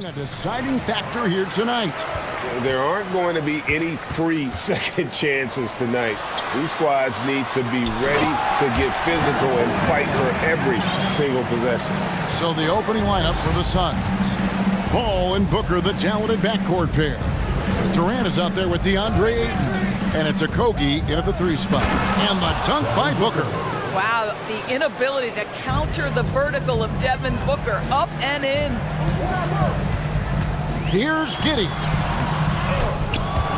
A deciding factor here tonight. There aren't going to be any free second chances tonight. These squads need to be ready to get physical and fight for every single possession. So the opening lineup for the Suns. Ball and Booker, the talented backcourt pair. Durant is out there with DeAndre Ayton. And it's Okogie in at the 3 spot. And the dunk by Booker. Wow, the inability to counter the vertical of Devin Booker. Up and in. Here's Giddey.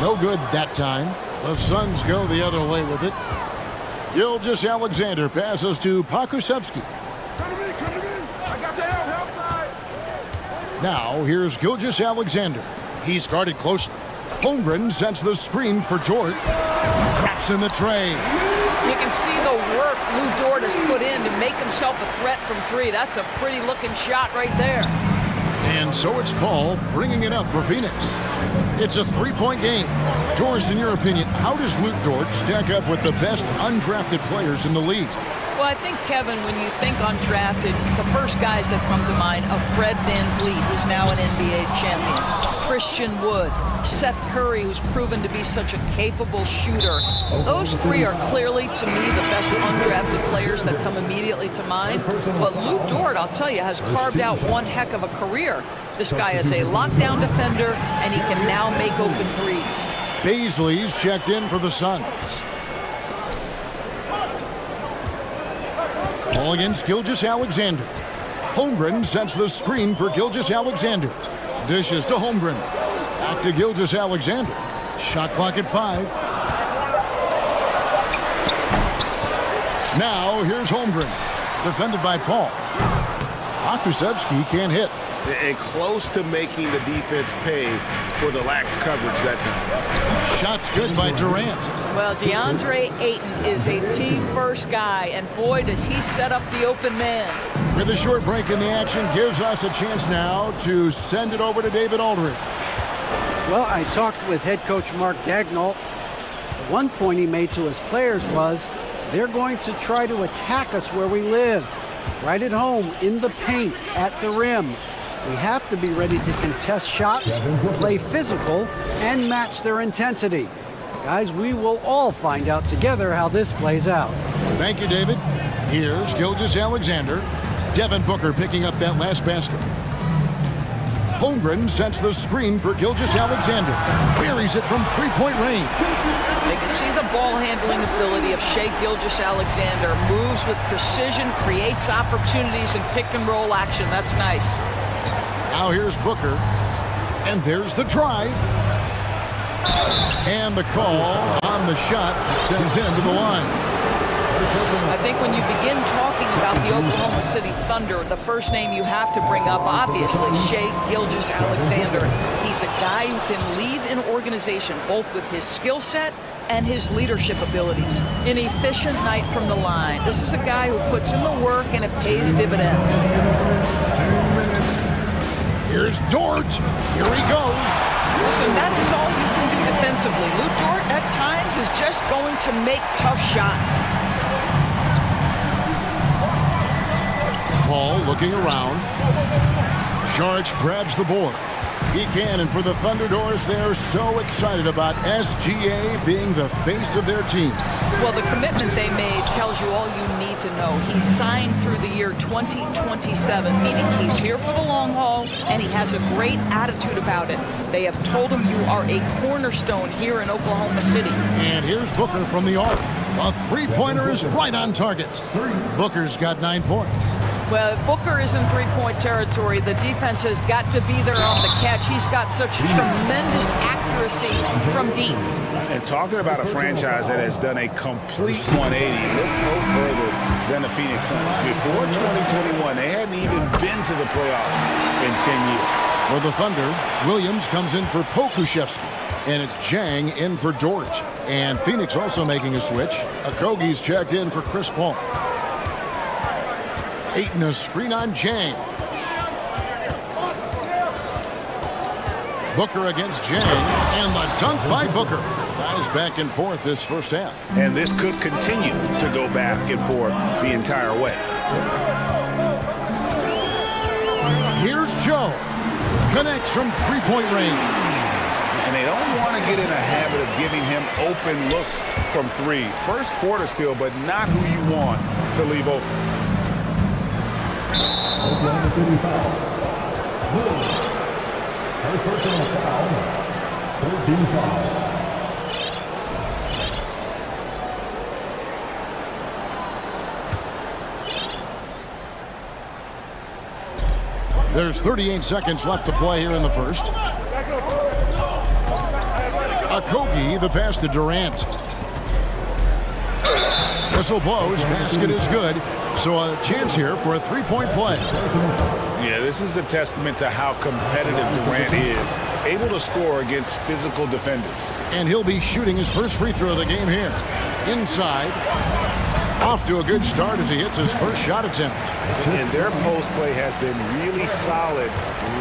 No good that time. The Suns go the other way with it. Gilgeous-Alexander passes to Pokusevski. Now here's Gilgeous-Alexander. He's guarded closely. Holmgren sets the screen for Dort. Traps in the tray. You can see the work Lou Dort has put in to make himself a threat from 3. That's a pretty looking shot right there. And so it's Paul bringing it up for Phoenix. It's a 3-point game. Doris, in your opinion, how does Luke Dort stack up with the best undrafted players in the league? Well, I think, Kevin, when you think undrafted, the first guys that come to mind are Fred VanVleet, who's now an NBA champion, Christian Wood, Seth Curry, who's proven to be such a capable shooter. Those 3 are clearly, to me, the best undrafted players that come immediately to mind. But Luke Dort, I'll tell you, has carved out one heck of a career. This guy is a lockdown defender, and he can now make open 3s. Baisley's checked in for the Suns. Ball against Gilgeous-Alexander. Holmgren sets the screen for Gilgeous-Alexander. Dishes to Holmgren. Back to Gilgeous-Alexander. Shot clock at 5. Now here's Holmgren. Defended by Paul. Pokusevski can't hit. And close to making the defense pay for the lax coverage that time. Shots good by Durant. Well, DeAndre Ayton is a team-first guy, and boy, does he set up the open man. With a short break in the action, gives us a chance now to send it over to David Aldridge. Well, I talked with head coach Mark Dagnall. One point he made to his players was, they're going to try to attack us where we live. Right at home, in the paint, at the rim. We have to be ready to contest shots, play physical, and match their intensity. Guys, we will all find out together how this plays out. Thank you, David. Here's Gilgeous-Alexander. Devin Booker picking up that last basket. Holmgren sets the screen for Gilgeous-Alexander. Buries it from 3-point range. They can see the ball handling ability of Shai Gilgeous-Alexander. Moves with precision, creates opportunities in pick and roll action. That's nice. Now here's Booker. And there's the drive. And the call on the shot sends him to the line. I think when you begin talking about the Oklahoma City Thunder, the first name you have to bring up, obviously, Shai Gilgeous-Alexander. He's a guy who can lead an organization, both with his skill set and his leadership abilities. An efficient night from the line. This is a guy who puts in the work and it pays dividends. Here's Dort. Here he goes. Listen, that is all you can do defensively. Lou Dort, at times, is just going to make tough shots. Paul looking around. Saric grabs the board. He can, and for the Thunderdoors, they're so excited about SGA being the face of their team. Well, the commitment they made tells you all you need to know. He signed through the year 2027, meaning he's here for the long haul, and he has a great attitude about it. They have told him you are a cornerstone here in Oklahoma City. And here's Booker from the arc. A three-pointer is right on target. Booker's got 9 points. Well, if Booker is in three-point territory, the defense has got to be there on the catch. He's got such tremendous accuracy from deep. And talking about a franchise that has done a complete 180, look no further than the Phoenix Suns. Before 2021, they hadn't even been to the playoffs in 10 years. For the Thunder, Williams comes in for Pokusevski. And it's Jang in for Dort. And Phoenix also making a switch. Okogie's checked in for Chris Paul. Ayton a screen on Jang. Booker against Jang. And the dunk by Booker. Guys back and forth this first half. And this could continue to go back and forth the entire way. Here's Joe. Connects from three-point range. And they don't want to get in a habit of giving him open looks from three. First quarter still, but not who you want to leave open. Oklahoma City foul. First personal foul. 13 foul. There's 38 seconds left to play here in the first. Okogie, the pass to Durant. Whistle blows, basket is good. So a chance here for a three-point play. Yeah, this is a testament to how competitive Durant is, able to score against physical defenders. And he'll be shooting his first free throw of the game here. Inside. Off to a good start as he hits his first shot attempt. And their post play has been really solid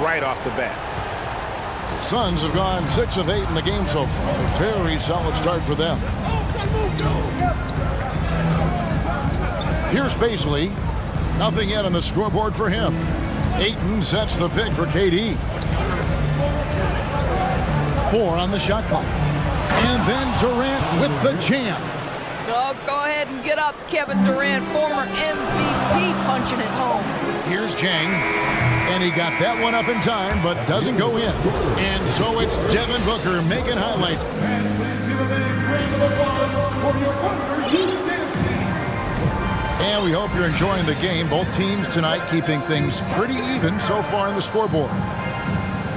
right off the bat. The Suns have gone 6 of 8 in the game so far. A very solid start for them. Here's Baisley. Nothing yet on the scoreboard for him. Ayton sets the pick for KD. 4 on the shot clock. And then Durant with the jam. Oh, go ahead and get up, Kevin Durant, former MVP, punching it home. Here's Jang. And he got that one up in time, but doesn't go in. And so it's Devin Booker making highlight. And we hope you're enjoying the game. Both teams tonight keeping things pretty even so far in the scoreboard.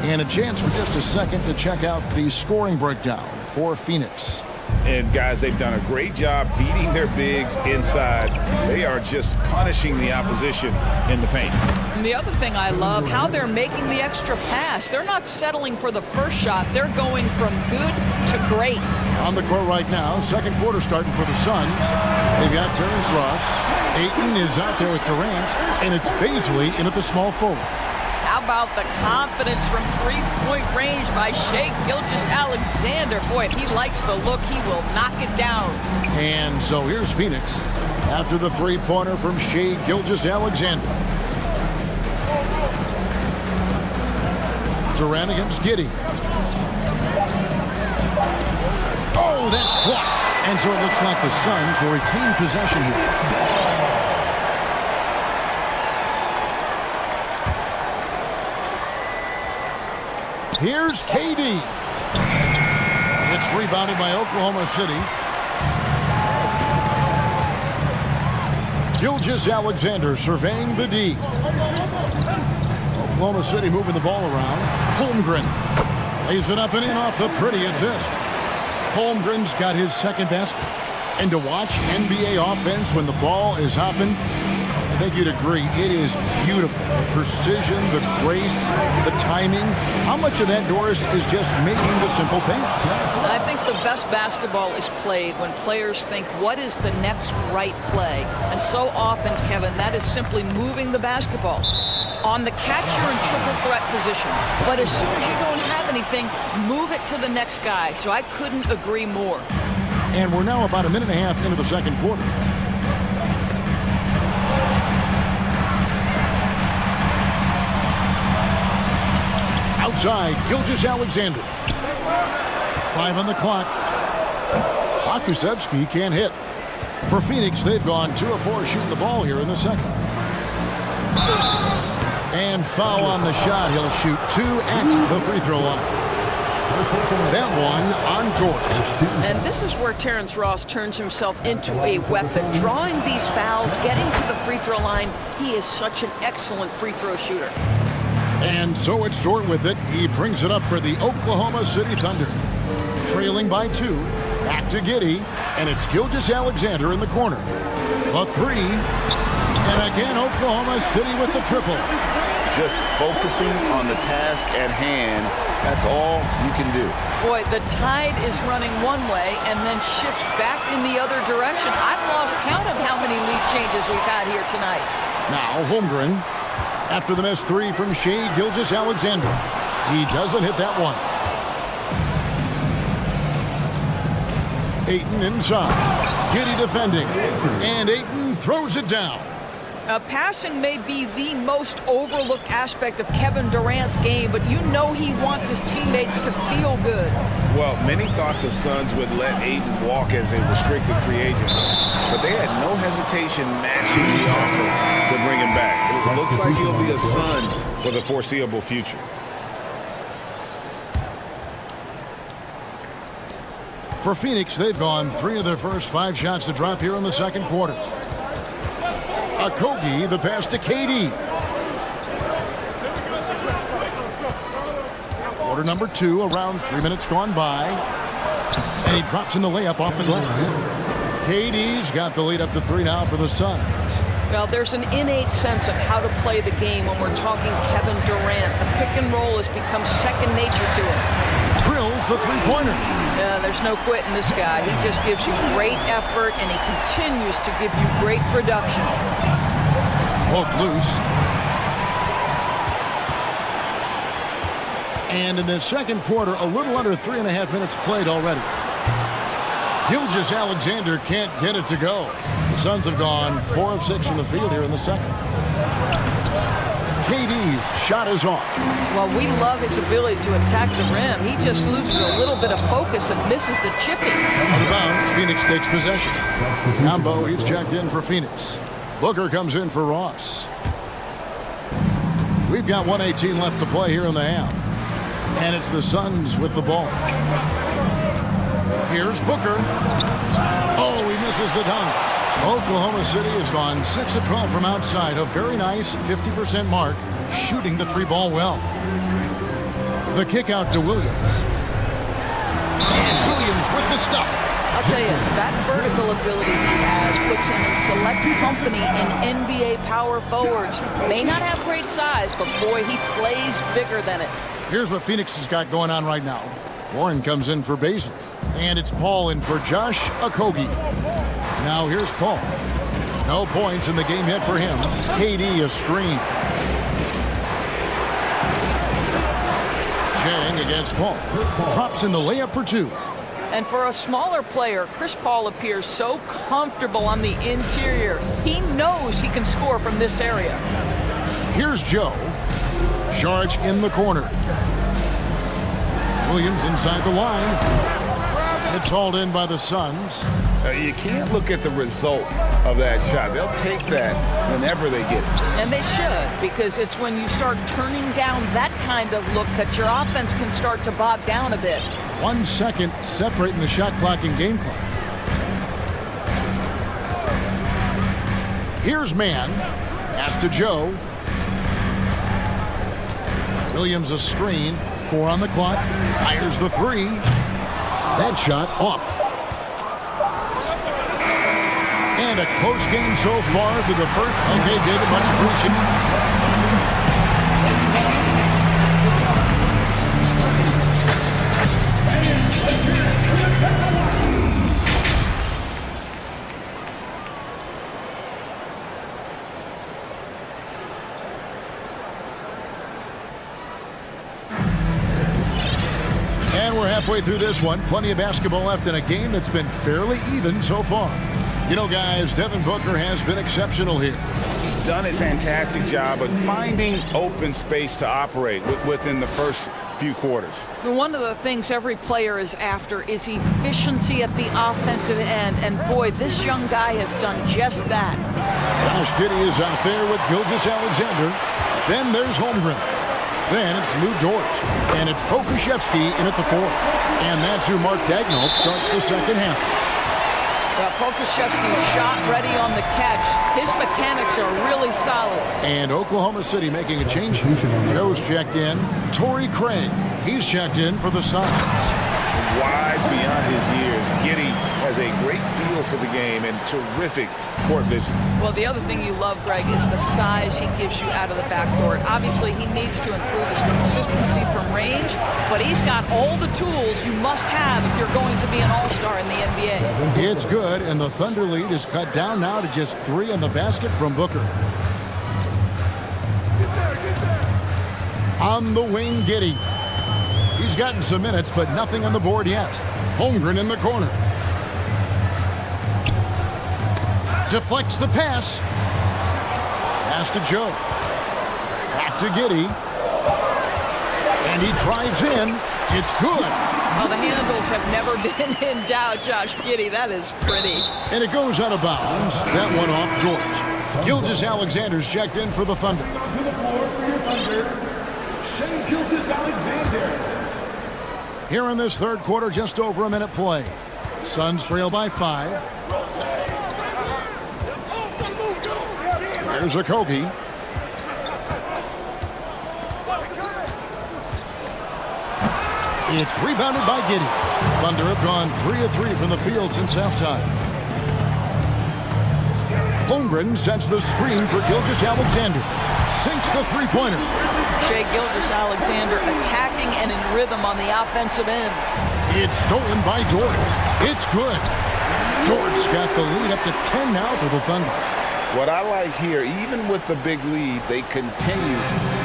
And a chance for just a second to check out the scoring breakdown for Phoenix. And guys, they've done a great job feeding their bigs inside. They are just punishing the opposition in the paint. And the other thing I love, how they're making the extra pass. They're not settling for the first shot. They're going from good to great. On the court right now, second quarter starting for the Suns. They've got Terrence Ross. Ayton is out there with Durant, and it's Baisley in at the small forward. How about the confidence from three-point range by Shai Gilgeous-Alexander? Boy, if he likes the look, he will knock it down. And so here's Phoenix after the three-pointer from Shai Gilgeous-Alexander. Durant against Giddey. Oh, that's blocked. And so it looks like the Suns will retain possession here. Here's KD. It's rebounded by Oklahoma City. Gilgeous-Alexander surveying the D. Oklahoma City moving the ball around. Holmgren lays it up and in off the pretty assist. Holmgren's got his second basket. And to watch NBA offense when the ball is hopping, I think you'd agree, it is beautiful. The precision, the grace, the timing. How much of that, Doris, is just making the simple pass? I think the best basketball is played when players think, what is the next right play? And so often, Kevin, that is simply moving the basketball on the catcher and triple threat position. But as soon as you don't have anything, move it to the next guy. So I couldn't agree more. And we're now about a minute and a half into the second quarter. Outside, Gilgeous-Alexander. 5 on the clock. Pokusevski can't hit. For Phoenix, they've gone 2 of 4 shooting the ball here in the second. And foul on the shot. He'll shoot 2 at the free throw line. That one on George. And this is where Terrence Ross turns himself into a weapon. Drawing these fouls, getting to the free throw line. He is such an excellent free throw shooter. And so it's Dort with it. He brings it up for the Oklahoma City Thunder. Trailing by 2. Back to Giddey. And it's Gilgeous-Alexander in the corner. A 3. And again, Oklahoma City with the triple. Just focusing on the task at hand. That's all you can do. Boy, the tide is running one way and then shifts back in the other direction. I've lost count of how many lead changes we've had here tonight. Now Holmgren, after the missed 3 from Shai Gilgeous-Alexander. He doesn't hit that one. Ayton inside. Giddey defending. And Ayton throws it down. Passing may be the most overlooked aspect of Kevin Durant's game, but you know he wants his teammates to feel good. Well, many thought the Suns would let Ayton walk as a restricted free agent, but they had no hesitation matching the offer to bring him back. It looks like he'll be a Sun for the foreseeable future. For Phoenix, they've gone 3 of their first 5 shots to drop here in the second quarter. Okogie, the pass to KD. Quarter number 2, around 3 minutes gone by. And he drops in the layup off the glass. KD's got the lead up to 3 now for the Suns. Well, there's an innate sense of how to play the game when we're talking Kevin Durant. The pick and roll has become second nature to him. Drills the three-pointer. Yeah, there's no quitting this guy. He just gives you great effort, and he continues to give you great production. Poked loose. And in the second quarter, a little under 3.5 minutes played already. Gilgeous-Alexander can't get it to go. The Suns have gone 4 of 6 from the field here in the second. KD's shot is off. Well, we love his ability to attack the rim. He just loses a little bit of focus and misses the chipping. On the bounce, Phoenix takes possession. Combo, he's checked in for Phoenix. Booker comes in for Ross. We've got 1:18 left to play here in the half. And it's the Suns with the ball. Here's Booker. Oh, he misses the dunk. Oklahoma City has gone 6 of 12 from outside. A very nice 50% mark, shooting the 3-ball well. The kick out to Williams. And Williams with the stuff. I'll tell you, that vertical ability he has puts him in select company in NBA power forwards. May not have great size, but boy, he plays bigger than it. Here's what Phoenix has got going on right now. Warren comes in for Basil. And it's Paul in for Josh Okogie. Now here's Paul. No points in the game yet for him. KD a screen. Chang against Paul. Drops in the layup for 2. And for a smaller player, Chris Paul appears so comfortable on the interior. He knows he can score from this area. Here's Joe. Charge in the corner. Williams inside the line. It's hauled in by the Suns. You can't look at the result of that shot. They'll take that whenever they get it. And they should, because it's when you start turning down that kind of look that your offense can start to bog down a bit. 1 second separating the shot clock and game clock. Here's man. Pass to Joe. Williams a screen. 4 on the clock. Fires the 3. That shot off. And a close game so far through the first. Okay, David, much appreciated. We're halfway through this one. Plenty of basketball left in a game that's been fairly even so far. You know, guys, Devin Booker has been exceptional here. He's done a fantastic job of finding open space to operate within the first few quarters. One of the things every player is after is efficiency at the offensive end. And boy, this young guy has done just that. Josh Giddey is out there with Gilgeous-Alexander. Then there's Holmgren. Then it's Lou Dort. And it's Pokusevski in at the 4th. And that's who Mark Daigneault starts the second half. Well, Pokusevski's shot ready on the catch. His mechanics are really solid. And Oklahoma City making a change. Joe's checked in. Torrey Craig. He's checked in for the Suns. Wise beyond his years. Giddey has a great feel for the game and terrific court vision. Well, the other thing you love, Greg, is the size he gives you out of the backcourt. Obviously, he needs to improve his consistency from range, but he's got all the tools you must have if you're going to be an all-star in the NBA. It's good, and the Thunder lead is cut down now to just 3 on the basket from Booker. On the wing, Giddey. He's gotten some minutes, but nothing on the board yet. Holmgren in the corner. Deflects the pass. Pass to Joe. Back to Giddy. And he drives in. It's good. Well, the handles have never been in doubt, Josh Giddey. That is pretty. And it goes out of bounds. That one off George. Gilgeous-Alexander's checked in for the Thunder. To the floor for your Thunder, Shai Gilgeous-Alexander. Here in this third quarter, just over a minute play. Suns trail by 5. Here's Okogie. It's rebounded by Giddy. Thunder have gone 3 of 3 from the field since halftime. Holmgren sets the screen for Gilgeous-Alexander. Sinks the three-pointer. Shai Gilgeous-Alexander attacking and in rhythm on the offensive end. It's stolen by Dort. It's good. Dort's got the lead up to 10 now for the Thunder. What I like here, even with the big lead, they continue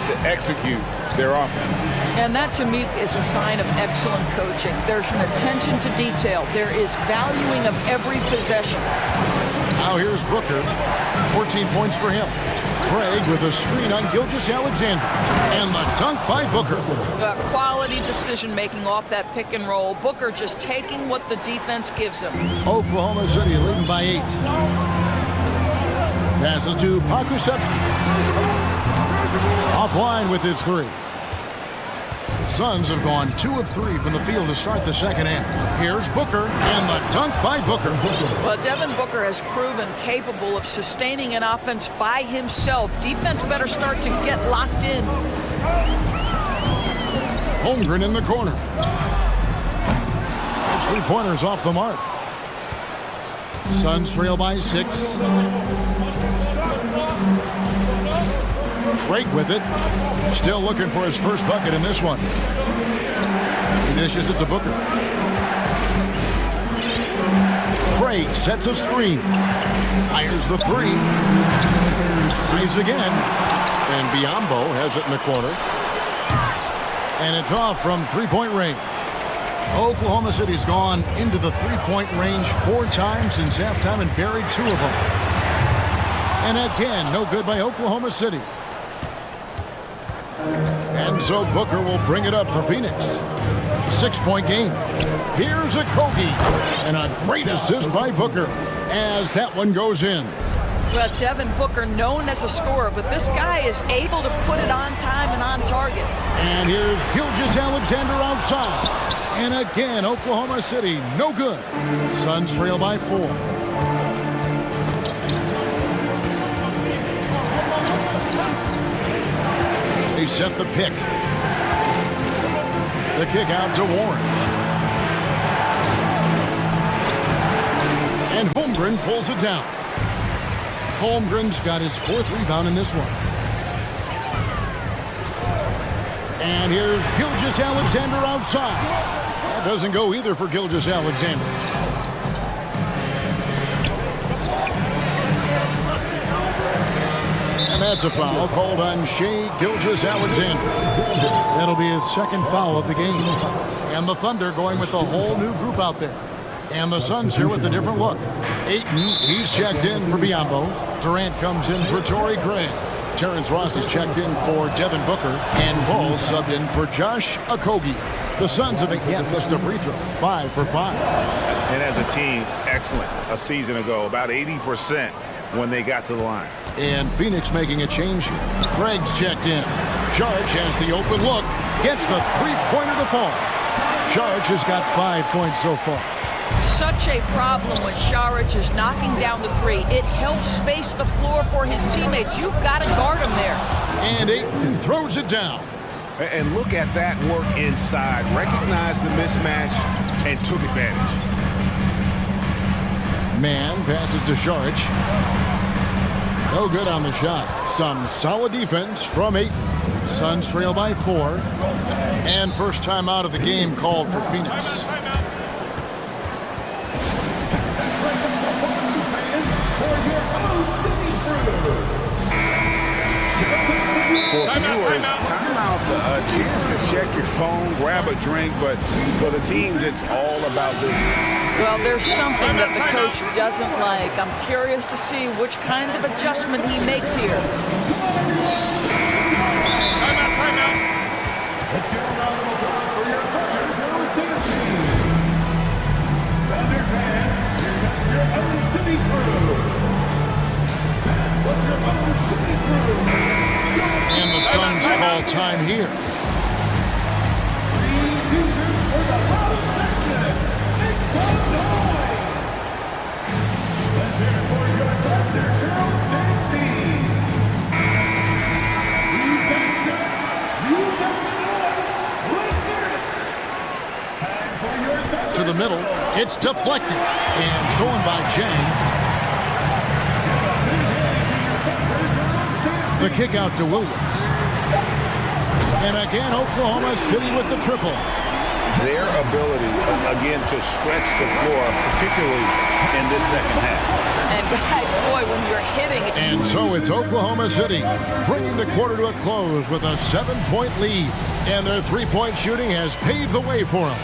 to execute their offense. And that, to me, is a sign of excellent coaching. There's an attention to detail. There is valuing of every possession. Now here's Booker. 14 points for him. Craig with a screen on Gilgeous-Alexander. And the dunk by Booker. Quality decision-making off that pick and roll. Booker just taking what the defense gives him. Oklahoma City leading by 8. Passes to Pokusevski. Offline with his 3. The Suns have gone 2 of 3 from the field to start the second half. Here's Booker, and the dunk by Booker. Well, Devin Booker has proven capable of sustaining an offense by himself. Defense better start to get locked in. Holmgren in the corner. Those 3-pointers off the mark. Suns trail by 6. Craig with it. Still looking for his first bucket in this one. He dishes it to Booker. Craig sets a screen. Fires the 3. Tries again. And Biyombo has it in the corner. And it's off from three-point range. Oklahoma City's gone into the three-point range 4 times since halftime and buried 2 of them. And again, no good by Oklahoma City. And so Booker will bring it up for Phoenix. 6-point game. Here's Okogie. And a great assist by Booker as that one goes in. Well, Devin Booker, known as a scorer, but this guy is able to put it on time and on target. And here's Gilgeous-Alexander outside. And again, Oklahoma City, no good. Suns trail by 4. They set the pick. The kick out to Warren. And Holmgren pulls it down. Holmgren's got his 4th rebound in this one. And here's Gilgeous-Alexander outside. That doesn't go either for Gilgeous-Alexander. And that's a foul called on Shai Gilgeous-Alexander. That'll be his 2nd foul of the game. And the Thunder going with a whole new group out there. And the Suns here with a different look. Ayton, he's checked in for Biyombo. Durant comes in for Torrey Craig. Terrence Ross is checked in for Devin Booker. And Paul subbed in for Josh Okogie. The Suns have again missed a free throw. 5 for 5. And as a team, excellent. A season ago, about 80% when they got to the line. And Phoenix making a change here. Craig's checked in. Charge has the open look. Gets the three-pointer to fall. Charge has got 5 points so far. Such a problem when Saric is knocking down the 3. It helps space the floor for his teammates. You've got to guard him there. And Ayton throws it down. And look at that work inside. Recognized the mismatch and took advantage. Man passes to Saric. No good on the shot. Some solid defense from Ayton. Suns trail by 4. And first time out of the game called for Phoenix. For viewers, timeout's a chance to check your phone, grab a drink, but for the teams, it's all about this. Well, there's something that the coach doesn't like. I'm curious to see which kind of adjustment he makes here. Timeout. Let's get a round of applause for your Tennessee. Thunder fans, here comes your own city crew. Your own city crew. And the Suns call time here. Three users for the house section. Make some noise. Let's hear it for your Thunder girls dance team. You betcha. You got the noise. Let's hear it. Time for your Thunder. To the middle. It's deflected. And stolen by Jang. The kick out to Williams. And again, Oklahoma City with the triple. Their ability, again, to stretch the floor, particularly in this second half. And guys, boy, when you're hitting it. And so it's Oklahoma City bringing the quarter to a close with a 7-point lead. And their three-point shooting has paved the way for them.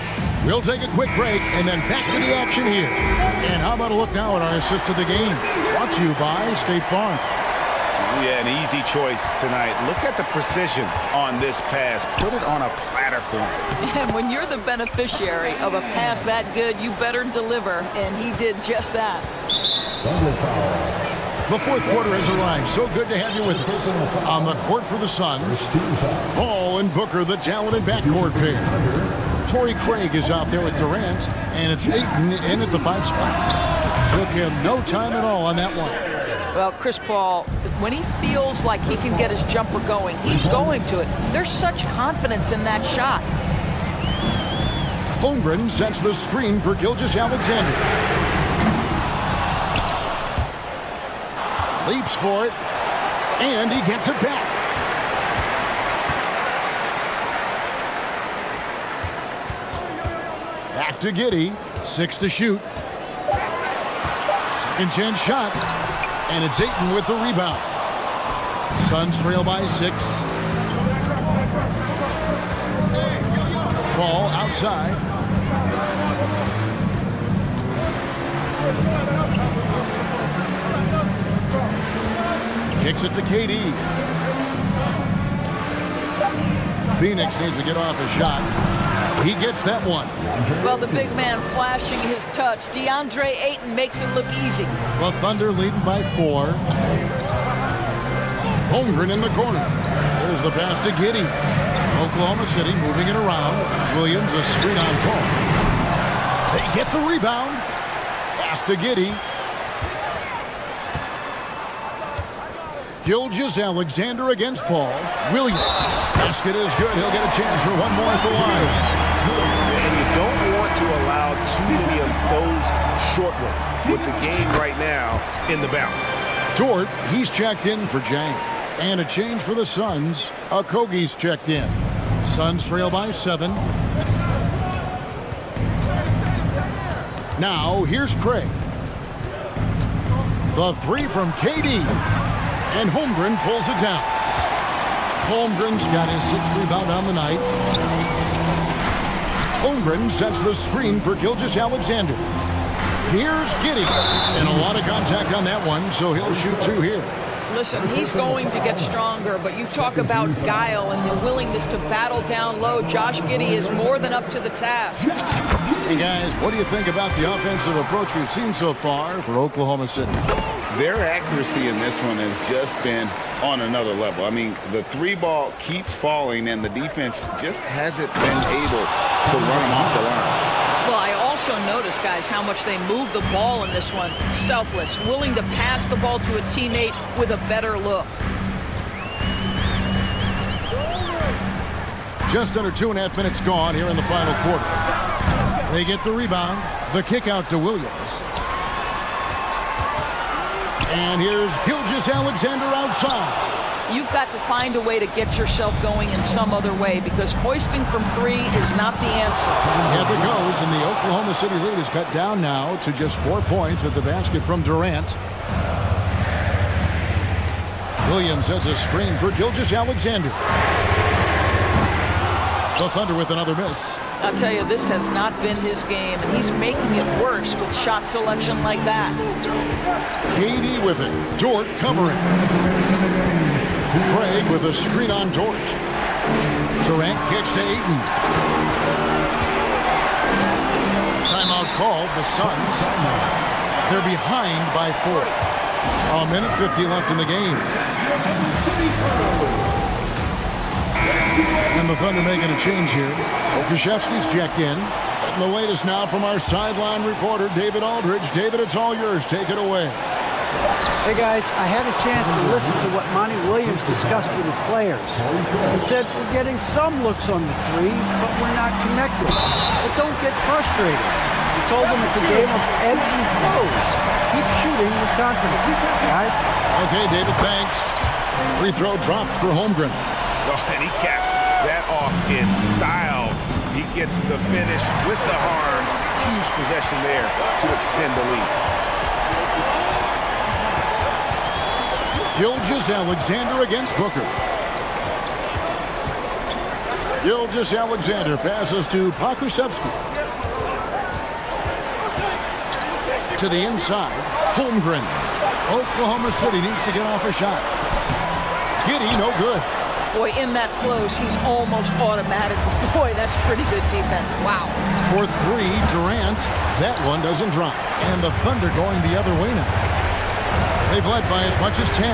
We'll take a quick break and then back to the action here. And how about a look now at our assist of the game? Brought to you by State Farm. Yeah, an easy choice tonight. Look at the precision on this pass. Put it on a platter for him. And when you're the beneficiary of a pass that good, you better deliver. And he did just that. The fourth quarter has arrived. So good to have you with us. On the court for the Suns, Paul and Booker, the talented backcourt pair. Torrey Craig is out there with Durant, and it's Ayton in at the 5 spot. Took him no time at all on that one. Well, Chris Paul, when he feels like he can get his jumper going, he's going to it. There's such confidence in that shot. Holmgren sets the screen for Gilgeous-Alexander. Leaps for it, and he gets it back. Back to Giddey, 6 to shoot. Second chance shot, and it's Ayton with the rebound. Suns trail by 6. Ball outside. Kicks it to KD. Phoenix needs to get off a shot. He gets that one. Well, the big man flashing his touch. DeAndre Ayton makes it look easy. The Thunder leading by 4. Holmgren in the corner. There's the pass to Giddey. Oklahoma City moving it around. Williams a screen on Paul. They get the rebound. Pass to Giddey. Gilgeous-Alexander against Paul. Williams. Basket is good. He'll get a chance for one more at the line. And you don't want to allow too many of those short ones with the game right now in the balance. Dort, he's checked in for Jang. And a change for the Suns. Okogie's checked in. Suns trail by 7. Now, here's Craig. The 3 from KD. And Holmgren pulls it down. Holmgren's got his 6th rebound on the night. Holmgren sets the screen for Gilgeous-Alexander. Here's Giddey. And a lot of contact on that one, so he'll shoot 2 here. Listen, he's going to get stronger, but you talk about guile and the willingness to battle down low. Josh Giddey is more than up to the task. Hey, guys, what do you think about the offensive approach we've seen so far for Oklahoma City? Their accuracy in this one has just been on another level. I mean, the 3-ball keeps falling, and the defense just hasn't been able to run them off the line. Well, I also noticed, guys, how much they move the ball in this one. Selfless, willing to pass the ball to a teammate with a better look. Just under 2.5 minutes gone here in the final quarter. They get the rebound. The kick out to Williams. And here's Gilgeous-Alexander outside. You've got to find a way to get yourself going in some other way, because hoisting from 3 is not the answer. Yep, it goes, and the Oklahoma City lead is cut down now to just 4 points with the basket from Durant. Williams has a screen for Gilgeous-Alexander. The Thunder with another miss. I'll tell you, this has not been his game, and he's making it worse with shot selection like that. Katie with it. Dort covering. Craig with a screen on Dort. Durant kicks to Ayton. Timeout called. The Suns. They're behind by 4. A minute 50 left in the game. And the Thunder making a change here. Okashevsky's checked in. And the wait is now from our sideline reporter, David Aldridge. David, it's all yours. Take it away. Hey guys, I had a chance to listen to what Monty Williams discussed with his players. He said, we're getting some looks on the three, but we're not connected. But don't get frustrated. He told them it's a game of ebbs and flows. Keep shooting with confidence, guys. Okay, David, thanks. Free throw drops for Holmgren. Oh, and he caps that off in style. He gets the finish with the harm. Huge possession there to extend the lead. Gilgeous-Alexander against Booker. Gilgeous-Alexander passes to Pokusevski. To the inside, Holmgren. Oklahoma City needs to get off a shot. Giddey, no good. Boy, in that close, he's almost automatic. Boy, that's pretty good defense. Wow. For 3, Durant. That one doesn't drop. And the Thunder going the other way now. They've led by as much as 10.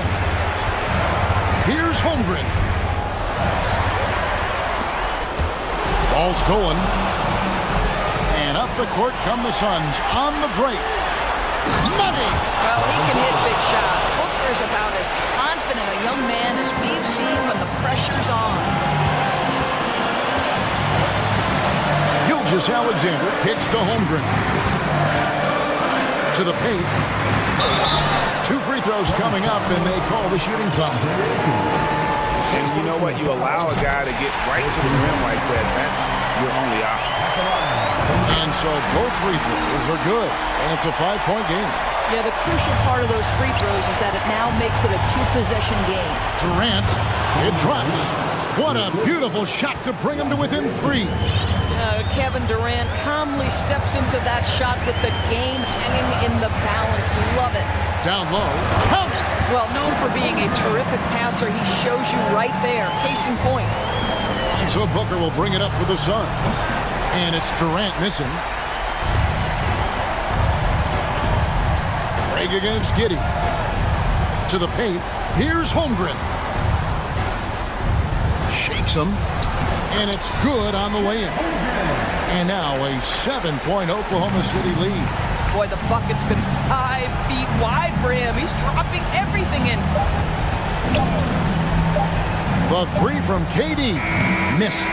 Here's Holmgren. Ball stolen. And up the court come the Suns on the break. Money! Well, he can hit big shots. Booker's about as confident a young man as we've seen when the pressure's on. Gilgeous-Alexander kicks to Holmgren. To the paint. 2 free throws coming up, and they call the shooting foul. And you know what? You allow a guy to get right to the rim like that. That's your only option. And so both free throws are good, and it's a 5-point game. Yeah, the crucial part of those free throws is that it now makes it a 2-possession game. Durant, it drops. What a beautiful shot to bring him to within 3. Kevin Durant calmly steps into that shot with the game hanging in the balance. Love it. Down low, count it. Well, known for being a terrific passer, he shows you right there. Case in point. And so Booker will bring it up for the Suns. And it's Durant missing. Craig against Giddey. To the paint. Here's Holmgren. Shakes him. And it's good on the way in. And now a 7-point Oklahoma City lead. Boy, the bucket's been 5 feet wide for him. He's dropping everything in. The 3 from KD. Missed.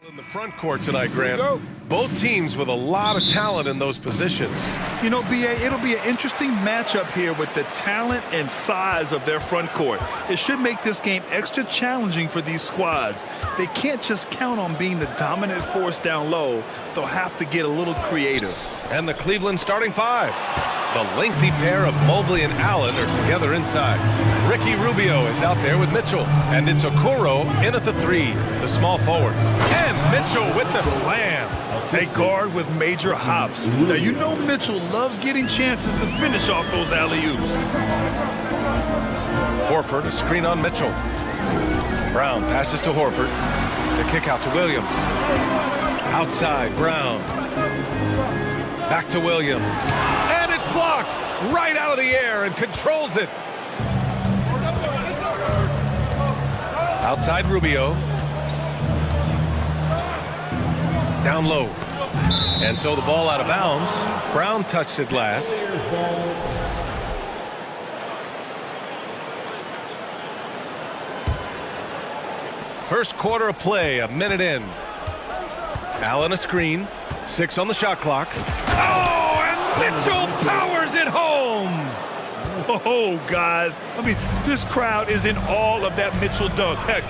In the front court tonight, Grant. Both teams with a lot of talent in those positions. You know, B.A., it'll be an interesting matchup here with the talent and size of their front court. It should make this game extra challenging for these squads. They can't just count on being the dominant force down low. They'll have to get a little creative. And the Cleveland starting five. The lengthy pair of Mobley and Allen are together inside. Ricky Rubio is out there with Mitchell. And it's Okoro in at the three, the small forward. And Mitchell with the slam. A guard with major hops. Now, you know Mitchell loves getting chances to finish off those alley-oops. Horford, a screen on Mitchell. Brown passes to Horford. The kick out to Williams. Outside, Brown. Back to Williams. And it's blocked right out of the air and controls it. Outside Rubio. Down low. And so the ball out of bounds. Brown touched it last. First quarter of play, a minute in. Allen a screen. 6 on the shot clock. Oh, and Mitchell powers it home. Whoa, guys. I mean, this crowd is in awe of that Mitchell dunk. Heck,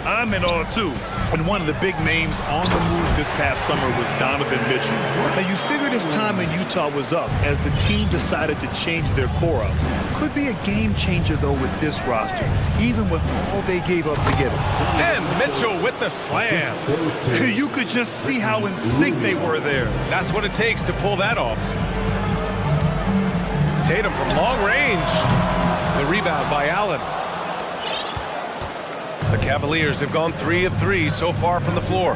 I'm in awe, too. And one of the big names on the move this past summer was Donovan Mitchell. Now, you figured his time in Utah was up as the team decided to change their core up. Could be a game changer, though, with this roster, even with all they gave up to get him. And Mitchell with the slam. You could just see how in sync they were there. That's what it takes to pull that off. Tatum from long range. The rebound by Allen. The Cavaliers have gone 3 of 3 so far from the floor.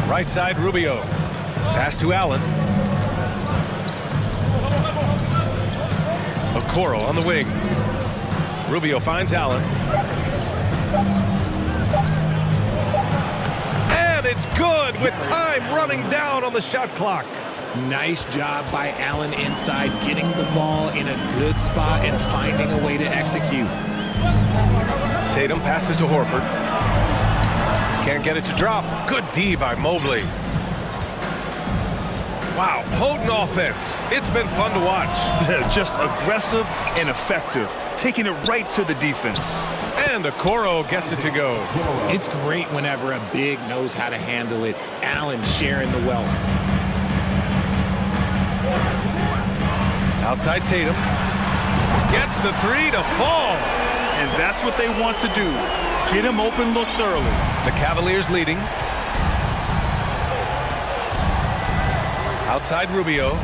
Right side, Rubio. Pass to Allen. Okoro on the wing. Rubio finds Allen. And it's good with time running down on the shot clock. Nice job by Allen inside, getting the ball in a good spot and finding a way to execute. Tatum passes to Horford. Can't get it to drop. Good D by Mobley. Wow, potent offense. It's been fun to watch. Just aggressive and effective, taking it right to the defense. And Okoro gets it to go. It's great whenever a big knows how to handle it. Allen sharing the wealth. Outside Tatum. Gets the three to fall. And that's what they want to do. Get him open looks early. The Cavaliers leading. Outside Rubio.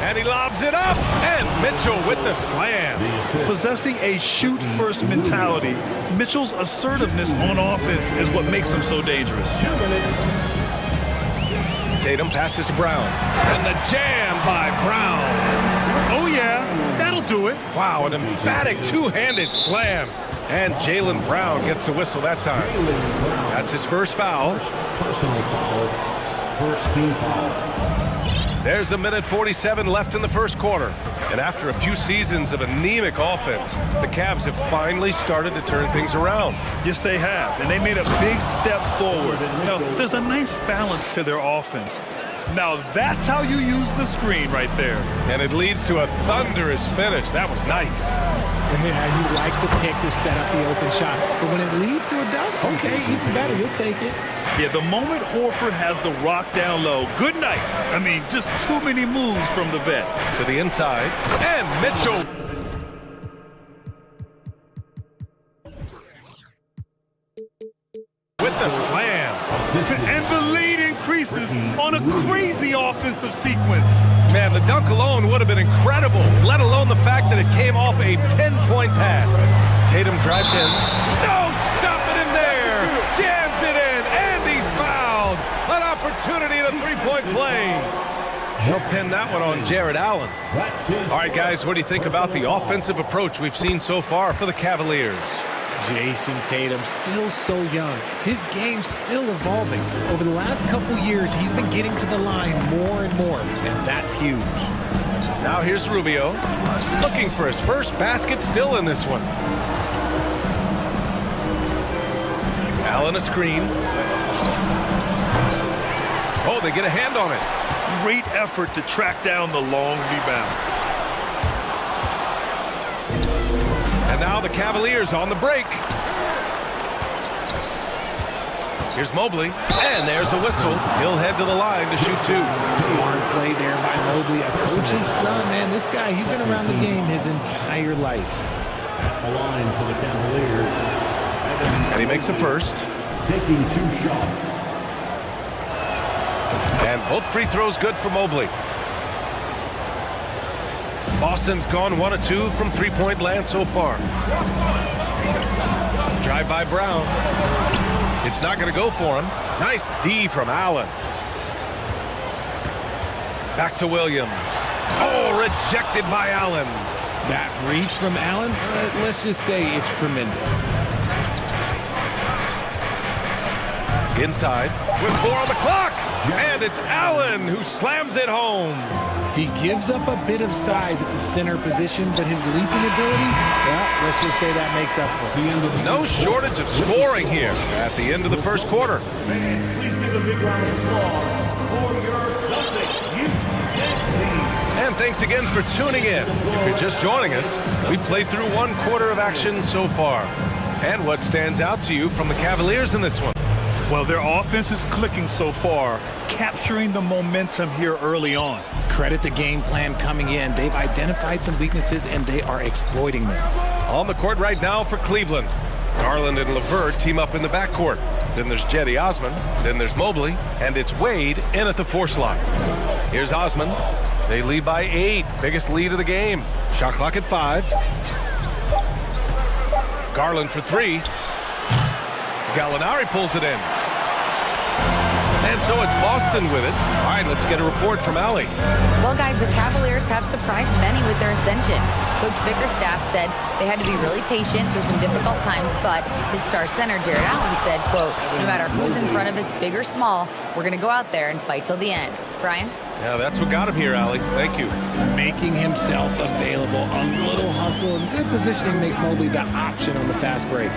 And he lobs it up. And Mitchell with the slam. Possessing a shoot-first mentality, Mitchell's assertiveness on offense is what makes him so dangerous. Tatum passes to Brown. And the jam by Brown. Oh, yeah, that'll do it. Wow, an emphatic two-handed slam. And Jaylen Brown gets a whistle that time. That's his first foul. Personal foul. First team foul. There's a minute 47 left in the first quarter. And after a few seasons of anemic offense, the Cavs have finally started to turn things around. Yes, they have. And they made a big step forward. You know, there's a nice balance to their offense. Now, that's how you use the screen right there. And it leads to a thunderous finish. That was nice. Yeah, you like the pick to set up the open shot. But when it leads to a dunk, okay, even better, you'll take it. Yeah, the moment Horford has the rock down low, good night. I mean, just too many moves from the vet. To the inside. And Mitchell. With the slam. And the lead increases on a crazy offensive sequence. Man, the dunk alone would have been incredible, let alone the fact that it came off a pinpoint pass. Tatum drives in. No stopping him there. Jams it in, and he's fouled. An opportunity in a three-point play. He'll pin that one on Jared Allen. All right, guys, what do you think about the offensive approach we've seen so far for the Cavaliers? Jason Tatum, still so young. His game's still evolving. Over the last couple years, he's been getting to the line more and more, and that's huge. Now here's Rubio, looking for his first basket still in this one. Allen a screen. Oh, they get a hand on it. Great effort to track down the long rebound. And now the Cavaliers on the break. Here's Mobley, and there's a whistle. He'll head to the line to shoot two. Smart play there by Mobley, a coach's son. Man, this guy, he's been around the game his entire life. At the line for the Cavaliers. And he makes a first. Taking 2 shots. And both free throws good for Mobley. Boston's gone 1 of 2 from three-point land so far. Drive by Brown. It's not going to go for him. Nice D from Allen. Back to Williams. Oh, rejected by Allen. That reach from Allen, let's just say it's tremendous. Inside with 4 on the clock. And it's Allen who slams it home. He gives up a bit of size at the center position, but his leaping ability, well, let's just say that makes up for it. No shortage of scoring here at the end of the first quarter. Please give a big round of applause for your Celtics youth team. And thanks again for tuning in. If you're just joining us, we played through 1 quarter of action so far. And what stands out to you from the Cavaliers in this one? Well, their offense is clicking so far, capturing the momentum here early on. Credit the game plan coming in. They've identified some weaknesses, and they are exploiting them. On the court right now for Cleveland. Garland and LeVert team up in the backcourt. Then there's Jetty Osman. Then there's Mobley. And it's Wade in at the 4 slot. Here's Osman. They lead by 8. Biggest lead of the game. Shot clock at 5. Garland for 3. Gallinari pulls it in. And so it's Boston with it. All right, let's get a report from Allie. Well, guys, the Cavaliers have surprised many with their ascension. Coach Bickerstaff said they had to be really patient through some difficult times, but his star center, Jared Allen, said, quote, no matter who's in front of us, big or small, we're going to go out there and fight till the end. Brian? Yeah, that's what got him here, Allie. Thank you. Making himself available. A little hustle and good positioning makes Mobley the option on the fast break.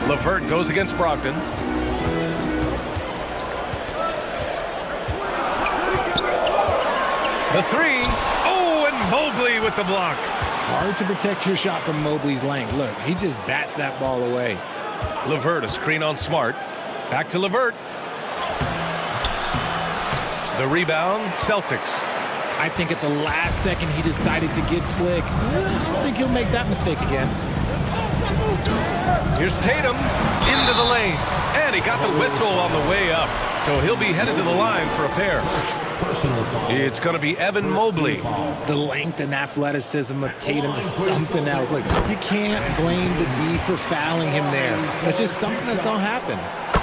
LeVert goes against Brogdon. The 3. Oh, and Mobley with the block. Hard to protect your shot from Mobley's length. Look, he just bats that ball away. LeVert, a screen on Smart. Back to LeVert. The rebound, Celtics. I think at the last second he decided to get slick. I don't think he'll make that mistake again. Here's Tatum into the lane. And he got the whistle on the way up. So he'll be headed to the line for a pair. It's going to be Evan Mobley. The length and athleticism of Tatum is something else. Like, you can't blame the D for fouling him there. That's just something that's going to happen.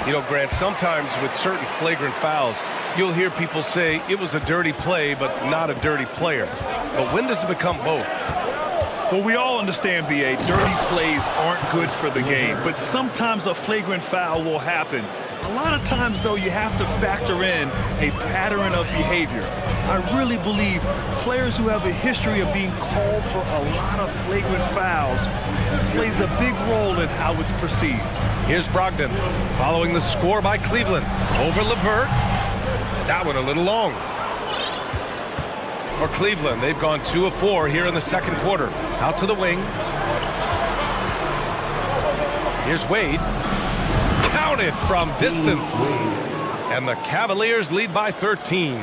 You know, Grant, sometimes with certain flagrant fouls, you'll hear people say it was a dirty play, but not a dirty player. But when does it become both? Well, we all understand, B.A., dirty plays aren't good for the game, but sometimes a flagrant foul will happen. A lot of times, though, you have to factor in a pattern of behavior. I really believe players who have a history of being called for a lot of flagrant fouls plays a big role in how it's perceived. Here's Brogdon following the score by Cleveland over LeVert. That one a little long. For Cleveland, they've gone 2 of 4 here in the second quarter. Out to the wing. Here's Wade. Counted from distance. And the Cavaliers lead by 13.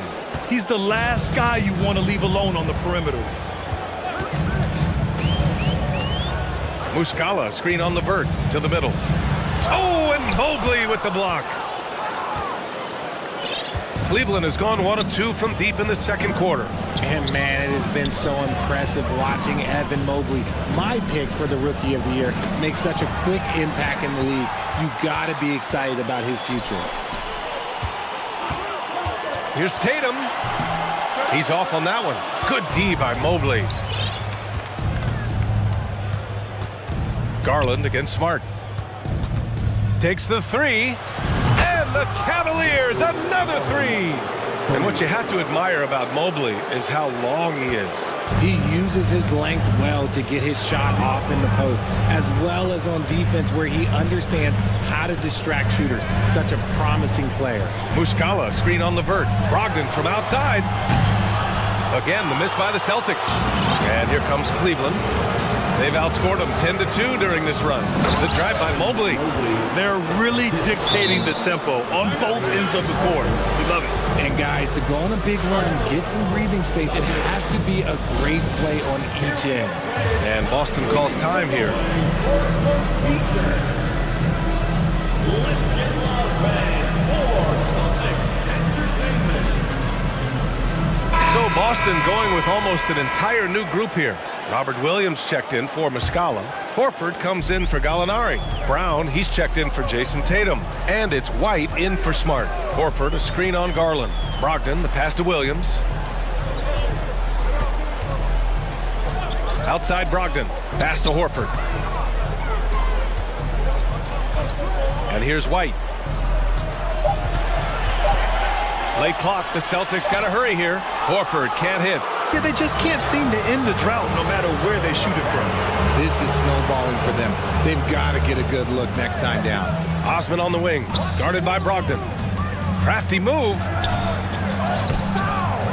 He's the last guy you want to leave alone on the perimeter. Muscala, screen on LeVert to the middle. Oh, and Mobley with the block. Cleveland has gone 1 of 2 from deep in the second quarter. And man, it has been so impressive watching Evan Mobley, my pick for the Rookie of the Year, make such a quick impact in the league. You got to be excited about his future. Here's Tatum. He's off on that one. Good D by Mobley. Garland against Smart. Takes the 3. And the Cavaliers, another 3. And what you have to admire about Mobley is how long he is. He uses his length well to get his shot off in the post, as well as on defense where he understands how to distract shooters. Such a promising player. Muscala, screen on Levert. Brogdon from outside. Again, the miss by the Celtics. And here comes Cleveland. They've outscored them 10-2 during this run. The drive by Mobley. They're really dictating the tempo on both ends of the court. We love it. And guys, to go on a big run, get some breathing space, it has to be a great play on each end. And Boston calls time here. So Boston going with almost an entire new group here. Robert Williams checked in for Muscala. Horford comes in for Gallinari. Brown, he's checked in for Jason Tatum. And it's White in for Smart. Horford, a screen on Garland. Brogdon, the pass to Williams. Outside Brogdon, pass to Horford. And here's White. Late clock, the Celtics got to hurry here. Horford can't hit. Yeah, they just can't seem to end the drought no matter where they shoot it from. This is snowballing for them. They've got to get a good look next time down. Osman on the wing, guarded by Brogdon. Crafty move.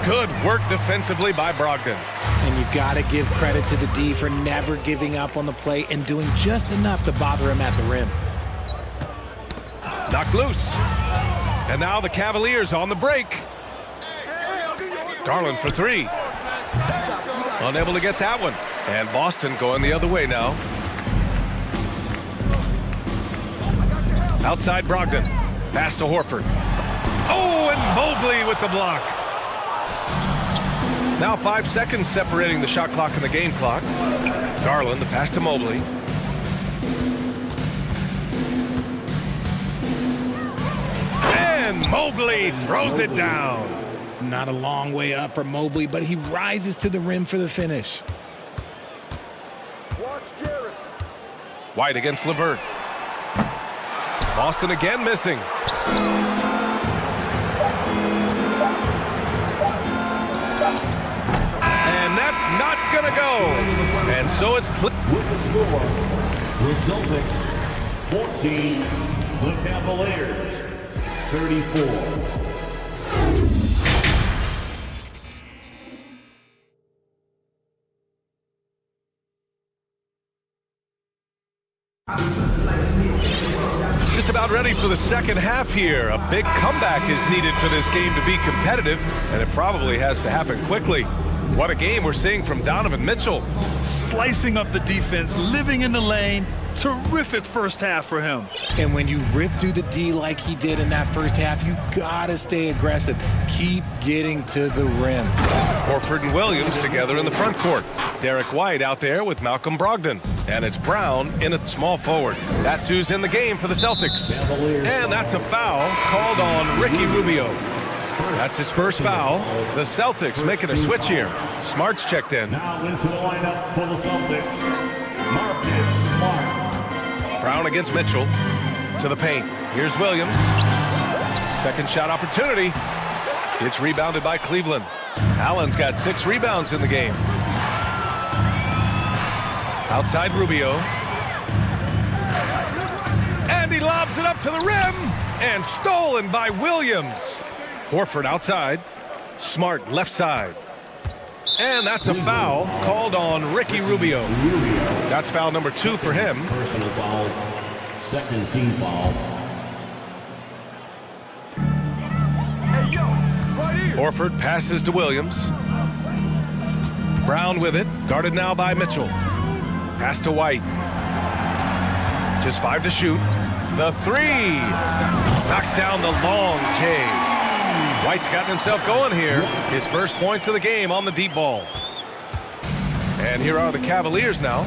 Good work defensively by Brogdon. And you got to give credit to the D for never giving up on the play and doing just enough to bother him at the rim. Knocked loose. And now the Cavaliers on the break. Garland for three. Unable to get that one. And Boston going the other way now. Outside Brogdon. Pass to Horford. Oh, and Mobley with the block. Now 5 seconds separating the shot clock and the game clock. Garland, the pass to Mobley. And Mobley throws it down. Not a long way up for Mobley, but he rises to the rim for the finish. White against Levert. Boston again missing. And that's not gonna go. And so it's With the score, the Celtics 14, the Cavaliers 34. Just about ready for the second half here. A big comeback is needed for this game to be competitive, and it probably has to happen quickly. What a game we're seeing from Donovan Mitchell. Slicing up the defense, living in the lane. Terrific first half for him. And when you rip through the D like he did in that first half, you gotta stay aggressive. Keep getting to the rim. Horford and Williams together in the front court. Derek White out there with Malcolm Brogdon. And it's Brown in at small forward. That's who's in the game for the Celtics. And that's a foul called on Ricky Rubio. That's his first foul. The Celtics making a switch here. Smart's checked in. Now into the lineup for the Celtics, Marcus Smart. Brown against Mitchell. To the paint. Here's Williams. Second shot opportunity. It's rebounded by Cleveland. Allen's got 6 rebounds in the game. Outside Rubio. And he lobs it up to the rim. And stolen by Williams. Horford outside. Smart left side. And that's a foul called on Ricky Rubio. That's foul number 2 for him. Personal foul, second team foul. Horford passes to Williams. Brown with it, guarded now by Mitchell. Pass to White. Just 5 to shoot. The 3. Knocks down the long J. White's gotten himself going here. His first points of the game on the deep ball. And here are the Cavaliers now.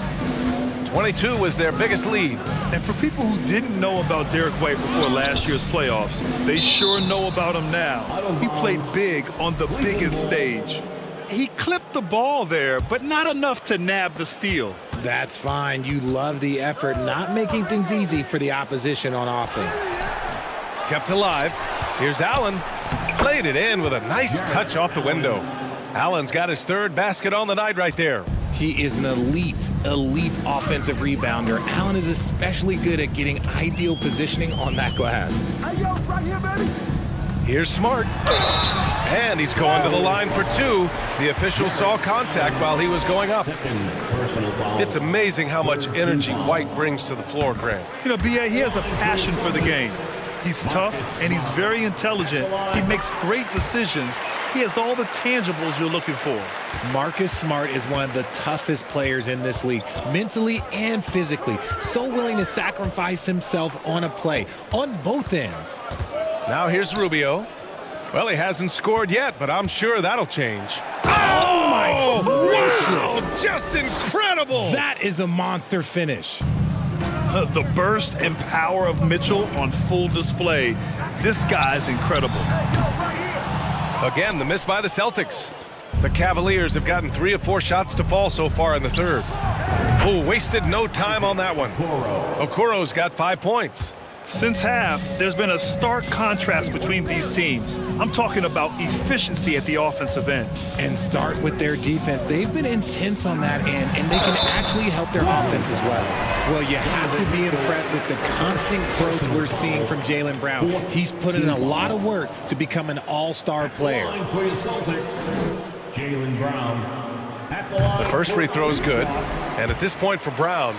22 was their biggest lead. And for people who didn't know about Derek White before last year's playoffs, they sure know about him now. He played big on the biggest stage. He clipped the ball there, but not enough to nab the steal. That's fine. You love the effort, not making things easy for the opposition on offense. Kept alive. Here's Allen. Played it in with a nice touch off the window. Allen's got his third basket on the night right there. He is an elite offensive rebounder. Allen is especially good at getting ideal positioning on that glass. Here's Smart. And he's going to the line for two. The official saw contact while he was going up. It's amazing how much energy White brings to the floor, Grant. You know, B.A., he has a passion for the game. He's tough, and he's very intelligent. He makes great decisions. He has all the tangibles you're looking for. Marcus Smart is one of the toughest players in this league, mentally and physically. So willing to sacrifice himself on a play, on both ends. Now here's Rubio. Well, he hasn't scored yet, but I'm sure that'll change. Oh my gracious! Wow, just incredible! That is a monster finish. The burst and power of Mitchell on full display. This guy's incredible. Again, the miss by the Celtics. The Cavaliers have gotten 3 of 4 shots to fall so far in the third. Oh, wasted no time on that one. Okoro's got 5 points. Since half, there's been a stark contrast between these teams. I'm talking about efficiency at the offensive end. And start with their defense. They've been intense on that end, and they can actually help their offense as well. Well, you have to be impressed with the constant growth we're seeing from Jaylen Brown. He's put in a lot of work to become an all-star player. Jaylen Brown. The first free throw is good. And at this point for Brown,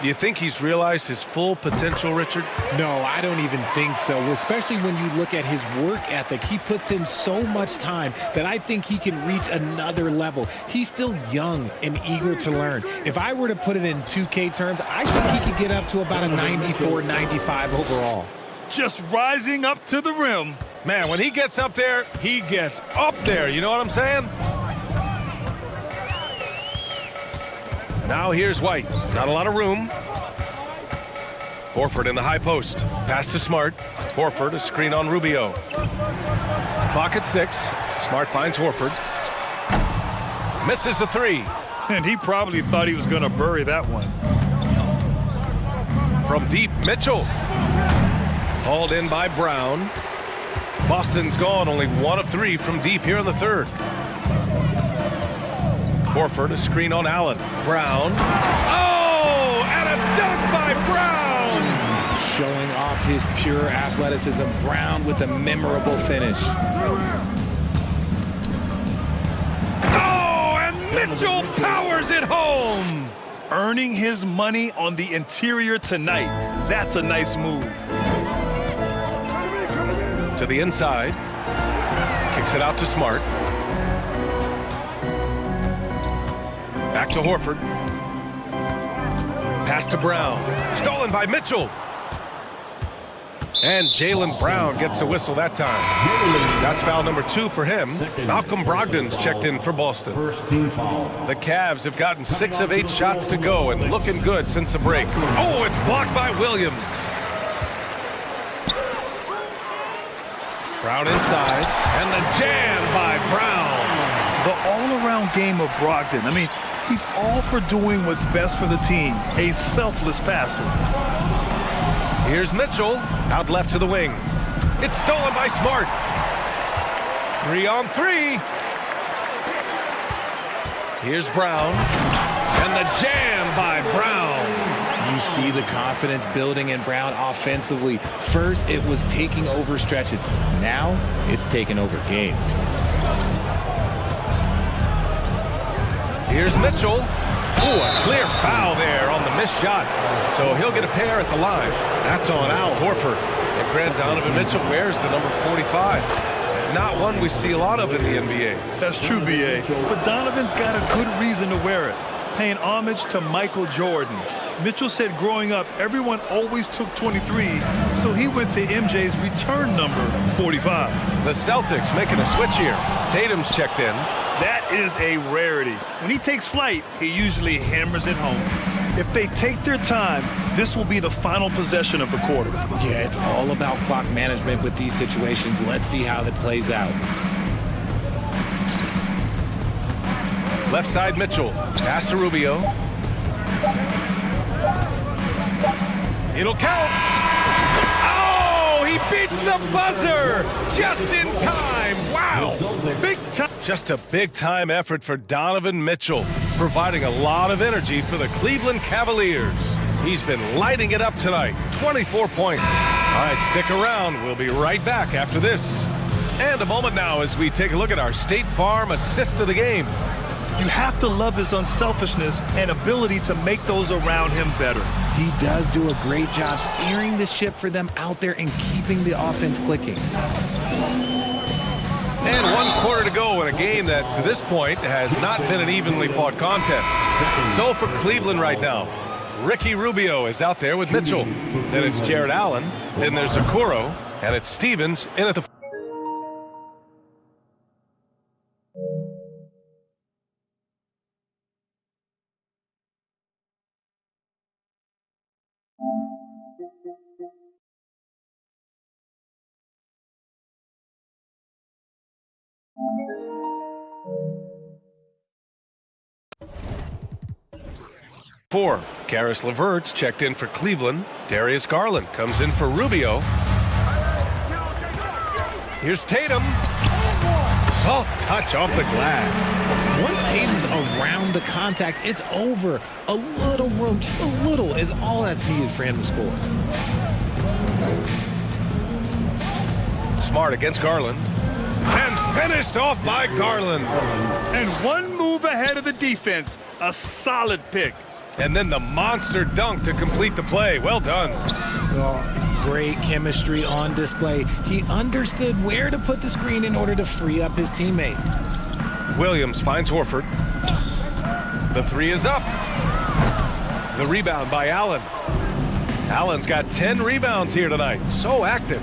do you think he's realized his full potential, Richard? No, I don't even think so, especially when you look at his work ethic. He puts in so much time that I think he can reach another level. He's still young and eager to learn. If I were to put it in 2K terms, I think he could get up to about a 94, 95 overall. Just rising up to the rim. Man, when he gets up there, he gets up there. You know what I'm saying? Now here's White. Not a lot of room. Horford in the high post. Pass to Smart. Horford, a screen on Rubio. Clock at 6. Smart finds Horford. Misses the 3. And he probably thought he was going to bury that one. From deep, Mitchell. Hauled in by Brown. Boston's gone only 1 of 3 from deep here in the third. Horford, a screen on Allen. Brown. Oh, and a dunk by Brown! Showing off his pure athleticism. Brown with a memorable finish. Oh, and Mitchell powers it home! Earning his money on the interior tonight. That's a nice move. To the inside. Kicks it out to Smart. Back to Horford. Pass to Brown. Stolen by Mitchell. And Jaylen Brown gets a whistle that time. That's foul number 2 for him. Malcolm Brogdon's checked in for Boston. The Cavs have gotten 6 of 8 shots to go and looking good since the break. Oh, it's blocked by Williams. Brown inside. And the jam by Brown. The all-around game of Brogdon. I mean, he's all for doing what's best for the team. A selfless passer. Here's Mitchell, out left to the wing. It's stolen by Smart. 3 on 3. Here's Brown. And the jam by Brown. You see the confidence building in Brown offensively. First, it was taking over stretches. Now, it's taking over games. Here's Mitchell. Ooh, a clear foul there on the missed shot. So he'll get a pair at the line. That's on Al Horford. And Grant Donovan Mitchell wears the number 45. Not one we see a lot of in the NBA. That's true, B.A. But Donovan's got a good reason to wear it. Paying homage to Michael Jordan. Mitchell said growing up, everyone always took 23, so he went to MJ's return number, 45. The Celtics making a switch here. Tatum's checked in. That is a rarity. When he takes flight, he usually hammers it home. If they take their time, this will be the final possession of the quarter. Yeah, it's all about clock management with these situations. Let's see how that plays out. Left side Mitchell. Pass to Rubio. It'll count. Oh, he beats the buzzer just in time. Wow! Big time. Just a big-time effort for Donovan Mitchell, providing a lot of energy for the Cleveland Cavaliers. He's been lighting it up tonight, 24 points. All right, stick around. We'll be right back after this. And a moment now as we take a look at our State Farm assist of the game. You have to love his unselfishness and ability to make those around him better. He does do a great job steering the ship for them out there and keeping the offense clicking. And 1 quarter to go in a game that, to this point, has not been an evenly fought contest. So for Cleveland right now, Ricky Rubio is out there with Mitchell. Then it's Jared Allen. Then there's Okoro. And it's Stevens in at the... Four. Karis LeVert's checked in for Cleveland. Darius Garland comes in for Rubio. Here's Tatum. Soft touch off the glass. Once Tatum's around the contact, it's over. A little room, just a little, is all that's needed for him to score. Smart against Garland. And finished off by Garland. And one move ahead of the defense. A solid pick. And then the monster dunk to complete the play. Well done. Oh, great chemistry on display. He understood where to put the screen in order to free up his teammate. Williams finds Horford. The three is up. The rebound by Allen. Allen's got 10 rebounds here tonight. So active.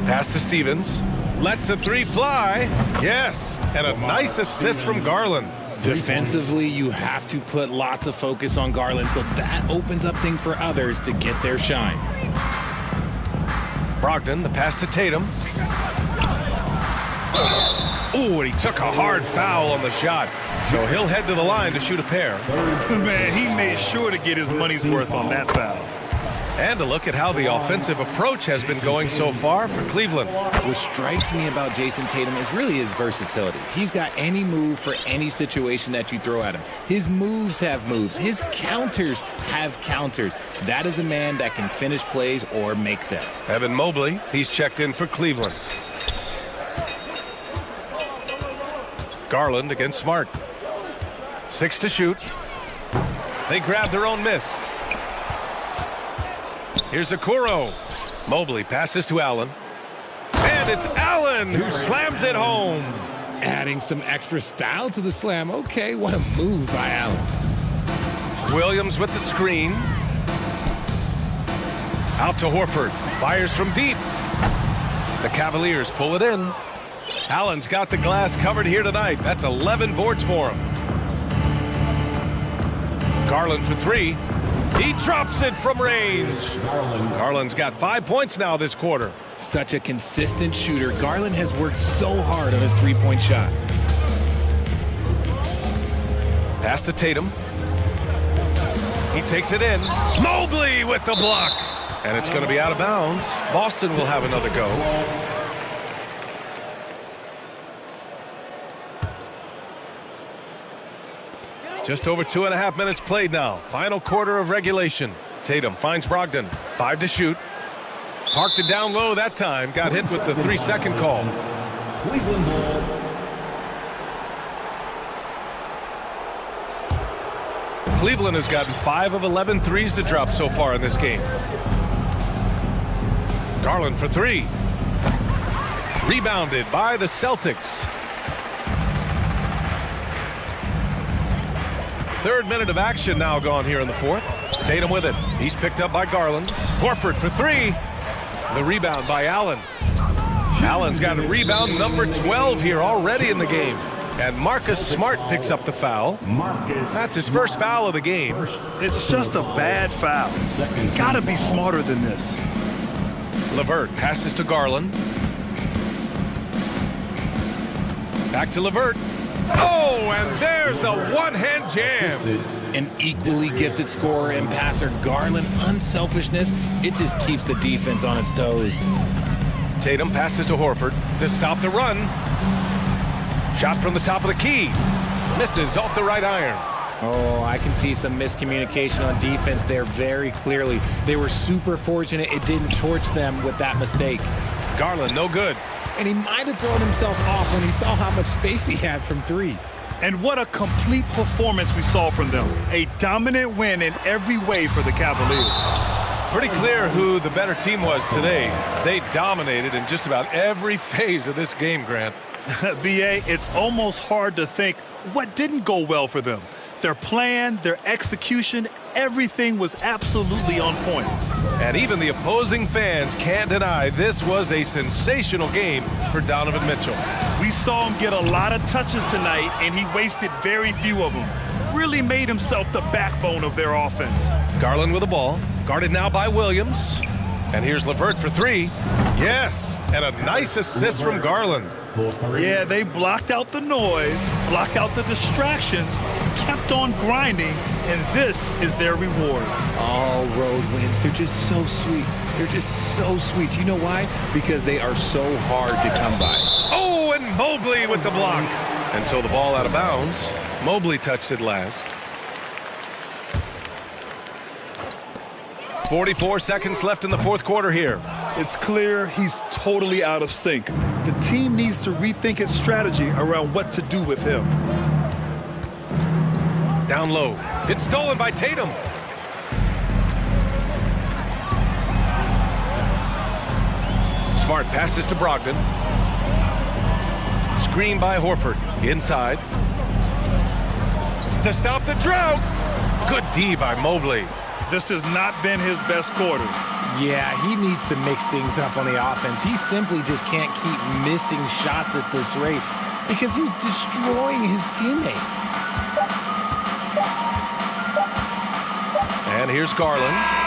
Pass to Stevens. Lets the three fly. Yes. And a nice assist from Garland. Defensively, you have to put lots of focus on Garland, so that opens up things for others to get their shine. Brogdon, the pass to Tatum. Ooh, and he took a hard foul on the shot. So he'll head to the line to shoot a pair. Man, he made sure to get his money's worth on that foul. And a look at how the offensive approach has been going so far for Cleveland. What strikes me about Jason Tatum is really his versatility. He's got any move for any situation that you throw at him. His moves have moves. His counters have counters. That is a man that can finish plays or make them. Evan Mobley, he's checked in for Cleveland. Garland against Smart. 6 to shoot. They grab their own miss. Here's Okoro. Mobley passes to Allen. And it's Allen who slams it home. Adding some extra style to the slam. Okay, what a move by Allen. Williams with the screen. Out to Horford. Fires from deep. The Cavaliers pull it in. Allen's got the glass covered here tonight. That's 11 boards for him. Garland for 3. He drops it from range. Garland's got 5 points now this quarter. Such a consistent shooter. Garland has worked so hard on his three-point shot. Pass to Tatum. He takes it in. Mobley with the block. And it's going to be out of bounds. Boston will have another go. Just over 2.5 minutes played now. Final quarter of regulation. Tatum finds Brogdon. 5 to shoot. Parked it down low that time. Got hit with the 3-second call. Cleveland ball. Cleveland has gotten 5 of 11 threes to drop so far in this game. Garland for 3. Rebounded by the Celtics. 3rd minute of action now gone here in the 4th. Tatum with it. He's picked up by Garland. Horford for 3. The rebound by Allen. Allen's got a rebound number 12 here already in the game. And Marcus Smart picks up the foul. That's his first foul of the game. It's just a bad foul. Gotta be smarter than this. LeVert passes to Garland. Back to LeVert. Oh, and there's a one-hand jam. An equally gifted scorer and passer. Garland, unselfishness, it just keeps the defense on its toes. Tatum passes to Horford to stop the run. Shot from the top of the key. Misses off the right iron. Oh, I can see some miscommunication on defense there very clearly. They were super fortunate it didn't torch them with that mistake. Garland, no good. And he might have thrown himself off when he saw how much space he had from three. And what a complete performance we saw from them. A dominant win in every way for the Cavaliers. Pretty clear who the better team was today. They dominated in just about every phase of this game, Grant. BA, it's almost hard to think what didn't go well for them. Their plan, their execution, everything was absolutely on point. And even the opposing fans can't deny this was a sensational game for Donovan Mitchell. We saw him get a lot of touches tonight, and he wasted very few of them. Really made himself the backbone of their offense. Garland with the ball, guarded now by Williams. And here's LeVert for three. Yes, and a nice assist from Garland. Yeah, they blocked out the noise, blocked out the distractions, kept on grinding, and this is their reward. All road wins. They're just so sweet. They're just so sweet. You know why? Because they are so hard to come by. Oh, and Mobley with the block. And so the ball out of bounds. Mobley touched it last. 44 seconds left in the fourth quarter here. It's clear he's totally out of sync. The team needs to rethink its strategy around what to do with him. Down low. It's stolen by Tatum. Smart passes to Brogdon. Screen by Horford. Inside. To stop the drought. Good D by Mobley. This has not been his best quarter. Yeah, he needs to mix things up on the offense. He simply just can't keep missing shots at this rate because he's destroying his teammates. And here's Garland.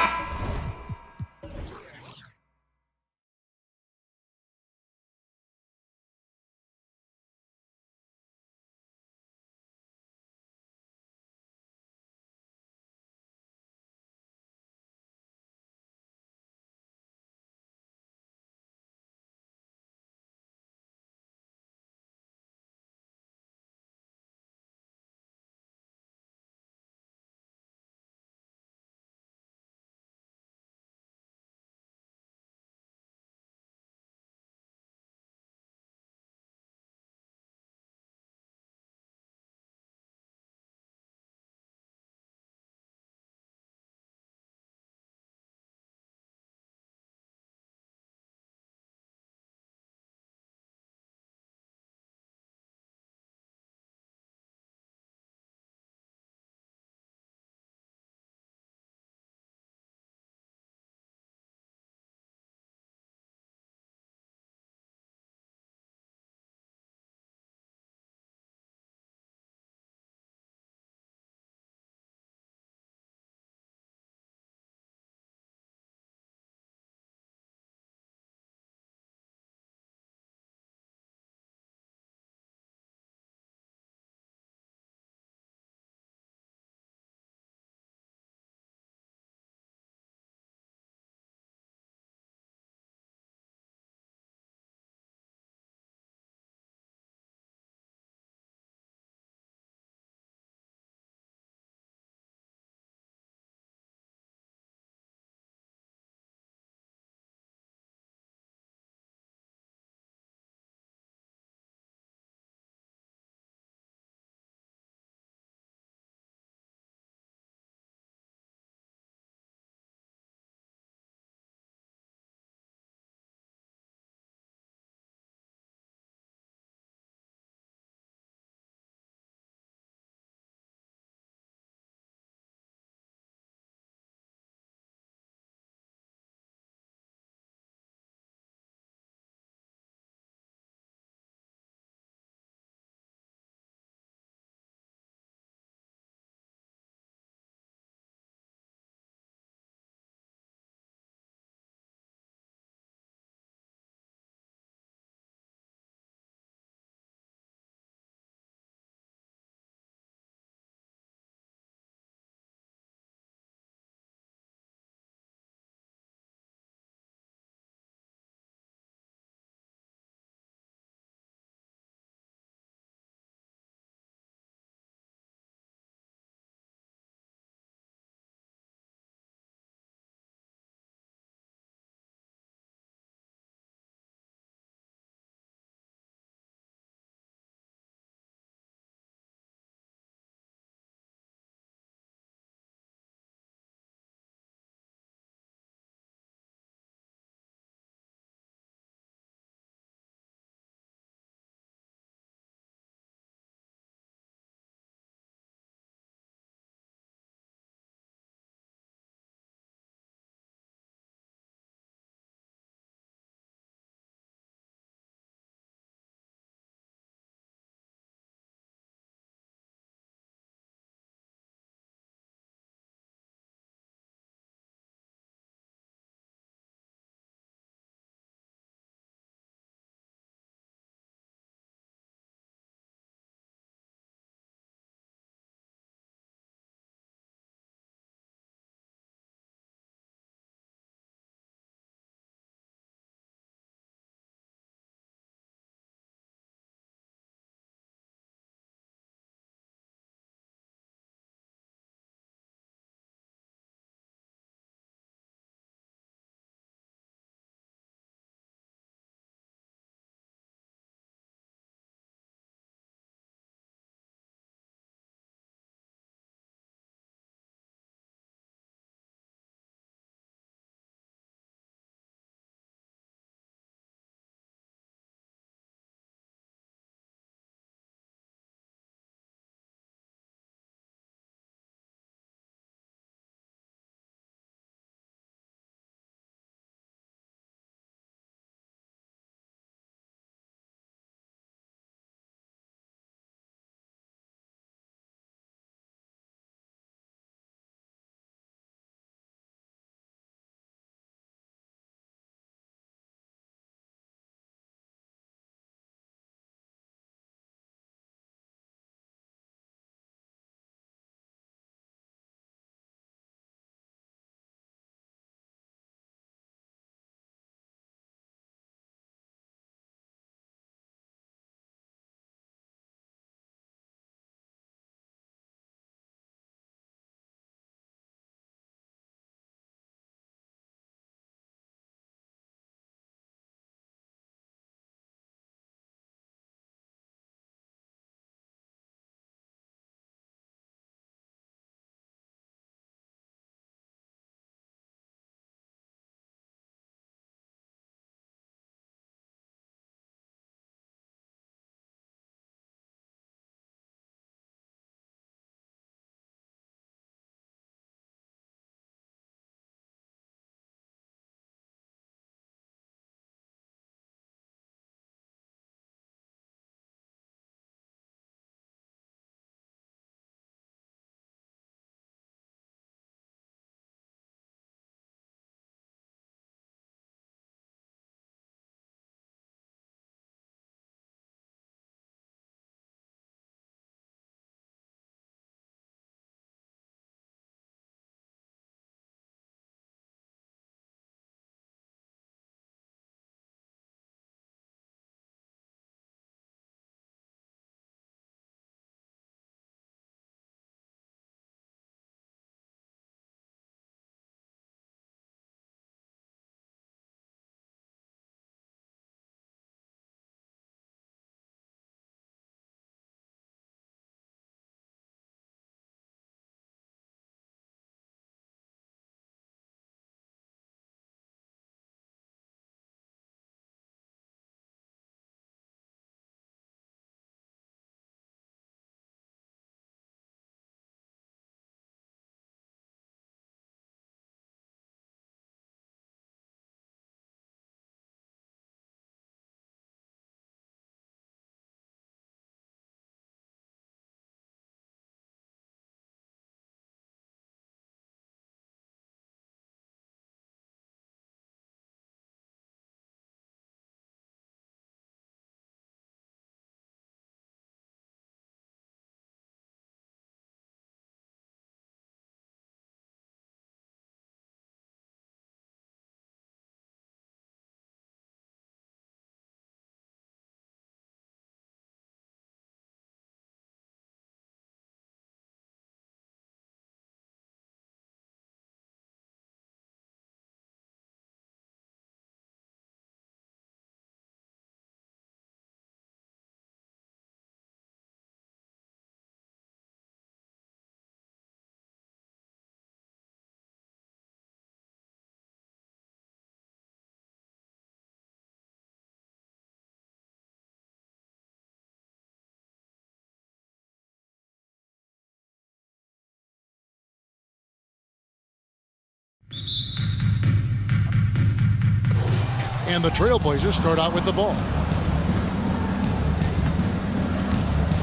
And the Trailblazers start out with the ball.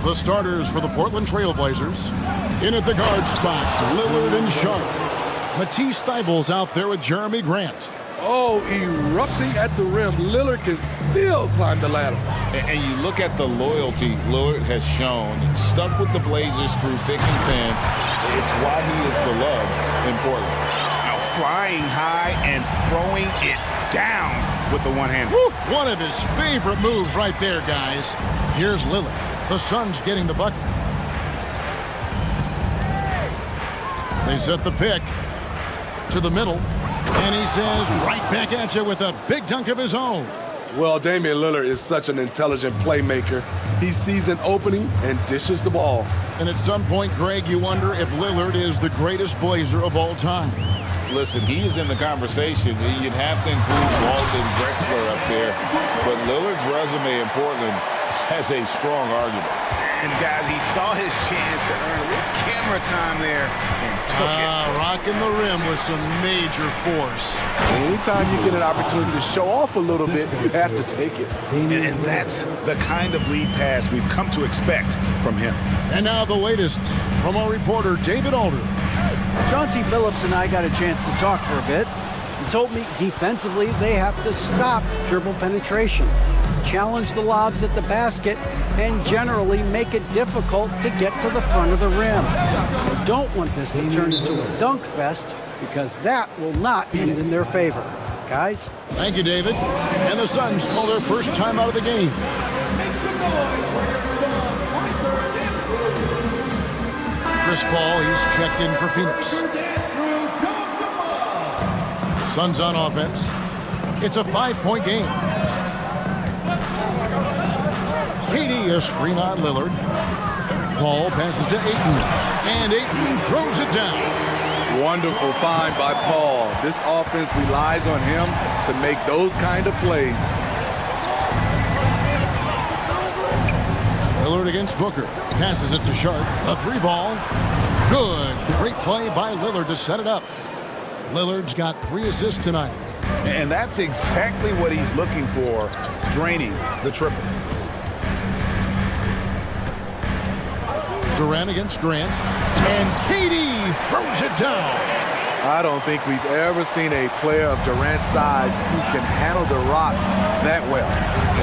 The starters for the Portland Trailblazers. In at the guard spots, Lillard and Sharp. Matisse Thybulle's out there with Jeremy Grant. Oh, erupting at the rim. Lillard can still climb the ladder. And you look at the loyalty Lillard has shown, stuck with the Blazers through thick and thin. It's why he is beloved in Portland. Now flying high and throwing it down with the one-hander. One of his favorite moves right there, guys. Here's Lillard. The Suns getting the bucket. They set the pick to the middle. And he says right back at you with a big dunk of his own. Well, Damian Lillard is such an intelligent playmaker. He sees an opening and dishes the ball. And at some point, Greg, you wonder if Lillard is the greatest Blazer of all time. Listen, he is in the conversation. You'd have to include Walden Drexler up there. But Lillard's resume in Portland has a strong argument. And guys, he saw his chance to earn a little camera time there and took it. Rocking the rim with some major force. Anytime you get an opportunity to show off a little bit, you have to take it. And that's the kind of lead pass we've come to expect from him. And now the latest from our reporter, David Alder. Chauncey Billups and I got a chance to talk for a bit. He told me defensively they have to stop dribble penetration, challenge the lobs at the basket, and generally make it difficult to get to the front of the rim. They don't want this to turn into a dunk fest because that will not end in their favor. Guys? Thank you, David. And the Suns call their first time out of the game. Chris Paul, he's checked in for Phoenix. Suns on offense. It's a 5-point game. KD, a screen on Lillard. Paul passes to Ayton, and Ayton throws it down. Wonderful find by Paul. This offense relies on him to make those kind of plays. Lillard against Booker. Passes it to Sharp. A 3-ball. Good. Great play by Lillard to set it up. Lillard's got 3 assists tonight. And that's exactly what he's looking for, draining the triple. Durant against Grant. And KD throws it down. I don't think we've ever seen a player of Durant's size who can handle the rock that well.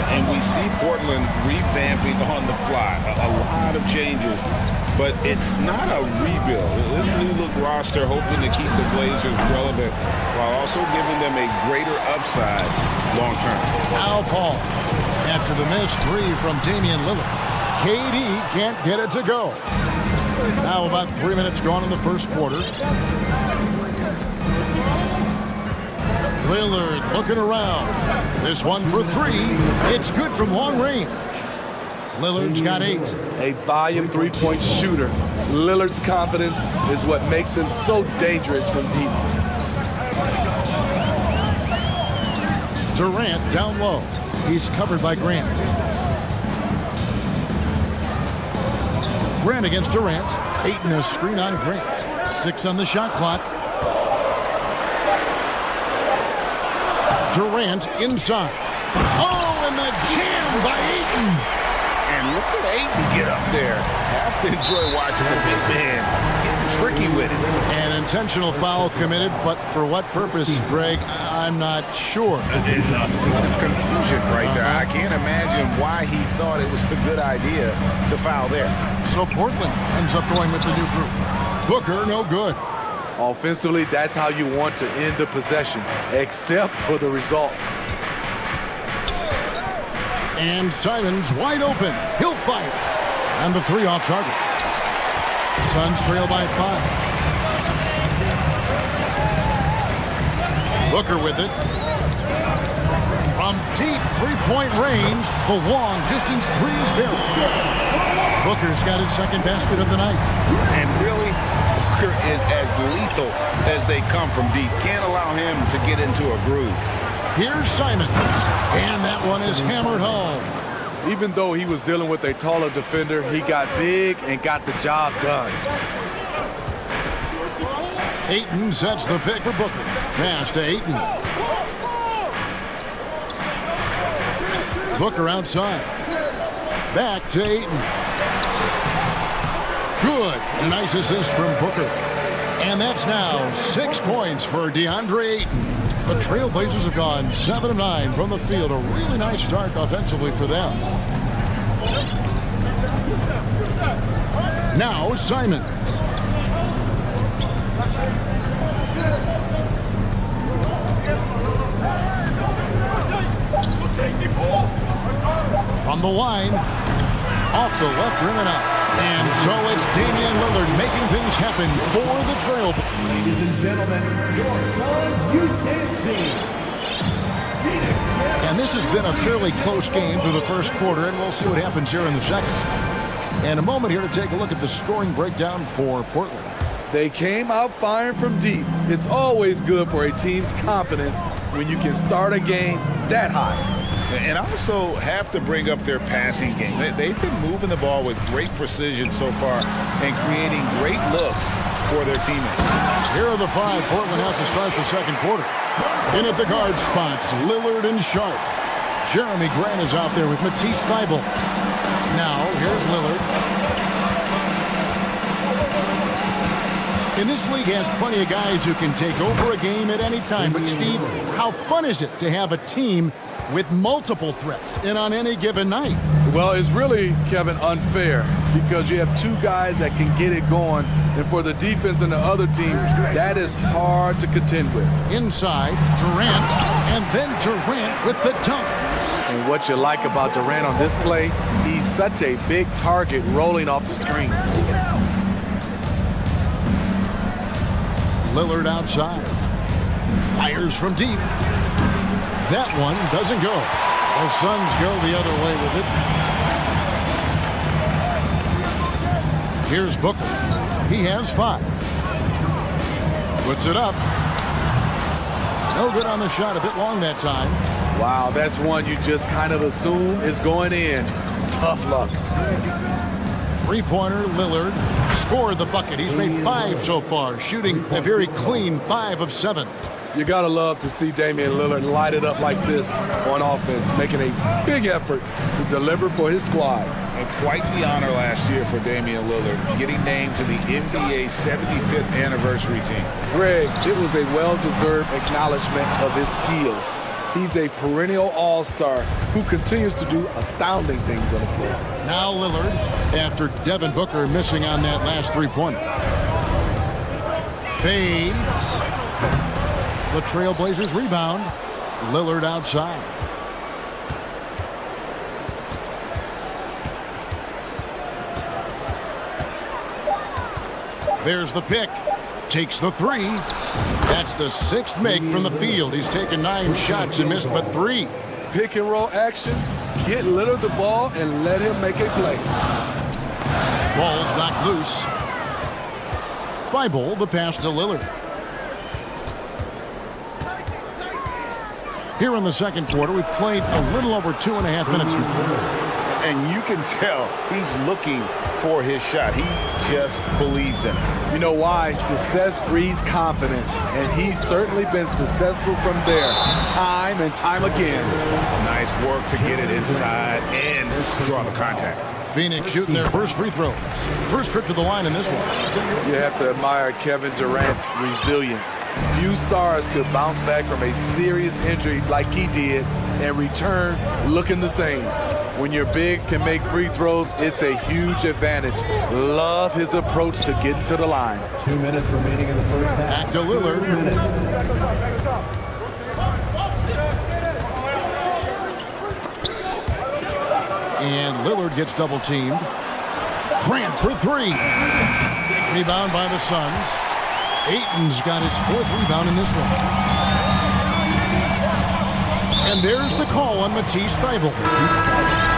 And we see Portland revamping on the fly. A lot of changes, but it's not a rebuild. This new look roster hoping to keep the Blazers relevant while also giving them a greater upside long term. Al Paul. After the missed 3 from Damian Lillard, KD can't get it to go. Now about 3 minutes gone in the first quarter. Lillard looking around. This one for 3. It's good from long range. Lillard's got 8. A volume 3-point shooter. Lillard's confidence is what makes him so dangerous from deep. Durant down low. He's covered by Grant. Grant against Durant. Ayton a screen on Grant. 6 on the shot clock. Durant inside. Oh, and the jam by Ayton. And look at Ayton get up there. Have to enjoy watching the big man getting tricky with it. An intentional foul committed, but for what purpose, Greg? I'm not sure. A scene of confusion right there. I can't imagine why he thought it was a good idea to foul there. So Portland ends up going with the new group. Booker, no good. Offensively, that's how you want to end the possession, except for the result. And Simons wide open. He'll fire. And the 3 off target. Suns trail by 5. Booker with it. From deep 3-point range, the long distance 3 is buried. Booker's got his second basket of the night. And really, Booker is as lethal as they come from deep. Can't allow him to get into a groove. Here's Simons. And that one is hammered home. Even though he was dealing with a taller defender, he got big and got the job done. Ayton sets the pick for Booker. Pass to Ayton. Booker outside. Back to Ayton. Good. A nice assist from Booker. And that's now 6 points for DeAndre Ayton. The Trailblazers have gone 7 of 9 from the field. A really nice start offensively for them. Now Simons. From the line, off the left rim and out. And so it's Damian Lillard making things happen for the Trailblazers. Ladies and gentlemen, your Suns youth team. And this has been a fairly close game through the first quarter, and we'll see what happens here in the second. And a moment here to take a look at the scoring breakdown for Portland. They came out firing from deep. It's always good for a team's confidence when you can start a game that high. And I also have to bring up their passing game. They've been moving the ball with great precision so far and creating great looks for their teammates. Here are the 5 Portland has to start the second quarter. In at the guard spots, Lillard and Sharp. Jeremy Grant is out there with Matisse Thybulle. Now, here's Lillard. And this league has plenty of guys who can take over a game at any time. But, Steve, how fun is it to have a team with multiple threats and on any given night? Well, it's really, Kevin, unfair because you have 2 guys that can get it going, and for the defense and the other team, that is hard to contend with. Inside, Durant, and then Durant with the dunk. And what you like about Durant on this play, he's such a big target rolling off the screen. Lillard outside. Fires from deep. That one doesn't go. The Suns go the other way with it. Here's Booker. He has 5. Puts it up. No good on the shot. A bit long that time. Wow, that's one you just kind of assume is going in. Tough luck. 3-pointer Lillard scored the bucket. He's made 5 so far, shooting a very clean 5 of 7. You gotta love to see Damian Lillard light it up like this on offense, making a big effort to deliver for his squad. And quite the honor last year for Damian Lillard, getting named to the NBA 75th anniversary team. Greg, it was a well-deserved acknowledgement of his skills. He's a perennial all-star who continues to do astounding things on the floor. Now Lillard, after Devin Booker missing on that last 3-pointer. Fades. The Trailblazers rebound. Lillard outside. There's the pick. Takes the 3. That's the 6th make from the field. He's taken 9 shots and missed but 3. Pick and roll action. Get Lillard the ball and let him make a play. Ball's knocked loose. Thybulle, the pass to Lillard. Here in the second quarter, we've played a little over 2.5 minutes now. And you can tell he's looking for his shot. He just believes in it. You know why? Success breeds confidence, and he's certainly been successful from there, time and time again. Nice work to get it inside and draw the contact. Phoenix shooting their first free throws. First trip to the line in this one. You have to admire Kevin Durant's resilience. Few stars could bounce back from a serious injury like he did and return looking the same. When your bigs can make free throws, it's a huge advantage. Love his approach to getting to the line. 2 minutes remaining in the first half. Back to Lillard. And Lillard gets double teamed. Grant for 3. Rebound by the Suns. Ayton's got his 4th rebound in this one. And there's the call on Matisse Thybulle.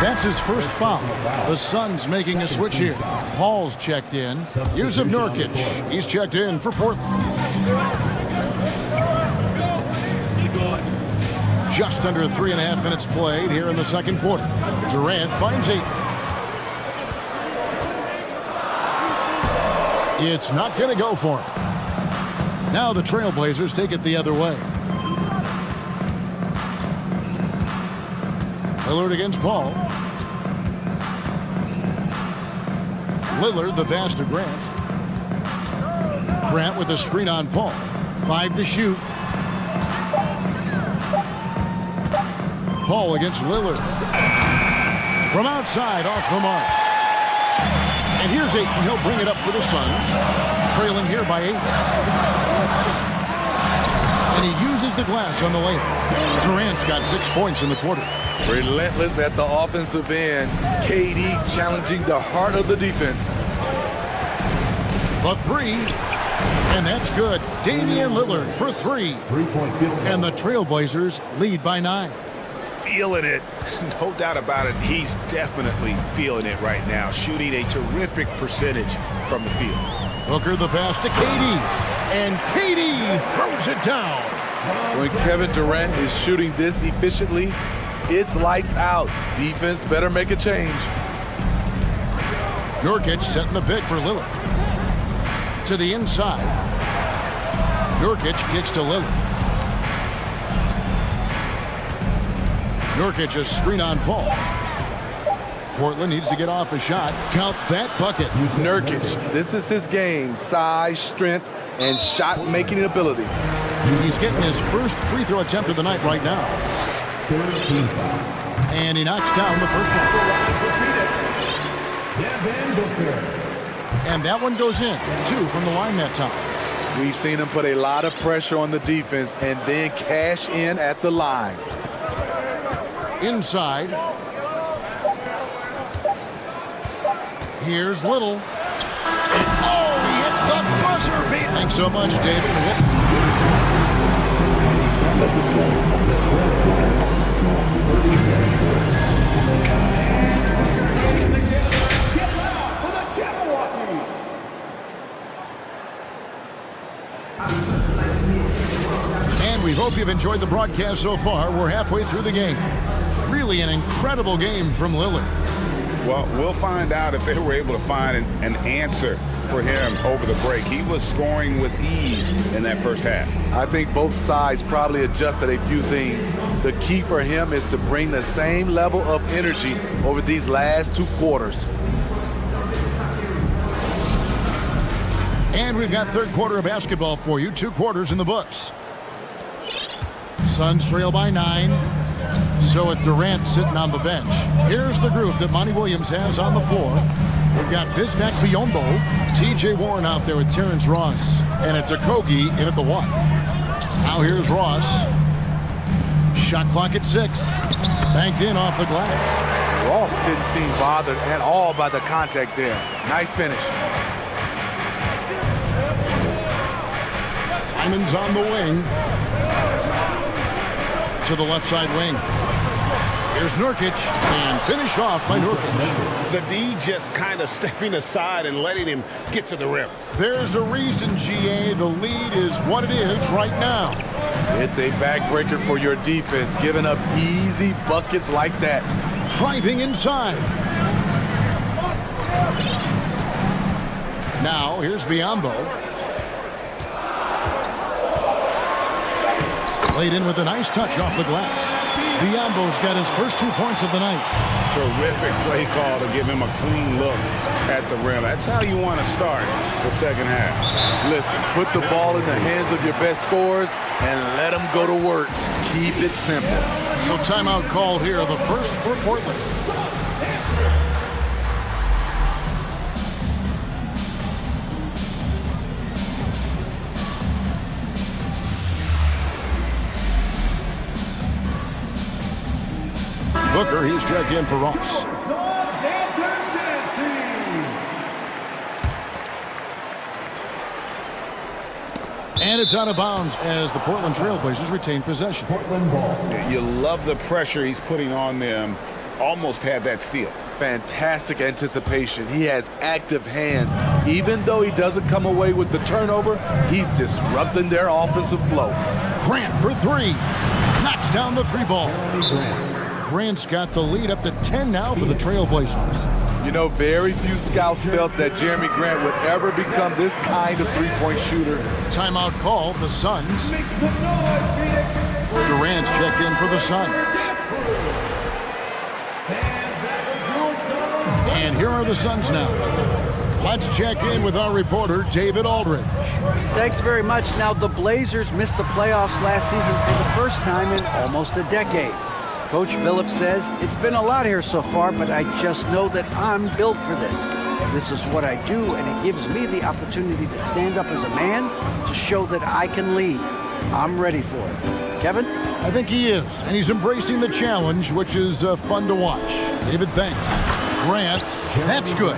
That's his first foul. The Suns making a switch here. Paul's checked in. Yusuf Nurkic, he's checked in for Portland. Just under 3.5 minutes played here in the second quarter. Durant finds 8. It's not going to go for him. Now the Trailblazers take it the other way. Lillard against Paul. Lillard, the pass to Grant. Grant with a screen on Paul. 5 to shoot. Paul against Lillard. From outside, off the mark. And here's Ayton. He'll bring it up for the Suns. Trailing here by 8. And he uses the glass on the layup. Durant's got 6 points in the quarter. Relentless at the offensive end. KD challenging the heart of the defense. The 3. And that's good. Damian Lillard for 3. And the Trailblazers lead by 9. Feeling it. No doubt about it. He's definitely feeling it right now. Shooting a terrific percentage from the field. Booker the pass to KD. And KD throws it down. When Kevin Durant is shooting this efficiently, it's lights out. Defense better make a change. Nurkic setting the pick for Lillard. To the inside. Nurkic kicks to Lillard. Nurkic a screen on Paul. Portland needs to get off a shot. Count that bucket. Nurkic, this is his game. Size, strength, and shot-making ability. He's getting his first free throw attempt of the night right now. And he knocks down the first one. And that one goes in. 2 from the line that time. We've seen him put a lot of pressure on the defense and then cash in at the line. Inside. Here's Little. And oh, he hits the buzzer beat. Thanks so much, David. And we hope you've enjoyed the broadcast so far. We're halfway through the game. Really an incredible game from Lillard. Well, we'll find out if they were able to find an answer for him over the break. He was scoring with ease in that first half. I think both sides probably adjusted a few things. The key for him is to bring the same level of energy over these last 2 quarters. And we've got third quarter of basketball for you. 2 quarters in the books. Suns trail by 9. So with Durant sitting on the bench. Here's the group that Monty Williams has on the floor. We've got Bismack Biyombo, TJ Warren out there with Terrence Ross. And it's Okogie in at the 1. Now here's Ross. Shot clock at 6. Banked in off the glass. Ross didn't seem bothered at all by the contact there. Nice finish. Simon's on the wing. To the left side wing. Here's Nurkic, and finished off by Nurkic. The D just kind of stepping aside and letting him get to the rim. There's a reason, GA. The lead is what it is right now. It's a backbreaker for your defense, giving up easy buckets like that. Driving inside. Now, here's Biyombo. Laid in with a nice touch off the glass. Biyombo's got his first 2 points of the night. Terrific play call to give him a clean look at the rim. That's how you want to start the second half. Listen, put the ball in the hands of your best scorers and let them go to work. Keep it simple. So timeout called here, the first for Portland. Booker, he's checked in for Ross. And it's out of bounds as the Portland Trailblazers retain possession. You love the pressure he's putting on them. Almost had that steal. Fantastic anticipation. He has active hands. Even though he doesn't come away with the turnover, he's disrupting their offensive flow. Grant for 3. Knocks down the 3 ball. Grant's got the lead up to 10 now for the Trailblazers. You know, very few scouts felt that Jeremy Grant would ever become this kind of three-point shooter. Timeout called, the Suns. Durant's checked in for the Suns. And here are the Suns now. Let's check in with our reporter, David Aldridge. Thanks very much. Now, the Blazers missed the playoffs last season for the first time in almost a decade. Coach Billups says, it's been a lot here so far, but I just know that I'm built for this. This is what I do, and it gives me the opportunity to stand up as a man to show that I can lead. I'm ready for it. Kevin? I think he is, and he's embracing the challenge, which is fun to watch. David, thanks. Grant, that's good.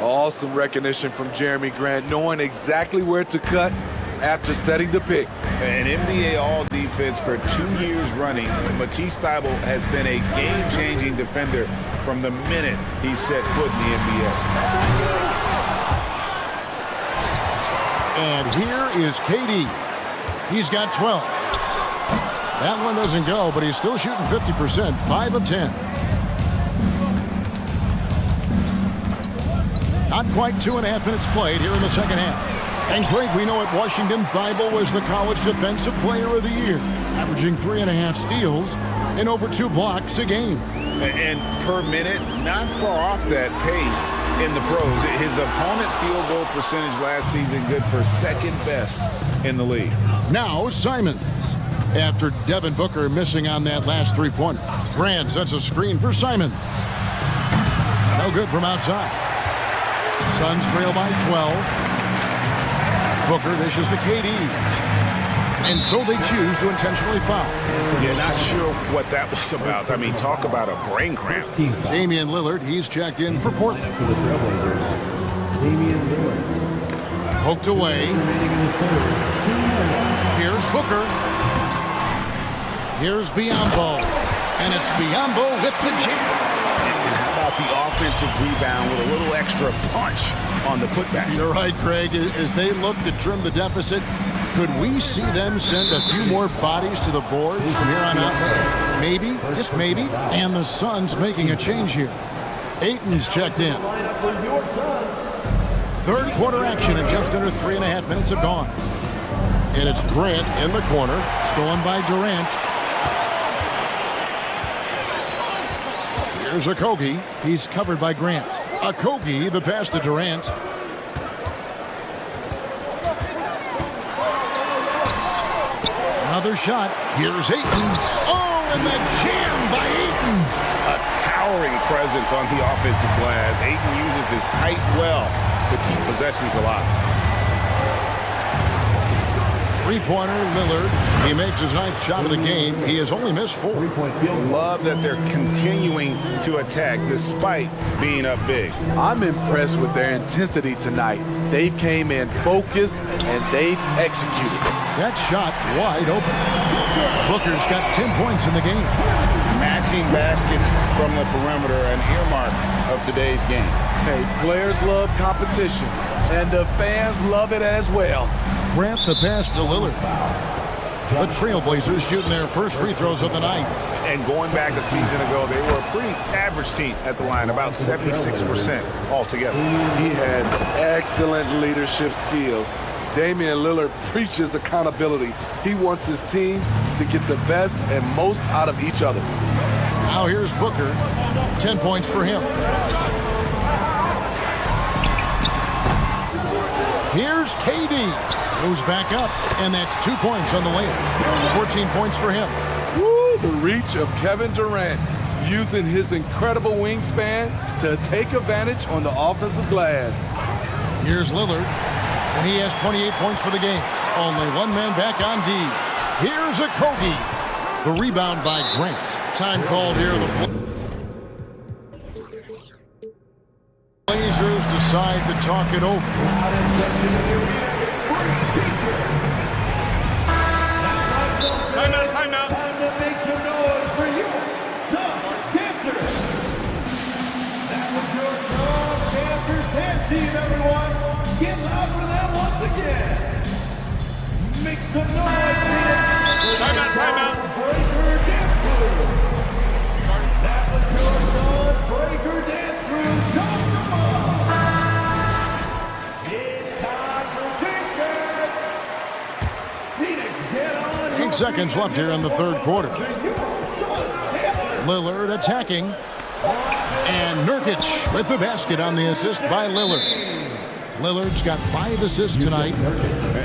Awesome recognition from Jeremy Grant, knowing exactly where to cut after setting the pick. An NBA All-Defense for 2 years running, Matisse Thybulle has been a game-changing defender from the minute he set foot in the NBA. And here is KD. He's got 12. That one doesn't go, but he's still shooting 50%, 5 of 10. Not quite 2.5 minutes played here in the second half. And Craig, we know at Washington, Thybulle was the College Defensive Player of the Year, averaging 3.5 steals and over 2 blocks a game. And per minute, not far off that pace in the pros. His opponent field goal percentage last season good for second best in the league. Now Simons. After Devin Booker missing on that last three-pointer, Grant sets a screen for Simons. No good from outside. Suns trail by 12. Booker dishes to KD. And so they choose to intentionally foul. Yeah, not sure what that was about. I mean, talk about a brain cramp. Damian Lillard, he's checked in for Portland. For the Trailblazers, Damian Lillard. Poked away. Here's Booker. Here's Biyombo. And it's Biyombo with the jam. And how about the offensive rebound with a little extra punch on the putback? You're right, Craig. As they look to trim the deficit, could we see them send a few more bodies to the boards from here on out? Maybe, just maybe. And the Suns making a change here. Ayton's checked in. Third quarter action and just under 3.5 minutes have gone. And it's Grant in the corner, stolen by Durant. Here's Okogie. He's covered by Grant. Okogie, the pass to Durant. Another shot. Here's Ayton. Oh, and the jam by Ayton. A towering presence on the offensive glass. Ayton uses his height well to keep possessions alive. Three-pointer, Lillard. He makes his 9th shot of the game. He has only missed 4. Love that they're continuing to attack despite being up big. I'm impressed with their intensity tonight. They've came in focused and they've executed. That shot wide open. Booker's got 10 points in the game. Matching baskets from the perimeter, an earmark of today's game. Hey, players love competition, and the fans love it as well. Grant the pass to Lillard. The Trailblazers shooting their first free throws of the night. And going back a season ago, they were a pretty average team at the line, about 76% altogether. He has excellent leadership skills. Damian Lillard preaches accountability. He wants his teams to get the best and most out of each other. Now here's Booker. 10 points for him. Here's KD. Goes back up, and that's 2 points on the layup. 14 points for him. Woo, the reach of Kevin Durant, using his incredible wingspan to take advantage on the offensive glass. Here's Lillard, and he has 28 points for the game. Only one man back on D. Here's Okogie. The rebound by Grant. Time called here. The Blazers decide to talk it over. Timeout. Time to make some noise for you, some dancers. That was your Some Dancers dance team, everyone. Get loud for them once again. Make some noise, kids. Timeout. Breaker dance crew. That was your Suns Breaker dance crew. Come on. It's time for T-shirt. Phoenix, get on. 8 seconds left here in the third quarter. Lillard attacking. And And Nurkic with the basket on the assist by Lillard. Lillard's got 5 assists tonight.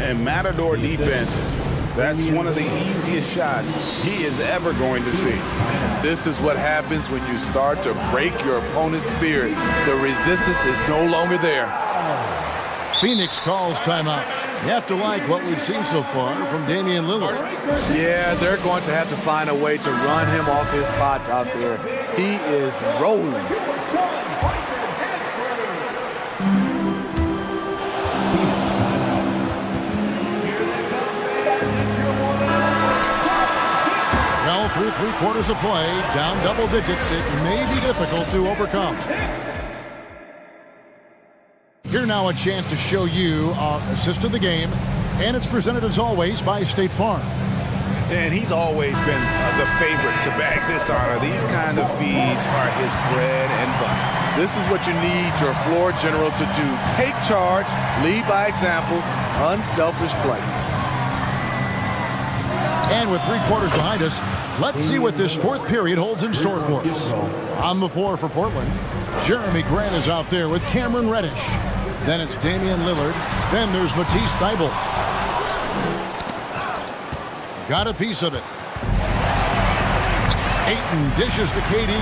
And Matador defense, that's one of the easiest shots he is ever going to see. This is what happens when you start to break your opponent's spirit. The resistance is no longer there. Phoenix calls timeout. You have to like what we've seen so far from Damian Lillard. Yeah, they're going to have to find a way to run him off his spots out there. He is rolling. Well, through 3 quarters of play, down double digits, it may be difficult to overcome. Here now a chance to show you our assist of the game, and it's presented as always by State Farm. And he's always been the favorite to bag this honor. These kind of feeds are his bread and butter. This is what you need your floor general to do. Take charge, lead by example, unselfish play. And with 3 quarters behind us, let's see what this 4th period holds in store for us. On the floor for Portland, Jeremy Grant is out there with Cameron Reddish. Then it's Damian Lillard. Then there's Matisse Thybulle. Got a piece of it. Ayton dishes to KD.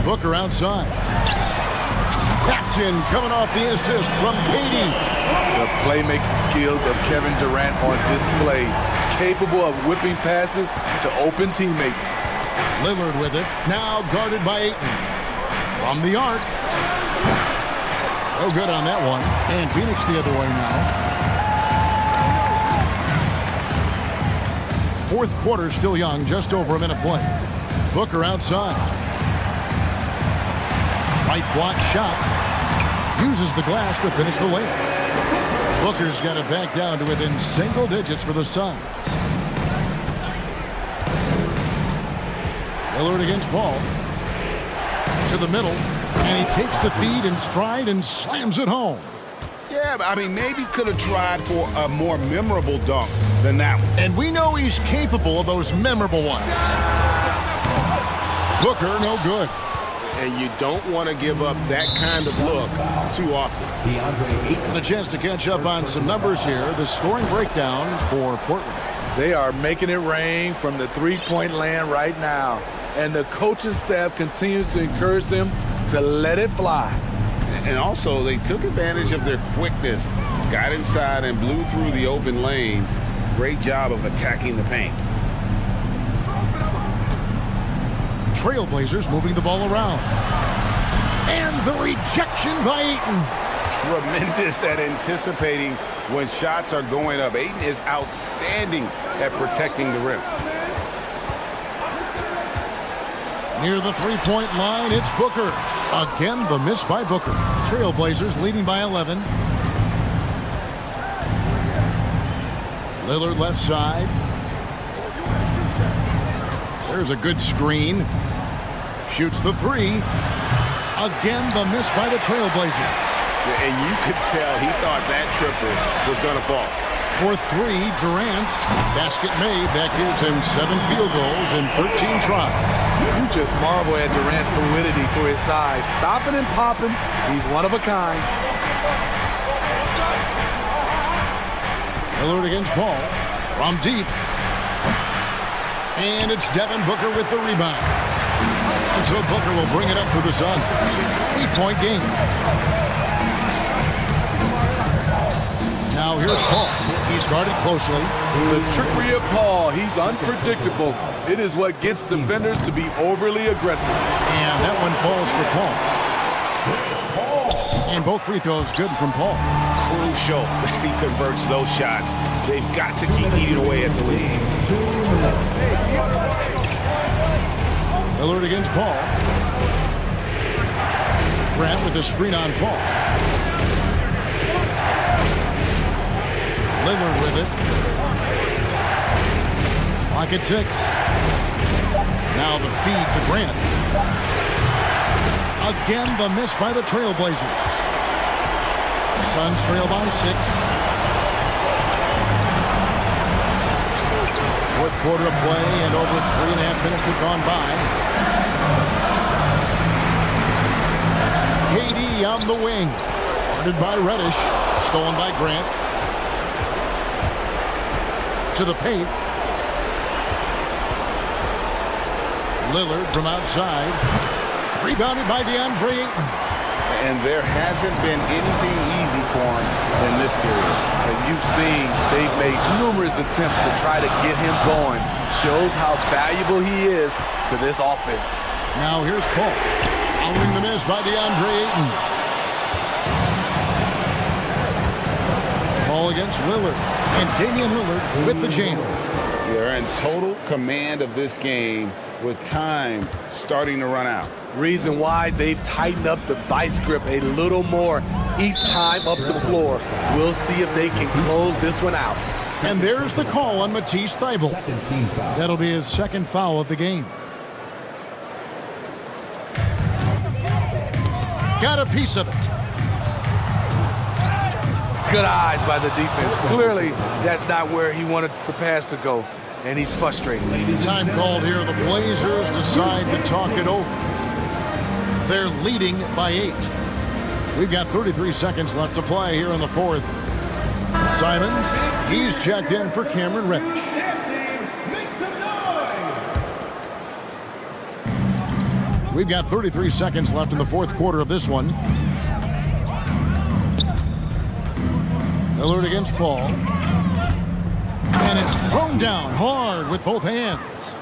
Booker outside. That's in, coming off the assist from KD. The playmaking skills of Kevin Durant on display, capable of whipping passes to open teammates. Lillard with it, now guarded by Ayton. From the arc. No good on that one. And Phoenix the other way now. 4th quarter still young, just over a minute play. Booker outside. Right block shot. Uses the glass to finish the layup. Booker's got it back down to within single digits for the Suns. Lillard against Paul. To the middle. And he takes the feed in stride and slams it home. Yeah, I mean, maybe could have tried for a more memorable dunk than that one. And we know he's capable of those memorable ones. Booker, no good. And you don't want to give up that kind of look too often. And a chance to catch up on some numbers here. The scoring breakdown for Portland. They are making it rain from the three-point land right now. And the coaching staff continues to encourage them to let it fly. And also, they took advantage of their quickness, got inside and blew through the open lanes. Great job of attacking the paint. Trailblazers moving the ball around. And the rejection by Ayton. Tremendous at anticipating when shots are going up. Ayton is outstanding at protecting the rim. Near the three-point line, it's Booker. Again, the miss by Booker. Trailblazers leading by 11. Lillard left side. There's a good screen. Shoots the three. Again, the miss by the Trailblazers. And you could tell he thought that triple was going to fall. For three, Durant. Basket made. That gives him 7 field goals in 13 tries. You just marvel at Durant's fluidity for his size. Stopping and popping. He's one of a kind. Lillard against Paul. From deep. And it's Devin Booker with the rebound. And so Booker will bring it up for the Suns. 8-point game. Now here's Paul. He's guarded closely. The trickery of Paul. He's unpredictable. It is what gets defenders to be overly aggressive. And that one falls for Paul. And both free throws good from Paul. Crucial that he converts those shots. They've got to keep eating away at the lead. Lillard against Paul. Grant with the screen on Paul. Lillard with it. Clock at 6. Now the feed to Grant. Again, the miss by the Trailblazers. Suns trail by 6. Fourth quarter of play, and over 3.5 minutes have gone by. KD on the wing. Guarded by Reddish. Stolen by Grant. To the paint. Lillard from outside. Rebounded by DeAndre Ayton. And there hasn't been anything easy for him in this period. And you've seen they've made numerous attempts to try to get him going. Shows how valuable he is to this offense. Now here's Paul. Following the miss by DeAndre Ayton. Ball against Lillard. And Damian Lillard with the jam. They're in total command of this game with time starting to run out. Reason why they've tightened up the vice grip a little more each time up the floor. We'll see if they can close this one out. And there's the call on Matisse Thybulle. That'll be his second foul of the game. Got a piece of it. Good eyes by the defense. Clearly, that's not where he wanted the pass to go, and he's frustrated. Time called here. The Blazers decide to talk it over. They're leading by 8. We've got 33 seconds left to play here in the fourth. Simons, he's checked in for Cameron Reddish. We've got 33 seconds left in the fourth quarter of this one. Lillard against Paul. And it's thrown down hard with both hands.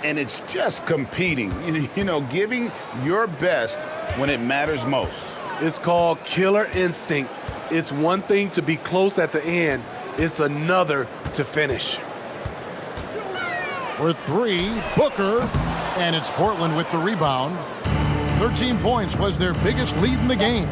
And it's just competing, you know, giving your best when it matters most. It's called killer instinct. It's one thing to be close at the end. It's another to finish. For 3, Booker. And it's Portland with the rebound. 13 points was their biggest lead in the game.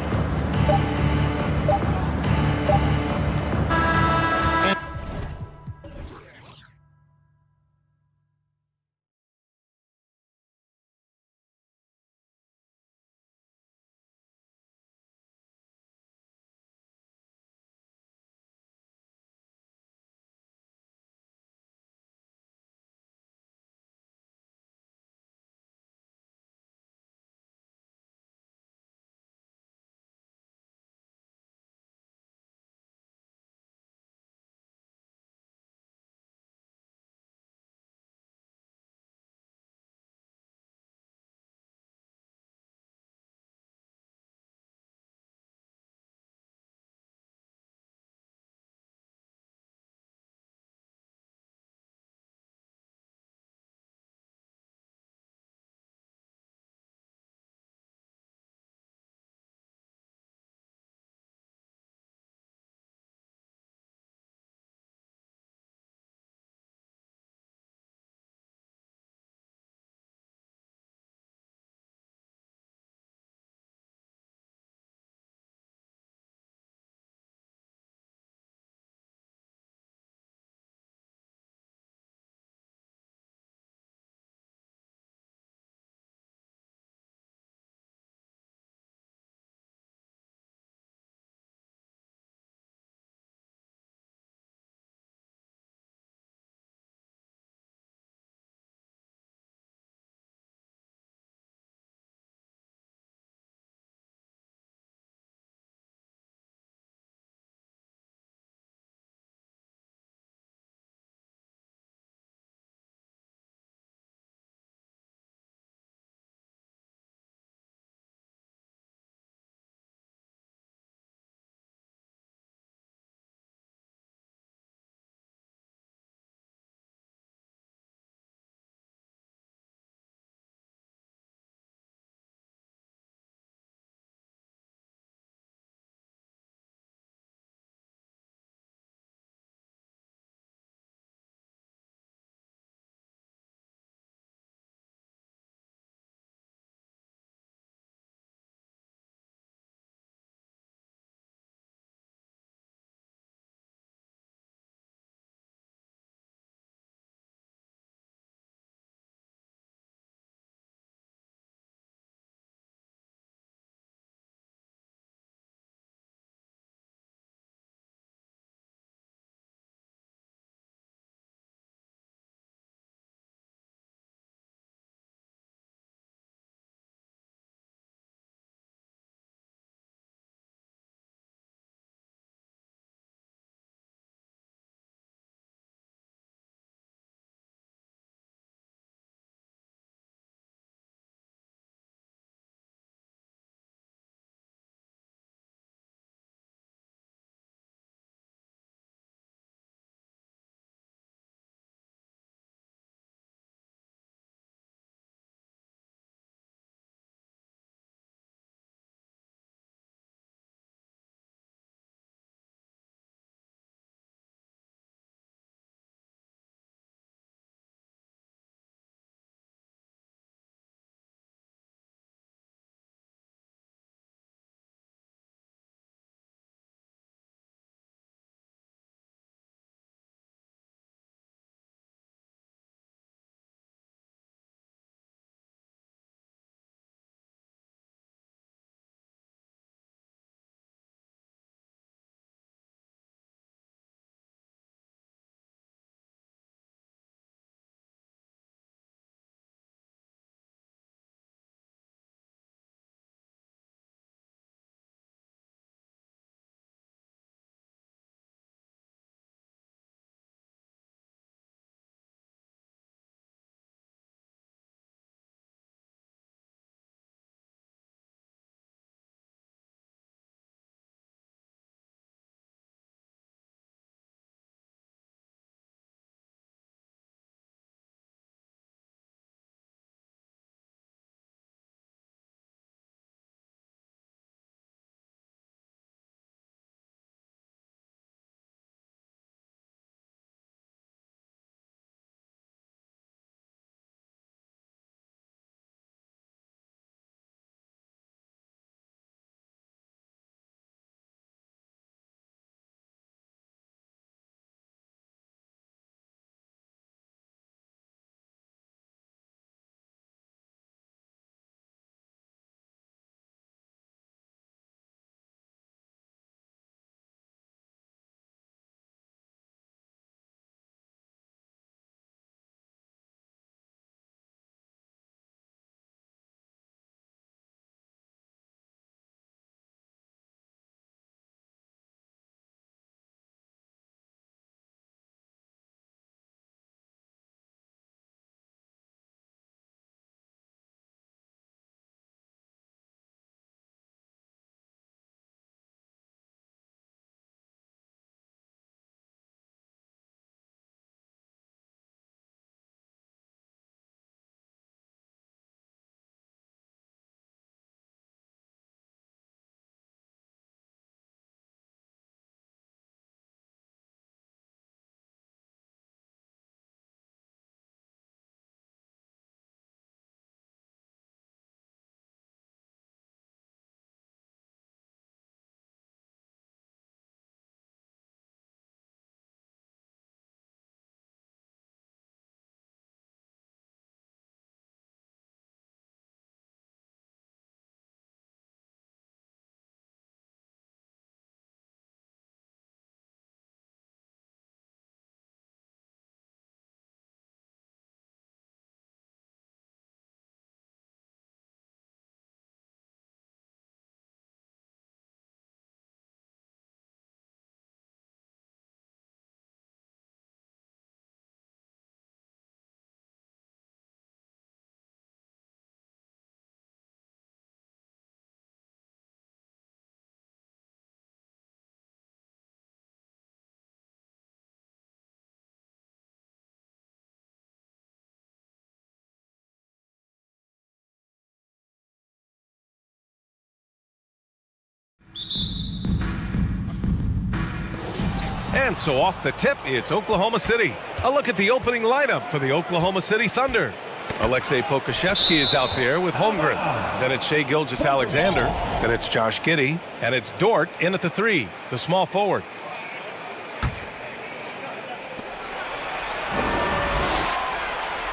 And so off the tip, it's Oklahoma City. A look at the opening lineup for the Oklahoma City Thunder. Alexei Pokusevski is out there with Holmgren. Then it's Shai Gilgeous-Alexander. Then it's Josh Giddey. And it's Dort in at the 3, the small forward.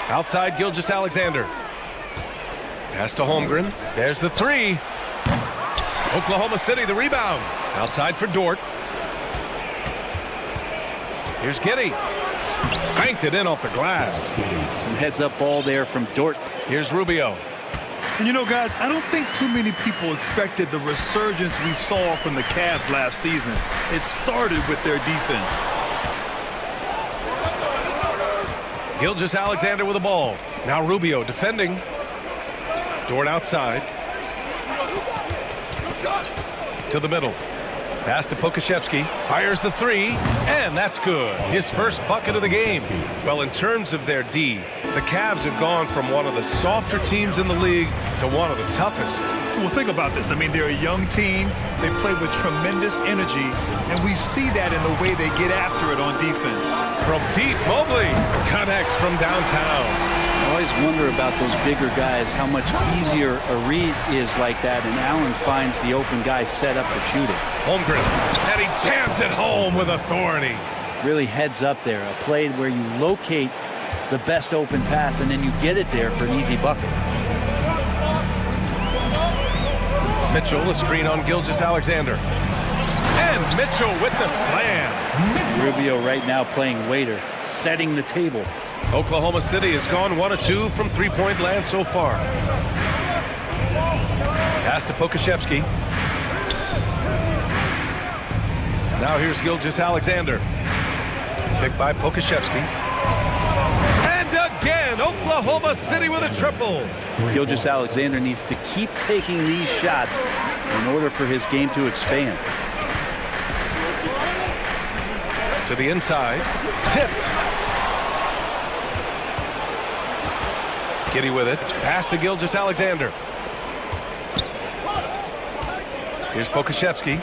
Outside Gilgeous-Alexander. Pass to Holmgren. There's the 3. Oklahoma City, the rebound. Outside for Dort. Here's Giddey. Banked it in off the glass. Some heads-up ball there from Dort. Here's Rubio. And you know, guys, I don't think too many people expected the resurgence we saw from the Cavs last season. It started with their defense. Gilgeous-Alexander with the ball. Now Rubio defending. Dort outside. To the middle. Pass to Pokusevski. Fires the 3, and that's good. His first bucket of the game. Well, in terms of their D, the Cavs have gone from one of the softer teams in the league to one of the toughest. Well, think about this. I mean, they're a young team. They play with tremendous energy, and we see that in the way they get after it on defense. From deep, Mobley connects from downtown. I always wonder about those bigger guys, how much easier a read is like that, and Allen finds the open guy set up to shoot it. Holmgren, and he jams it home with authority. Really heads up there, a play where you locate the best open pass, and then you get it there for an easy bucket. Mitchell, a screen on Gilgeous-Alexander. And Mitchell with the slam. Rubio right now playing waiter, setting the table. Oklahoma City has gone 1 of 2 from three-point land so far. Pass to Pokusevski. Now here's Gilgeous-Alexander. Picked by Pokusevski. And again, Oklahoma City with a triple. Gilgeous-Alexander needs to keep taking these shots in order for his game to expand. To the inside. Tipped. Giddey with it. Pass to Gilgeous-Alexander. Here's Pokusevski.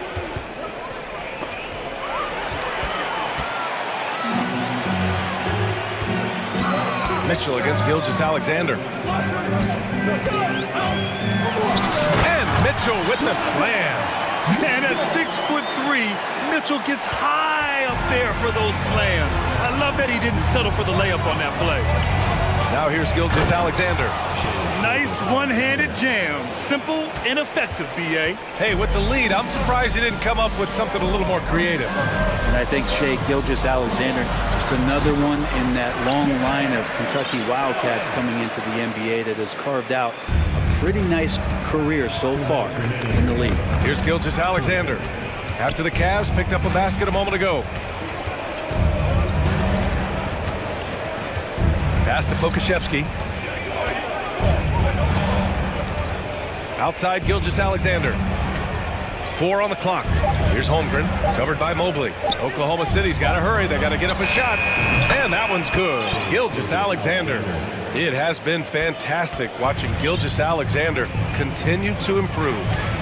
Mitchell against Gilgeous-Alexander. And Mitchell with the slam. And at 6'3", Mitchell gets high up there for those slams. I love that he didn't settle for the layup on that play. Now here's Gilgeous-Alexander. Nice one-handed jam. Simple and effective, B.A. Hey, with the lead, I'm surprised he didn't come up with something a little more creative. And I think Shai Gilgeous-Alexander is another one in that long line of Kentucky Wildcats coming into the NBA that has carved out a pretty nice career so far in the league. Here's Gilgeous-Alexander. After the Cavs picked up a basket a moment ago. Pass to Pokusevski. Outside Gilgeous-Alexander. 4 on the clock. Here's Holmgren, covered by Mobley. Oklahoma City's got to hurry. They got to get up a shot. And that one's good. Gilgeous-Alexander. It has been fantastic watching Gilgeous-Alexander continue to improve.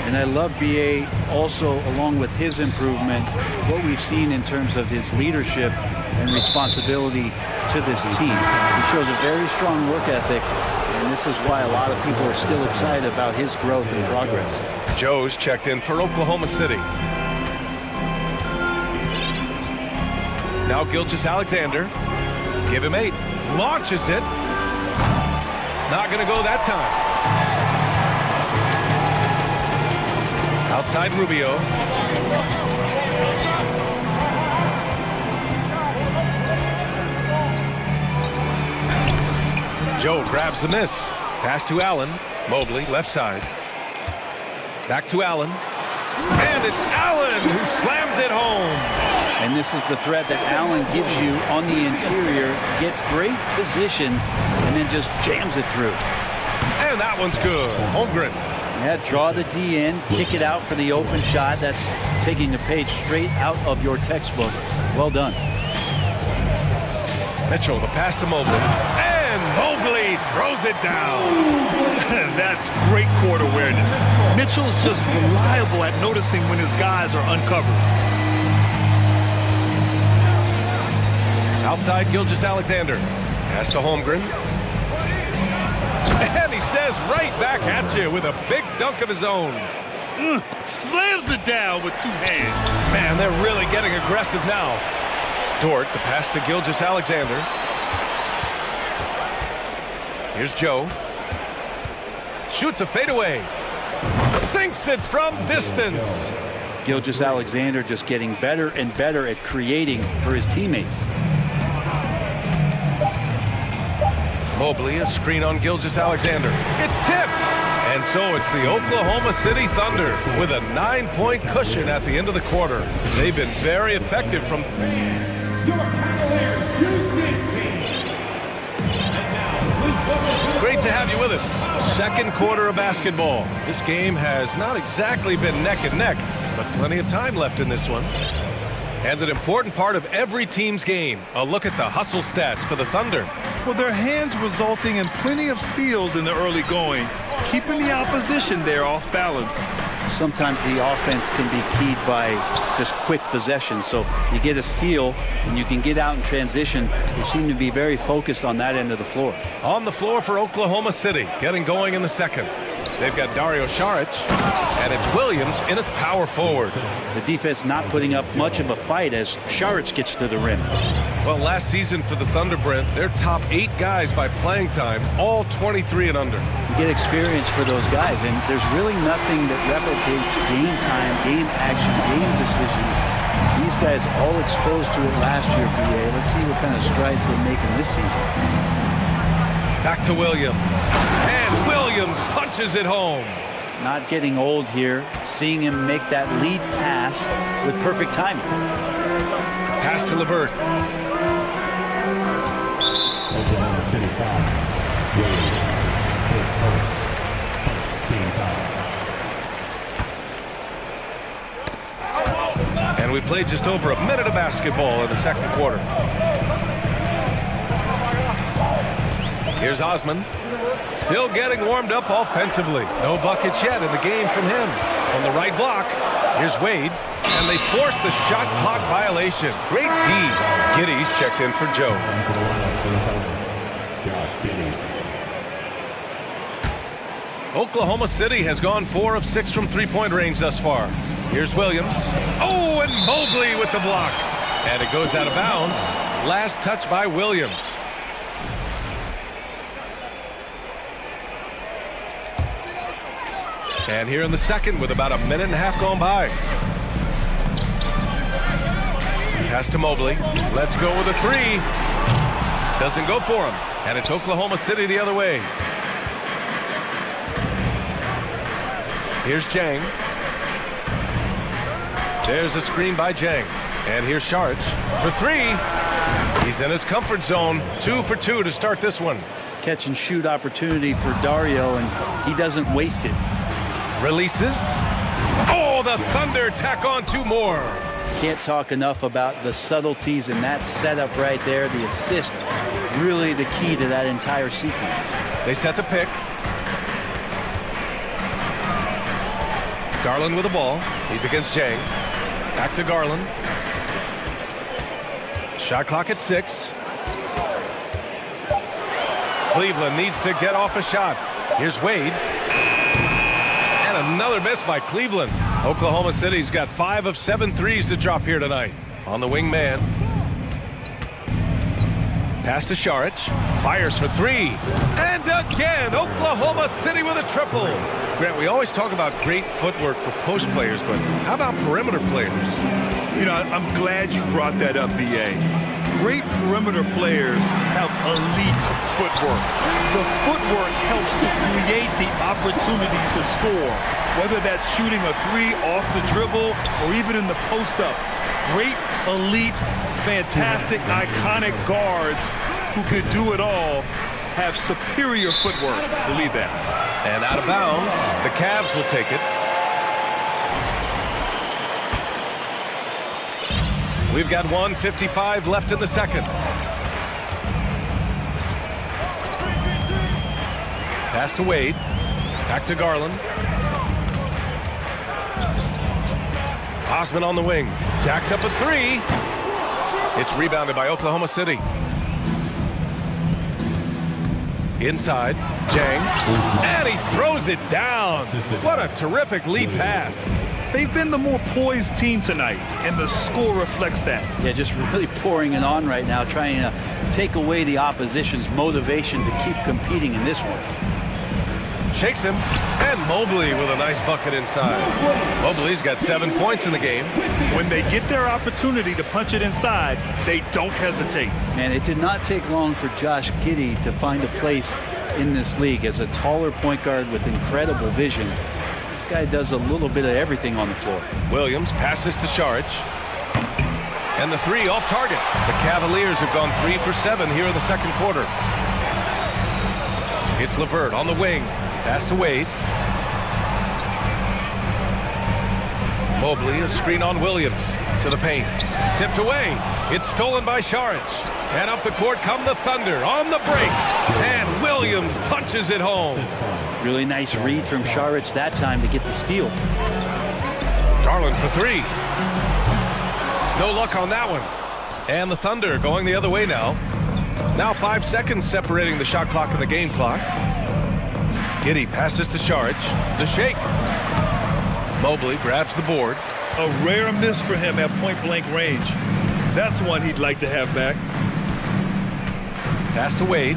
And I love B.A. also, along with his improvement, what we've seen in terms of his leadership and responsibility to this team. He shows a very strong work ethic, and this is why a lot of people are still excited about his growth and progress. Joe's checked in for Oklahoma City. Now Gilgeous-Alexander. Give him 8. Launches it. Not going to go that time. Outside Rubio. Joe grabs the miss. Pass to Allen. Mobley, left side. Back to Allen. And it's Allen who slams it home. And this is the threat that Allen gives you on the interior. Gets great position and then just jams it through. And that one's good. Holmgren. Yeah, draw the D in, kick it out for the open shot. That's taking the page straight out of your textbook. Well done. Mitchell, the pass to Mobley. And Mobley throws it down. That's great court awareness. Mitchell's just reliable at noticing when his guys are uncovered. Outside Gilgeous-Alexander. Pass to Holmgren. And he says right back at you with a big dunk of his own. Slams it down with 2 hands. Man, they're really getting aggressive now. Dort, the pass to Gilgeous-Alexander. Here's Joe. Shoots a fadeaway. Sinks it from distance. Gilgeous-Alexander just getting better and better at creating for his teammates. Mobley, a screen on Gilgeous-Alexander. It's tipped! And so it's the Oklahoma City Thunder with a 9-point cushion at the end of the quarter. They've been very effective from... Great to have you with us. Second quarter of basketball. This game has not exactly been neck and neck, but plenty of time left in this one. And an important part of every team's game, a look at the hustle stats for the Thunder. Well, their hands resulting in plenty of steals in the early going, keeping the opposition there off balance. Sometimes the offense can be keyed by just quick possession. So you get a steal and you can get out in transition. They seem to be very focused on that end of the floor. On the floor for Oklahoma City, getting going in the second. They've got Dario Saric, and it's Williams in at power forward. The defense not putting up much of a fight as Saric gets to the rim. Well, last season for the Thunder, Brent, their top 8 guys by playing time, all 23 and under. You get experience for those guys, and there's really nothing that replicates game time, game action, game decisions. These guys all exposed to it last year, BA. Let's see what kind of strides they make in this season. Back to Williams. And Williams punches it home. Not getting old here, seeing him make that lead pass with perfect timing. Pass to LeVert. Oklahoma City foul. Williams his first team foul. And we played just over a minute of basketball in the second quarter. Here's Osman. Still getting warmed up offensively. No buckets yet in the game from him. From the right block, here's Wade. And they forced the shot clock violation. Great D. Giddy's checked in for Joe. Oklahoma City has gone 4 of 6 from three-point range thus far. Here's Williams. Oh, and Mobley with the block. And it goes out of bounds. Last touch by Williams. And here in the second with about a minute and a half gone by. Pass to Mobley. Let's go with a 3. Doesn't go for him. And it's Oklahoma City the other way. Here's Jang. There's a screen by Jang. And here's Saric for 3. He's in his comfort zone. 2 for 2 to start this one. Catch and shoot opportunity for Dario, and he doesn't waste it. Releases. Oh, the Thunder tack on 2 more. Can't talk enough about the subtleties in that setup right there. The assist, really the key to that entire sequence. They set the pick. Garland with the ball. He's against Jang. Back to Garland. Shot clock at 6. Cleveland needs to get off a shot. Here's Wade. And another miss by Cleveland. Oklahoma City's got 5 of 7 threes to drop here tonight. On the wing man. Pass to Saric. Fires for 3. And again, Oklahoma City with a triple. Grant, we always talk about great footwork for post players, but how about perimeter players? You know, I'm glad you brought that up, BA. Great perimeter players have elite footwork. The footwork helps to create the opportunity to score, whether that's shooting a 3 off the dribble or even in the post-up. Great, elite, fantastic, iconic guards who could do it all have superior footwork. Believe that. And out of bounds, the Cavs will take it. We've got 1:55 left in the second. Pass to Wade. Back to Garland. Osman on the wing. Jacks up a 3. It's rebounded by Oklahoma City. Inside, Jang, and he throws it down. What a terrific lead pass. They've been the more poised team tonight, and the score reflects that. Yeah, just really pouring it on right now, trying to take away the opposition's motivation to keep competing in this one. Shakes him, and Mobley with a nice bucket inside. Mobley's got 7 points in the game. When they get their opportunity to punch it inside, they don't hesitate. Man, it did not take long for Josh Giddey to find a place in this league as a taller point guard with incredible vision. This guy does a little bit of everything on the floor. Williams passes to Saric. And the three off target. The Cavaliers have gone 3 for 7 here in the second quarter. It's LeVert on the wing. Pass to Wade. Mobley, a screen on Williams. To the paint. Tipped away. It's stolen by Saric. And up the court come the Thunder on the break. And Williams punches it home. Really nice read from Saric that time to get the steal. Garland for three. No luck on that one. And the Thunder going the other way now. Now 5 seconds separating the shot clock and the game clock. Giddey passes to Saric. The shake. Mobley grabs the board. A rare miss for him at point-blank range. That's one he'd like to have back. Pass to Wade.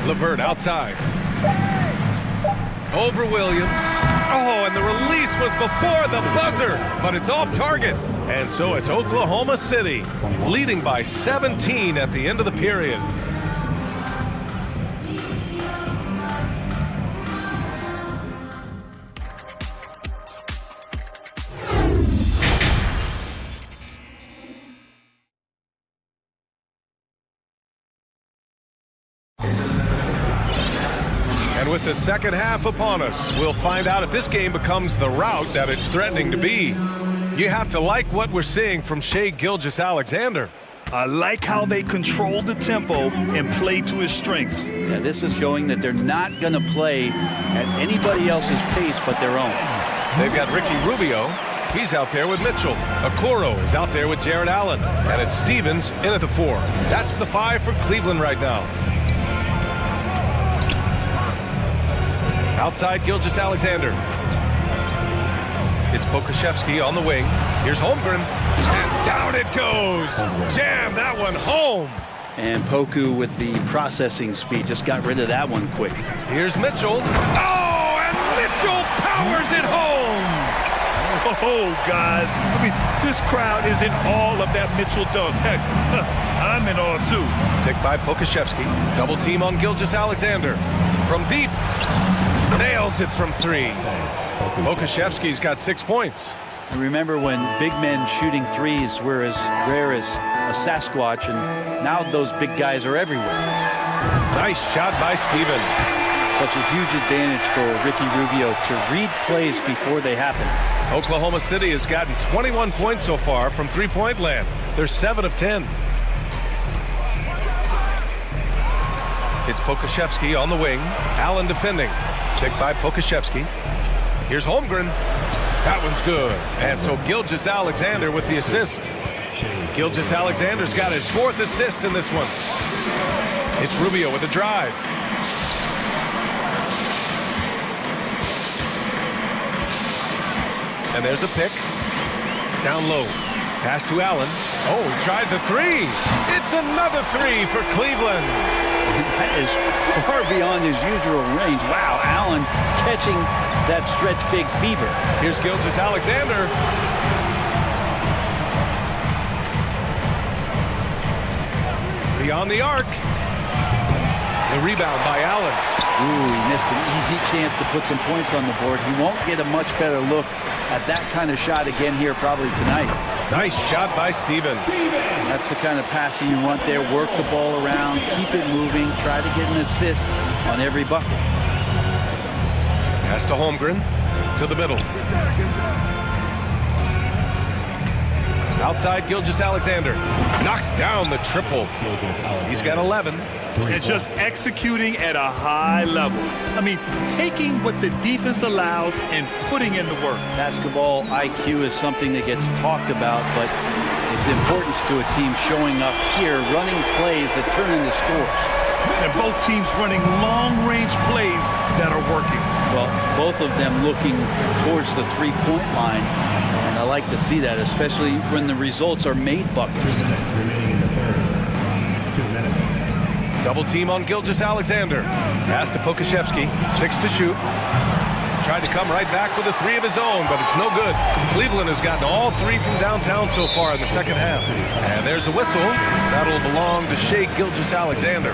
LeVert outside. Over Williams. Oh, and the release was before the buzzer, but it's off target. And so it's Oklahoma City leading by 17 at the end of the period. And with the second half upon us, we'll find out if this game becomes the rout that it's threatening to be. You have to like what we're seeing from Shai Gilgeous-Alexander. I like how they control the tempo and play to his strengths. Yeah, this is showing that they're not going to play at anybody else's pace but their own. They've got Ricky Rubio. He's out there with Mitchell. Okoro is out there with Jared Allen. And it's Stevens in at the 4. That's the 5 for Cleveland right now. Outside Gilgeous-Alexander. It's Pokusevski on the wing. Here's Holmgren. And down it goes. Jam that one home. And Poku with the processing speed just got rid of that one quick. Here's Mitchell. Oh, and Mitchell powers it home. Oh, guys. I mean, this crowd is in awe of that Mitchell dunk. Heck, I'm in awe, too. Picked by Pokusevski. Double team on Gilgeous-Alexander. From deep. Nails it from 3. Pokusevski's got 6 points. And remember when big men shooting threes were as rare as a Sasquatch, and now those big guys are everywhere. Nice shot by Stevens. Such a huge advantage for Ricky Rubio to read plays before they happen. Oklahoma City has gotten 21 points so far from three-point land. They're 7 of 10. It's Pokusevski on the wing. Allen defending. Picked by Pokusevski. Here's Holmgren. That one's good. And so Gilgeous-Alexander with the assist. Gilgeous-Alexander's got his 4th assist in this one. It's Rubio with the drive. And there's a pick. Down low. Pass to Allen. Oh, he tries a 3. It's another 3 for Cleveland. That is far beyond his usual range. Wow, Allen catching that stretch big fever. Here's Gilgeous-Alexander. Beyond the arc. The rebound by Allen. Ooh, he missed an easy chance to put some points on the board. He won't get a much better look at that kind of shot again here probably tonight. Nice shot by Stevens. That's the kind of passing you want there. Work the ball around, keep it moving, try to get an assist on every bucket. Pass to Holmgren, to the middle. Outside, Gilgeous-Alexander knocks down the triple. He's got 11. And just executing at a high level. I mean, taking what the defense allows and putting in the work. Basketball IQ is something that gets talked about, but its importance to a team showing up here, running plays that turn into scores. And both teams running long-range plays that are working. Well, both of them looking towards the three-point line, and I like to see that, especially when the results are made buckets. Double team on Gilgeous-Alexander. Pass to Pokashevsky. 6 to shoot. Tried to come right back with a 3 of his own, but it's no good. Cleveland has gotten all 3 from downtown so far in the second half. And there's a whistle. That'll belong to Shai Gilgeous-Alexander.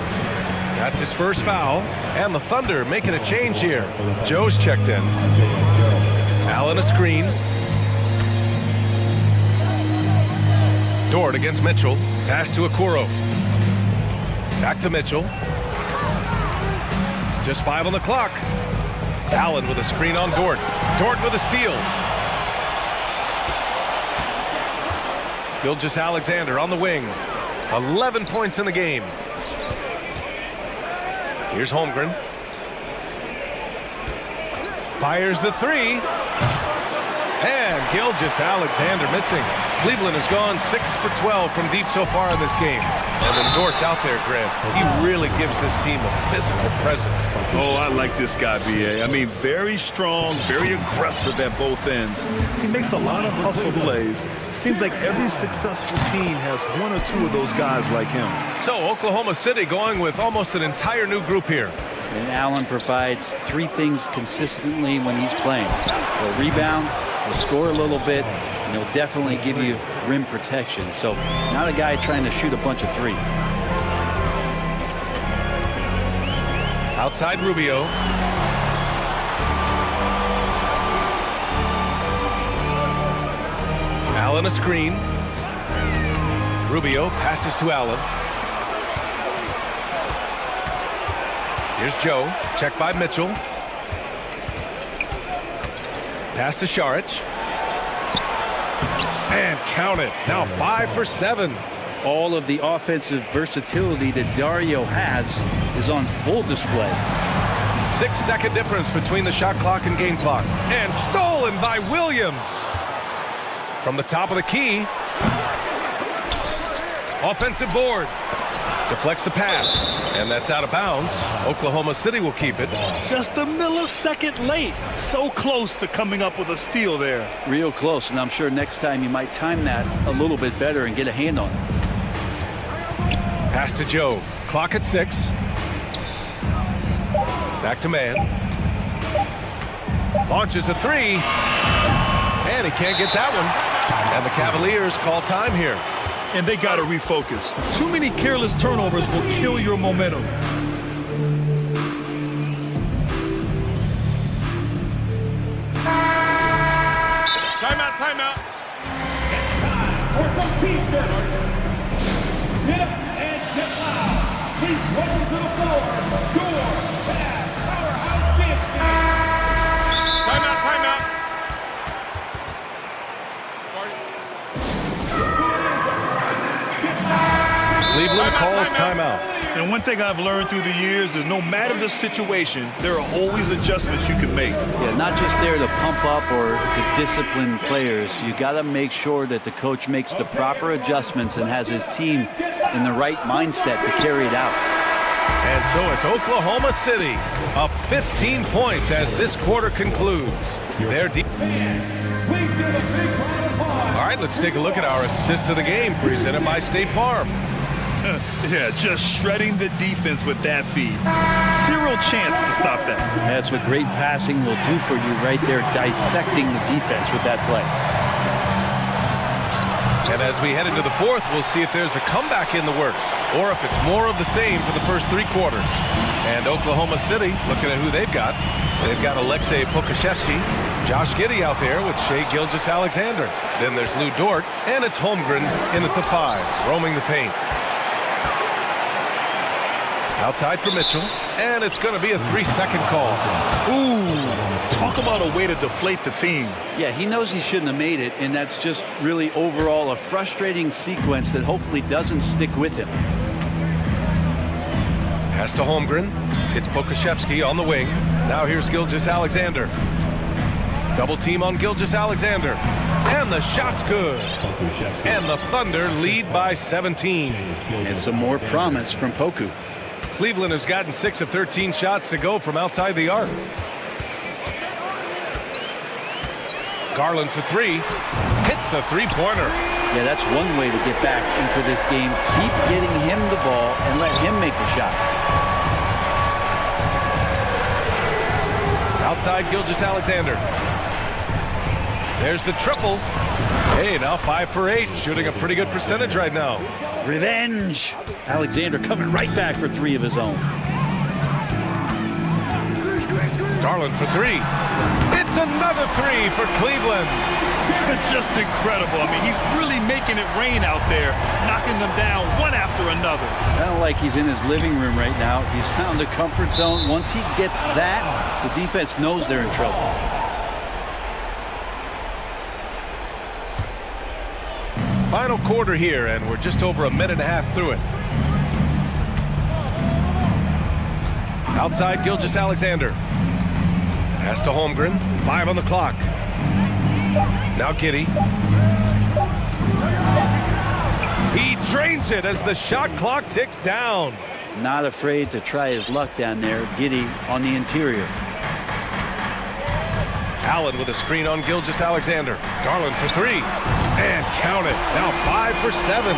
That's his first foul. And the Thunder making a change here. Joe's checked in. Allen a screen. Dort against Mitchell. Pass to Okoro. Back to Mitchell. Just 5 on the clock. Allen with a screen on Dort. Dort with a steal. Gilgeous-Alexander on the wing. 11 points in the game. Here's Holmgren. Fires the 3. And Gilgeous-Alexander missing. Cleveland has gone 6 for 12 from deep so far in this game. And when Dort's out there, Grant, he really gives this team a physical presence. Oh, I like this guy, B.A. I mean, very strong, very aggressive at both ends. He makes a lot of hustle plays. Seems like every successful team has 1 or 2 of those guys like him. So Oklahoma City going with almost an entire new group here. And Allen provides 3 things consistently when he's playing. He'll rebound, he'll score a little bit, and he'll definitely give you rim protection. So not a guy trying to shoot a bunch of 3s. Outside Rubio. Allen a screen. Rubio passes to Allen. Here's Joe. Checked by Mitchell. Pass to Šarić. And count it. Now 5 for 7. All of the offensive versatility that Dario has is on full display. 6-second difference between the shot clock and game clock. And stolen by Williams. From the top of the key. Offensive board. Deflects the pass. And that's out of bounds. Oklahoma City will keep it. Just a millisecond late. So close to coming up with a steal there. Real close, and I'm sure next time you might time that a little bit better and get a hand on it. Pass to Joe. Clock at 6. Back to man. Launches a 3. And he can't get that one. And the Cavaliers call time here. And they got to refocus. Too many careless turnovers will kill your momentum. Timeout, timeout. It's time for some t-shirts. Get up and get loud. Please welcome to the floor, your fast powerhouse champion. Timeout, timeout. Cleveland calls timeout. And one thing I've learned through the years is no matter the situation, there are always adjustments you can make. Yeah, not just there to pump up or to discipline players. You got to make sure that the coach makes the proper adjustments and has his team in the right mindset to carry it out. And so it's Oklahoma City up 15 points as this quarter concludes. Their All right, let's take a look at our assist of the game presented by State Farm. Yeah, just shredding the defense with that feed. Zero chance to stop that. That's what great passing will do for you right there, dissecting the defense with that play. And as we head into the fourth, we'll see if there's a comeback in the works or if it's more of the same for the first 3 quarters. And Oklahoma City, looking at who they've got Alexei Pokashevsky, Josh Giddey out there with Shai Gilgeous-Alexander. Then there's Lou Dort, and it's Holmgren in at the 5, roaming the paint. Outside for Mitchell, and it's going to be a 3-second call. Ooh, talk about a way to deflate the team. Yeah, he knows he shouldn't have made it, and that's just really overall a frustrating sequence that hopefully doesn't stick with him. Pass to Holmgren. It's Pokashevsky on the wing. Now here's Gilgeous-Alexander. Double team on Gilgeous-Alexander. And the shot's good. And the Thunder lead by 17. And some more promise from Poku. Cleveland has gotten 6 of 13 shots to go from outside the arc. Garland for 3. Hits a three-pointer. Yeah, that's one way to get back into this game. Keep getting him the ball and let him make the shots. Outside Gilgeous-Alexander. There's the triple. Hey, now 5 for 8, shooting a pretty good percentage right now. Revenge! Alexander coming right back for 3 of his own. Garland for 3. It's another 3 for Cleveland. Just incredible. I mean, he's really making it rain out there, knocking them down one after another. Kind of like he's in his living room right now. He's found a comfort zone. Once he gets that, the defense knows they're in trouble. Final quarter here, and we're just over a minute and a half through it. Outside Gilgeous-Alexander. Pass to Holmgren. 5 on the clock. Now Giddy. He drains it as the shot clock ticks down. Not afraid to try his luck down there. Giddy on the interior. Allen with a screen on Gilgeous-Alexander. Garland for 3. And count it. Now 5 for 7.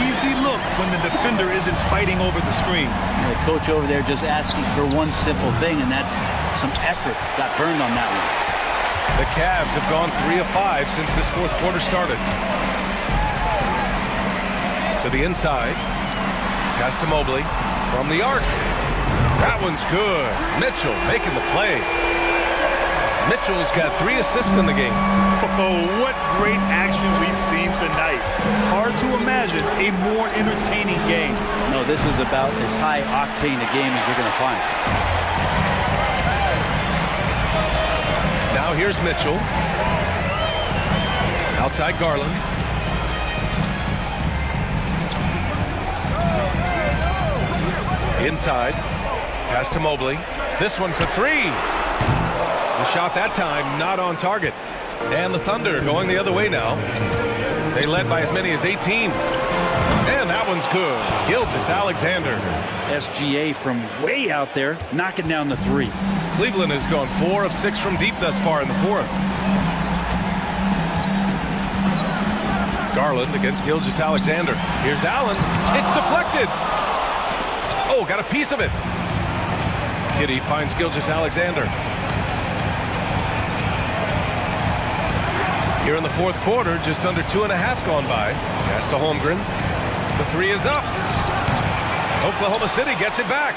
Easy look when the defender isn't fighting over the screen. The coach over there just asking for one simple thing, and that's some effort. Got burned on that one. The Cavs have gone 3 of 5 since this fourth quarter started. To the inside. Pass to Mobley. From the arc. That one's good. Mitchell making the play. Mitchell's got 3 assists in the game. Oh, what great action we've seen tonight. Hard to imagine a more entertaining game. No, this is about as high octane a game as you're going to find. Now here's Mitchell. Outside Garland. Inside. Pass to Mobley. This one for 3. The shot that time not on target. And the Thunder going the other way now. They led by as many as 18. And that one's good. Gilgeous-Alexander. SGA from way out there, knocking down the 3. Cleveland has gone 4 of 6 from deep thus far in the fourth. Garland against Gilgeous-Alexander. Here's Allen. It's deflected. Oh, got a piece of it. Giddy finds Gilgeous-Alexander. Here in the fourth quarter, just under 2.5 gone by. Pass to Holmgren. The 3 is up. Oklahoma City gets it back.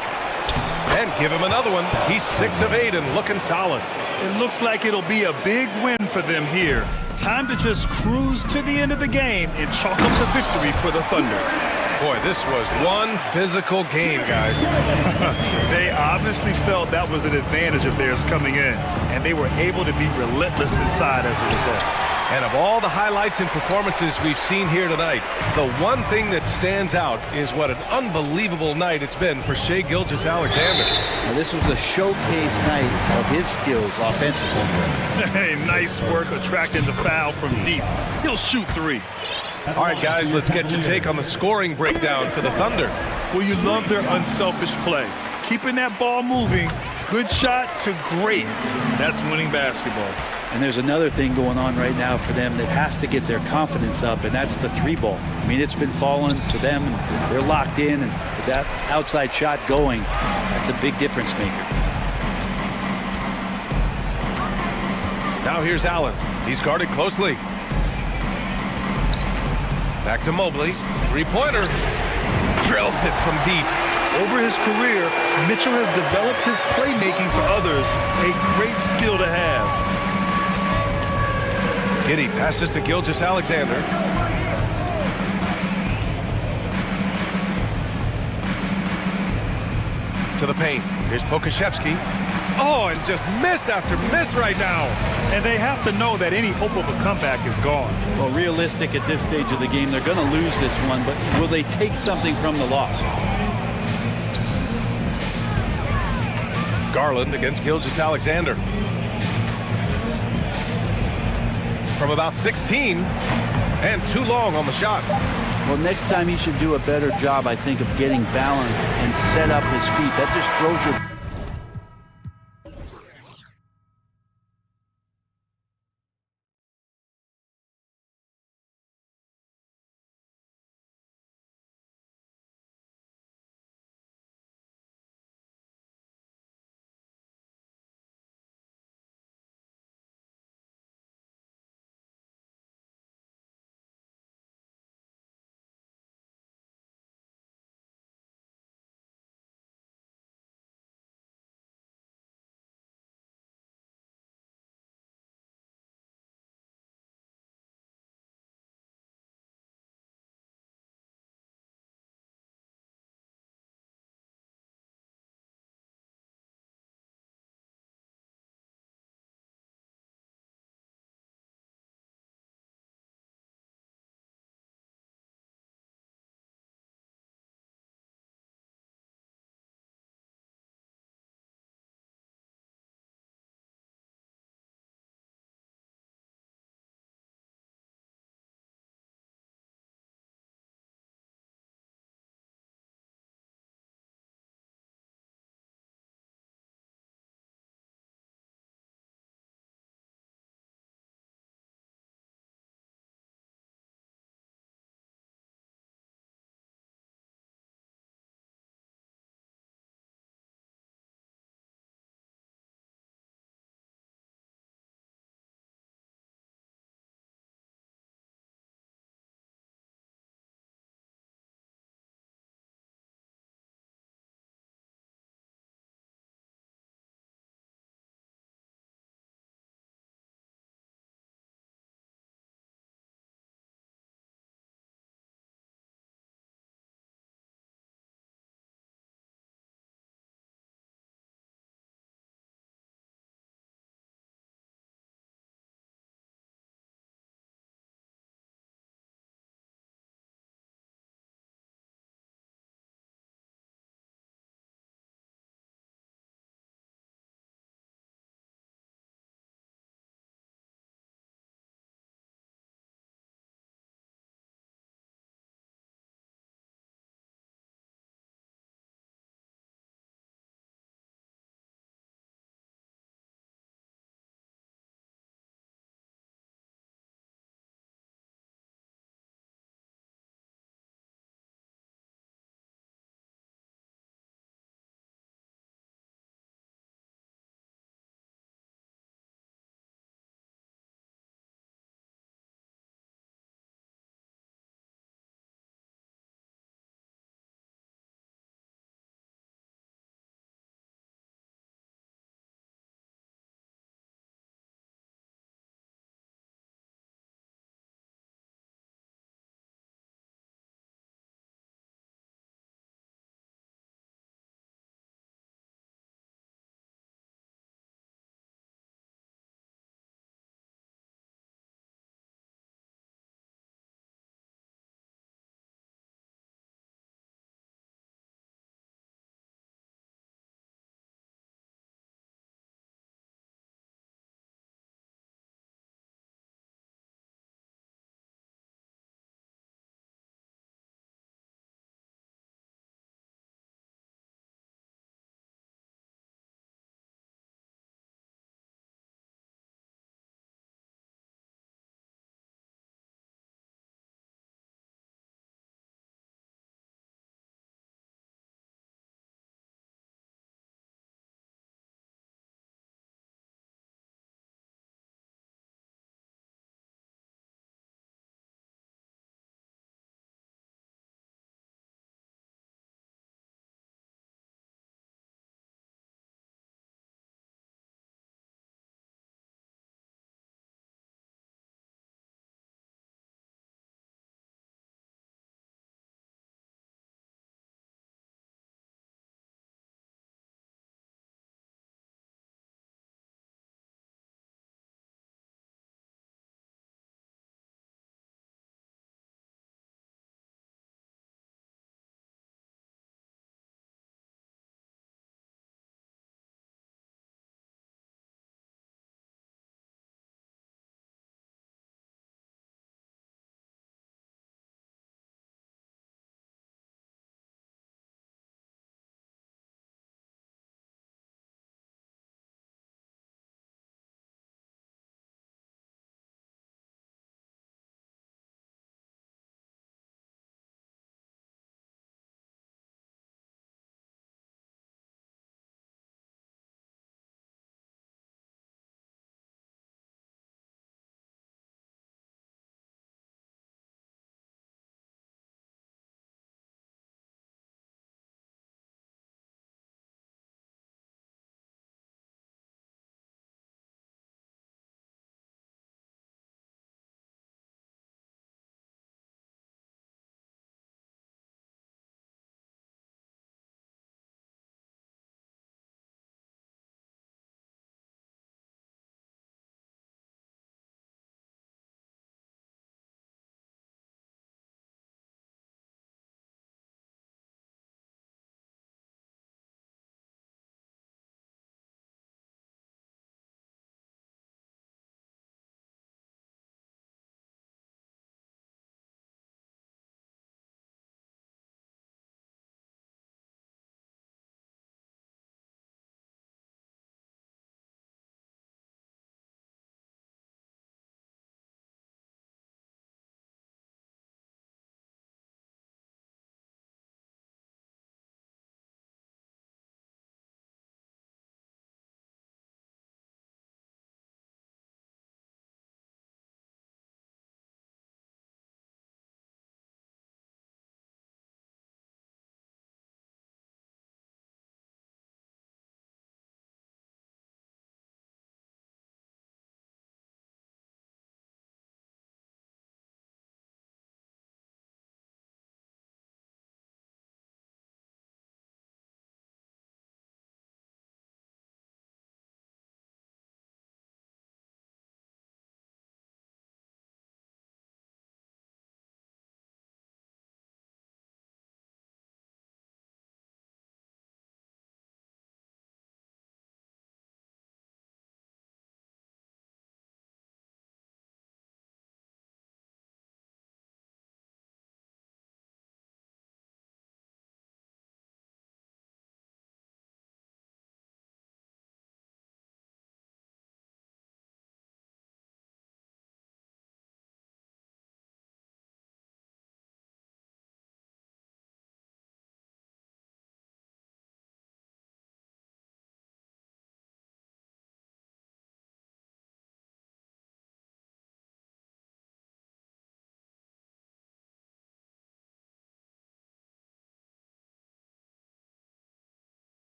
And give him another one. He's 6 of 8 and looking solid. It looks like it'll be a big win for them here. Time to just cruise to the end of the game and chalk up the victory for the Thunder. Boy, this was one physical game, guys. They obviously felt that was an advantage of theirs coming in, and they were able to be relentless inside as a result. And of all the highlights and performances we've seen here tonight, the one thing that stands out is what an unbelievable night it's been for Shai Gilgeous-Alexander. Now, this was a showcase night of his skills offensively. Hey, nice work attracting the foul from deep. He'll shoot 3. All right, guys, let's get your take on the scoring breakdown for the Thunder. Well, you love their unselfish play. Keeping that ball moving, good shot to great. That's winning basketball. And there's another thing going on right now for them that has to get their confidence up, and that's the 3 ball. I mean, it's been falling for them, and they're locked in, and with that outside shot going, that's a big difference maker. Now here's Allen. He's guarded closely. Back to Mobley. 3-pointer. Drills it from deep. Over his career, Mitchell has developed his playmaking for others, a great skill to have. Giddy passes to Gilgeous-Alexander. to the paint. Here's Pokashevsky. Oh, and just miss after miss right now. And they have to know that any hope of a comeback is gone. Well, realistic at this stage of the game, they're going to lose this one, but will they take something from the loss? Garland against Gilgeous-Alexander. From about 16, and too long on the shot. Well, next time he should do a better job, I think, of getting balanced and set up his feet. That just throws your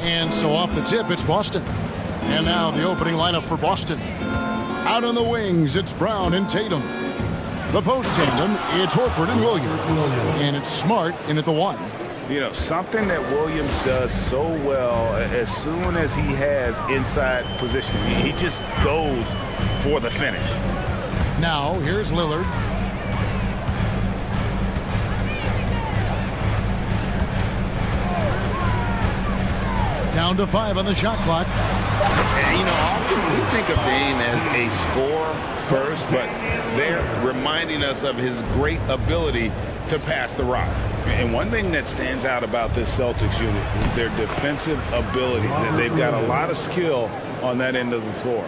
And so off the tip, it's Boston. And now the opening lineup for Boston. Out on the wings, it's Brown and Tatum. The post tandem, it's Horford and Williams. And it's Smart in at the 1. You know, something that Williams does so well, as soon as he has inside position, he just goes for the finish. Now, here's Lillard. Down to 5 on the shot clock. And, you know, often we think of Dame as a scorer first, but they're reminding us of his great ability to pass the rock. And one thing that stands out about this Celtics unit is their defensive abilities, and they've got a lot of skill on that end of the floor.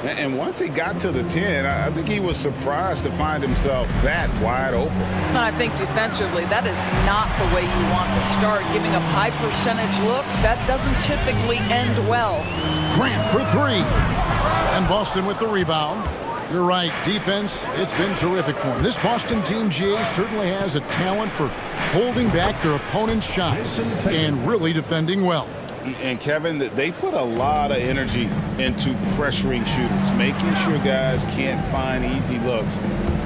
And once he got to the 10, I think he was surprised to find himself that wide open. And I think defensively, that is not the way you want to start. Giving up high percentage looks, that doesn't typically end well. Grant for 3. And Boston with the rebound. You're right, defense, it's been terrific for him. This Boston team, GA, certainly has a talent for holding back their opponent's shots and really defending well. And Kevin, they put a lot of energy into pressuring shooters, making sure guys can't find easy looks.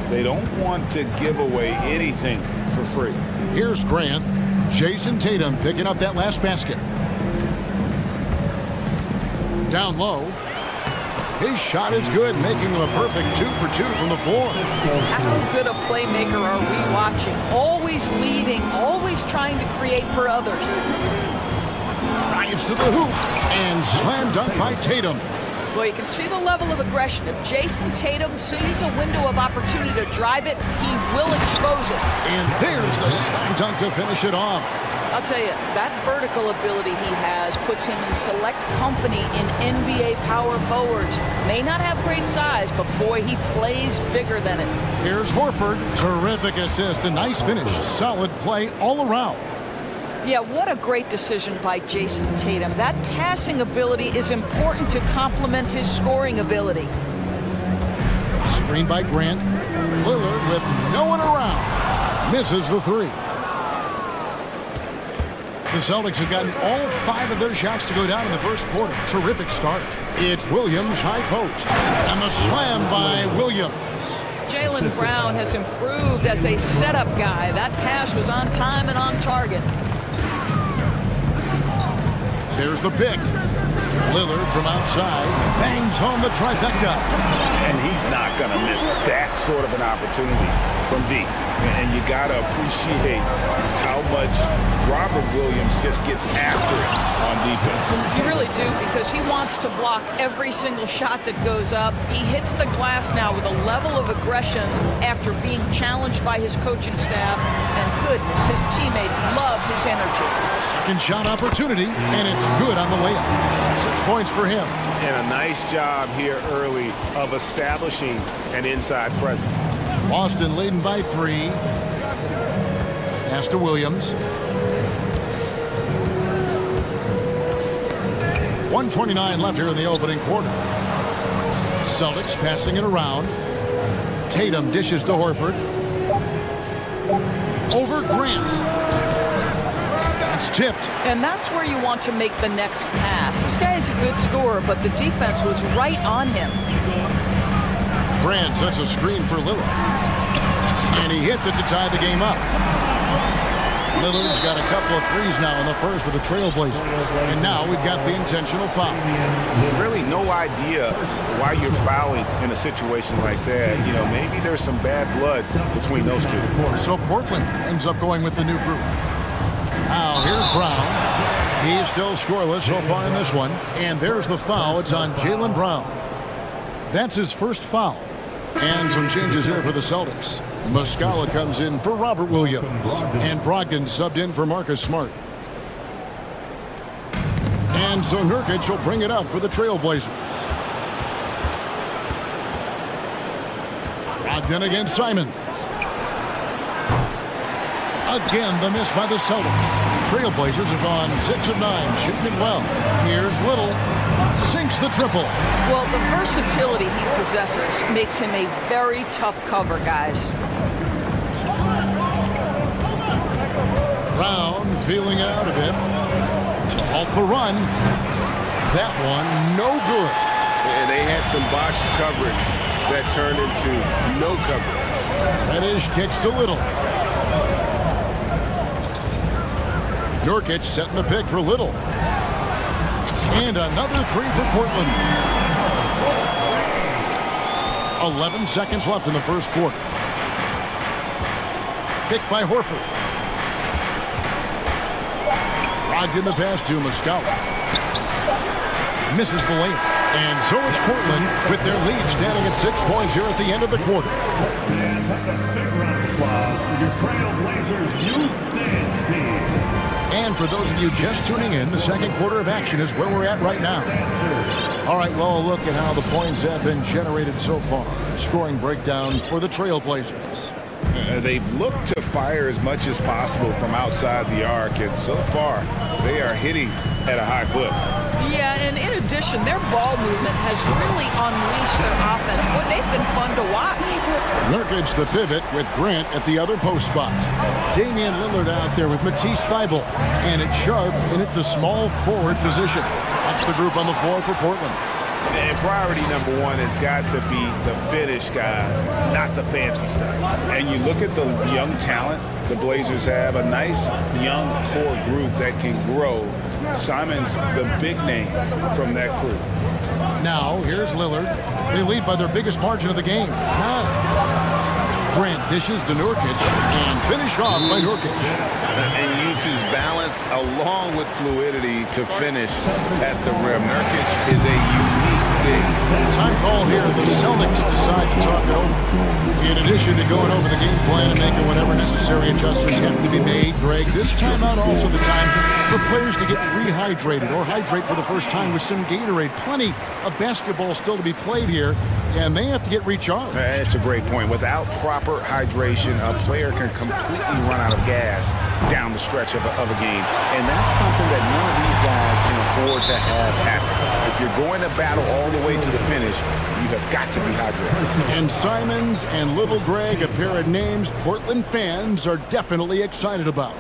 They don't want to give away anything for free. Here's Grant. Jason Tatum picking up that last basket. Down low. His shot is good, making him a perfect 2 for 2 from the floor. How good a playmaker are we watching? Always leading, always trying to create for others. Drives to the hoop and slam dunk by Tatum. Well, you can see the level of aggression. If Jason Tatum sees a window of opportunity to drive it, he will expose it. And there's the slam dunk to finish it off. I'll tell you, that vertical ability he has puts him in select company in NBA power forwards. May not have great size, but boy, he plays bigger than it. Here's Horford. Terrific assist, a nice finish. Solid play all around. Yeah, what a great decision by Jason Tatum. That passing ability is important to complement his scoring ability. Screen by Grant. Lillard with no one around. Misses the 3. The Celtics have gotten all 5 of their shots to go down in the first quarter. Terrific start. It's Williams high post. And the slam by Williams. Jaylen Brown has improved as a setup guy. That pass was on time and on target. There's the pick. Lillard from outside bangs home the trifecta. And he's not going to miss that sort of an opportunity from deep. And you got to appreciate how much Robert Williams just gets after it on defense. You really do, because he wants to block every single shot that goes up. He hits the glass now with a level of aggression after being challenged by his coaching staff. And goodness, his teammates love his energy. Second shot opportunity, and it's good on the layup. 6 points for him. And a nice job here early of establishing an inside presence. Boston leading by 3. Pass to Williams. 1:29 left here in the opening quarter. Celtics passing it around. Tatum dishes to Horford. Over Grant. It's tipped. And that's where you want to make the next pass. This guy is a good scorer, but the defense was right on him. Grant sets a screen for Lillard. And he hits it to tie the game up. Lillard's got a couple of threes now in the first with the Trailblazers. And now we've got the intentional foul. Really no idea why you're fouling in a situation like that. You know, maybe there's some bad blood between those two. So Portland ends up going with the new group. Now here's Brown. He's still scoreless so far in this one. And there's the foul. It's on Jaylen Brown. That's his first foul. And some changes here for the Celtics. Muscala comes in for Robert Williams. And Brogdon subbed in for Marcus Smart. And so Nurkic will bring it up for the Trailblazers. Brogdon against Simon. Again, the miss by the Celtics. Trailblazers have gone 6 of 9, shooting it well. Here's Little. Sinks the triple. Well, the versatility he possesses makes him a very tough cover, guys. Brown feeling it out a bit. to halt the run. That one, no good. And they had some botched coverage that turned into no coverage. Reddish kicks to Little. Nurkic setting the pick for Little. And another three for Portland. 11 seconds left in the first quarter. Picked by Horford. Brogdon the pass to Muscala. Misses the layup. And so it's Portland with their lead standing at 6 points here at the end of the quarter. And have a big round of applause for your Trailblazers Youth Dance Team. And for those of you just tuning in, the second quarter of action is where we're at right now. All right, well, a look at how the points have been generated so far. Scoring breakdown for the Trailblazers. They've looked to fire as much as possible from outside the arc, and so far, they are hitting at a high clip. Yeah, and in addition, their ball movement has really unleashed their offense. Boy, they've been fun to watch. Nurkic the pivot with Grant at the other post spot. Damian Lillard out there with Matisse Thybulle. And it's Sharp in at the small forward position. That's the group on the floor for Portland. And priority number one has got to be the finish, guys, not the fancy stuff. And you look at the young talent the Blazers have, a nice young core group that can grow. Simon's the big name from that crew. Now, here's Lillard. They lead by their biggest margin of the game, 9. Grant dishes to Nurkic and finished off by Nurkic. And uses balance along with fluidity to finish at the rim. Nurkic is a unique big. Time call here. The Celtics decide to talk it over. In addition to going over the game plan and making whatever necessary adjustments have to be made, Greg, this timeout also the time for players to get rehydrated or hydrate for the first time with some Gatorade. Plenty of basketball still to be played here, and they have to get recharged. That's a great point. Without proper hydration, a player can completely run out of gas down the stretch of a game. And that's something that none of these guys can afford to have happen. If you're going to battle all the way to the finish, you have got to be hydrated. And Simons and Little Greg, a pair of names Portland fans are definitely excited about.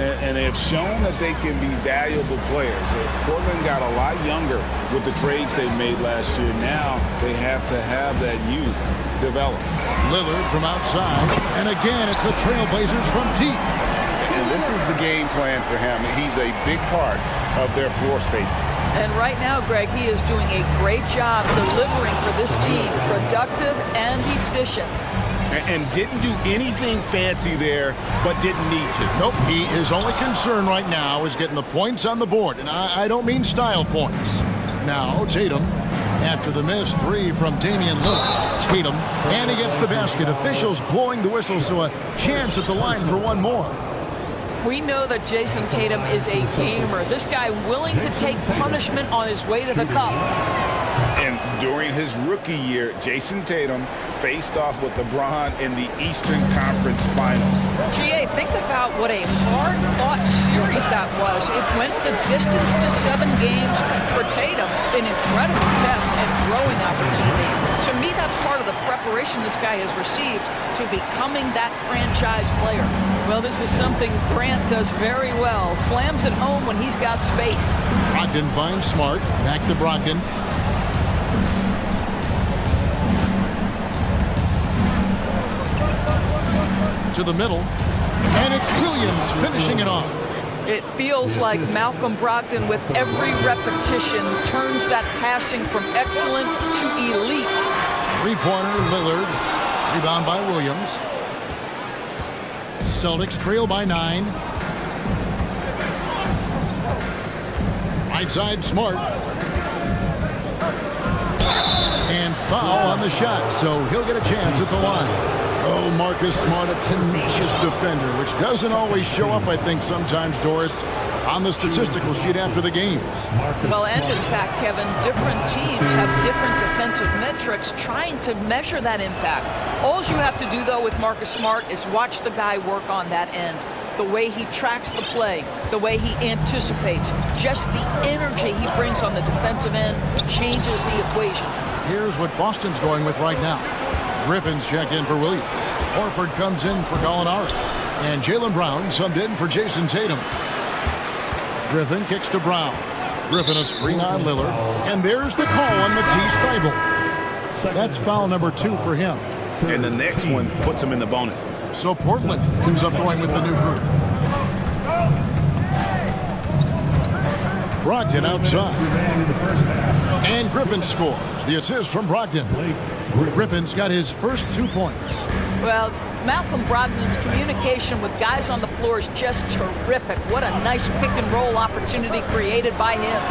And they have shown that they can be valuable players. Portland got a lot younger with the trades they made last year. Now they have to have that youth develop. Lillard from outside, and again it's the Trailblazers from deep. And this is the game plan for him. He's a big part of their floor spacing. And right now, Greg, he is doing a great job delivering for this team, productive and efficient. And didn't do anything fancy there, but didn't need to. Nope, his only concern right now is getting the points on the board. And I don't mean style points. Now, Tatum, after the missed three from Damian Lillard. Tatum, and he gets the basket. Officials blowing the whistle, so a chance at the line for one more. We know that Jason Tatum is a gamer. This guy willing to take punishment on his way to the cup. And during his rookie year, Jason Tatum faced off with LeBron in the Eastern Conference Finals. GA, think about what a hard-fought series that was. It went the distance to 7 games for Tatum, an incredible test and growing opportunity. To me, that's part of the preparation this guy has received to becoming that franchise player. Well, this is something Grant does very well. Slams it home when he's got space. Brogdon finds Smart. Back to Brogdon. To the middle, and it's Williams finishing it off. It feels like Malcolm Brogdon, with every repetition, turns that passing from excellent to elite. Three-pointer, Lillard. Rebound by Williams. Celtics trail by 9. Right side, Smart. And foul on the shot, so he'll get a chance at the line. Oh, Marcus Smart, a tenacious defender, which doesn't always show up, I think, sometimes, Doris, on the statistical sheet after the game. Well, and in fact, Kevin, different teams have different defensive metrics trying to measure that impact. All you have to do, though, with Marcus Smart is watch the guy work on that end. The way he tracks the play, the way he anticipates, just the energy he brings on the defensive end changes the equation. Here's what Boston's going with right now. Griffin's checked in for Williams. Horford comes in for Gallinari. And Jaylen Brown subbed in for Jason Tatum. Griffin kicks to Brown. Griffin a screen on Lillard. And there's the call on Matisse Thybulle. That's foul number 2 for him. And the next one puts him in the bonus. So Portland comes up going with the new group. Brogdon outside. And Griffin scores. The assist from Brogdon. Griffin's got his first 2 points. Well, Malcolm Brogdon's communication with guys on the floor is just terrific. What a nice pick-and-roll opportunity created by him.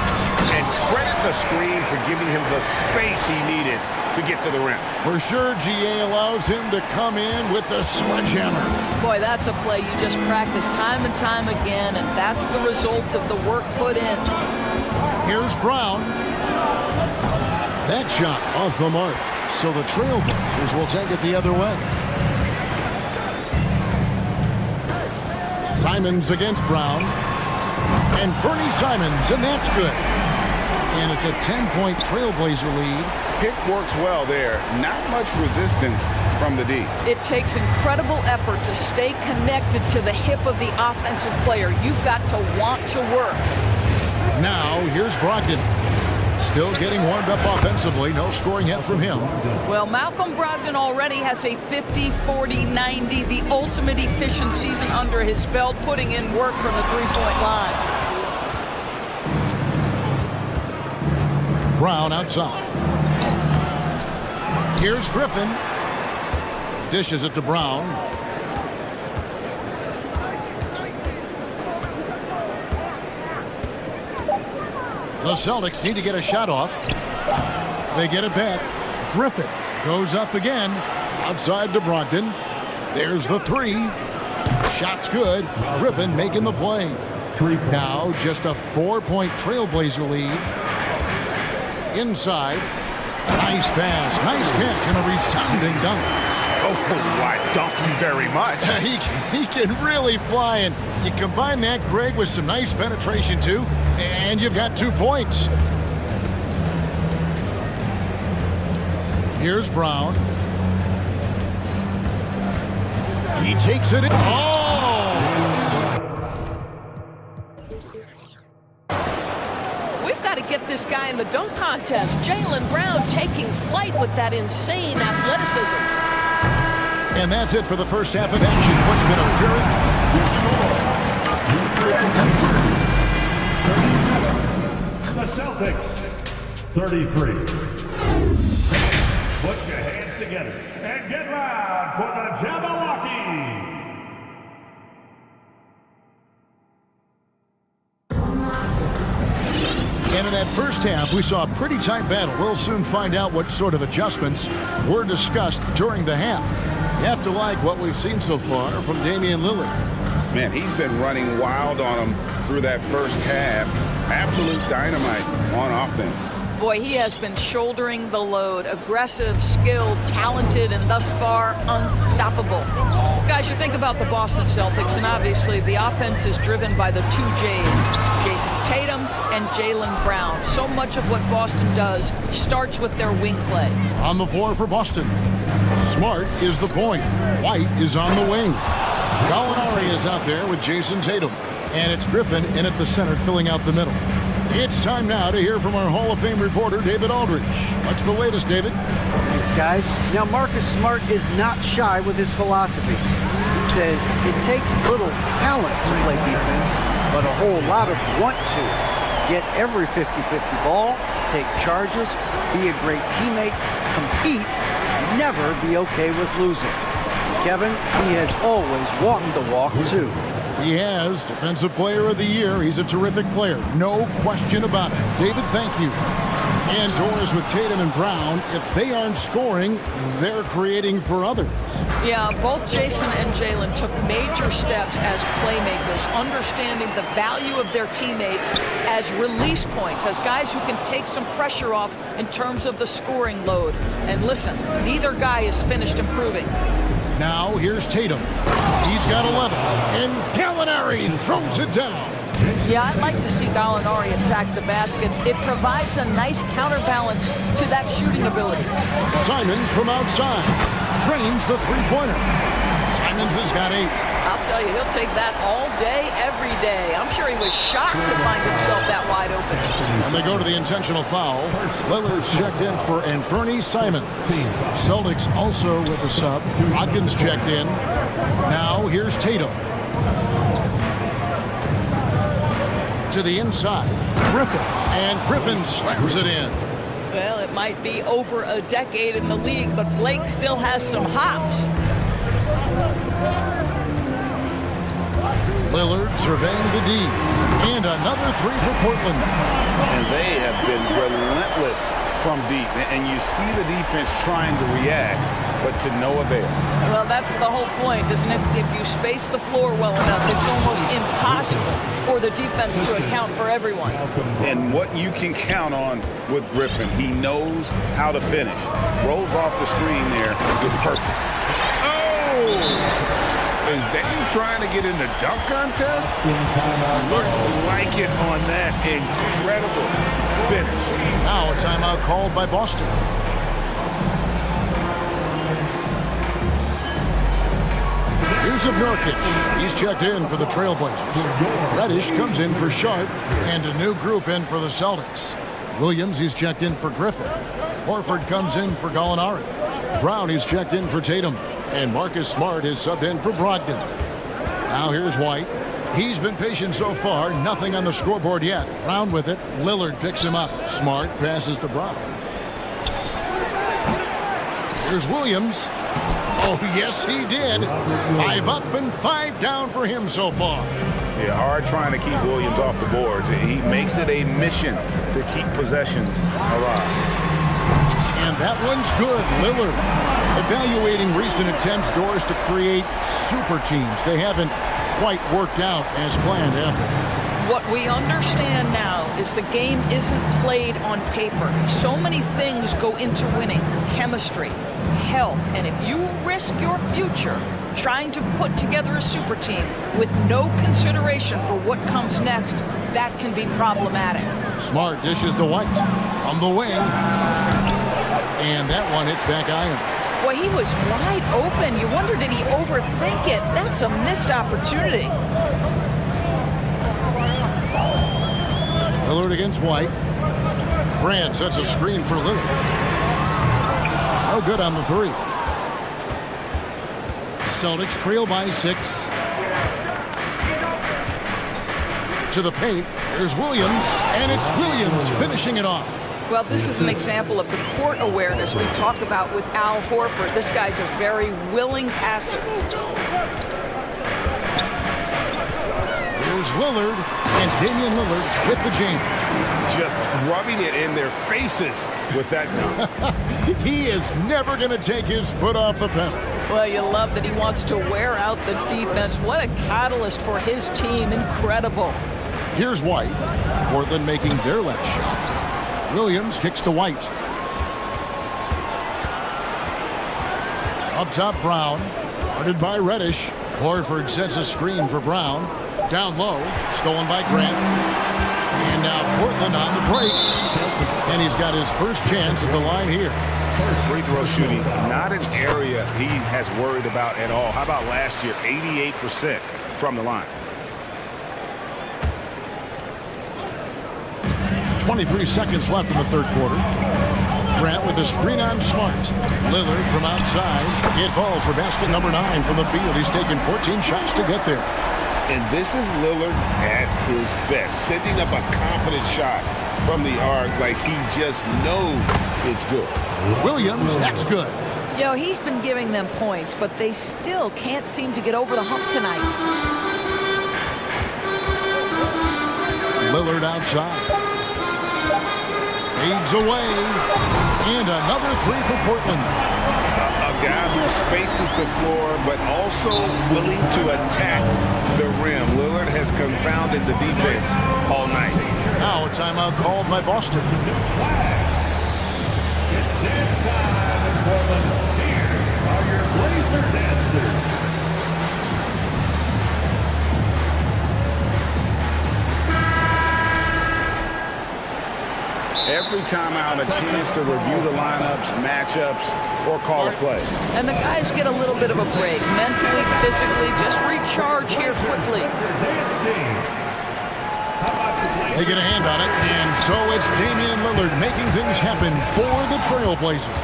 And credit the screen for giving him the space he needed to get to the rim. For sure, GA allows him to come in with the sledgehammer. Boy, that's a play you just practice time and time again, and that's the result of the work put in. Here's Brown. That shot off the mark. So the Trailblazers will take it the other way. Simons against Brown. And Bernie Simons, and that's good. And it's a 10-point Trailblazer lead. Pick works well there. Not much resistance from the D. It takes incredible effort to stay connected to the hip of the offensive player. You've got to want to work. Now, here's Brogdon. Still getting warmed up offensively. No scoring yet from him. Well, Malcolm Brogdon already has a 50, 40, 90, the ultimate efficient season under his belt, putting in work from the three-point line. Brown outside. Here's Griffin. Dishes it to Brown. The Celtics need to get a shot off. They get it back. Griffin goes up again. Outside to Brogdon. There's the 3. Shot's good. Griffin making the play. Now just a 4-point Trailblazer lead. Inside. Nice pass. Nice catch and a resounding dunk. Oh, I dunk you very much. He can really fly, and you combine that, Greg, with some nice penetration too, and you've got 2 points. Here's Brown. He takes it in. Oh! We've got to get this guy in the dunk contest. Jaylen Brown taking flight with that insane athleticism. And that's it for the first half of action. What's been The Celtics, 33. Put your hands together and get loud for the Jabberwocky. And in that first half, we saw a pretty tight battle. We'll soon find out what sort of adjustments were discussed during the half. You have to like what we've seen so far from Damian Lillard. Man, he's been running wild on him through that first half. Absolute dynamite on offense. Boy, he has been shouldering the load. Aggressive, skilled, talented, and thus far unstoppable. Guys, you think about the Boston Celtics, and obviously the offense is driven by the 2 J's, Jason Tatum and Jaylen Brown. So much of what Boston does starts with their wing play. On the floor for Boston, Smart is the point. White is on the wing. Gallinari is out there with Jason Tatum. And it's Griffin in at the center, filling out the middle. It's time now to hear from our Hall of Fame reporter, David Aldridge. What's the latest, David? Thanks, guys. Now, Marcus Smart is not shy with his philosophy. He says it takes little talent to play defense, but a whole lot of want to. Get every 50-50 ball, take charges, be a great teammate, compete, never be okay with losing. Kevin, he has always walked the walk, too. He has Defensive Player of the Year. He's a terrific player. No question about it. David, thank you. And doors with Tatum and Brown. If they aren't scoring, they're creating for others. Yeah, both Jason and Jaylen took major steps as playmakers, understanding the value of their teammates as release points, as guys who can take some pressure off in terms of the scoring load. And listen, neither guy is finished improving. Now here's Tatum. He's got 11. And Gallinari throws it down. Yeah, I'd like to see Gallinari attack the basket. It provides a nice counterbalance to that shooting ability. Simons from outside. Drains the three-pointer. Simons has got 8. I'll tell you, he'll take that all day, every day. I'm sure he was shocked to find himself that wide open. And they go to the intentional foul. Lillard's checked in for Anferny Simon. Celtics also with the sub. Watkins checked in. Now here's Tatum. To the inside, Griffin. And Griffin slams it in. Well, it might be over a decade in the league, but Blake still has some hops. Lillard surveying the D. And another 3 for Portland. And they have been relentless from deep. And you see the defense trying to react, but to no avail. Well, that's the whole point, isn't it? If you space the floor well enough, it's almost impossible for the defense to account for everyone. And what you can count on with Griffin, he knows how to finish. Rolls off the screen there with purpose. Oh! Is Dame trying to get in the dunk contest? Looked like it on that incredible finish. Now a timeout called by Boston. Here's Nurkic. He's checked in for the Trailblazers. Reddish comes in for Sharp, and a new group in for the Celtics. Williams, he's checked in for Griffin. Horford comes in for Gallinari. Brown, he's checked in for Tatum. And Marcus Smart is subbed in for Brogdon. Now here's White. He's been patient so far. Nothing on the scoreboard yet. Brown with it. Lillard picks him up. Smart passes to Brown. Here's Williams. Oh, yes, he did. 5 up and 5 down for him so far. Yeah, hard trying to keep Williams off the boards. He makes it a mission to keep possessions alive. And that one's good. Lillard evaluating recent attempts, Doris, to create super teams. They haven't quite worked out as planned, have they? What we understand now is the game isn't played on paper. So many things go into winning. Chemistry, health, and if you risk your future trying to put together a super team with no consideration for what comes next, that can be problematic. Smart dishes to White from the wing. And that one hits back iron. Boy, he was wide open. You wonder, did he overthink it? That's a missed opportunity. Lillard against White. Grant sets a screen for Lillard. No good on the 3. Celtics trail by 6. To the paint. There's Williams. And it's Williams finishing it off. Well, this is an example of the court awareness we talk about with Al Horford. This guy's a very willing passer. Here's Lillard, and Damian Lillard with the jam. Just rubbing it in their faces with that dunk. He is never going to take his foot off the pedal. Well, you love that he wants to wear out the defense. What a catalyst for his team. Incredible. Here's White. Portland making their last shot. Williams kicks to White. Up top, Brown. Guarded by Reddish. Horford sets a screen for Brown. Down low. Stolen by Grant. And now Portland on the break. And he's got his first chance at the line here. Free throw shooting, not an area he has worried about at all. How about last year? 88% from the line. 23 seconds left in the third quarter. Grant with a screen on Smart. Lillard from outside. It falls for basket number 9 from the field. He's taken 14 shots to get there. And this is Lillard at his best, sending up a confident shot from the arc like he just knows it's good. Williams, that's good. You know, he's been giving them points, but they still can't seem to get over the hump tonight. Lillard outside. Fades away. And another 3 for Portland. A guy who spaces the floor, but also willing to attack the rim. Lillard has confounded the defense all night. Now a timeout called by Boston. It's time in Portland. Here are your Blazers answers. Every timeout, a chance to review the lineups, matchups, or call a play. And the guys get a little bit of a break, mentally, physically, just recharge here quickly. They get a hand on it, and so it's Damian Lillard making things happen for the Trailblazers.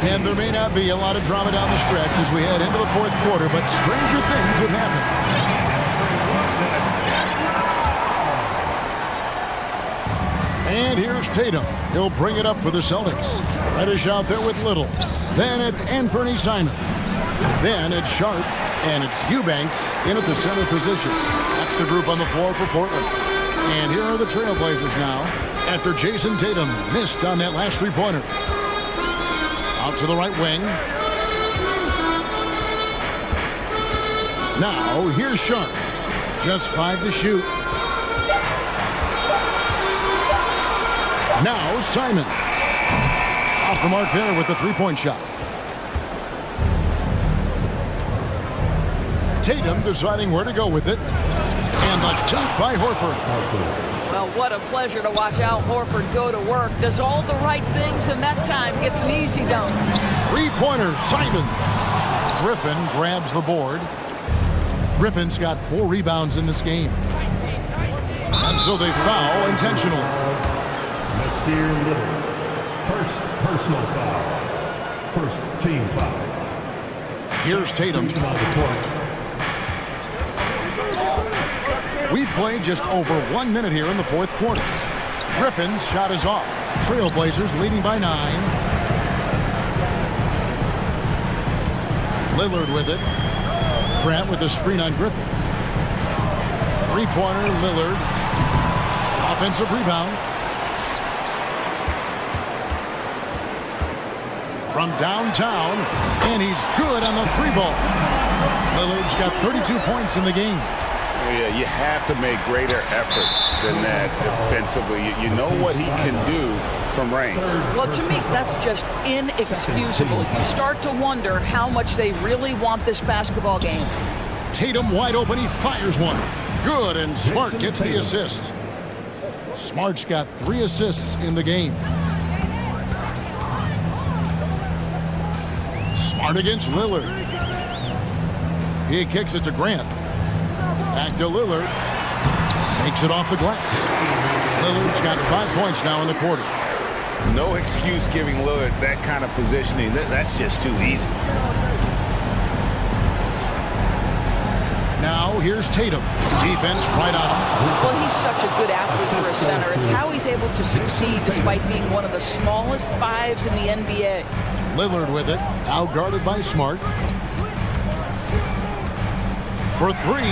And there may not be a lot of drama down the stretch as we head into the fourth quarter, but stranger things have happened. And here's Tatum. He'll bring it up for the Celtics. Reddish out there with Little. Then it's Anthony Simon. Then it's Sharp. And it's Eubanks in at the center position. That's the group on the floor for Portland. And here are the Trailblazers now after Jason Tatum missed on that last three-pointer. Out to the right wing. Now, here's Sharp. Just 5 to shoot. Now, Simon. Off the mark there with the three-point shot. Tatum deciding where to go with it. And the dunk by Horford. Well, what a pleasure to watch Al Horford go to work. Does all the right things, and that time gets an easy dunk. Three-pointer, Simon. Griffin grabs the board. Griffin's got 4 rebounds in this game. And so they foul intentionally. Nasir Little. First personal foul. First team foul. Here's Tatum. We've played just over 1 minute here in the fourth quarter. Griffin's shot is off. Trailblazers leading by 9. Lillard with it. Grant with the screen on Griffin. Three-pointer, Lillard. Offensive rebound. From downtown, and he's good on the three ball. Lillard's got 32 points in the game. Yeah, you have to make greater effort than that defensively. You know what he can do from range. Well, to me, that's just inexcusable. You start to wonder how much they really want this basketball game. Tatum wide open, he fires one. Good, and Smart gets the assist. Smart's got 3 assists in the game. Smart against Lillard. He kicks it to Grant. Back to Lillard. Makes it off the glass. Lillard's got 5 points now in the quarter. No excuse giving Lillard that kind of positioning. That's just too easy. Now here's Tatum. Defense right on. Well, he's such a good athlete for a center. It's how he's able to succeed despite being one of the smallest 5s in the NBA. Lillard with it. Now guarded by Smart. For 3.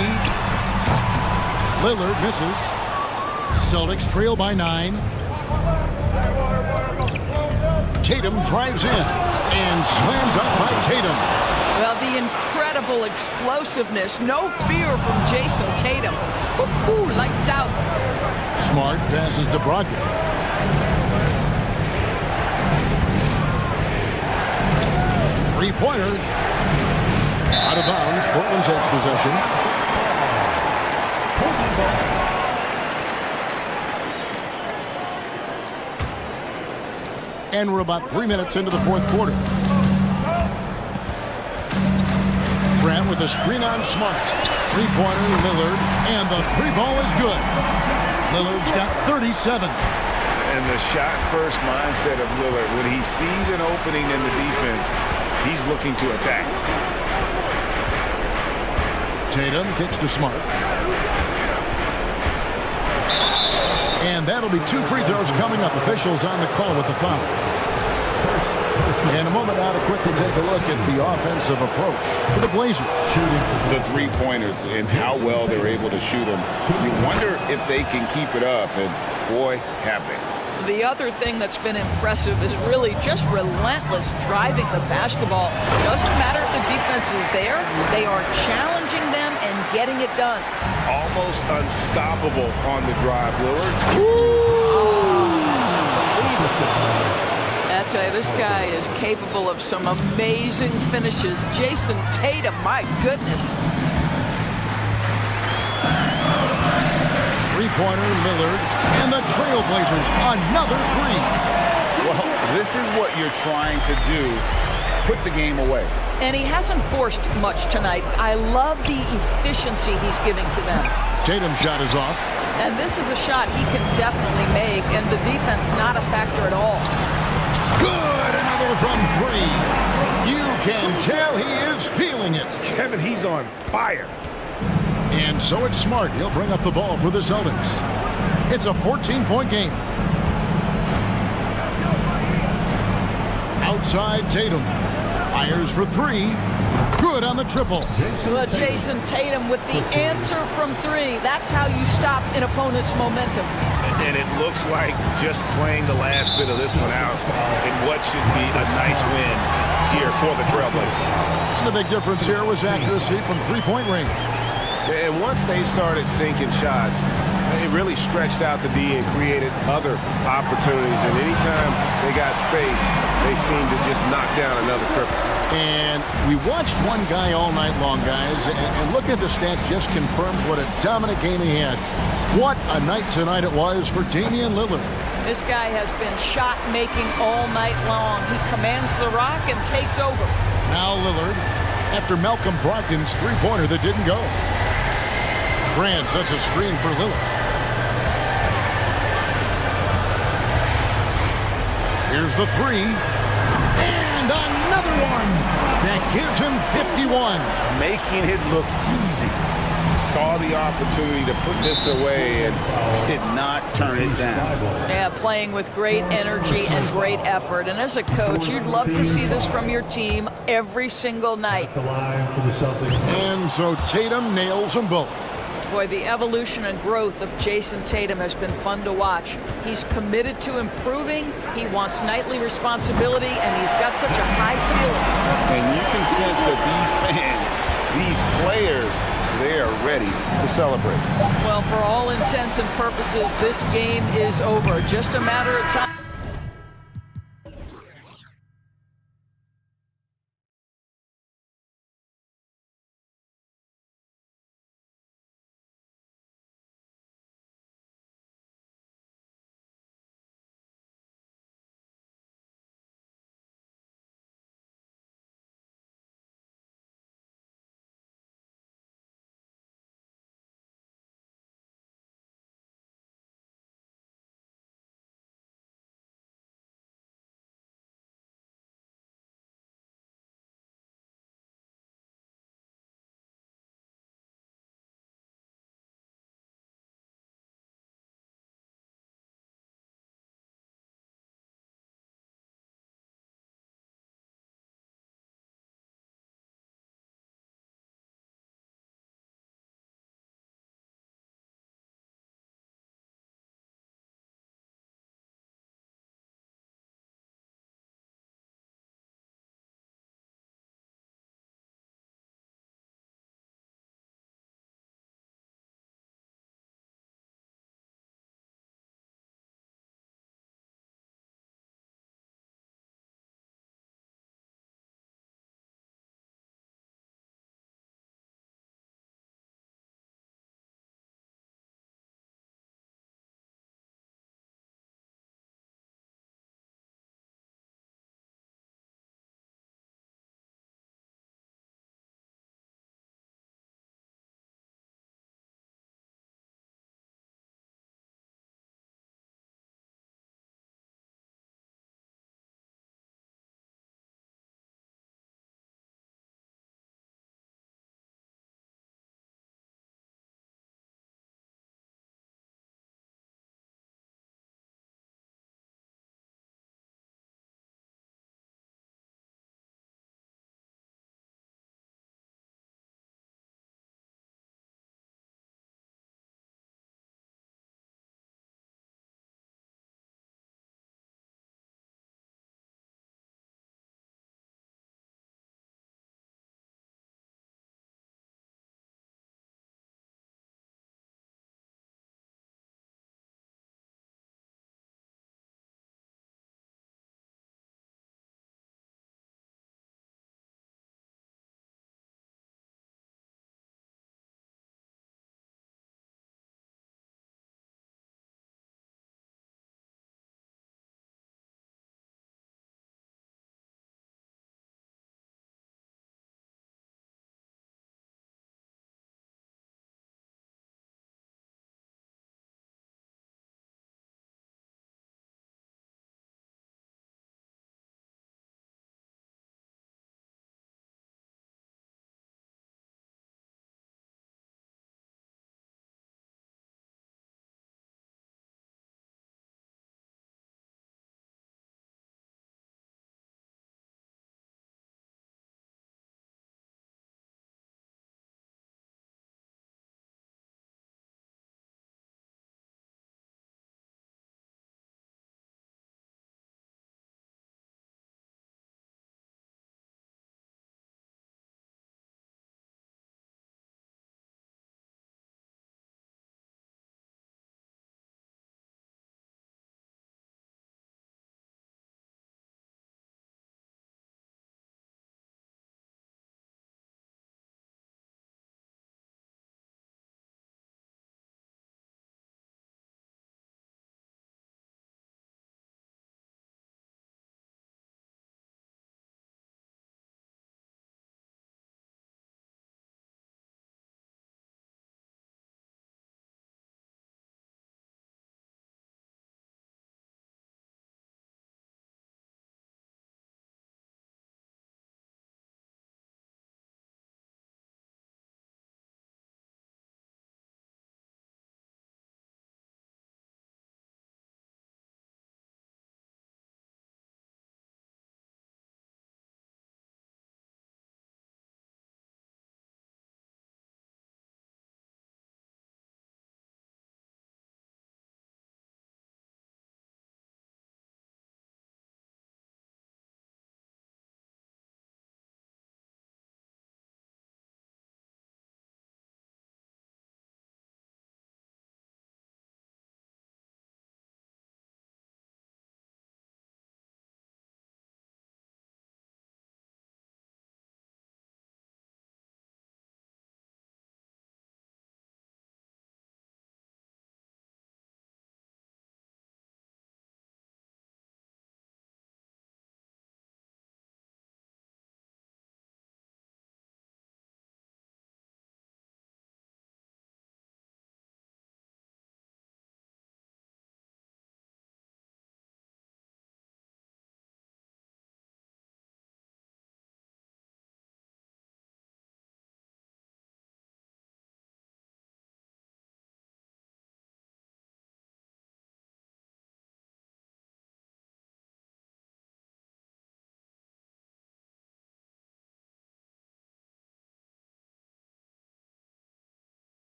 Lillard misses. Celtics trail by 9. Tatum drives in. And slam dunk by Tatum. Well, the incredible explosiveness. No fear from Jason Tatum. Ooh, lights out. Smart passes to Brogdon. Three-pointer. Out of bounds. Portland takes possession. And we're about 3 minutes into the fourth quarter. Grant with a screen on Smart. Three-pointer, Lillard, and the three ball is good. Lillard's got 37. And the shot-first mindset of Lillard, when he sees an opening in the defense, he's looking to attack. Tatum kicks to Smart. And that'll be 2 free throws coming up. Officials on the call with the foul. In a moment now to quickly take a look at the offensive approach for the Blazers. The three-pointers and how well they're able to shoot them. You wonder if they can keep it up, and boy, have they. The other thing that's been impressive is really just relentless driving the basketball. Doesn't matter if the defense is there, they are challenging them and getting it done. Almost unstoppable on the drive, Lillard. I tell you, this guy is capable of some amazing finishes. Jason Tatum, my goodness. three-pointer, Lillard, and the Trailblazers another three. Well, this is what you're trying to do. Put the game away. And he hasn't forced much tonight. I love the efficiency he's giving to them. Tatum's shot is off. And this is a shot he can definitely make, and the defense not a factor at all. Good, another from three. You can tell he is feeling it. Kevin, he's on fire. And so it's Smart. He'll bring up the ball for the Celtics. It's a 14-point game. Outside Tatum. Fires for three. Good on the triple. Well, Jason Tatum with the answer from three. That's how you stop an opponent's momentum. And it looks like just playing the last bit of this one out in what should be a nice win here for the Trailblazers. And the big difference here was accuracy from three-point range. And once they started sinking shots, it really stretched out the D and created other opportunities. And anytime they got space, they seemed to just knock down another triple. And we watched one guy all night long, guys, and looking at the stats just confirms what a dominant game he had. What a night tonight it was for Damian Lillard. This guy has been shot-making all night long. He commands the rock and takes over. Now Lillard, after Malcolm Brogdon's three-pointer that didn't go. Grant sets a screen for Lillard. Here's the three. And another one. That gives him 51. Making it look easy. Saw the opportunity to put this away and did not turn it down. Yeah, playing with great energy and great effort. And as a coach, you'd love to see this from your team every single night. The line for the Celtics. And so Tatum nails them both. Boy, the evolution and growth of Jason Tatum has been fun to watch. He's committed to improving, he wants nightly responsibility, and he's got such a high ceiling. And you can sense that these fans, these players, they are ready to celebrate. Well, for all intents and purposes, this game is over. Just a matter of time.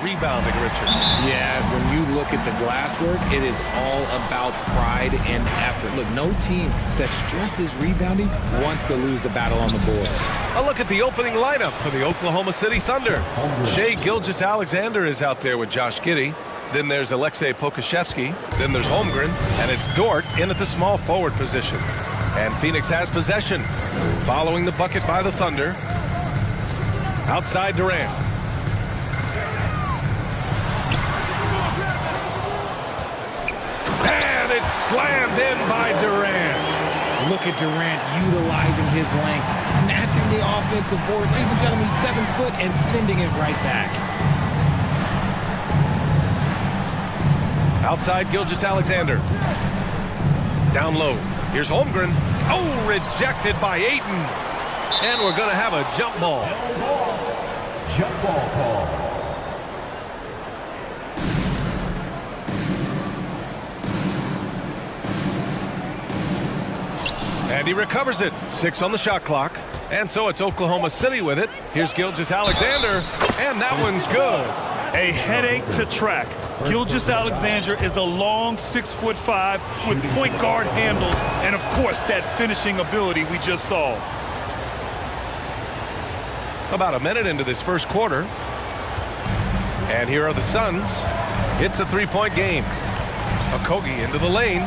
rebounding, Richard. Yeah, when you look at the glass work, it is all about pride and effort. Look, no team that stresses rebounding wants to lose the battle on the boards. A look at the opening lineup for the Oklahoma City Thunder. Shai Gilgeous-Alexander is out there with Josh Giddey. Then there's Alexei Pokashevsky. Then there's Holmgren. And it's Dort in at the small forward position. And Phoenix has possession. Following the bucket by the Thunder. Outside Durant. And it's slammed in by Durant. Look at Durant utilizing his length, snatching the offensive board. Ladies and gentlemen, he's 7 foot and sending it right back. Outside Gilgeous-Alexander. Down low. Here's Holmgren. Oh, rejected by Ayton. And we're going to have a jump ball. Jump ball call. And he recovers it. 6 on the shot clock. And so it's Oklahoma City with it. Here's Gilgeous-Alexander. And that one's good. A headache to track. Gilgeous-Alexander is a long 6'5" with point guard handles and, of course, that finishing ability we just saw. About a minute into this first quarter. And here are the Suns. It's a three-point game. Okogie into the lane.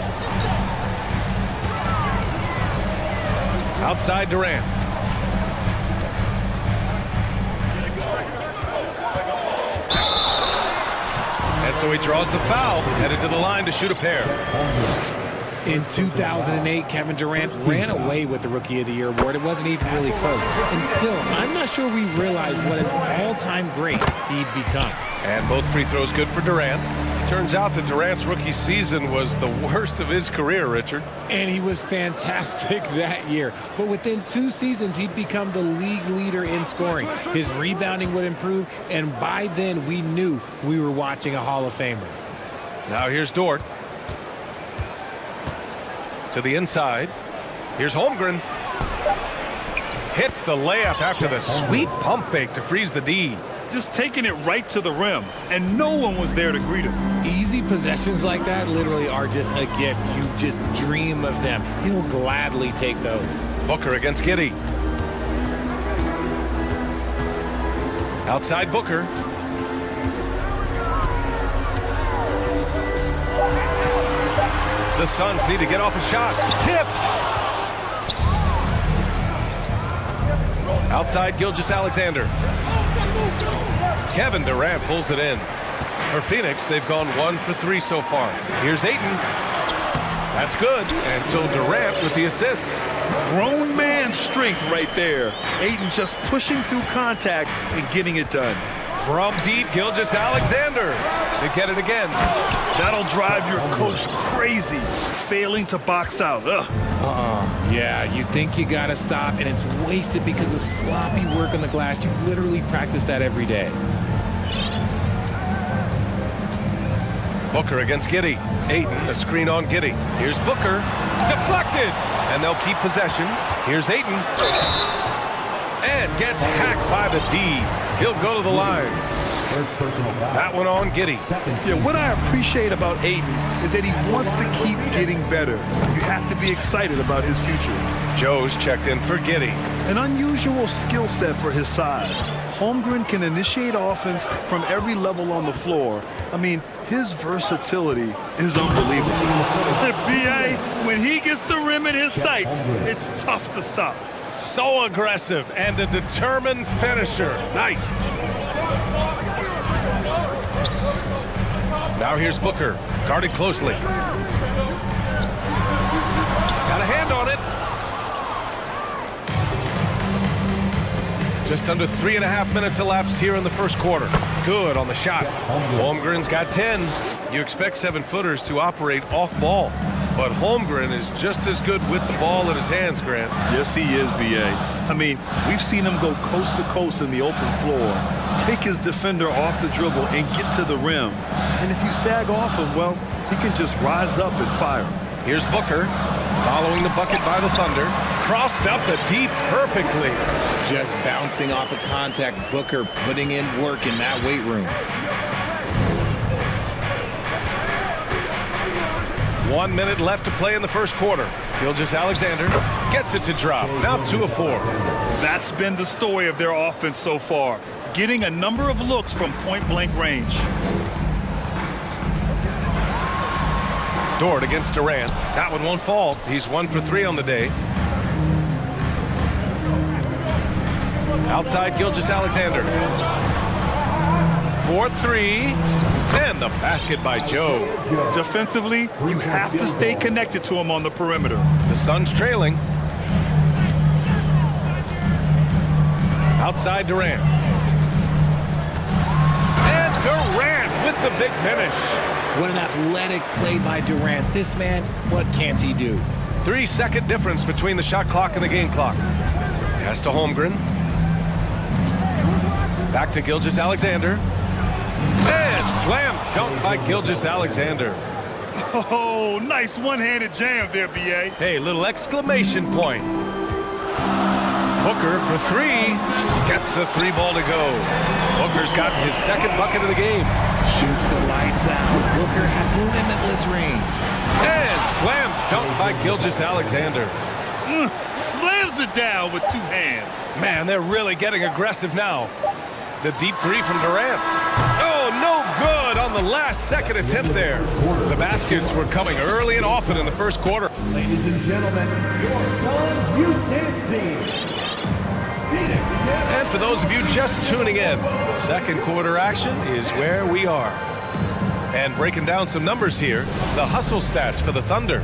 Outside Durant. And so he draws the foul, headed to the line to shoot a pair. In 2008, Kevin Durant ran away with the Rookie of the Year award. It wasn't even really close. And still, I'm not sure we realize what an all-time great he'd become. And both free throws good for Durant. Turns out that Durant's rookie season was the worst of his career, Richard. And he was fantastic that year. But within 2 seasons, he'd become the league leader in scoring. His rebounding would improve, and by then, we knew we were watching a Hall of Famer. Now here's Dort. To the inside. Here's Holmgren. Hits the layup after the sweet pump fake to freeze the D. Just taking it right to the rim, and no one was there to greet him. Easy possessions like that literally are just a gift. You just dream of them. He'll gladly take those. Booker against Giddey. Outside Booker. The Suns need to get off a shot. Tipped! Outside Gilgeous-Alexander. Kevin Durant pulls it in. For Phoenix, they've gone 1 for 3 so far. Here's Ayton. That's good. And so Durant with the assist. Grown man strength right there. Ayton just pushing through contact and getting it done. From deep, Gilgeous-Alexander. They get it again. That'll drive your coach crazy, failing to box out. Ugh. Yeah, you think you gotta stop, and it's wasted because of sloppy work on the glass. You literally practice that every day. Booker against Giddey. Ayton, a screen on Giddey. Here's Booker. Deflected! And they'll keep possession. Here's Ayton. And gets hacked by the D. He'll go to the line. That one on Giddey. Yeah, what I appreciate about Ayton is that he wants to keep getting better. You have to be excited about his future. Joe's checked in for Giddey. An unusual skill set for his size. Holmgren can initiate offense from every level on the floor. I mean, his versatility is unbelievable. B.A., when he gets the rim in his sights, it's tough to stop. So aggressive and a determined finisher. Nice. Now here's Booker, guarded closely. Got a hand on it. Just under 3.5 minutes elapsed here in the first quarter. Good on the shot. Holmgren's got 10. You expect 7-footers to operate off ball, but Holmgren is just as good with the ball in his hands, Grant. Yes, he is, B.A. I mean, we've seen him go coast to coast in the open floor, take his defender off the dribble and get to the rim. And if you sag off him, well, he can just rise up and fire. Here's Booker. Following the bucket by the Thunder. Crossed up the deep perfectly. Just bouncing off of contact. Booker putting in work in that weight room. 1 minute left to play in the first quarter. Gilgeous-Alexander gets it to drop. Now 2 of 4. That's been the story of their offense so far. Getting a number of looks from point-blank range. Dort against Durant. That one won't fall. He's 1 for 3 on the day. Outside Gilgeous-Alexander. 4-3. And the basket by Joe. Defensively, you have to stay connected to him on the perimeter. The Suns trailing. Outside Durant. And Durant with the big finish. What an athletic play by Durant. This man, what can't he do? 3-second difference between the shot clock and the game clock. Pass to Holmgren. Back to Gilgeous-Alexander. And slam dunk by Gilgeous-Alexander. Oh, nice one-handed jam there, B.A. Hey, little exclamation point. Booker for 3. Gets the 3 ball to go. Booker's got his second bucket of the game. Shoots the lights out. Booker has limitless range. And slam dunk by Gilgeous-Alexander. Slams it down with 2 hands. Man, they're really getting aggressive now. The deep 3 from Durant. Oh, no good on the last second attempt there. The baskets were coming early and often in the first quarter. Ladies and gentlemen, your Suns Youth Dance Team. And for those of you just tuning in, second quarter action is where we are. And breaking down some numbers here, the hustle stats for the Thunder.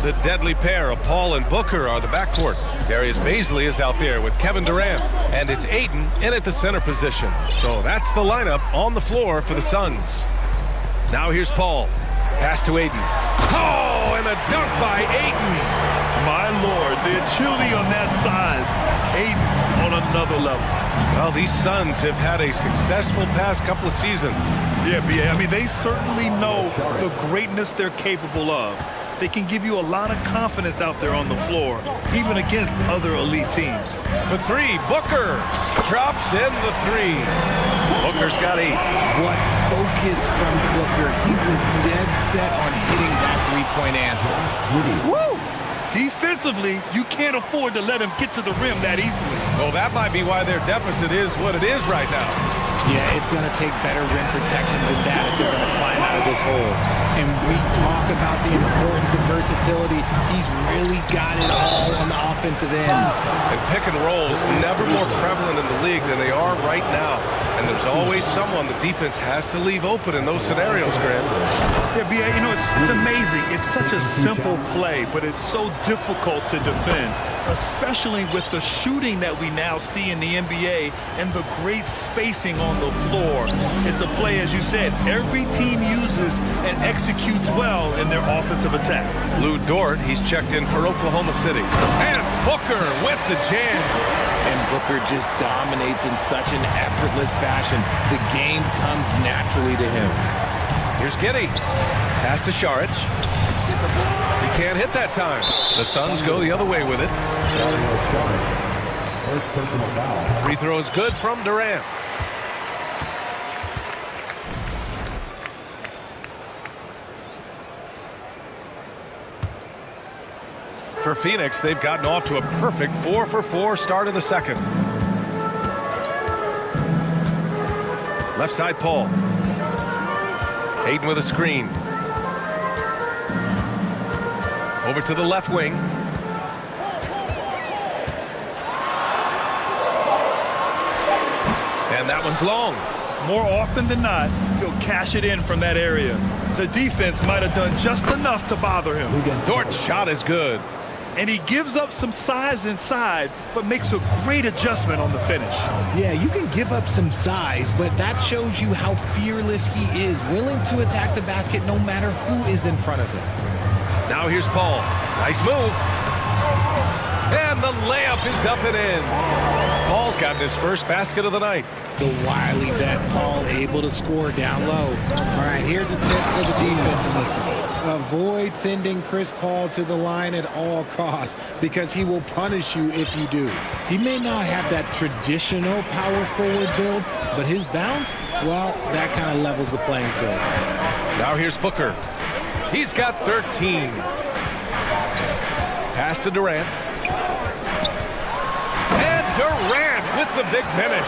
The deadly pair of Paul and Booker are the backcourt. Darius Bazley is out there with Kevin Durant. And it's Ayton in at the center position. So that's the lineup on the floor for the Suns. Now here's Paul. Pass to Ayton. Oh, and a dunk by Ayton. My Lord, the agility on that size. Ayton's on another level. Well, these Suns have had a successful past couple of seasons. Yeah, B.A. I mean, they certainly know the greatness they're capable of. They can give you a lot of confidence out there on the floor, even against other elite teams. For 3, Booker drops in the 3. Booker's got 8. What focus from Booker. He was dead set on hitting that three-point answer. Woo! Defensively, you can't afford to let him get to the rim that easily. Well, that might be why their deficit is what it is right now. Yeah, it's going to take better rim protection than that if they're going to climb out of this hole. And we talk about the importance of versatility. He's really got it all on the offensive end. And pick and rolls never more prevalent in the league than they are right now. And there's always someone the defense has to leave open in those scenarios, Grant. Yeah, B.A., you know, it's amazing. It's such a simple play, but it's so difficult to defend, especially with the shooting that we now see in the NBA and the great spacing on the floor. It's a play, as you said, every team uses and executes well in their offensive attack. Lou Dort, he's checked in for Oklahoma City. And Booker with the jam. And Booker just dominates in such an effortless fashion. The game comes naturally to him. Here's Giddey. Pass to Šarić. He can't hit that time. The Suns go the other way with it. Free throw is good from Durant. For Phoenix, they've gotten off to a perfect 4-for-4 start in the second. Left side, Paul. Ayton with a screen. Over to the left wing. And that one's long. More often than not, he'll cash it in from that area. The defense might have done just enough to bother him. Dort's shot is good. And he gives up some size inside, but makes a great adjustment on the finish. Yeah, you can give up some size, but that shows you how fearless he is, willing to attack the basket no matter who is in front of him. Now here's Paul. Nice move. And the layup is up and in. Paul's gotten his first basket of the night. The wily vet Paul able to score down low. All right, here's a tip for the defense in this one. Avoid sending Chris Paul to the line at all costs because he will punish you if you do. He may not have that traditional power forward build, but his bounce, well, that kind of levels the playing field. Now here's Booker. He's got 13. Pass to Durant. And Durant with the big finish.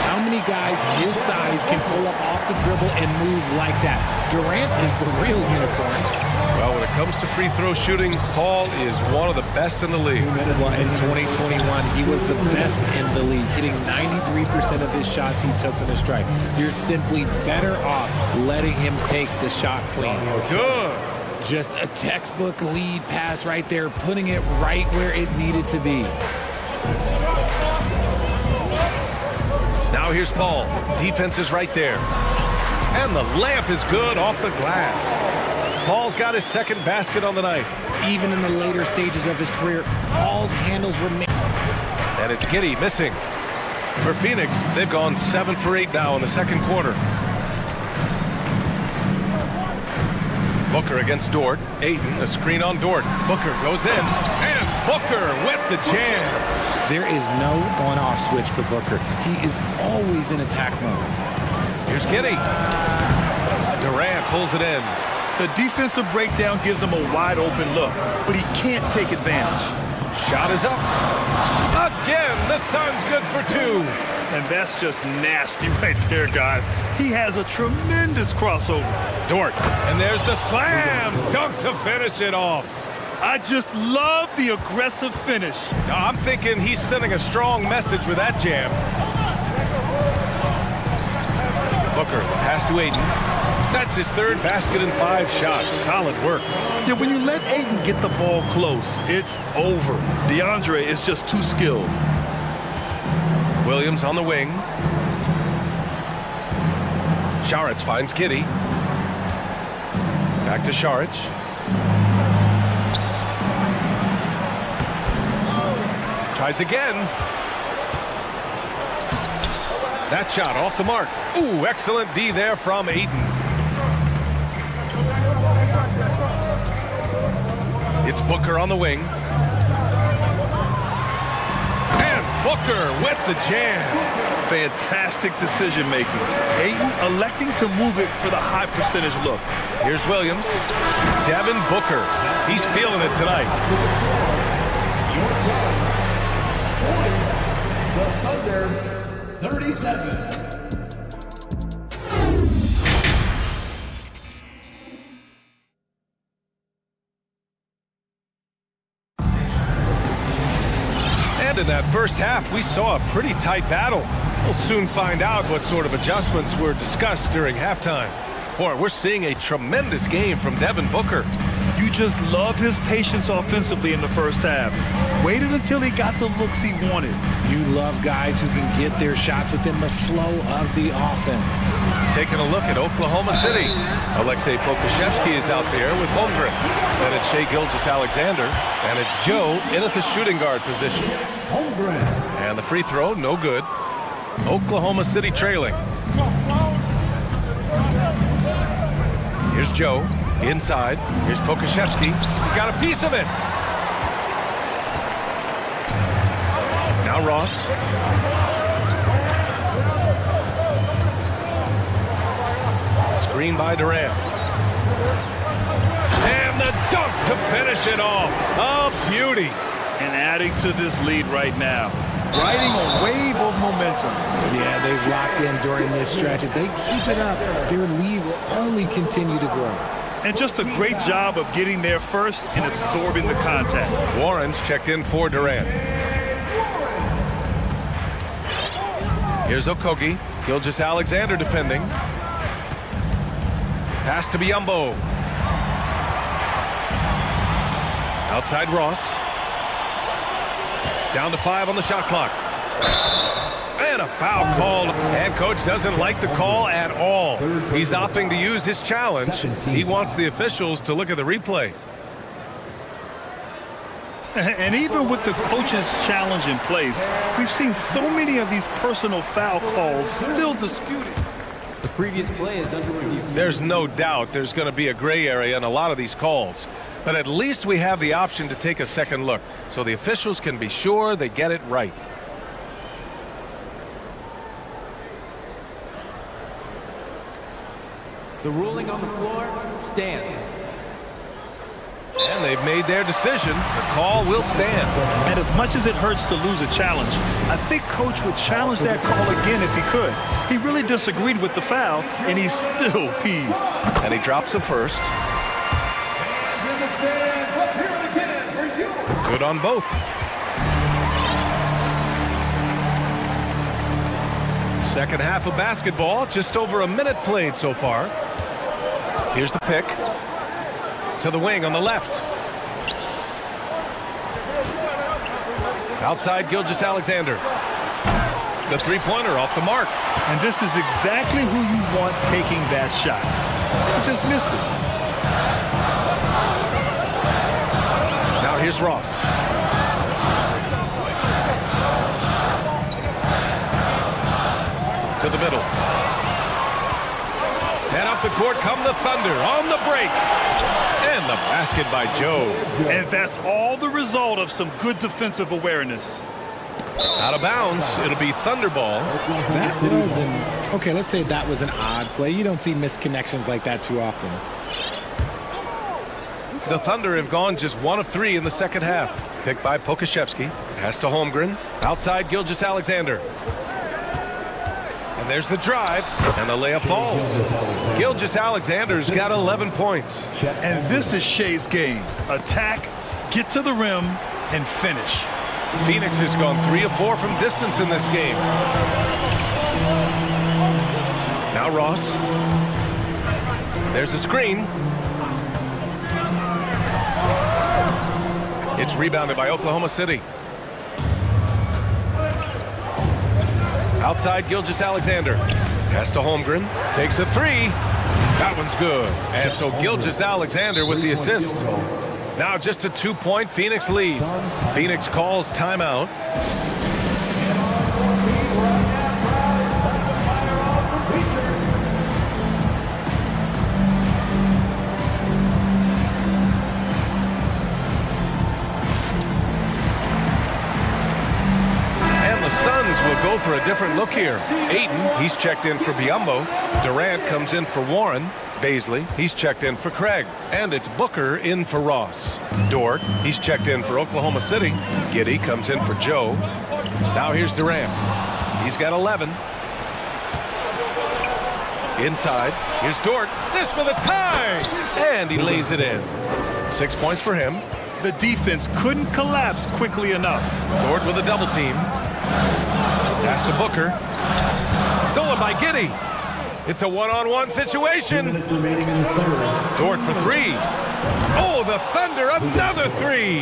How many guys his size can pull up off the dribble and move like that? Durant is the real unicorn. Well, when it comes to free throw shooting, Paul is one of the best in the league. Well, in 2021, he was the best in the league, hitting 93% of his shots he took from the stripe. You're simply better off letting him take the shot clean. Good. Just a textbook lead pass right there, putting it right where it needed to be. Now here's Paul. Defense is right there. And the layup is good off the glass. Paul's got his second basket on the night. Even in the later stages of his career, Paul's handles were made. And it's Giddey missing. For Phoenix, they've gone 7 for 8 now in the second quarter. Booker against Dort. Ayton, a screen on Dort. Booker goes in. And Booker with the jam. There is no on-off switch for Booker. He is always in attack mode. Here's Giddey. Durant pulls it in. The defensive breakdown gives him a wide open look, but he can't take advantage. Shot is up. Again, the Suns good for 2. And that's just nasty right there, guys. He has a tremendous crossover. Dort. And there's the slam. Dunk to finish it off. I just love the aggressive finish. I'm thinking he's sending a strong message with that jam. Booker, pass to Ayton. That's his third basket in 5 shots. Solid work. Yeah, when you let Ayton get the ball close, it's over. DeAndre is just too skilled. Williams on the wing. Saric finds Giddey. Back to Saric. Tries again. That shot off the mark. Ooh, excellent D there from Ayton. It's Booker on the wing. And Booker with the jam. Fantastic decision making. Ayton electing to move it for the high percentage look. Here's Williams. Devin Booker. He's feeling it tonight. The Thunder, 37. And in that first half, we saw a pretty tight battle. We'll soon find out what sort of adjustments were discussed during halftime. Boy, we're seeing a tremendous game from Devin Booker. You just love his patience offensively in the first half. Waited until he got the looks he wanted. You love guys who can get their shots within the flow of the offense. Taking a look at Oklahoma City. Alexei Pokusevski is out there with Holmgren. Then it's Shai Gilgeous-Alexander. And it's Joe in at the shooting guard position. Holmgren. And the free throw, no good. Oklahoma City trailing. Here's Joe. Inside. Here's Pokusevski. He got a piece of it. Now Ross. Screen by Durant. And the dunk to finish it off. A beauty. And adding to this lead right now. Riding a wave of momentum. Yeah, they've locked in during this stretch. If they keep it up, their lead will only continue to grow. And just a great job of getting there first and absorbing the contact. Warren's checked in for Durant. Here's Okogie. Gilgeous-Alexander defending. Pass to Biyombo. Outside Ross. Down to 5 on the shot clock. And a foul called. And coach doesn't like the call at all. He's opting to use his challenge. He wants the officials to look at the replay. And even with the coach's challenge in place, we've seen so many of these personal foul calls still disputed. The previous play is under review. There's no doubt there's going to be a gray area in a lot of these calls. But at least we have the option to take a second look, so the officials can be sure they get it right. The ruling on the floor stands. And they've made their decision. The call will stand. And as much as it hurts to lose a challenge, I think Coach would challenge that call again if he could. He really disagreed with the foul, and he's still peeved. And he drops the first. Good on both. Second half of basketball, just over a minute played so far. Here's the pick. To the wing on the left. Outside Gilgeous-Alexander. The three-pointer off the mark. And this is exactly who you want taking that shot. He just missed it. Now here's Ross. To the middle. And up the court come the Thunder on the break. And the basket by Joe. And that's all the result of some good defensive awareness. Out of bounds, it'll be Thunder ball. That was okay, let's say that was an odd play. You don't see misconnections like that too often. The Thunder have gone just 1 of 3 in the second half. Picked by Pokashevsky. Pass to Holmgren. Outside Gilgeous-Alexander. And there's the drive, and the layup falls. Gilgeous-Alexander's got 11 points. And this is Shea's game. Attack, get to the rim, and finish. Phoenix has gone 3 of 4 from distance in this game. Now Ross. There's a screen. It's rebounded by Oklahoma City. Outside Gilgeous-Alexander. Pass to Holmgren. Takes a 3. That one's good. And so Gilgeous-Alexander with the assist. Now just a 2-point Phoenix lead. Phoenix calls timeout. Suns will go for a different look here. Ayton, he's checked in for Biyombo. Durant comes in for Warren. Baisley, he's checked in for Craig. And it's Booker in for Ross. Dort, he's checked in for Oklahoma City. Giddey comes in for Joe. Now here's Durant. He's got 11. Inside, here's Dort. This for the tie! And he lays it in. 6 points for him. The defense couldn't collapse quickly enough. Dort with a double team. Pass to Booker. Stolen by Giddey. It's a one-on-one situation. Dort for 3. Oh, the Thunder, another 3.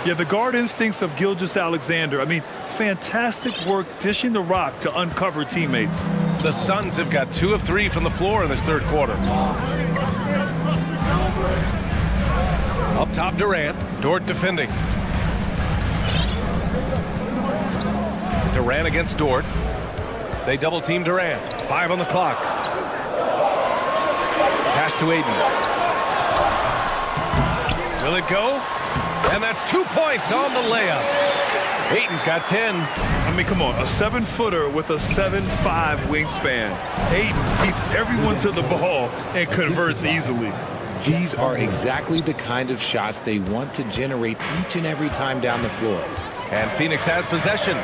Yeah, the guard instincts of Gilgeous-Alexander. I mean, fantastic work dishing the rock to uncover teammates. The Suns have got 2 of 3 from the floor in this third quarter. Up top, Durant. Dort defending. Durant against Dort. They double team Durant. 5 on the clock. Pass to Ayton. Will it go? And that's 2 points on the layup. Ayton's got 10. I mean, come on, a 7-footer with a 7'5" wingspan. Ayton beats everyone to the ball and converts easily. These are exactly the kind of shots they want to generate each and every time down the floor. And Phoenix has possession.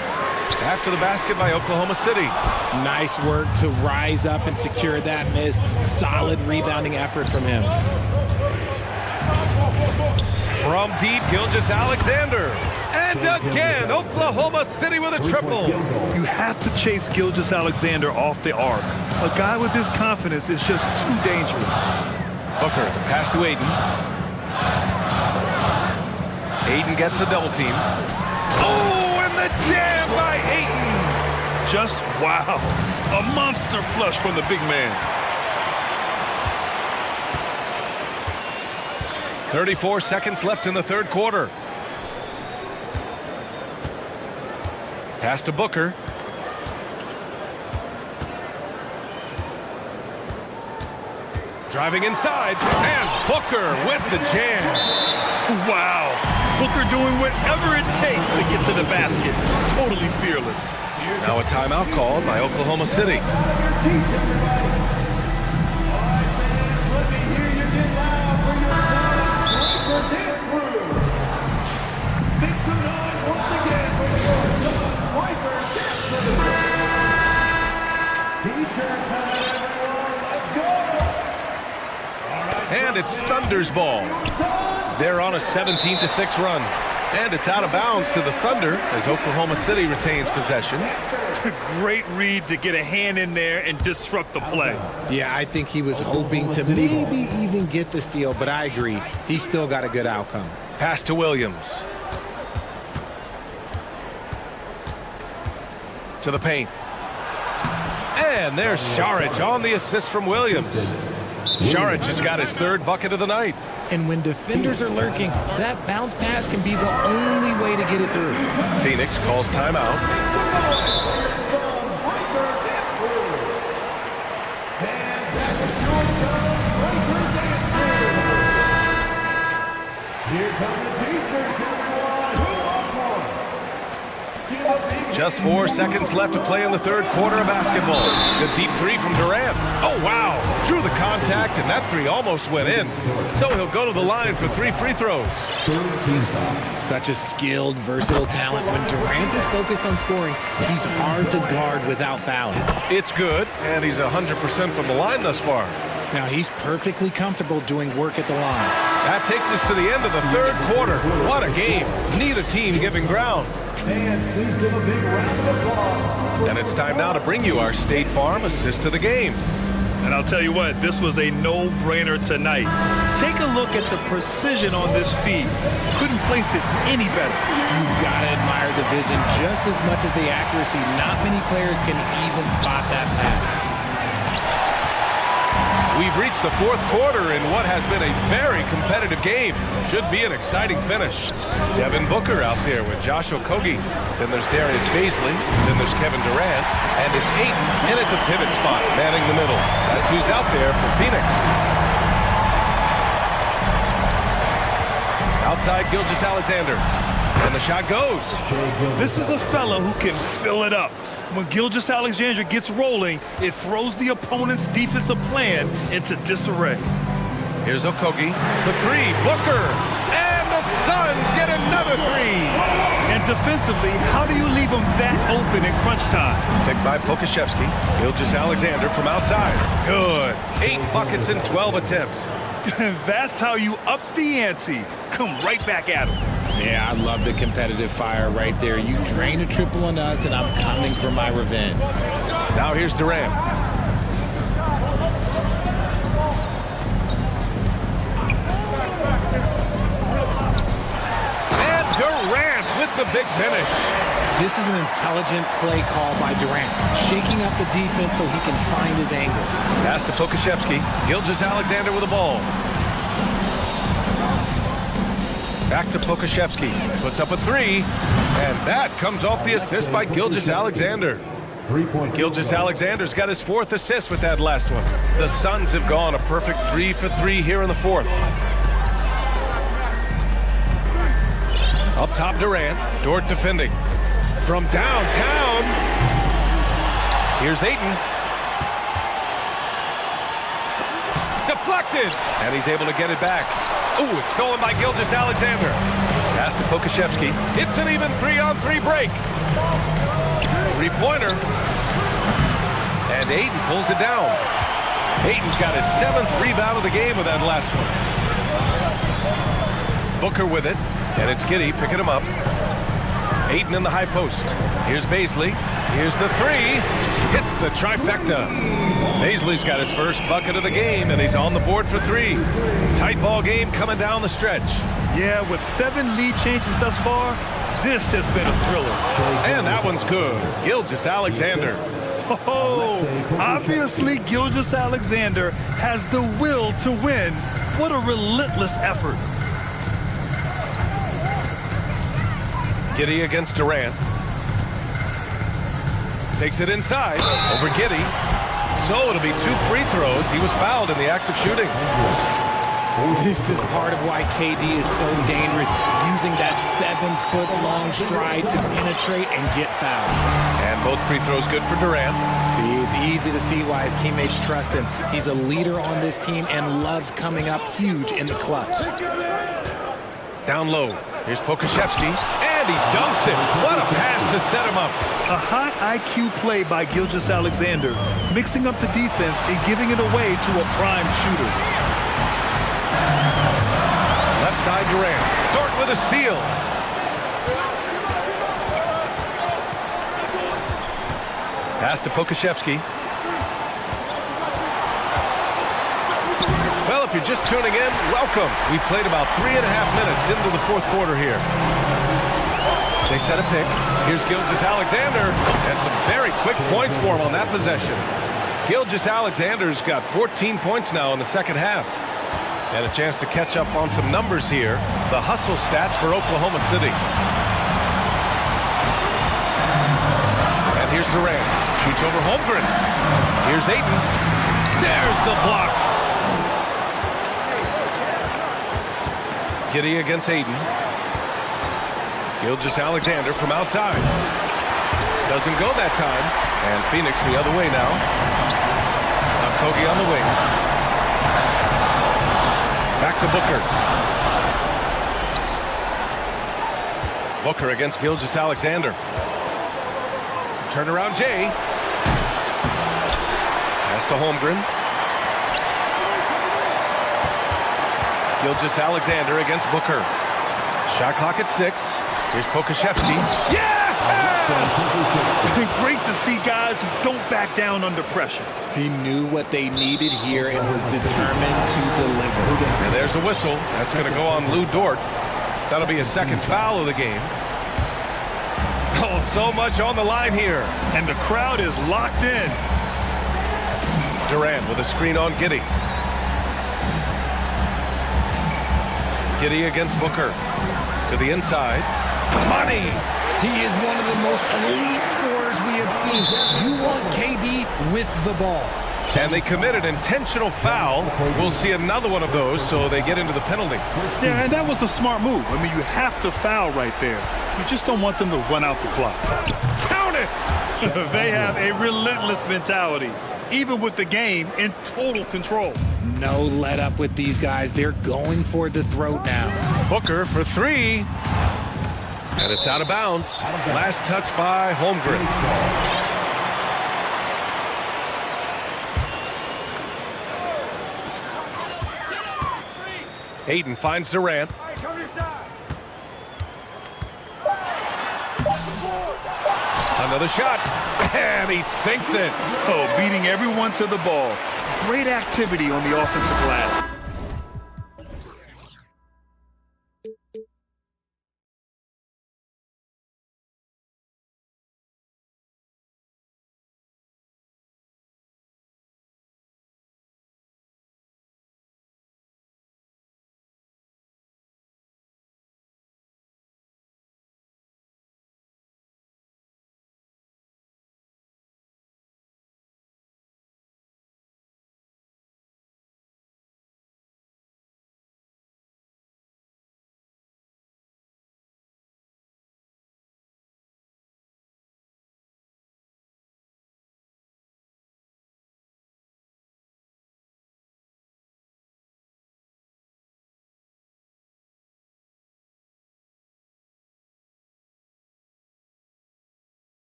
After the basket by Oklahoma City. Nice work to rise up and secure that miss. Solid rebounding effort from him. From deep, Gilgeous-Alexander. And again, Oklahoma City with a triple. You have to chase Gilgeous-Alexander off the arc. A guy with this confidence is just too dangerous. Booker, pass to Ayton. Ayton gets a double team. Oh, and the jam by Ayton. Just wow. A monster flush from the big man. 34 seconds left in the third quarter. Pass to Booker. Driving inside, and Booker with the jam. Wow. Booker doing whatever it takes to get to the basket. Totally fearless. Now a timeout called by Oklahoma City. And it's Thunder's ball. They're on a 17-6 run. And it's out of bounds to the Thunder as Oklahoma City retains possession. Great read to get a hand in there and disrupt the play. Yeah, I think he was hoping to maybe even get the steal, but I agree. He still got a good outcome. Pass to Williams. To the paint. And there's Šarić on the assist from Williams. Šarić has got his third bucket of the night. And when defenders are lurking, that bounce pass can be the only way to get it through. Phoenix calls timeout. Just 4 seconds left to play in the third quarter of basketball. The deep three from Durant. Oh, wow. Drew the contact, and that three almost went in. So he'll go to the line for 3 free throws. Such a skilled, versatile talent. When Durant is focused on scoring, he's hard to guard without fouling. It's good, and he's 100% from the line thus far. Now he's perfectly comfortable doing work at the line. That takes us to the end of the third quarter. What a game. Neither team giving ground. And please give a big round of applause. And it's time now to bring you our State Farm assist to the game. And I'll tell you what, this was a no-brainer tonight. Take a look at the precision on this feed. Couldn't place it any better. You've got to admire the vision just as much as the accuracy. Not many players can even spot that pass. We've reached the fourth quarter in what has been a very competitive game. Should be an exciting finish. Devin Booker out there with Josh Okogie. Then there's Darius Baisley. Then there's Kevin Durant. And it's Ayton in at the pivot spot, manning the middle. That's who's out there for Phoenix. Outside, Gilgeous-Alexander. And the shot goes. This is a fella who can fill it up. When Gilgeous-Alexander gets rolling, it throws the opponent's defensive plan into disarray. Here's Okogie for three. Booker. And the Suns get another three. And defensively, how do you leave them that open in crunch time? Picked by Pokashevsky. Gilgeous-Alexander from outside. Good. 8 buckets in 12 attempts. That's how you up the ante. Come right back at him. Yeah, I love the competitive fire right there. You drain a triple on us, and I'm coming for my revenge. Now here's Durant. And Durant with the big finish. This is an intelligent play call by Durant, shaking up the defense so he can find his angle. Pass to Pokashevsky. Gilgeous-Alexander with the ball. Back to Pokashevsky. Puts up a three. And that comes off the assist by Gilgeous-Alexander. Gilgeous-Alexander's got his 4th assist with that last one. The Suns have gone a perfect 3 for 3 here in the 4th. Up top, Durant. Dort defending. From downtown, here's Ayton. Deflected! And he's able to get it back. Ooh, it's stolen by Gilgeous-Alexander. Pass to Pokashevsky. It's an even 3-on-3 break. 3-pointer. And Ayton pulls it down. Ayton's got his 7th rebound of the game with that last one. Booker with it. And it's Giddey picking him up. Ayton in the high post. Here's Baisley. Here's the three. Hits the trifecta. Baisley's got his first bucket of the game, and he's on the board for 3. Tight ball game coming down the stretch. Yeah, with 7 lead changes thus far, this has been a thriller. And that one's good. Gilgeous-Alexander. Oh, obviously Gilgeous-Alexander has the will to win. What a relentless effort. Giddey against Durant. Takes it inside over Giddy. So it'll be 2 free throws. He was fouled in the act of shooting. This is part of why KD is so dangerous, using that 7-foot-long stride to penetrate and get fouled. And both free throws good for Durant. See, it's easy to see why his teammates trust him. He's a leader on this team and loves coming up huge in the clutch. Down low. Here's Pokashevsky, and he dunks it. What a pass to set him up. A hot IQ play by Gilgeous-Alexander, mixing up the defense and giving it away to a prime shooter. Left side Durant. Dort with a steal. Pass to Pokashevsky. Well, if you're just tuning in, welcome. We played about 3.5 minutes into the fourth quarter here. They set a pick. Here's Gilgeous-Alexander, and some very quick points for him on that possession. Gilgeous-Alexander's got 14 points now in the second half. And a chance to catch up on some numbers here. The hustle stats for Oklahoma City. And here's Durant. Shoots over Holmgren. Here's Ayton. There's the block. Giddey against Ayton. Gilgeous-Alexander from outside. Doesn't go that time. And Phoenix the other way now. Kogi on the wing. Back to Booker. Booker against Gilgeous-Alexander. Turnaround Jay. Pass to Holmgren. Gilgeous-Alexander against Booker. Shot clock at 6. Here's Pokashevsky. Yeah! Great to see guys who don't back down under pressure. He knew what they needed here and was determined to deliver. And there's a whistle. That's going to go on Lou Dort. That'll be a second foul of the game. Oh, so much on the line here. And the crowd is locked in. Durant with a screen on Giddey. Giddey against Booker. To the inside. Money! He is one of the most elite scorers we have seen. You want KD with the ball. And they committed intentional foul. We'll see another one of those, so they get into the penalty. Yeah, and that was a smart move. I mean, you have to foul right there. You just don't want them to run out the clock. Count it! They have a relentless mentality, even with the game in total control. No let up with these guys. They're going for the throat now. Booker for 3. And it's out of bounds. Last touch by Holmgren. Ayton finds Durant. Another shot. And he sinks it. Oh, beating everyone to the ball. Great activity on the offensive glass.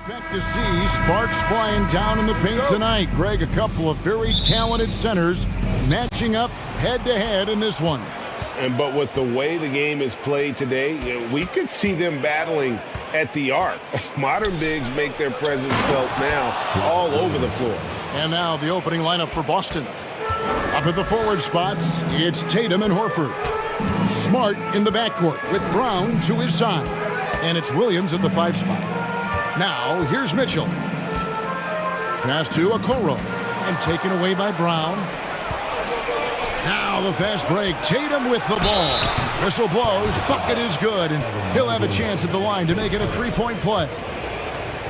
Expect to see sparks flying down in the paint tonight. Greg, a couple of very talented centers matching up head-to-head in this one. But with the way the game is played today, we could see them battling at the arc. Modern bigs make their presence felt now all over the floor. And now the opening lineup for Boston. Up at the forward spots, it's Tatum and Horford. Smart in the backcourt with Brown to his side. And it's Williams at the 5 spot. Now, here's Mitchell. Pass to Okoro. And taken away by Brown. Now the fast break. Tatum with the ball. Whistle blows. Bucket is good. And he'll have a chance at the line to make it a 3-point play.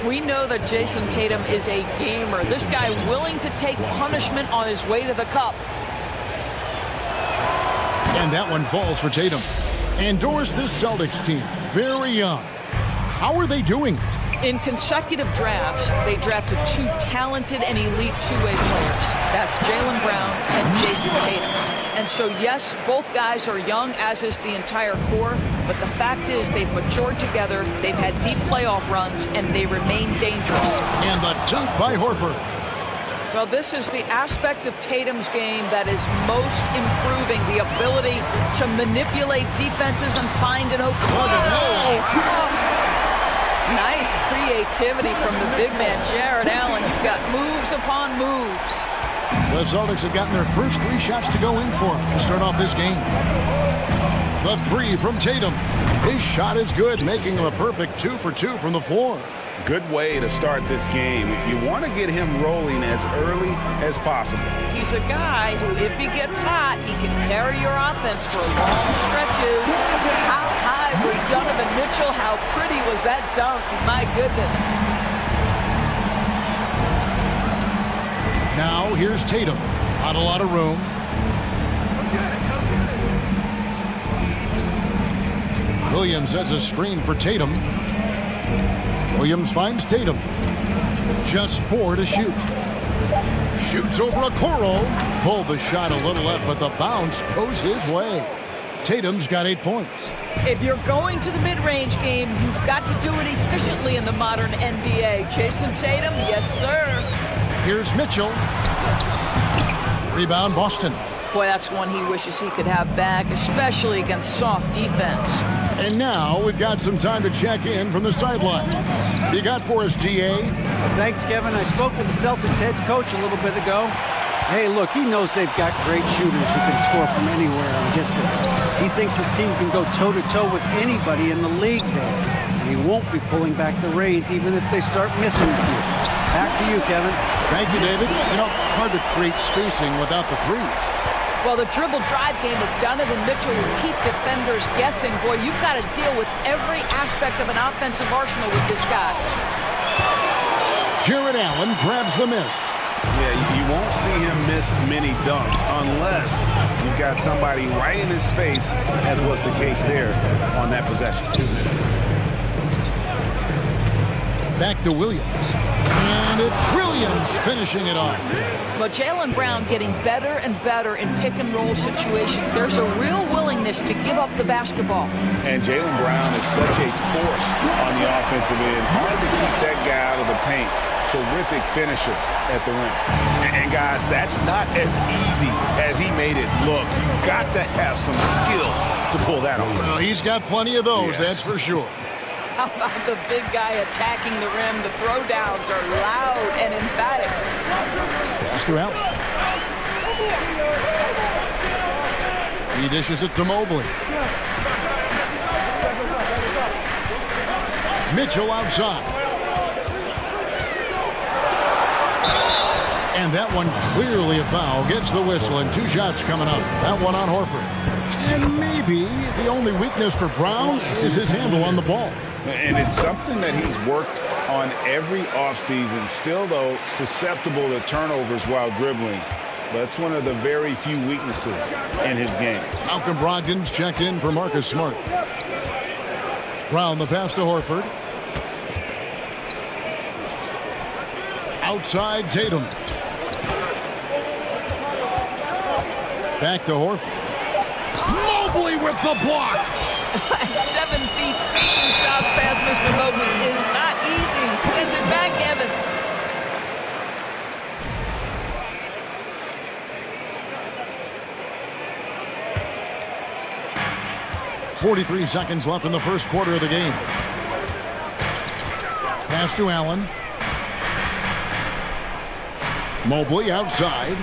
We know that Jason Tatum is a gamer. This guy willing to take punishment on his way to the cup. And that one falls for Tatum. Endorse this Celtics team. Very young. How are they doing it? In consecutive drafts, they drafted 2 talented and elite two-way players. That's Jaylen Brown and Jason Tatum. And so, yes, both guys are young, as is the entire core, but the fact is they've matured together, they've had deep playoff runs, and they remain dangerous. And the dunk by Horford. Well, this is the aspect of Tatum's game that is most improving, the ability to manipulate defenses and find an open look. Nice creativity from the big man, Jared Allen. You've got moves upon moves. The Celtics have gotten their first 3 shots to go in for to start off this game. The 3 from Tatum. His shot is good, making him a perfect 2 for 2 from the floor. Good way to start this game. You want to get him rolling as early as possible. He's a guy who, if he gets hot, he can carry your offense for long stretches. How high was Donovan Mitchell? How pretty was that dunk? My goodness. Now here's Tatum. Not a lot of room. Williams sets a screen for Tatum. Williams finds Tatum. Just 4 to shoot. Shoots over Okoro. Pulled the shot a little left, but the bounce goes his way. Tatum's got 8 points. If you're going to the mid-range game, you've got to do it efficiently in the modern NBA. Jason Tatum, yes, sir. Here's Mitchell. Rebound, Boston. Boy, that's one he wishes he could have back, especially against soft defense. And now we've got some time to check in from the sideline. You got for us, DA? Thanks, Kevin. I spoke with the Celtics head coach a little bit ago. Hey, look, he knows they've got great shooters who can score from anywhere in distance. He thinks his team can go toe-to-toe with anybody in the league there. And he won't be pulling back the reins even if they start missing a few. Back to you, Kevin. Thank you, David. You know, hard to create spacing without the threes. Well, the dribble drive game of Donovan Mitchell will keep defenders guessing. Boy, you've got to deal with every aspect of an offensive arsenal with this guy. Jared Allen grabs the miss. Yeah, you won't see him miss many dunks unless you've got somebody right in his face, as was the case there on that possession. Back to Williams. And it's Williams finishing it off. But Jaylen Brown getting better and better in pick-and-roll situations. There's a real willingness to give up the basketball. And Jaylen Brown is such a force on the offensive end. Hard to keep that guy out of the paint. Terrific finisher at the rim. And guys, that's not as easy as he made it look. You've got to have some skills to pull that off. Well, he's got plenty of those, that's for sure. How about the big guy attacking the rim? The throwdowns are loud and emphatic. Pass to Allen. He dishes it to Mobley. Mitchell outside. And that one clearly a foul. Gets the whistle and 2 shots coming up. That one on Horford. And maybe the only weakness for Brown is his handle on the ball. And it's something that he's worked on every offseason. Still, though, susceptible to turnovers while dribbling. But it's one of the very few weaknesses in his game. Malcolm Brogdon's checked in for Marcus Smart. Brown the pass to Horford. Outside Tatum. Back to Horford. Mobley with the block. 7 feet, sneaking shots past Mr. Mobley is not easy. Send it 43 seconds left in the first quarter of the game. Pass to Allen. Mobley outside.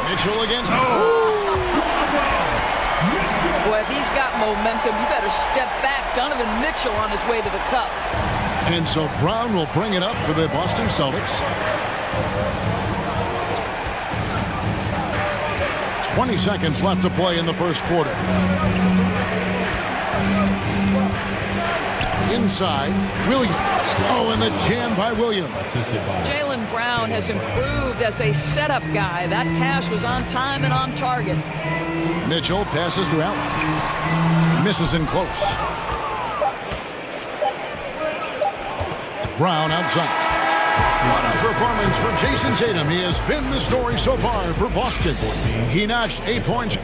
Mitchell against. Boy, if he's got momentum, you better step back. Donovan Mitchell on his way to the cup. And so Brown will bring it up for the Boston Celtics. 20 seconds left to play in the first quarter. Inside, Williams. Oh, and the jam by Williams. Jaylen Brown has improved as a setup guy. That pass was on time and on target. Mitchell passes to Allen. Misses in close. Brown outside. What a performance for Jason Tatum. He has been the story so far for Boston. He notched 8 points.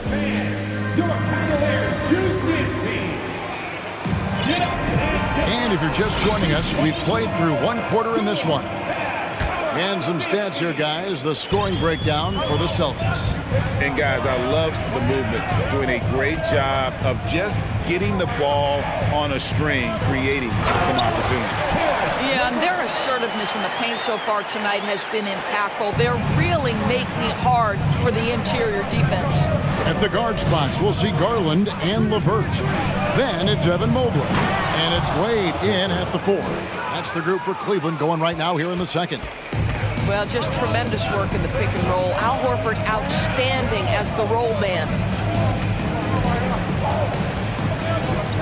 And if you're just joining us, we've played through one quarter in this one. And some stats here, guys. The scoring breakdown for the Celtics. And, guys, I love the movement. Doing a great job of just getting the ball on a string, creating some opportunities. Yeah, and their assertiveness in the paint so far tonight has been impactful. They're really making it hard for the interior defense. At the guard spots, we'll see Garland and LeVert. Then it's Evan Mobley. And it's Wade in at the 4. That's the group for Cleveland going right now here in the second. Well, just tremendous work in the pick and roll. Al Horford outstanding as the roll man.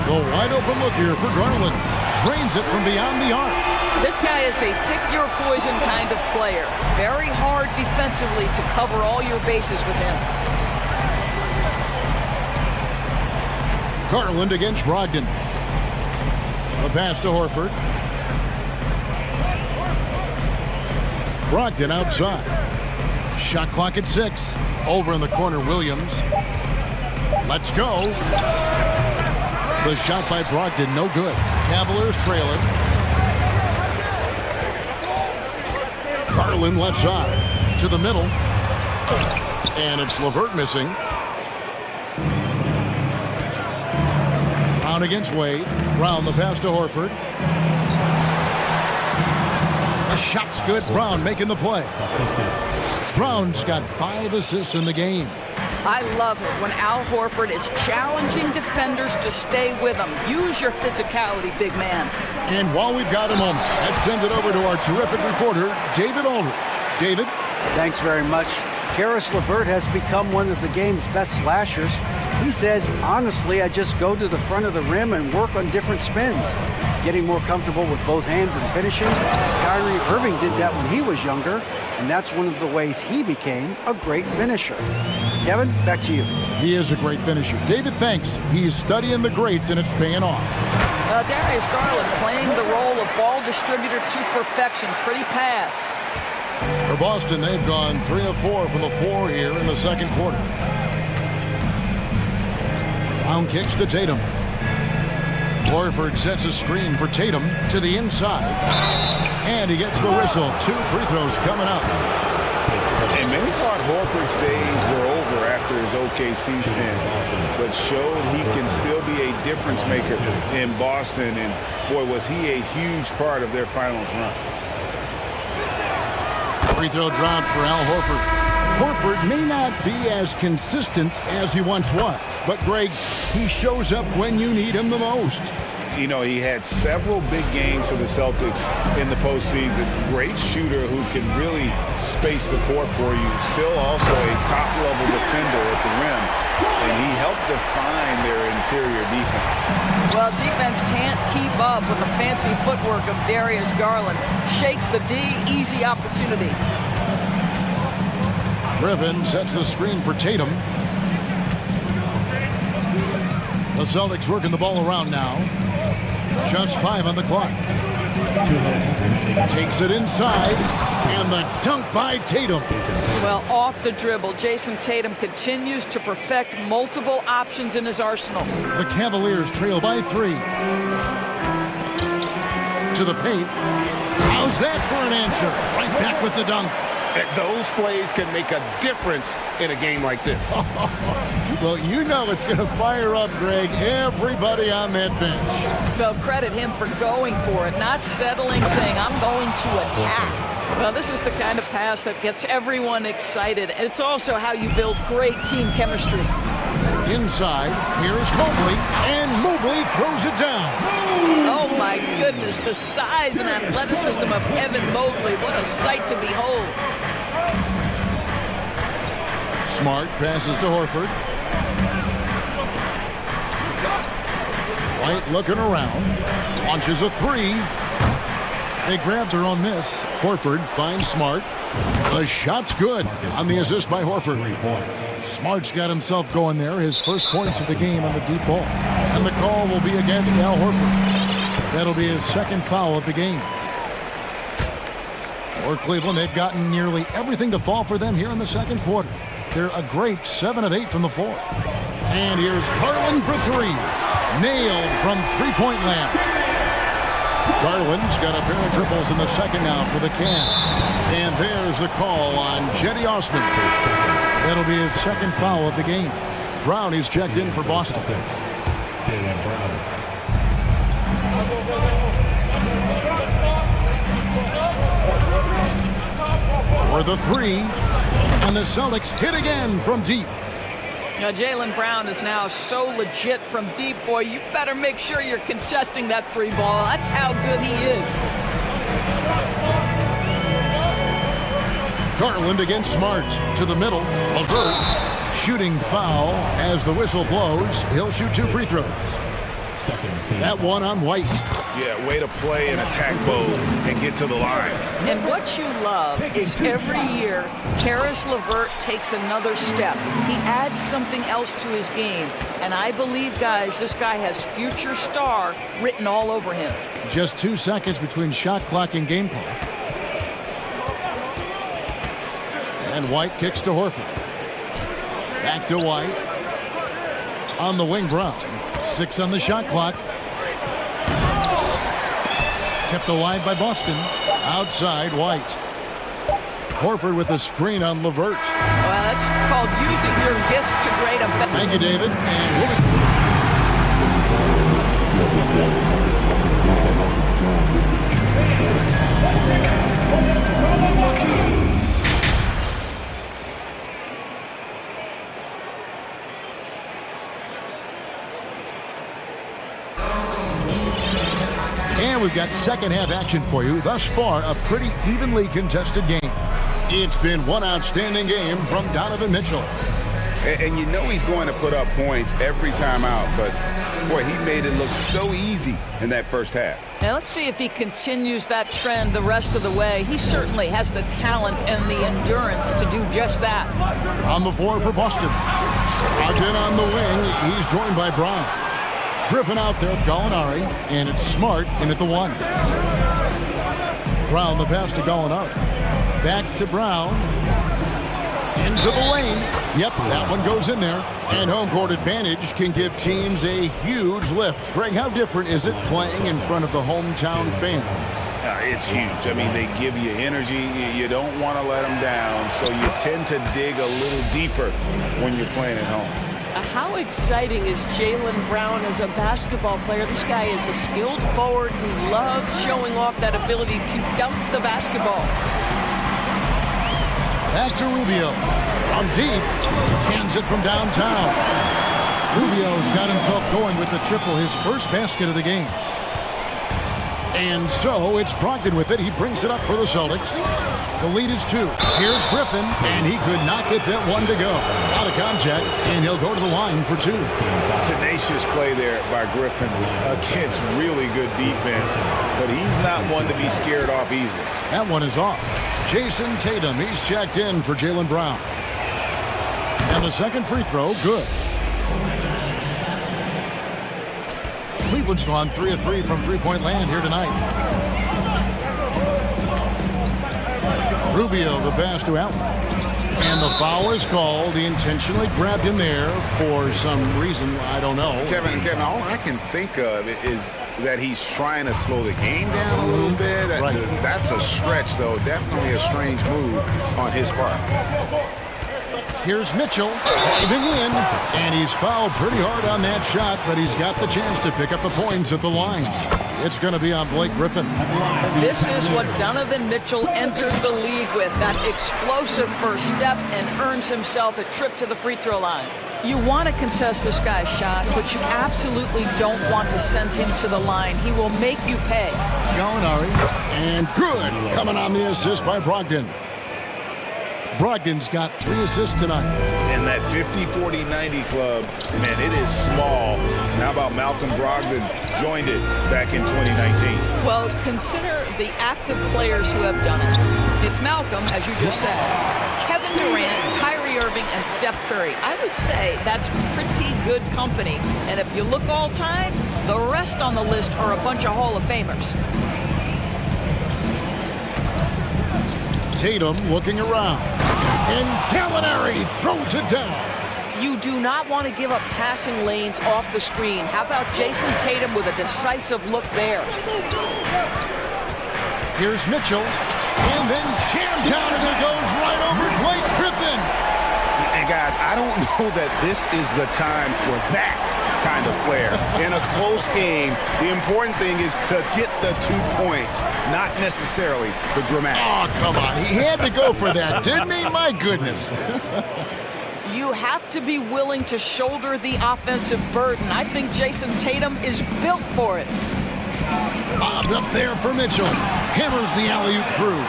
The wide open look here for Garland. Drains it from beyond the arc. This guy is a pick-your-poison kind of player. Very hard defensively to cover all your bases with him. Garland against Brogdon. The pass to Horford. Brogdon outside. Shot clock at 6. Over in the corner, Williams. Let's go. The shot by Brogdon, no good. Cavaliers trailing. Garland left side. To the middle. And it's LeVert missing. Brown against Wade. Brown the pass to Horford. The shot's good. Brown making the play. Brown's got 5 assists in the game. I love it when Al Horford is challenging defenders to stay with him. Use your physicality, big man. And while we've got a moment, let's send it over to our terrific reporter, David Aldridge. David? Thanks very much. Karis LeVert has become one of the game's best slashers. He says, honestly, I just go to the front of the rim and work on different spins. Getting more comfortable with both hands and finishing. Kyrie Irving did that when he was younger, and that's one of the ways he became a great finisher. Kevin, back to you. He is a great finisher. David, thanks. He's studying the greats, and it's paying off. Darius Garland playing the role of ball distributor to perfection. Pretty pass. For Boston, they've gone 3 of 4 from the floor here in the second quarter. Brown kicks to Tatum. Horford sets a screen for Tatum to the inside. And he gets the whistle. 2 free throws coming up. And many thought Horford's days were over after his OKC stint, but showed he can still be a difference maker in Boston. And, boy, was he a huge part of their finals run. Free throw dropped for Al Horford. Horford may not be as consistent as he once was, but, Greg, he shows up when you need him the most. You know, he had several big games for the Celtics in the postseason. Great shooter who can really space the court for you. Still also a top-level defender at the rim. And he helped define their interior defense. Well, defense can't keep up with the fancy footwork of Darius Garland. Shakes the D, easy opportunity. Griffin sets the screen for Tatum. The Celtics working the ball around now. Just 5 on the clock. Takes it inside, and the dunk by Tatum. Well, off the dribble, Jason Tatum continues to perfect multiple options in his arsenal. The Cavaliers trail by 3. To the paint. How's that for an answer? Right back with the dunk. Those plays can make a difference in a game like this. Well, you know it's going to fire up, Greg, everybody on that bench. Well, credit him for going for it, not settling, saying, I'm going to attack. Well, this is the kind of pass that gets everyone excited. It's also how you build great team chemistry. Inside, here's Mobley, and Mobley throws it down. Oh, my goodness, the size and athleticism of Evan Mobley. What a sight to behold. Smart passes to Horford. White looking around. Launches a three. They grab their own miss. Horford finds Smart. The shot's good on the assist by Horford. Smart's got himself going there. His first points of the game on the deep ball. And the call will be against Al Horford. That'll be his second foul of the game. For Cleveland, they've gotten nearly everything to fall for them here in the second quarter. They're a great 7 of 8 from the floor. And here's Garland for three. Nailed from three-point land. Garland's got a pair of triples in the second now for the Cavs. And there's the call on Jetty Osman. That'll be his second foul of the game. Brown is checked in for Boston. For the three. And the Celtics hit again from deep. Now, Jaylen Brown is now so legit from deep, boy. You better make sure you're contesting that three ball. That's how good he is. Garland against Smart to the middle. LeVert shooting foul as the whistle blows. He'll shoot 2 free throws. That one on White. Yeah, way to play an attack mode and get to the line. And what you love is every year, Karis LeVert takes another step. He adds something else to his game. And I believe, guys, this guy has future star written all over him. Just 2 seconds between shot clock and game clock. And White kicks to Horford. Back to White. On the wing, Brown. 6 on the shot clock. Kept alive by Boston. Outside, White. Horford with a screen on LeVert. Well, that's called using your gifts to great effect. Thank you, David. And we've got second half action for you. Thus far, a pretty evenly contested game. It's been one outstanding game from Donovan Mitchell. And you know he's going to put up points every time out, but boy, he made it look so easy in that first half. Now let's see if he continues that trend the rest of the way. He certainly has the talent and the endurance to do just that. On the floor for Boston. Again on the wing, he's joined by Brown. Griffin out there with Gallinari, and it's Smart in at the 1. Brown the pass to Gallinari. Back to Brown. Into the lane. Yep, that one goes in there. And home court advantage can give teams a huge lift. Greg, how different is it playing in front of the hometown fans? It's huge. I mean, they give you energy. You don't want to let them down, so you tend to dig a little deeper when you're playing at home. How exciting is Jaylen Brown as a basketball player? This guy is a skilled forward who loves showing off that ability to dunk the basketball. Back to Rubio. From deep, cans it from downtown. Rubio's got himself going with the triple, his first basket of the game. And so it's Brogdon with it. He brings it up for the Celtics. The lead is 2. Here's Griffin, and he could not get that one to go. Out of contact, and he'll go to the line for 2. Tenacious play there by Griffin against really good defense, but he's not one to be scared off easily. That one is off. Jason Tatum, he's checked in for Jaylen Brown. And the second free throw, good. Cleveland's gone 3 of 3 from three-point land here tonight. Rubio, the pass to Allen. And the foul is called. He intentionally grabbed in there for some reason, I don't know. Kevin, all I can think of is that he's trying to slow the game down a little bit. Right. That's a stretch, though. Definitely a strange move on his part. Here's Mitchell diving in, and he's fouled pretty hard on that shot, but he's got the chance to pick up the points at the line. It's going to be on Blake Griffin. This is what Donovan Mitchell entered the league with, that explosive first step, and earns himself a trip to the free throw line. You want to contest this guy's shot, but you absolutely don't want to send him to the line. He will make you pay. Gallinari, and good. Coming on the assist by Brogdon. Brogdon's got 3 assists tonight. And that 50-40-90 club, man, it is small. And how about Malcolm Brogdon joined it back in 2019? Well, consider the active players who have done it. It's Malcolm, as you just said, Kevin Durant, Kyrie Irving, and Steph Curry. I would say that's pretty good company. And if you look all time, the rest on the list are a bunch of Hall of Famers. Tatum looking around, and Gallinari throws it down. You do not want to give up passing lanes off the screen. How about Jason Tatum with a decisive look there? Here's Mitchell, and then jammed down as it goes right over Blake Griffin. And guys, I don't know that this is the time for that kind of flair. In a close game, the important thing is to get the 2 points, not necessarily the dramatics. Oh, come on. He had to go for that, didn't he? My goodness. You have to be willing to shoulder the offensive burden. I think Jason Tatum is built for it. Bobbed up there for Mitchell. Hammers the alley-oop through.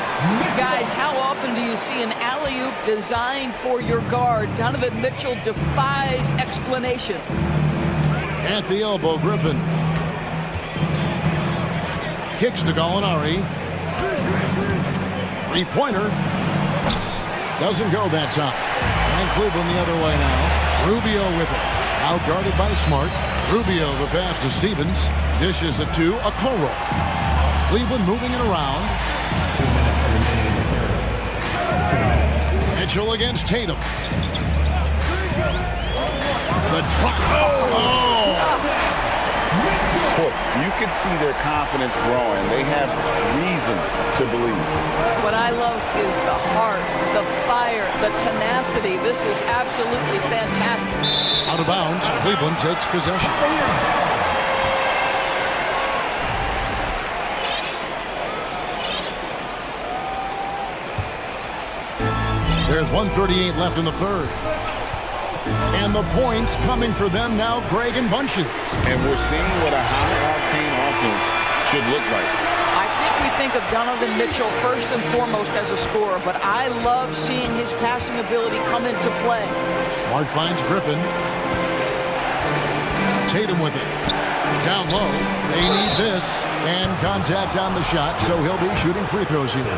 Guys, how often do you see an alley-oop designed for your guard? Donovan Mitchell defies explanation. At the elbow, Griffin. Kicks to Gallinari. Three-pointer. Doesn't go that time. And Cleveland the other way now. Rubio with it. Out-guarded by Smart. Rubio the pass to Stevens. Dishes it to Okoro. Cleveland moving it around. Mitchell against Tatum. The drop. Oh! You can see their confidence growing. They have reason to believe. What I love is the heart, the fire, the tenacity. This is absolutely fantastic. Out of bounds, Cleveland takes possession. There's 1:38 left in the third. And the points coming for them now, Greg and Bunches. And we're seeing what a high-octane offense should look like. I think we think of Donovan Mitchell first and foremost as a scorer, but I love seeing his passing ability come into play. Smart finds Griffin. Tatum with it. Down low. They need this. And contact on the shot, so he'll be shooting free throws here.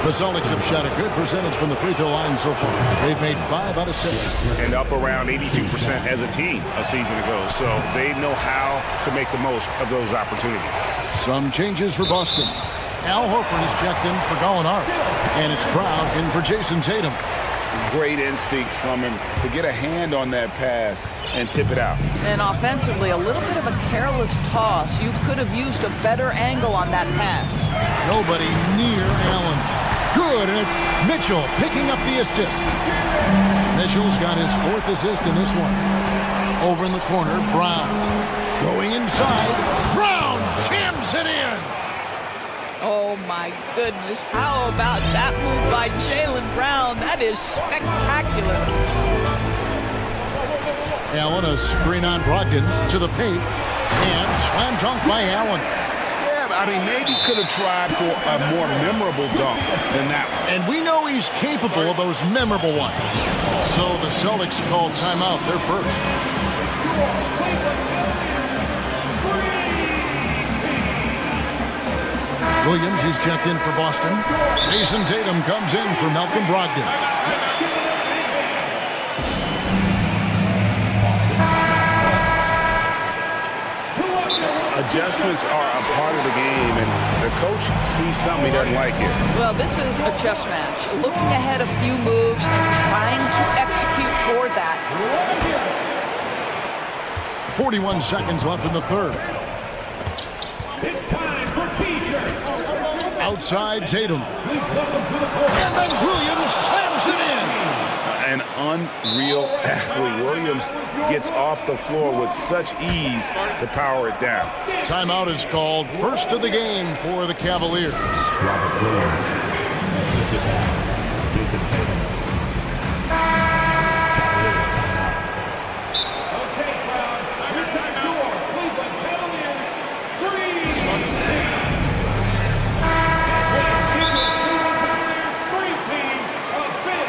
The Celtics have shot a good percentage from the free throw line so far. They've made 5 out of 6. And up around 82% as a team a season ago. So they know how to make the most of those opportunities. Some changes for Boston. Al Horford is checked in for Gallinari. And it's Brown in for Jason Tatum. Great instincts from him to get a hand on that pass and tip it out. And offensively, a little bit of a careless toss. You could have used a better angle on that pass. Nobody near Allen. Good, and it's Mitchell picking up the assist. Mitchell's got his 4th assist in this one. Over in the corner, Brown. Going inside, Brown jams it in. Oh, my goodness. How about that move by Jaylen Brown? That is spectacular. Allen, a screen on Brogdon to the paint. And slam dunk by Allen. I mean, maybe could have tried for a more memorable dunk than that one. And we know he's capable of those memorable ones. So the Celtics called timeout. They're first. Williams is checked in for Boston. Jason Tatum comes in for Malcolm Brogdon. Adjustments are a part of the game, and the coach sees something he doesn't like here. Well, this is a chess match. Looking ahead a few moves and trying to execute toward that. 41 seconds left in the third. Outside Tatum. And then Williams slams it in. An unreal athlete. Williams gets off the floor with such ease to power it down. Timeout is called. First of the game for the Cavaliers. Robert Williams. Jason Tatum. Okay, crowd. Here's that door. Cleveland Cavaliers. Screen team. A big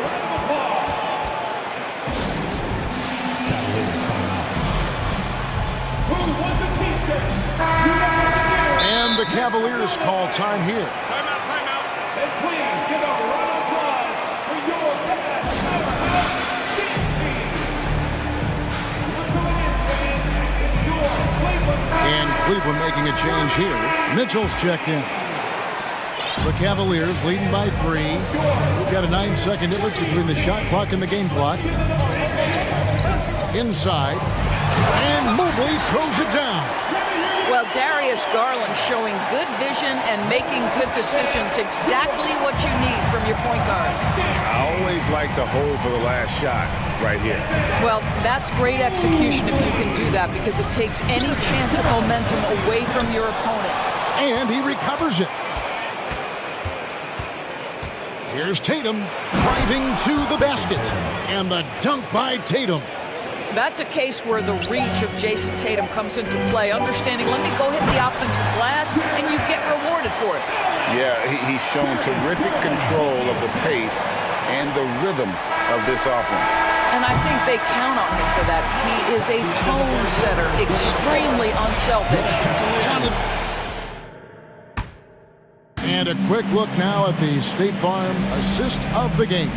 round of applause. Who wants a t-shirt? And the Cavaliers call time here. And please give a round of applause for your best powerhouse team. It's your Cleveland. And Cleveland making a change here. Mitchell's checked in. The Cavaliers leading by 3. We've got a 9-second difference between the shot clock and the game clock. Inside. And Mobley throws it down. Well, Darius Garland showing good vision and making good decisions. Exactly what you need from your point guard. I always like to hold for the last shot right here. Well, that's great execution if you can do that, because it takes any chance of momentum away from your opponent. And he recovers it. Here's Tatum driving to the basket. And the dunk by Tatum. That's a case where the reach of Jason Tatum comes into play. Understanding, let me go hit the offensive glass, and you get rewarded for it. Yeah, he's shown terrific control of the pace and the rhythm of this offense. And I think they count on him for that. He is a tone setter, extremely unselfish. And a quick look now at the State Farm assist of the game.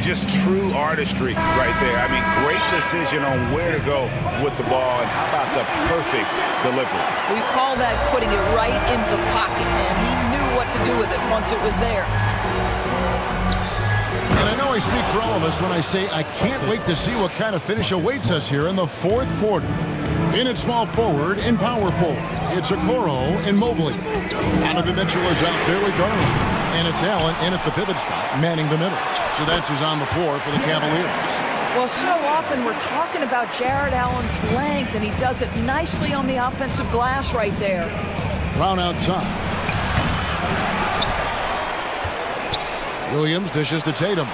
Just true artistry right there. I mean, great decision on where to go with the ball, and how about the perfect delivery? We call that putting it right in the pocket, man. He knew what to do with it once it was there. And I know I speak for all of us when I say I can't wait to see what kind of finish awaits us here in the fourth quarter. In at small forward and power forward, it's Okoro and Mobley. Donovan Mitchell is out there with Garland. And it's Allen in at the pivot spot, manning the middle. So that's who's on the floor for the Cavaliers. Well, so often we're talking about Jared Allen's length, and he does it nicely on the offensive glass right there. Brown outside. Williams dishes to Tatum.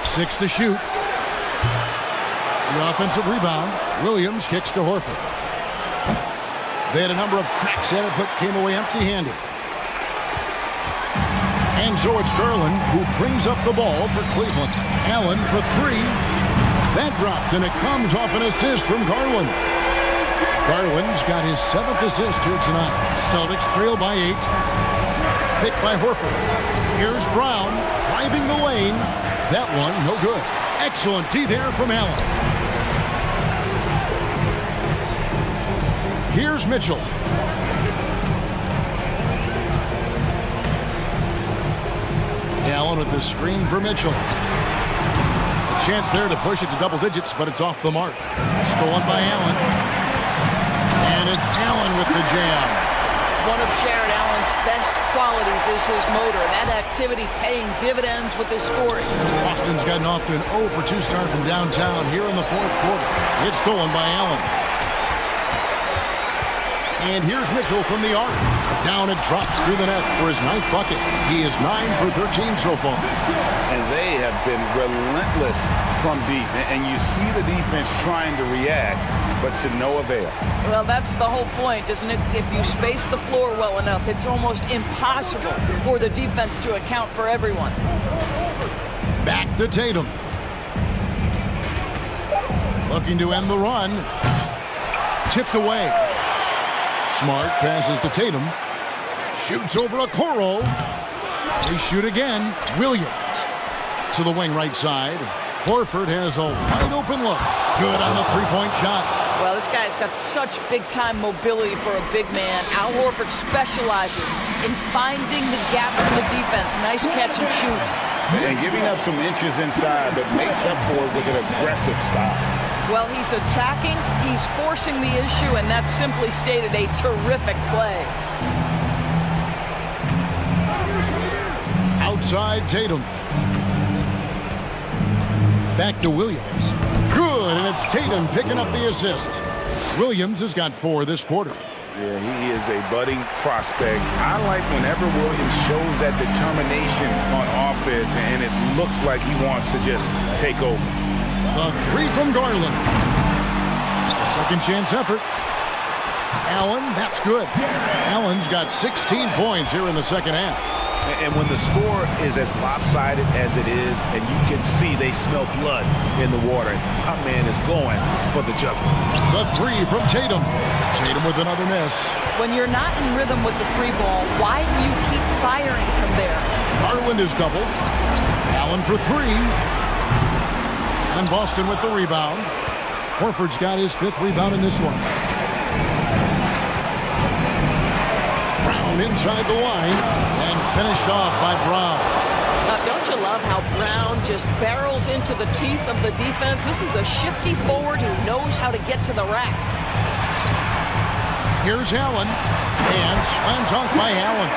6 to shoot. The offensive rebound. Williams kicks to Horford. They had a number of cracks at it, but came away empty-handed. And so it's Garland who brings up the ball for Cleveland. Allen for 3. That drops, and it comes off an assist from Garland. Garland's got his 7th assist here tonight. Celtics trail by 8. Picked by Horford. Here's Brown driving the lane. That one, no good. Excellent D there from Allen. Here's Mitchell. Allen with the screen for Mitchell. A chance there to push it to double digits, but it's off the mark. Stolen by Allen. And it's Allen with the jam. One of Jared Allen's best qualities is his motor. That activity paying dividends with his scoring. Boston's gotten off to an 0 for 2 start from downtown here in the fourth quarter. It's stolen by Allen. And here's Mitchell from the arc. Down it drops through the net for his 9th bucket. He is 9 for 13 so far. And they have been relentless from deep. And you see the defense trying to react, but to no avail. Well, that's the whole point, isn't it? If you space the floor well enough, it's almost impossible for the defense to account for everyone. Back to Tatum. Looking to end the run. Tipped away. Smart passes to Tatum. Shoots over Okoro. They shoot again. Williams to the wing right side. Horford has a wide open look. Good on the three-point shot. Well, this guy's got such big-time mobility for a big man. Al Horford specializes in finding the gaps in the defense. Nice catch and shoot. And giving up some inches inside, but makes up for it with an aggressive stop. Well, he's attacking, he's forcing the issue, and that's simply stated a terrific play. Outside Tatum. Back to Williams. Good, and it's Tatum picking up the assist. Williams has got 4 this quarter. Yeah, he is a budding prospect. I like whenever Williams shows that determination on offense, and it looks like he wants to just take over. The 3 from Garland. A second chance effort. Allen, that's good. Allen's got 16 points here in the second half. And when the score is as lopsided as it is, and you can see they smell blood in the water, my man is going for the juggle. The 3 from Tatum. Tatum with another miss. When you're not in rhythm with the 3 ball, why do you keep firing from there? Garland is doubled. Allen for 3. And Boston with the rebound. Horford's got his 5th rebound in this one. Brown inside the line and finished off by Brown. Now, don't you love how Brown just barrels into the teeth of the defense? This is a shifty forward who knows how to get to the rack. Here's Allen, and slam dunk by Allen.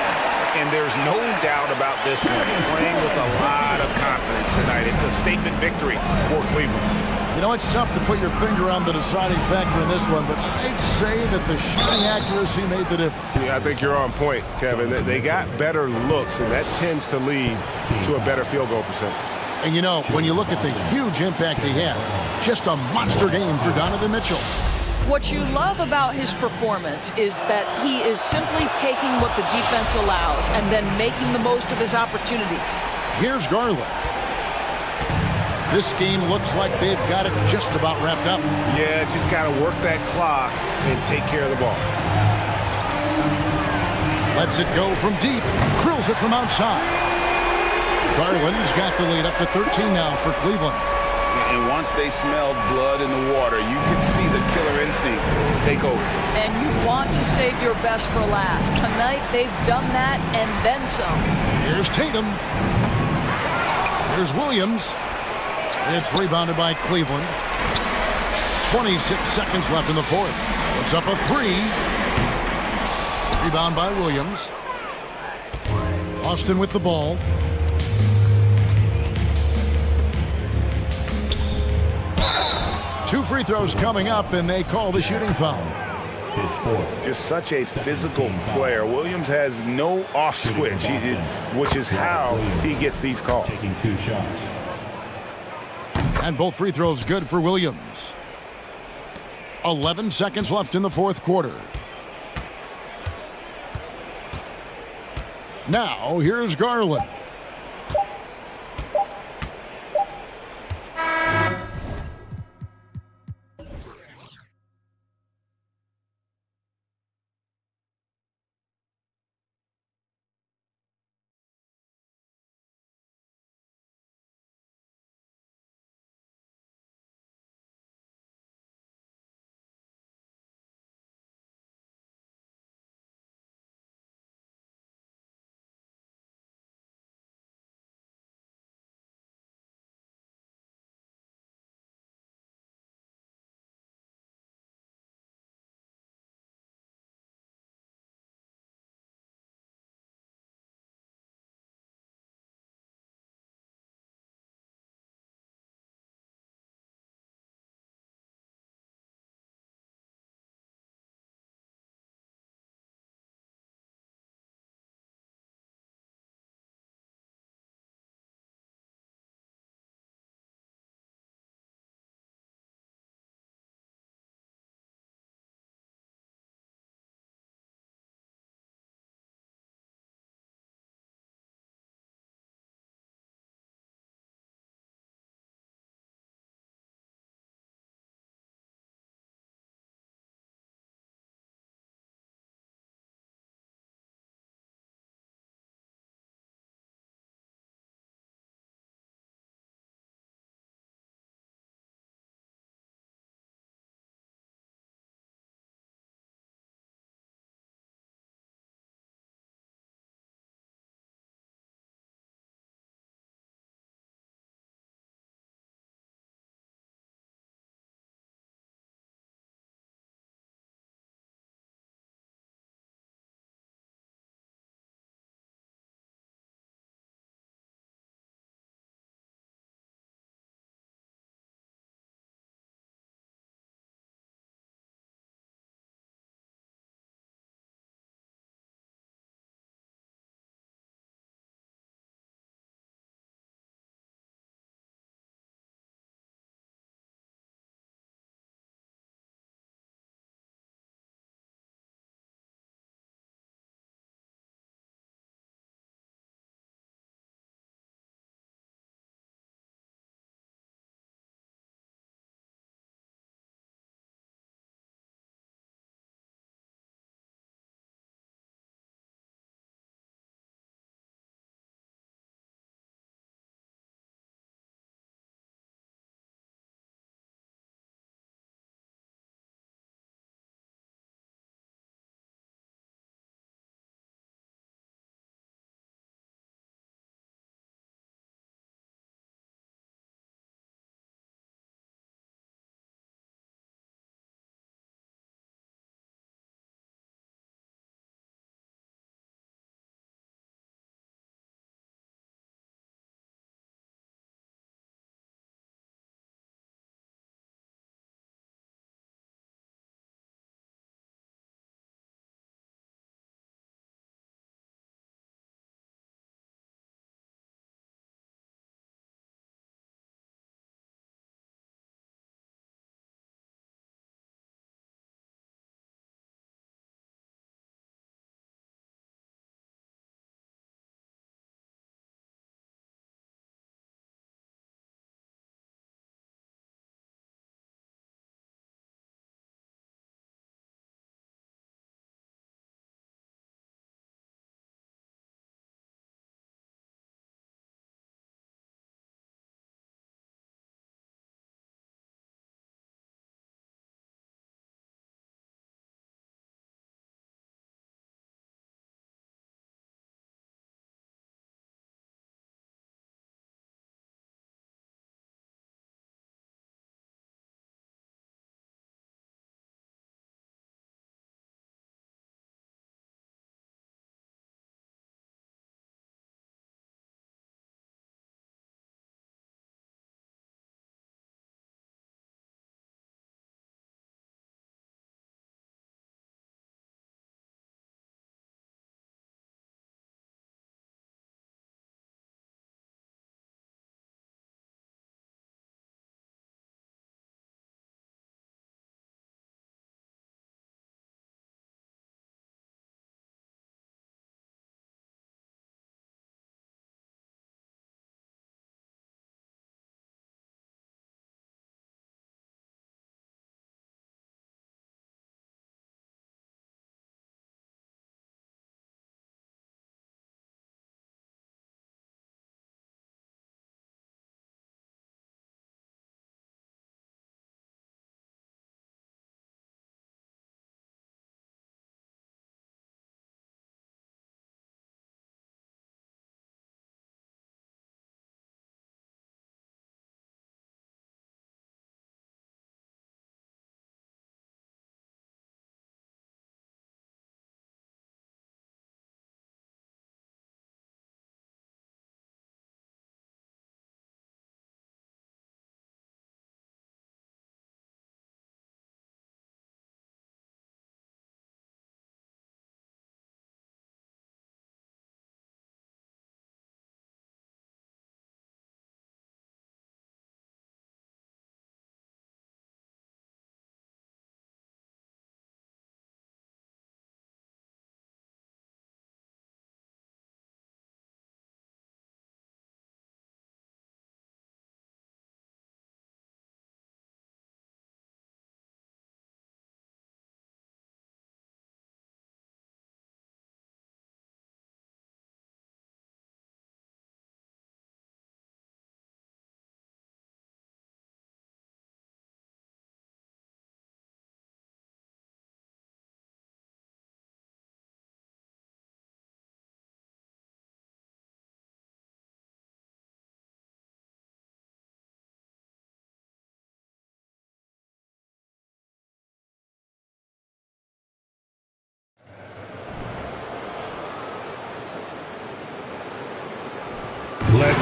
And there's no doubt about this one. Playing with a lot of confidence tonight. It's a statement victory for Cleveland. You know, it's tough to put your finger on the deciding factor in this one, but I'd say that the shooting accuracy made the difference. Yeah, I think you're on point, Kevin. They got better looks, and that tends to lead to a better field goal percentage. And you know, when you look at the huge impact he had, just a monster game for Donovan Mitchell. What you love about his performance is that he is simply taking what the defense allows and then making the most of his opportunities. Here's Garland. This game looks like they've got it just about wrapped up. Yeah, just got to work that clock and take care of the ball. Lets it go from deep. Drills it from outside. Garland's got the lead up to 13 now for Cleveland. And once they smelled blood in the water, you could see the killer instinct take over. And you want to save your best for last. Tonight, they've done that and then some. Here's Tatum. Here's Williams. It's rebounded by Cleveland. 26 seconds left in the 4th. It's up a 3. Rebound by Williams. Austin with the ball. Two free throws coming up, and they call the shooting foul. Just such a physical player. Williams has no off switch, which is how he gets these calls. And both free throws good for Williams. 11 seconds left in the 4th quarter. Now, here's Garland.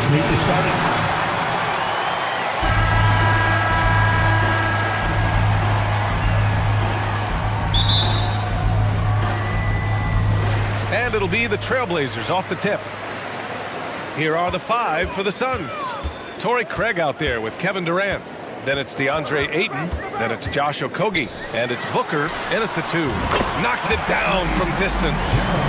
Let's meet the starting. And it'll be the Trailblazers off the tip. Here are the 5 for the Suns. Torrey Craig out there with Kevin Durant. Then it's DeAndre Ayton. Then it's Josh Okogie. And it's Booker in at the 2. Knocks it down from distance.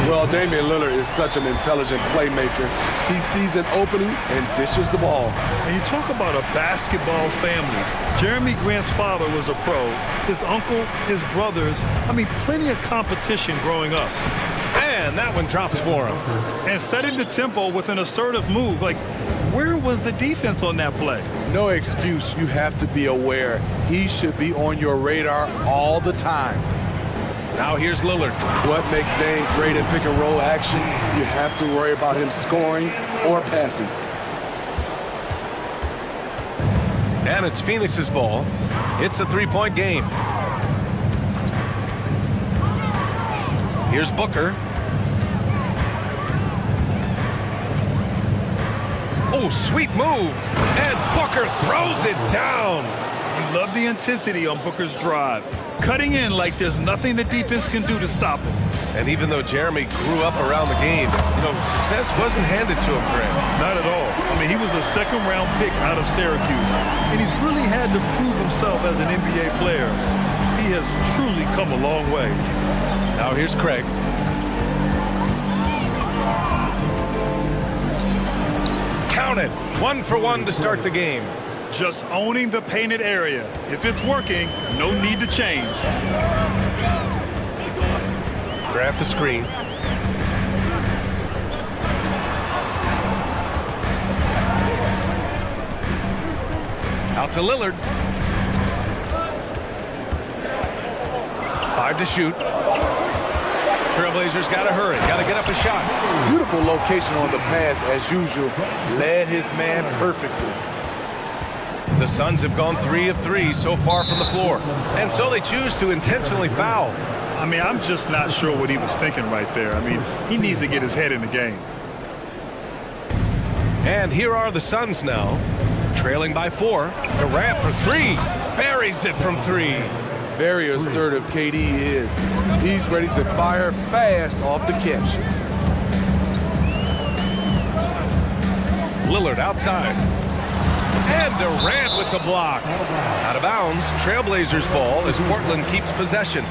Well, Damian Lillard is such an intelligent playmaker. He sees an opening and dishes the ball. And you talk about a basketball family. Jeremy Grant's father was a pro. His uncle, his brothers. I mean, plenty of competition growing up. And that one drops for him. And setting the tempo with an assertive move. Like, where was the defense on that play? No excuse. You have to be aware. He should be on your radar all the time. Now here's Lillard. What makes Dame great in pick and roll action? You have to worry about him scoring or passing. And it's Phoenix's ball. It's a 3-point game. Here's Booker. Oh, sweet move. And Booker throws it down. You love the intensity on Booker's drive. Cutting in like there's nothing the defense can do to stop him. And even though Jeremy grew up around the game, success wasn't handed to him, Grant. Not at all. I mean, he was a second-round pick out of Syracuse. And he's really had to prove himself as an NBA player. He has truly come a long way. Now here's Craig. Count it. 1 for 1 to start the game. Just owning the painted area. If it's working, no need to change. Grab the screen. Out to Lillard. 5 to shoot. Trailblazers got to hurry. Got to get up a shot. Beautiful location on the pass as usual. Led his man perfectly. The Suns have gone 3 of 3 so far from the floor. And so they choose to intentionally foul. I mean, I'm just not sure what he was thinking right there. I mean, he needs to get his head in the game. And here are the Suns now. Trailing by 4. Durant for 3. Buries it from 3. Very assertive KD is. He's ready to fire fast off the catch. Lillard outside. And Durant with the block. Out of bounds. Trailblazers ball as Portland keeps possession.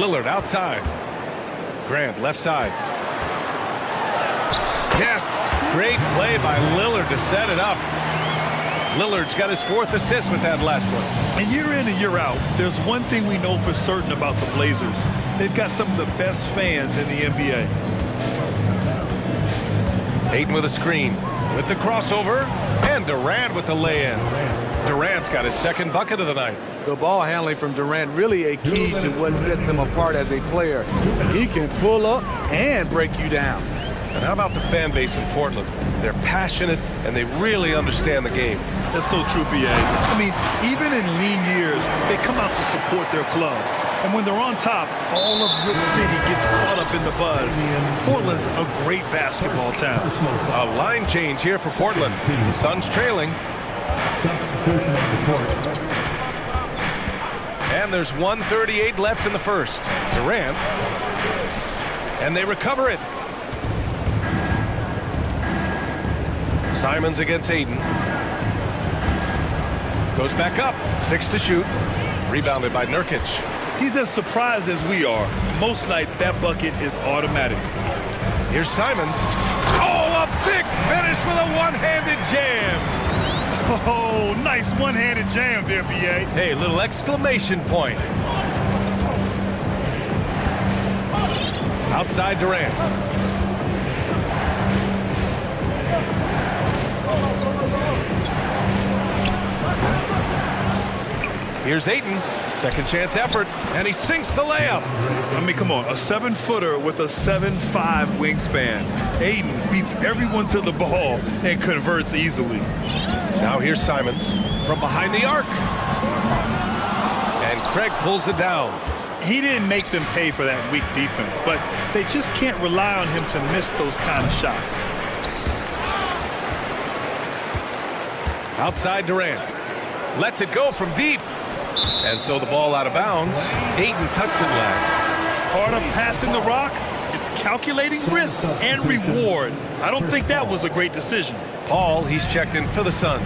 Lillard outside. Grant left side. Yes, great play by Lillard to set it up. Lillard's got his 4th assist with that last one. And year in and year out, there's one thing we know for certain about the Blazers. They've got some of the best fans in the NBA. Ayton with a screen, with the crossover, and Durant with the lay-in. Durant's got his 2nd bucket of the night. The ball handling from Durant really a key to what sets him apart as a player. He can pull up and break you down. And how about the fan base in Portland? They're passionate, and they really understand the game. That's so true, B.A. I mean, even in lean years, they come out to support their club. And when they're on top, all of Rip City gets caught up in the buzz. Portland's a great basketball town. A line change here for Portland. The Suns trailing. Substitution on the court. And there's 1:38 left in the first. Durant. And they recover it. Simons against Ayton. Goes back up. 6 to shoot. Rebounded by Nurkic. He's as surprised as we are. Most nights, that bucket is automatic. Here's Simons. Oh, a big finish with a one-handed jam. Oh, nice one-handed jam there, B.A. Hey, little exclamation point. Outside Durant. Here's Ayton. Second chance effort, and he sinks the layup. I mean, come on, a 7-footer with a 7'5" wingspan. Ayton beats everyone to the ball and converts easily. Now here's Simons from behind the arc. And Craig pulls it down. he didn't make them pay for that weak defense, but they just can't rely on him to miss those kind of shots. Outside Durant. Lets it go from deep. And so the ball out of bounds. Ayton touched it last. Part of passing the rock, it's calculating risk and reward. I don't think that was a great decision. Paul, he's checked in for the Suns.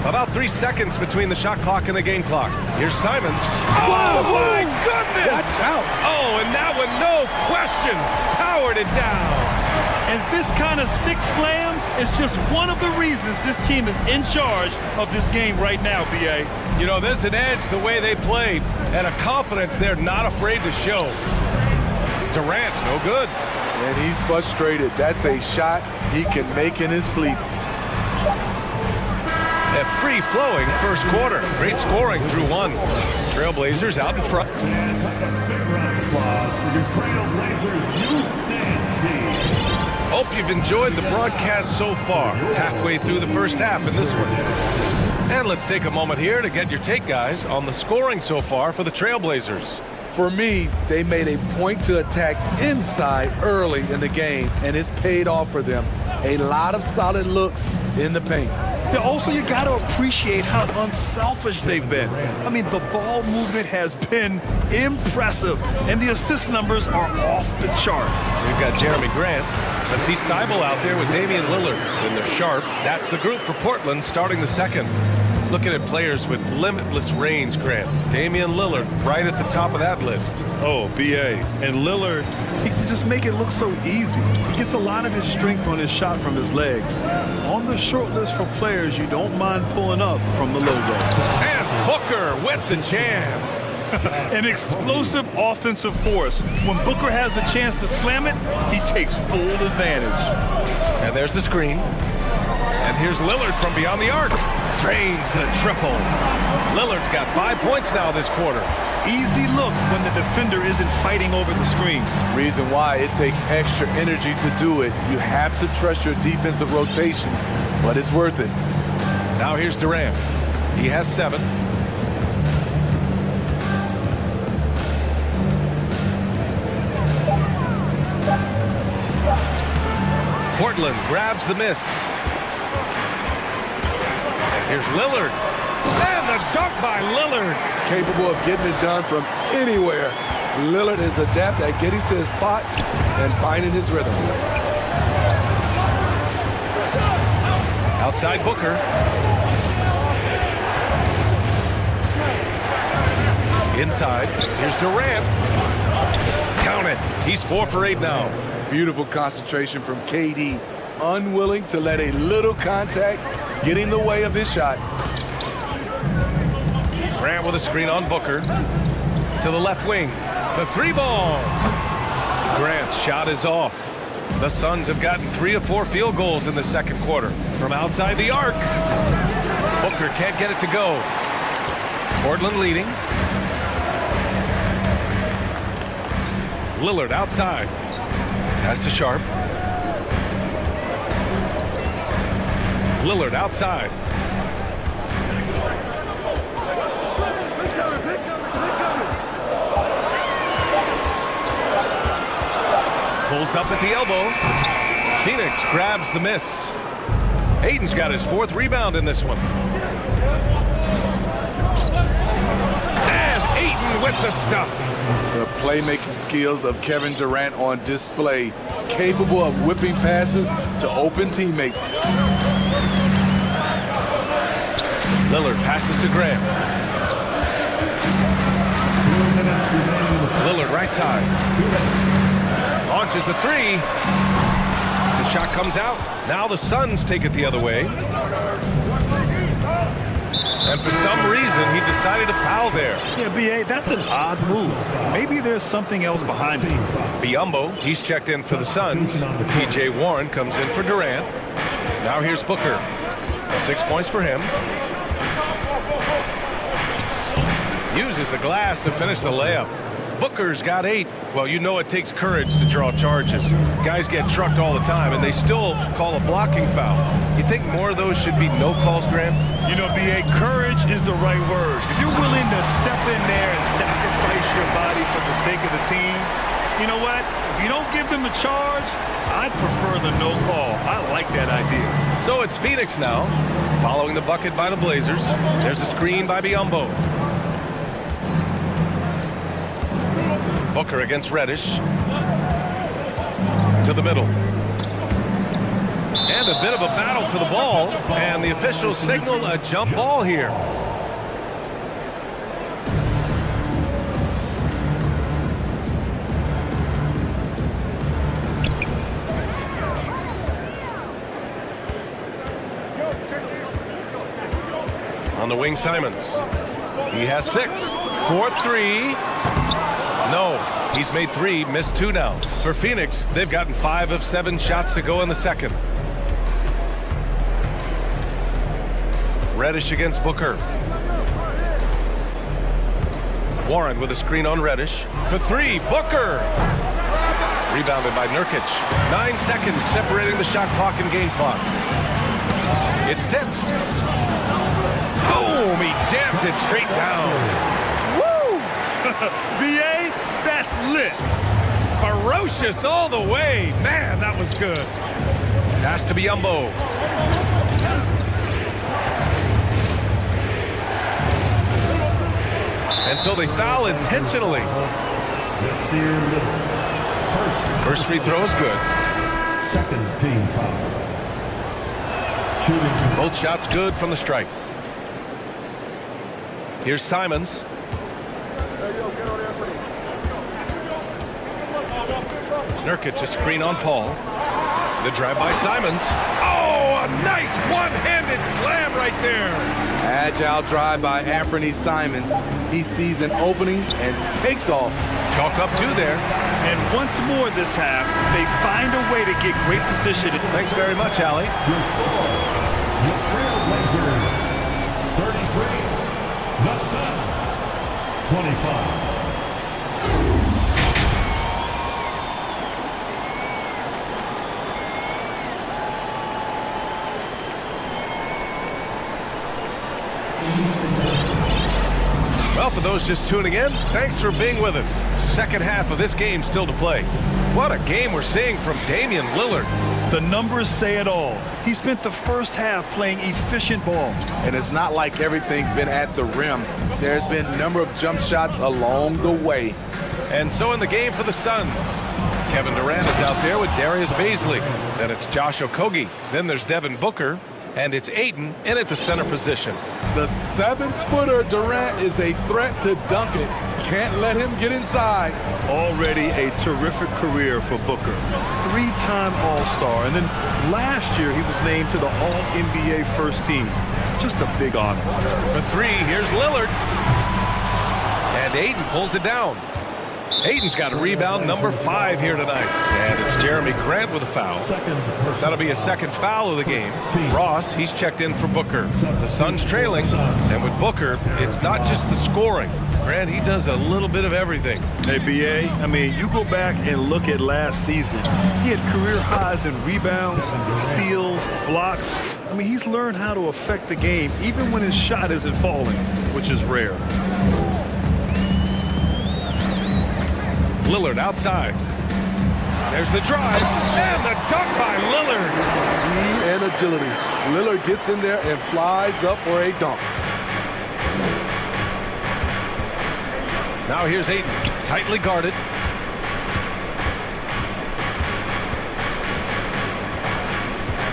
About 3 seconds between the shot clock and the game clock. Here's Simons. Oh, my goodness! Watch out. Oh, and that one, no question, powered it down. And this kind of sick slam is just one of the reasons this team is in charge of this game right now, B.A. You know, there's an edge the way they played and a confidence they're not afraid to show. Durant, no good. And he's frustrated. That's a shot he can make in his sleep. A free-flowing first quarter. Great scoring through one. Trailblazers out in front. Hope you've enjoyed the broadcast so far. Halfway through the first half in this one. And let's take a moment here to get your take, guys, on the scoring so far for the Trailblazers. For me, they made a point to attack inside early in the game, and it's paid off for them. A lot of solid looks in the paint. Yeah, also, you got to appreciate how unselfish they've been. I mean, the ball movement has been impressive, and the assist numbers are off the chart. We've got Jeremy Grant. Matisse Thybulle out there with Damian Lillard in the sharp. That's the group for Portland starting the second. Looking at players with limitless range, Grant. Damian Lillard right at the top of that list. Oh, B.A. And Lillard, he can just make it look so easy. He gets a lot of his strength on his shot from his legs. On the short list for players you don't mind pulling up from the logo. And Booker with the jam. An explosive offensive force. When Booker has the chance to slam it, he takes full advantage. And there's the screen. And here's Lillard from beyond the arc. Drains the triple. Lillard's got 5 points now this quarter. Easy look when the defender isn't fighting over the screen. Reason why it takes extra energy to do it. You have to trust your defensive rotations, but it's worth it. Now here's Durant. He has 7. Portland grabs the miss. Here's Lillard. And the dunk by Lillard. Capable of getting it done from anywhere. Lillard is adept at getting to his spot and finding his rhythm. Outside Booker. Inside. Here's Durant. Count it. He's 4 for 8 now. Beautiful concentration from KD. Unwilling to let a little contact get in the way of his shot. Grant with a screen on Booker. To the left wing. The 3-ball. Grant's shot is off. The Suns have gotten 3 of 4 field goals in the second quarter. From outside the arc. Booker can't get it to go. Portland leading. Lillard outside. Pass to Sharp. Lillard outside. Pulls up at the elbow. Phoenix grabs the miss. Ayton's got his 4th rebound in this one. And Ayton with the stuff. The playmaking skills of Kevin Durant on display. Capable of whipping passes to open teammates. Lillard passes to Grant. Lillard right side. Launches a 3. The shot comes out. Now the Suns take it the other way. And for some reason, he decided to foul there. Yeah, B.A., that's an odd move. Maybe there's something else behind it. Biyombo, he's checked in for the Suns. T.J. Warren comes in for Durant. Now here's Booker. 6 points for him. Uses the glass to finish the layup. Booker's got 8. Well, you know it takes courage to draw charges. Guys get trucked all the time, and they still call a blocking foul. You think more of those should be no calls, Grant? You know, B.A., courage is the the right word. If you're willing to step in there and sacrifice your body for the sake of the team, you know what? If you don't give them a charge, I'd prefer the no call. I like that idea. So it's Phoenix now, following the bucket by the Blazers. There's a screen by Biyombo. Booker against Reddish. To the middle. And a bit of a battle for the ball, and the officials signal a jump ball here. On the wing, Simons. He has 6. 4-3. No, he's made 3, missed 2 now. For Phoenix, they've gotten 5 of 7 shots to go in the second. Reddish against Booker. Warren with a screen on Reddish. For 3, Booker! Rebounded by Nurkic. 9 seconds separating the shot clock and game clock. It's tipped. Boom! He jams it straight down. Woo! BA, that's lit. Ferocious all the way. Man, that was good. Pass to Biyombo. And so they foul intentionally. First free throw is good. Second team foul. Both shots good from the strike. Here's Simons. Nurkic, a screen on Paul. The drive by Simons. Oh, a nice one-handed slam right there. Agile drive by Anthony Simons. He sees an opening and takes off. Chalk up 2 there. And once more this half, they find a way to get great position. Thanks very much, Allie. The Trailblazers, 33. The Suns, 25. Well, for those just tuning in, thanks for being with us. Second half of this game still to play. What a game we're seeing from Damian Lillard. The numbers say it all. He spent the first half playing efficient ball. And it's not like everything's been at the rim. There's been a number of jump shots along the way. And so in the game for the Suns, Kevin Durant is out there with Darius Bazley. Then it's Josh Okogie. Then there's Devin Booker. And it's Ayton in at the center position. The 7-footer Durant is a threat to dunk it. Can't let him get inside. Already a terrific career for Booker. 3-time All-Star. And then last year he was named to the All-NBA first team. Just a big honor. For 3, here's Lillard. And Ayton pulls it down. Ayton's got a rebound number 5 here tonight. And it's Jeremy Grant with a foul. That'll be a second foul of the game. Ross, he's checked in for Booker. The Suns trailing. And with Booker, it's not just the scoring. Grant, he does a little bit of everything. Hey, BA, I mean, you go back and look at last season. He had career highs in rebounds, steals, blocks. I mean, he's learned how to affect the game even when his shot isn't falling, which is rare. Lillard outside. There's the drive and the dunk by Lillard. Speed and agility. Lillard gets in there and flies up for a dunk. Now here's Ayton, tightly guarded.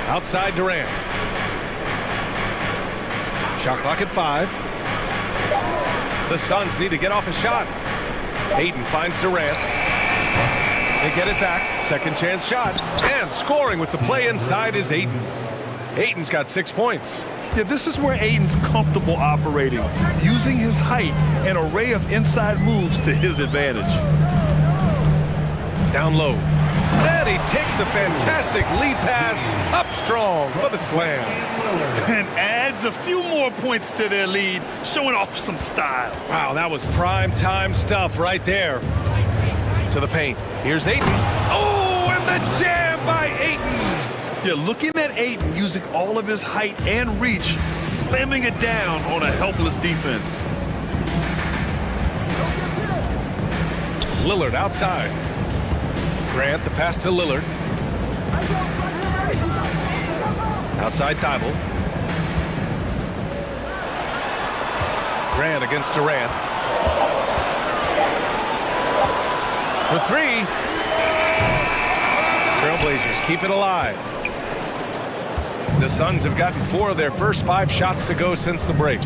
Outside Durant. Shot clock at 5. The Suns need to get off a shot. Ayton finds Durant. They get it back. Second chance shot. And scoring with the play inside is Ayton. Ayton's got 6 points. Yeah, this is where Ayton's comfortable operating, using his height and array of inside moves to his advantage. Down low. Then he takes the fantastic lead pass up strong for the slam. And adds a few more points to their lead, showing off some style. Wow, that was prime time stuff right there. To the paint. Here's Ayton. Oh, and the jam by Ayton. Yeah, looking at Ayton using all of his height and reach, slamming it down on a helpless defense. Lillard outside. Grant, the pass to Lillard. Outside Thibault. Grant against Durant. For three. Trailblazers keep it alive. The Suns have gotten 4 of their first 5 shots to go since the break.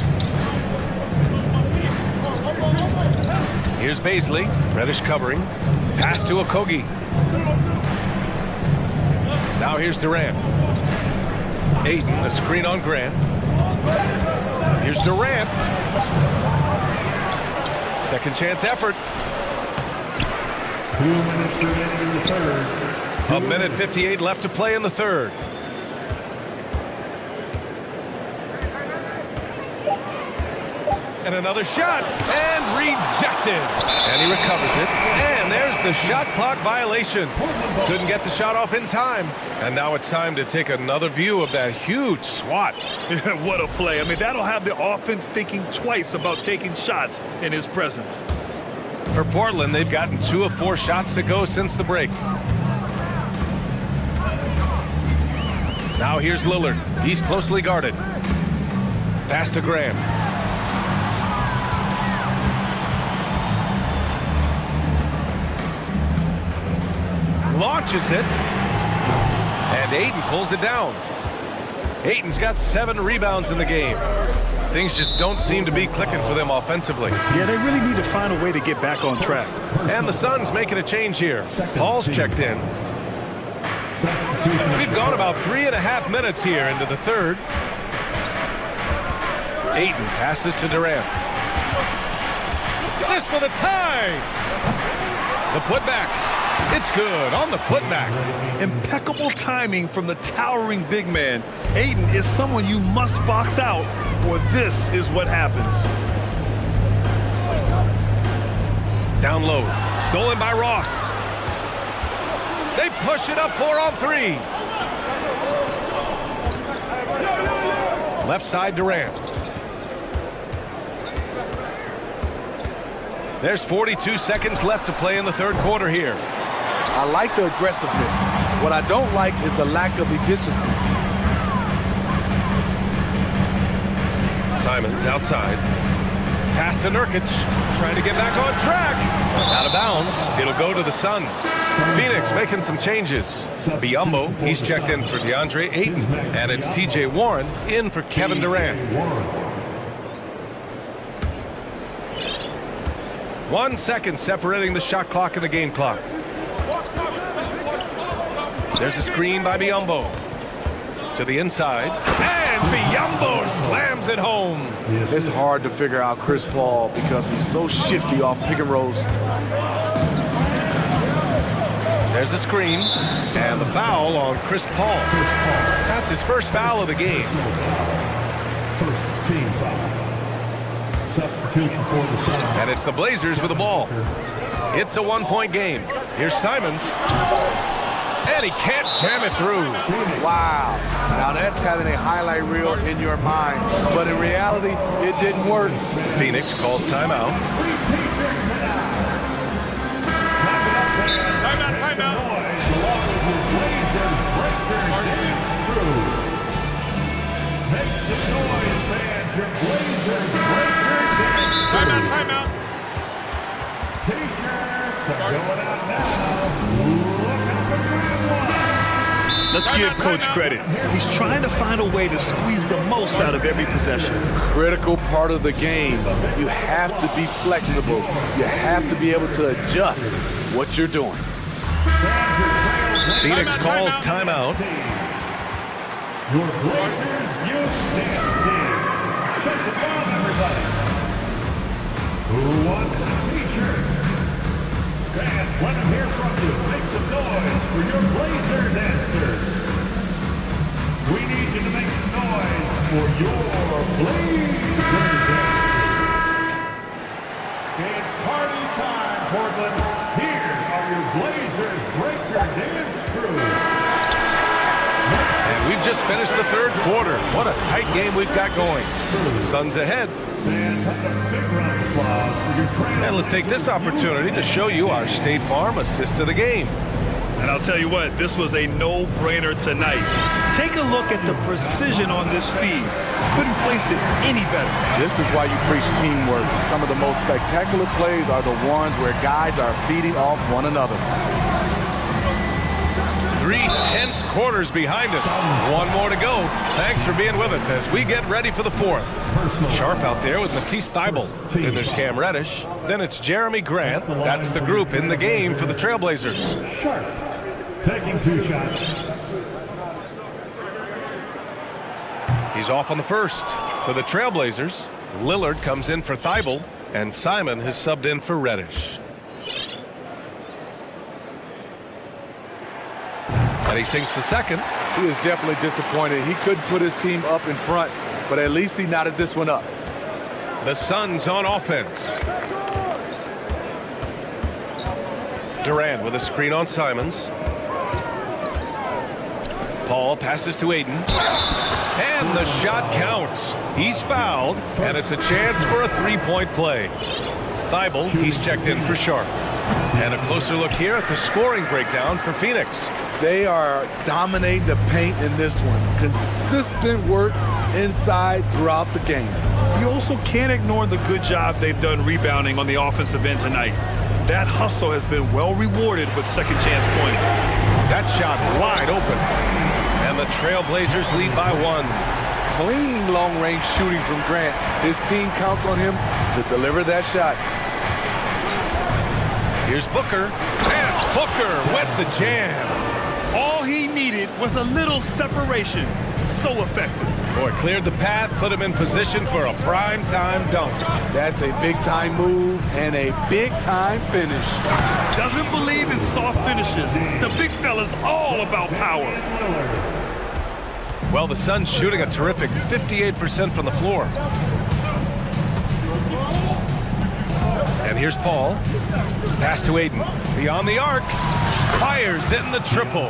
Here's Baisley. Reddish covering. Pass to Okogie. Now here's Durant. Ayton, a screen on Grant. Here's Durant. Second chance effort. 2 minutes remaining in the third. 1 minute 58 left to play in the third. And another shot, and rejected. And he recovers it. And there's the shot clock violation. Couldn't get the shot off in time. And now it's time to take another view of that huge swat. What a play. I mean, that'll have the offense thinking twice about taking shots in his presence. For Portland, they've gotten 2 of 4 shots to go since the break. Now here's Lillard. He's closely guarded. Pass to Graham. Launches it. And Ayton pulls it down. Ayton's got 7 rebounds in the game. Things just don't seem to be clicking for them offensively. Yeah, they really need to find a way to get back on track. And the Suns making a change here. Paul's checked in. We've gone about 3.5 minutes here into the third. Ayton passes to Durant. This for the tie. The putback. It's good on the putback. Impeccable timing from the towering big man. Ayton is someone you must box out, or this is what happens. Down low. Stolen by Ross. They push it up 4 on 3. Left side Durant. There's 42 seconds left to play in the third quarter here. I like the aggressiveness. What I don't like is the lack of efficiency. Simons outside. Pass to Nurkic. Trying to get back on track. Out of bounds. It'll go to the Suns. Phoenix making some changes. Biyombo, he's checked in for DeAndre Ayton. And it's TJ Warren in for Kevin Durant. 1 second separating the shot clock and the game clock. There's a screen by Biyombo. To the inside. And Biyombo slams it home. It's hard to figure out Chris Paul because he's so shifty off pick and rolls. There's a screen. And the foul on Chris Paul. That's his first foul of the game. First team foul. Substitution for the Suns. And it's the Blazers with the ball. It's a 1-point game. Here's Simons. And he can't jam it through. Wow. Now that's having a highlight reel in your mind. But in reality, it didn't work. Phoenix calls timeout. Timeout. Make some noise, fans. Your Blazers break your dance. Timeout. T-shirts are going out now. Let's give Coach credit. He's trying to find a way to squeeze the most out of every possession. Critical part of the game. You have to be flexible. You have to be able to adjust what you're doing. Phoenix calls timeout. Your Blazers youth dance team. Shake it down, everybody. Who wants a t-shirt? Fans, let them hear from you. Make some noise for your Blazer dancers. We need you to make some noise for your Blazer dancers. It's party time, Portland. Here are your Blazers breaker dance crew. Make just finished the third quarter. What a tight game we've got going. Suns ahead. And let's take this opportunity to show you our State Farm assist to the game. And I'll tell you what, this was a no-brainer tonight. Take a look at the precision on this feed. Couldn't place it any better. This is why you preach teamwork. Some of the most spectacular plays are the ones where guys are feeding off one another. 3 tense quarters behind us. One more to go. Thanks for being with us as we get ready for the fourth. Sharp out there with Matisse Thybulle. Then there's Cam Reddish. Then it's Jeremy Grant. That's the group in the game for the Trailblazers. Sharp taking 2 shots. He's off on the first. For the Trailblazers, Lillard comes in for Thybulle, and Simon has subbed in for Reddish. And he sinks the second. He is definitely disappointed. He couldn't put his team up in front, but at least he knotted this one up. The Suns on offense. Durant with a screen on Simons. Paul passes to Ayton. And the shot counts. He's fouled, and it's a chance for a three-point play. Thybulle, he's checked in for Sharp. And a closer look here at the scoring breakdown for Phoenix. They are dominating the paint in this one. Consistent work inside throughout the game. You also can't ignore the good job they've done rebounding on the offensive end tonight. That hustle has been well rewarded with second chance points. That shot wide open. And the Trailblazers lead by 1. Clean long-range shooting from Grant. His team counts on him to deliver that shot. Here's Booker. And Booker with the jam. All he needed was a little separation. So effective. Boy, cleared the path, put him in position for a prime-time dunk. That's a big-time move and a big-time finish. Doesn't believe in soft finishes. The big fella's all about power. Well, the Suns shooting a terrific 58% from the floor. And here's Paul. Pass to Ayton. Beyond the arc. Fires in the triple.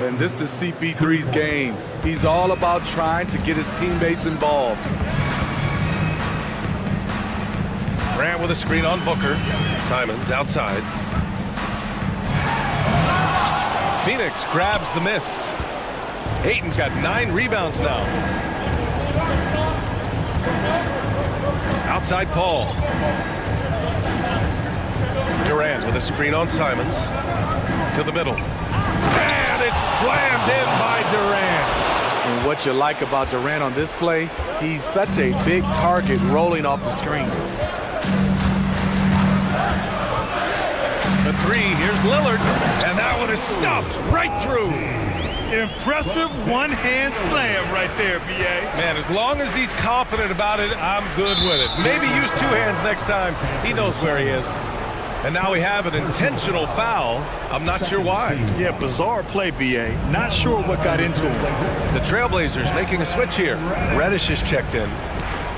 And this is CP3's game. He's all about trying to get his teammates involved. Grant with a screen on Booker. Simons outside. Phoenix grabs the miss. Ayton's got 9 rebounds now. Outside Paul. Durant with a screen on Simons. To the middle. And it's slammed in by Durant. And what you like about Durant on this play, he's such a big target rolling off the screen. The 3, here's Lillard. And that one is stuffed right through. Impressive one-hand slam right there, B.A. Man, as long as he's confident about it, I'm good with it. Maybe use 2 hands next time. He knows where he is. And now we have an intentional foul. I'm not sure why. Yeah, bizarre play, B.A. Not sure what got into him. The Trailblazers making a switch here. Reddish is checked in.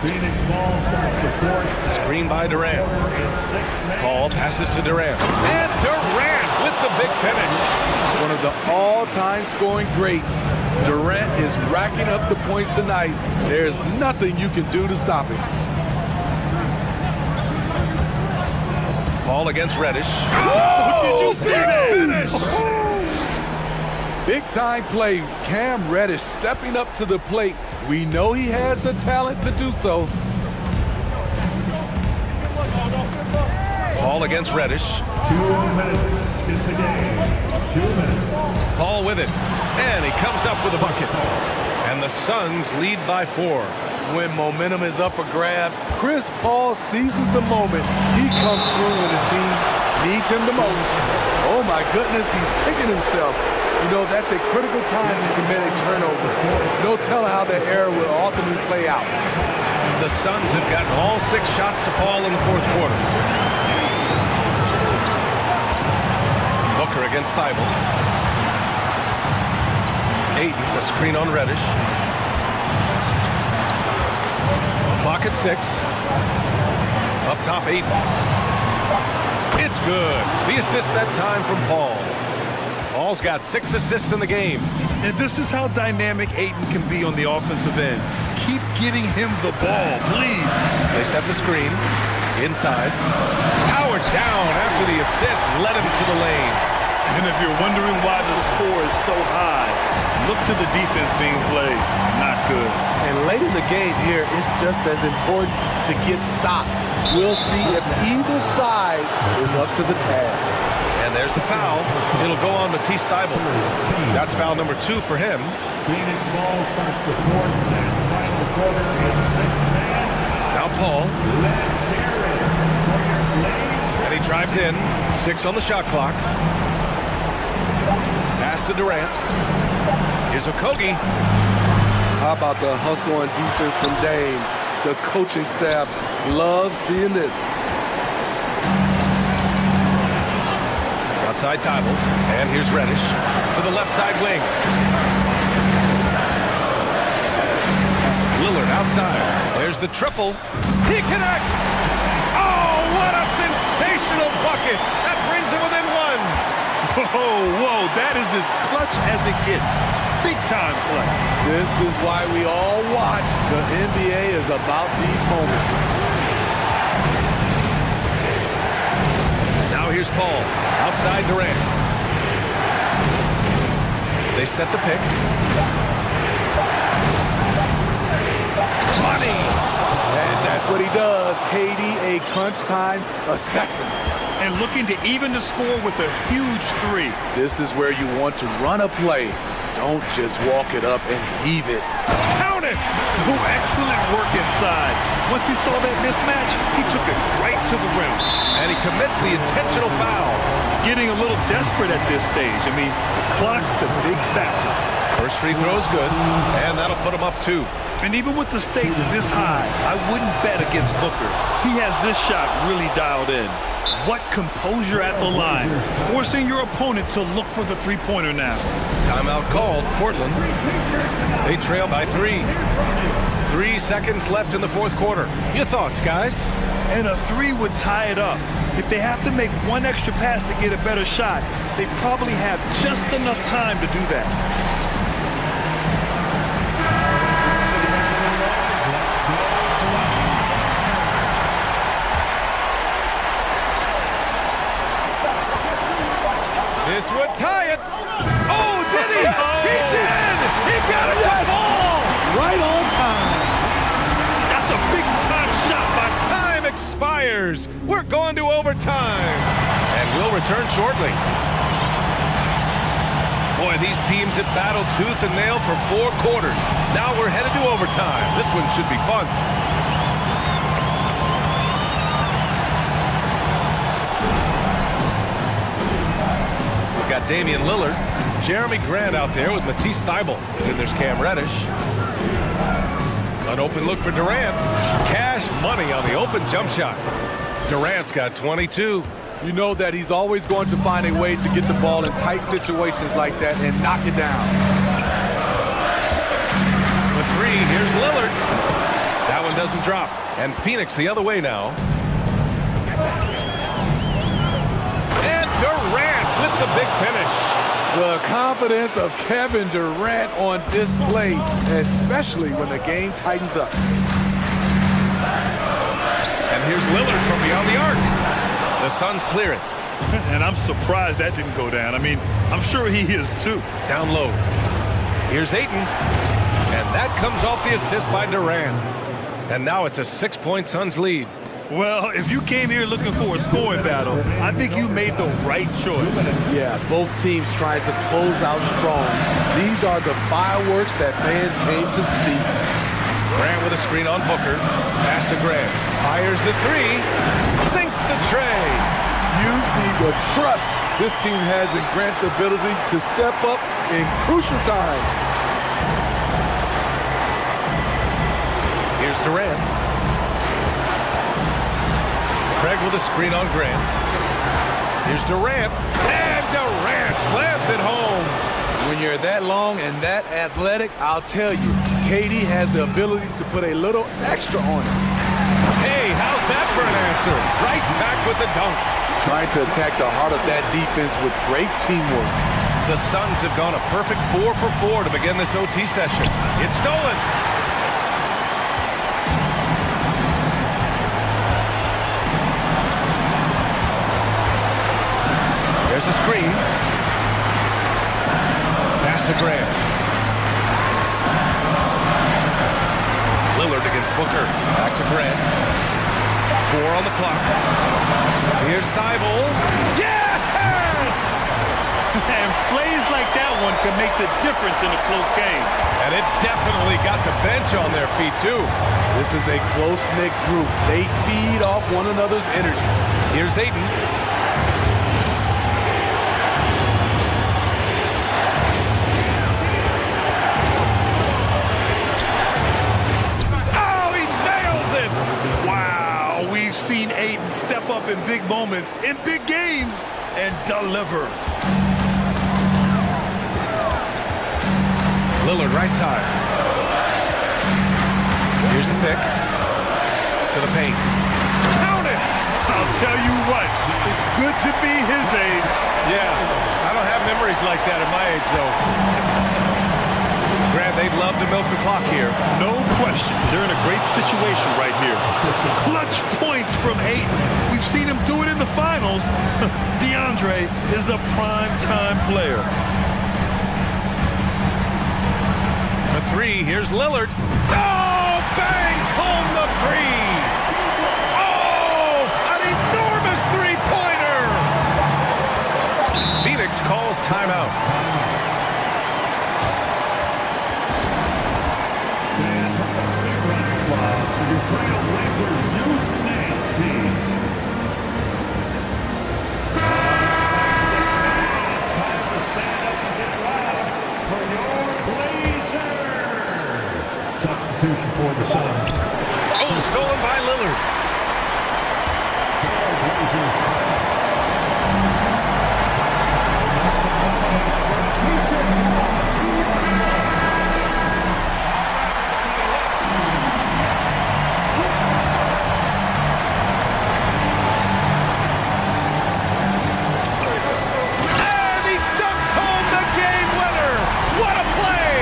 Phoenix ball starts the fourth. Screen by Durant. Paul passes to Durant. And Durant with the big finish. One of the all-time scoring greats. Durant is racking up the points tonight. There's nothing you can do to stop him. Paul against Reddish. Oh, did you see that? Finish! Big time play. Cam Reddish stepping up to the plate. We know he has the talent to do so. Paul against Reddish. 2 minutes in the game. 2 minutes. Paul with it. And he comes up with a bucket. And the Suns lead by 4. When momentum is up for grabs, Chris Paul seizes the moment. He comes through when his team needs him the most. Oh my goodness, he's kicking himself. You know, that's a critical time to commit a turnover. No telling how the error will ultimately play out. The Suns have gotten all 6 shots to fall in the fourth quarter. Booker against Thybulle. Ayton, a screen on Reddish. Clock at 6. Up top, Ayton. It's good. The assist that time from Paul. Paul's got 6 assists in the game. And this is how dynamic Ayton can be on the offensive end. Keep getting him the ball, please. They set the screen. Inside. Powered down after the assist. Led him to the lane. And if you're wondering why the score is so high, look to the defense being played. Not good. And late in the game here, it's just as important to get stops. We'll see if either side is up to the task. And there's the foul. It'll go on Matisse Thybulle. That's foul number 2 for him. Phoenix ball starts the fourth and final quarter in 6 man. Now Paul. Let's hear it for your ladies. And he drives in. 6 on the shot clock. Pass to Durant. Here's Okogie. How about the hustle on defense from Dame? The coaching staff loves seeing this. Outside Thybulle. And here's Reddish to the left side wing. Lillard outside. There's the triple. He connects. Oh, what a sensational bucket. That brings him within 1. Whoa, that is as clutch as it gets. Big time play. This is why we all watch. The NBA is about these moments. Now here's Paul. Outside Durant. They set the pick. Money! And that's what he does. KD, a crunch time assassin. And looking to even the score with a huge 3. This is where you want to run a play. Don't just walk it up and heave it. Count it! Oh, excellent work inside. Once he saw that mismatch, he took it right to the rim. And he commits the intentional foul. Getting a little desperate at this stage. I mean, the clock's the big factor. First free throw's good, and that'll put him up 2. And even with the stakes this high, I wouldn't bet against Booker. He has this shot really dialed in. What composure at the line, forcing your opponent to look for the three-pointer now. Timeout called, Portland. They trail by 3. 3 seconds left in the fourth quarter. Your thoughts, guys? And a 3 would tie it up. If they have to make 1 extra pass to get a better shot, they probably have just enough time to do that. This would tie it. Oh, did he? He did! He got it to fall! Right on time. That's a big-time shot by Time expires. We're going to overtime. And we'll return shortly. Boy, these teams have battled tooth and nail for 4 quarters. Now we're headed to overtime. This one should be fun. Got Damian Lillard, Jeremy Grant out there with Matisse Thybulle. Then there's Cam Reddish. An open look for Durant. Cash money on the open jump shot. Durant's got 22. You know that he's always going to find a way to get the ball in tight situations like that and knock it down. The 3, here's Lillard. That one doesn't drop. And Phoenix the other way now. And Durant with the big finish. The confidence of Kevin Durant on display, especially when the game tightens up. And here's Lillard from beyond the arc. The Suns clear it. And I'm surprised that didn't go down. I mean, I'm sure he is too. Down low. Here's Ayton. And that comes off the assist by Durant. And now it's a 6-point Suns lead. Well, if you came here looking for a scoring battle, I think you made the right choice. Yeah, both teams trying to close out strong. These are the fireworks that fans came to see. Grant with a screen on Booker. Pass to Grant. Fires the 3. Sinks the tray. You see the trust this team has in Grant's ability to step up in crucial times. Here's Durant. Craig with a screen on Grant. Here's Durant. And Durant slams it home. When you're that long and that athletic, I'll tell you, KD has the ability to put a little extra on it. Hey, how's that for an answer? Right back with the dunk. Trying to attack the heart of that defense with great teamwork. The Suns have gone a perfect 4 for 4 to begin this OT session. It's stolen. There's a screen. Pass to Graham. Lillard against Booker. Back to Grant. 4 on the clock. Here's Thibault. Yes! And plays like that one can make the difference in a close game. And it definitely got the bench on their feet, too. This is a close-knit group. They feed off one another's energy. Here's Ayton. Oh, he nails it! Wow, we've seen Ayton step up in big moments, in big games, and deliver. Lillard right side. Here's the pick. To the paint. Count it! I'll tell you what, it's good to be his age. Yeah, I don't have memories like that at my age, though. Grant, they'd love to milk the clock here. No question. They're in a great situation right here. Clutch points from Ayton. We've seen him do it in the finals. DeAndre is a prime-time player. For 3, here's Lillard. Oh, bangs home the 3. Oh, an enormous three-pointer. Phoenix calls timeout. Substitution for the Suns. Oh, stolen by Lillard. And he dunks home the game winner. What a play!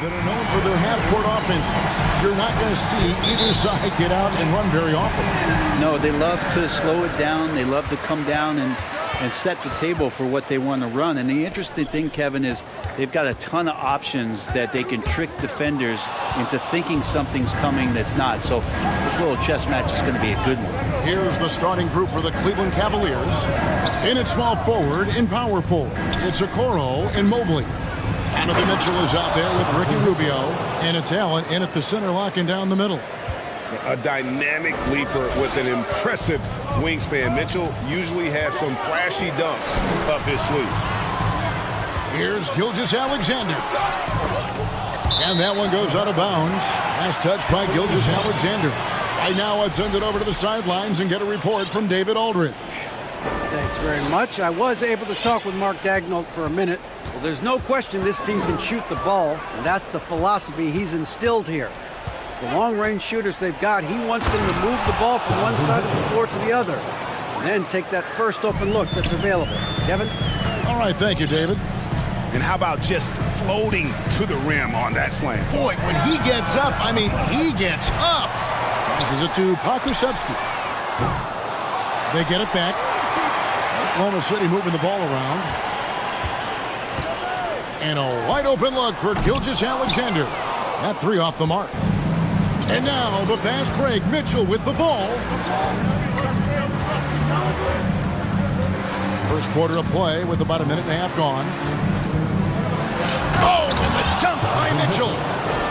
that are known for their half-court offenses. You're not going to see either side get out and run very often. No, they love to slow it down. They love to come down and set the table for what they want to run. And the interesting thing, Kevin, is they've got a ton of options that they can trick defenders into thinking something's coming that's not. So this little chess match is going to be a good one. Here's the starting group for the Cleveland Cavaliers. In at small forward, in power forward, it's Okoro and Mobley. Donovan Mitchell is out there with Ricky Rubio, and it's Allen in at the center, locking down the middle. A dynamic leaper with an impressive wingspan. Mitchell usually has some flashy dunks up his sleeve. Here's Gilgeous-Alexander. And that one goes out of bounds. Last touch by Gilgeous-Alexander. Right now, let's send it over to the sidelines and get a report from David Aldridge. Thanks very much. I was able to talk with Mark Daigneault for a minute. Well, there's no question this team can shoot the ball, and that's the philosophy he's instilled here. The long-range shooters they've got, he wants them to move the ball from one side of the floor to the other, and then take that first open look that's available. Kevin? All right, thank you, David. And how about just floating to the rim on that slam? Boy, when he gets up, I mean, he gets up. Passes it to Pokusevski. They get it back. Oklahoma City moving the ball around. And a wide open look for Gilgeous-Alexander. That three off the mark. And now the fast break. Mitchell with the ball. First quarter of play with about a minute and a half gone. Oh, and the dunk by Mitchell.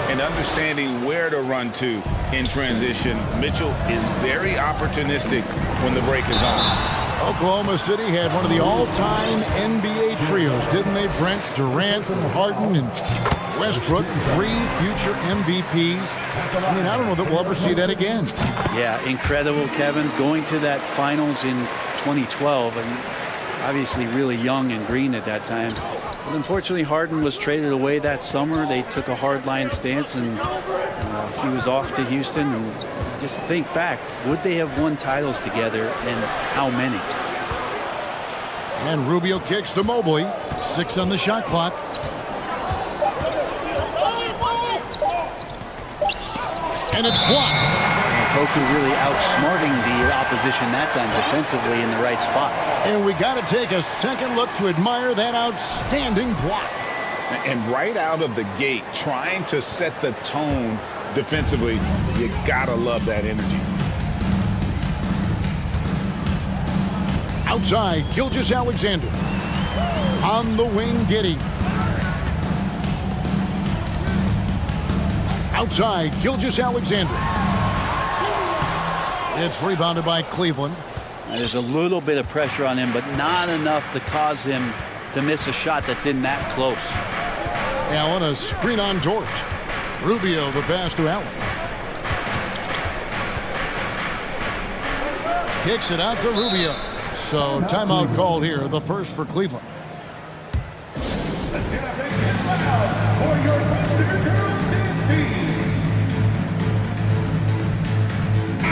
And understanding where to run to in transition, Mitchell is very opportunistic when the break is on. Oklahoma City had one of the all-time NBA trios, didn't they? Brent, Durant, Harden, and Westbrook, 3 future MVPs. I mean, I don't know that we'll ever see that again. Yeah, incredible, Kevin. Going to that finals in 2012, and obviously really young and green at that time. But unfortunately, Harden was traded away that summer. They took a hardline stance, and he was off to Houston. And just think back, would they have won titles together, and how many? And Rubio kicks to Mobley. 6 on the shot clock. And it's blocked. And Koku really outsmarting the opposition that time defensively in the right spot. And we got to take a second look to admire that outstanding block. And right out of the gate, trying to set the tone defensively, you gotta love that energy. Outside, Gilgeous-Alexander. On the wing, Giddey. Outside, Gilgeous-Alexander. It's rebounded by Cleveland. And there's a little bit of pressure on him, but not enough to cause him to miss a shot that's in that close. Allen, a screen on George. Rubio, the pass to Allen. Kicks it out to Rubio. So timeout called here, the first for Cleveland.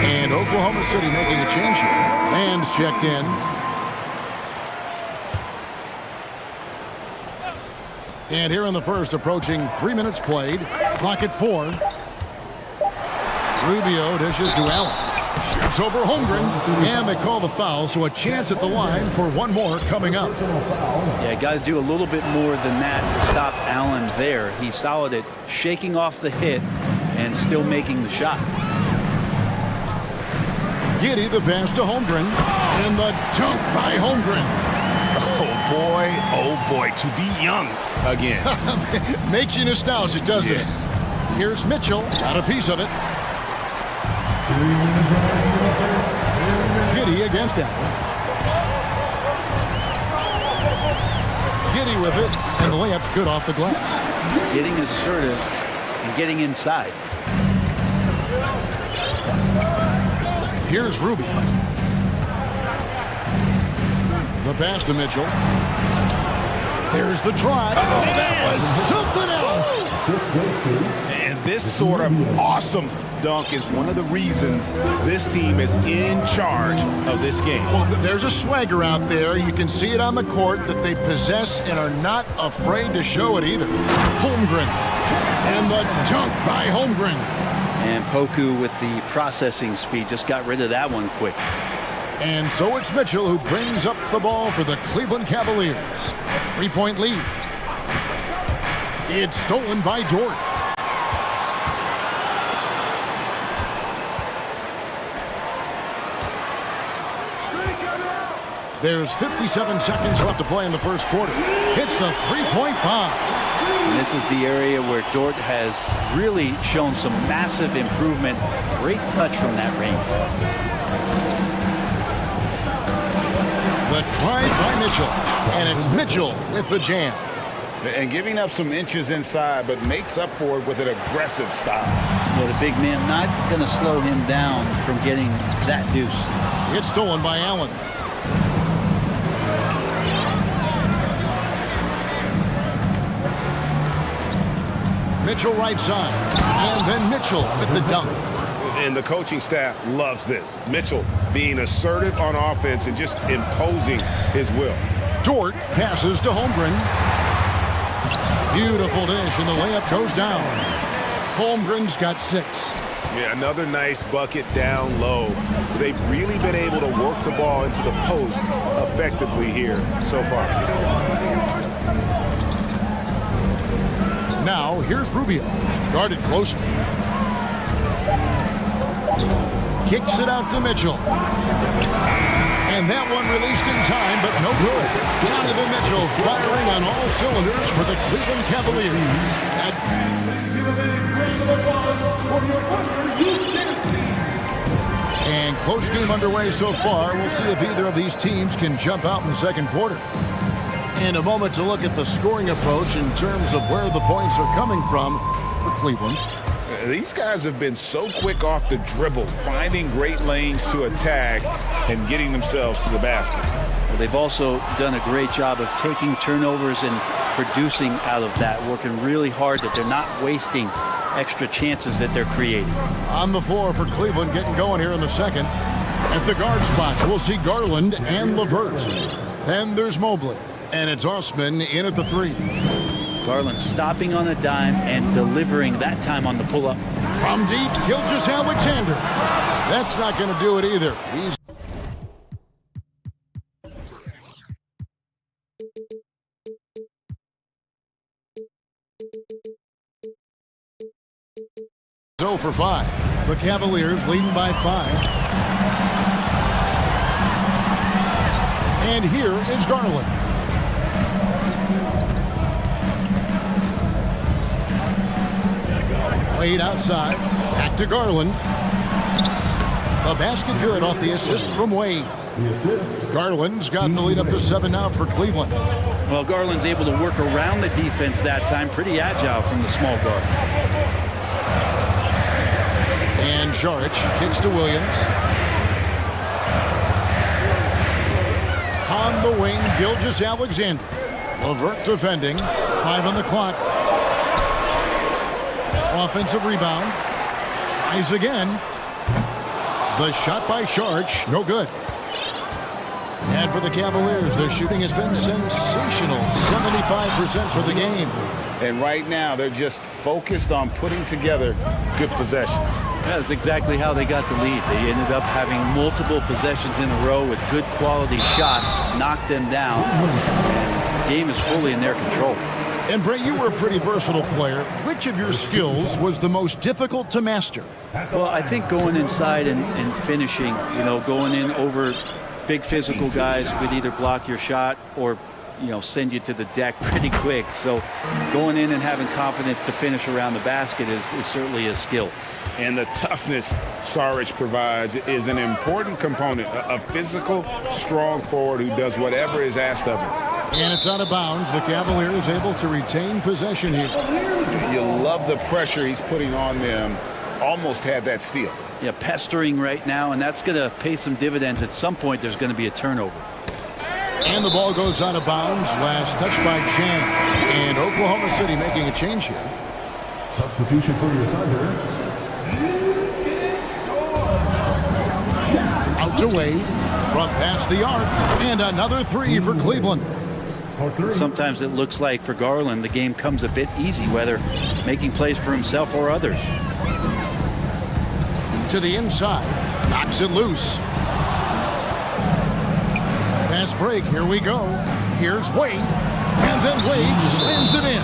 And Oklahoma City making a change here. Man's checked in. And here in the first, approaching 3 minutes played. Clock at 4. Rubio dishes to Allen. Shoots over Holmgren. And they call the foul, so a chance at the line for one more coming up. Yeah, got to do a little bit more than that to stop Allen there. He's solid at shaking off the hit and still making the shot. Giddey, the pass to Holmgren. And the dunk by Holmgren. Oh boy, to be young again. Makes you nostalgic, doesn't it? Here's Mitchell, got a piece of it. Giddey against Allen. Giddey with it, and the layup's good off the glass. Getting assertive and getting inside. Here's Rubio. The pass to Mitchell. There's the drive. Oh, that was something else. And this sort of awesome dunk is one of the reasons this team is in charge of this game. Well, there's a swagger out there. You can see it on the court that they possess and are not afraid to show it either. Holmgren. And the dunk by Holmgren. And Poku with the processing speed just got rid of that one quick. And so it's Mitchell who brings up the ball for the Cleveland Cavaliers. 3-point lead. It's stolen by Dort. There's 57 seconds left to play in the first quarter. Hits the three-point bomb. And this is the area where Dort has really shown some massive improvement. Great touch from that range. The drive by Mitchell. And it's Mitchell with the jam. And giving up some inches inside, but makes up for it with an aggressive style. Yeah, the big man not going to slow him down from getting that deuce. It's stolen by Allen. Mitchell right side. And then Mitchell with the dunk. And the coaching staff loves this. Mitchell being assertive on offense and just imposing his will. Dort passes to Holmgren. Beautiful dish, and the layup goes down. Holmgren's got 6. Yeah, another nice bucket down low. They've really been able to work the ball into the post effectively here so far. Now, here's Rubio. Guarded closer. Kicks it out to Mitchell. And that one released in time, but no good. Donovan Mitchell firing on all cylinders for the Cleveland Cavaliers. And close game underway so far. We'll see if either of these teams can jump out in the second quarter. In a moment to look at the scoring approach in terms of where the points are coming from for Cleveland. These guys have been so quick off the dribble, finding great lanes to attack and getting themselves to the basket. Well, they've also done a great job of taking turnovers and producing out of that, working really hard that they're not wasting extra chances that they're creating. On the floor for Cleveland, getting going here in the second. At the guard spot, we'll see Garland and LeVert. Then there's Mobley, and it's Osman in at the 3. Garland stopping on a dime and delivering that time on the pull-up. From deep, Gilgeous-Alexander. That's not going to do it either. He's so for 5. The Cavaliers leading by 5. And here is Garland. Wade outside. Back to Garland. The basket good off the assist from Wade. Garland's got the lead up to 7 now for Cleveland. Well, Garland's able to work around the defense that time. Pretty agile from the small guard. And Šarić kicks to Williams. On the wing, Gilgeous-Alexander. LeVert defending. 5 on the clock. Offensive rebound. Tries again. The shot by Šarić, no good. And for the Cavaliers, their shooting has been sensational. 75% for the game. And right now, they're just focused on putting together good possessions. That's exactly how they got the lead. They ended up having multiple possessions in a row with good quality shots, knocked them down, and the game is fully in their control. And Brett, you were a pretty versatile player. Which of your skills was the most difficult to master? Well, I think going inside and finishing, going in over big physical guys who could either block your shot or, send you to the deck pretty quick. So going in and having confidence to finish around the basket is certainly a skill. And the toughness Šarić provides is an important component. A physical, strong forward who does whatever is asked of him. And it's out of bounds. The Cavaliers able to retain possession here. You love the pressure he's putting on them. Almost had that steal. Yeah, pestering right now, and that's going to pay some dividends. At some point, there's going to be a turnover. And the ball goes out of bounds. Last touch by Chen. And Oklahoma City making a change here. Substitution for your Thunder. to Wade from past the arc, and another three for Cleveland. Sometimes it looks like for Garland the game comes a bit easy, whether making plays for himself or others. To the inside, knocks it loose. Fast break, here we go. Here's Wade, and then Wade slams it in.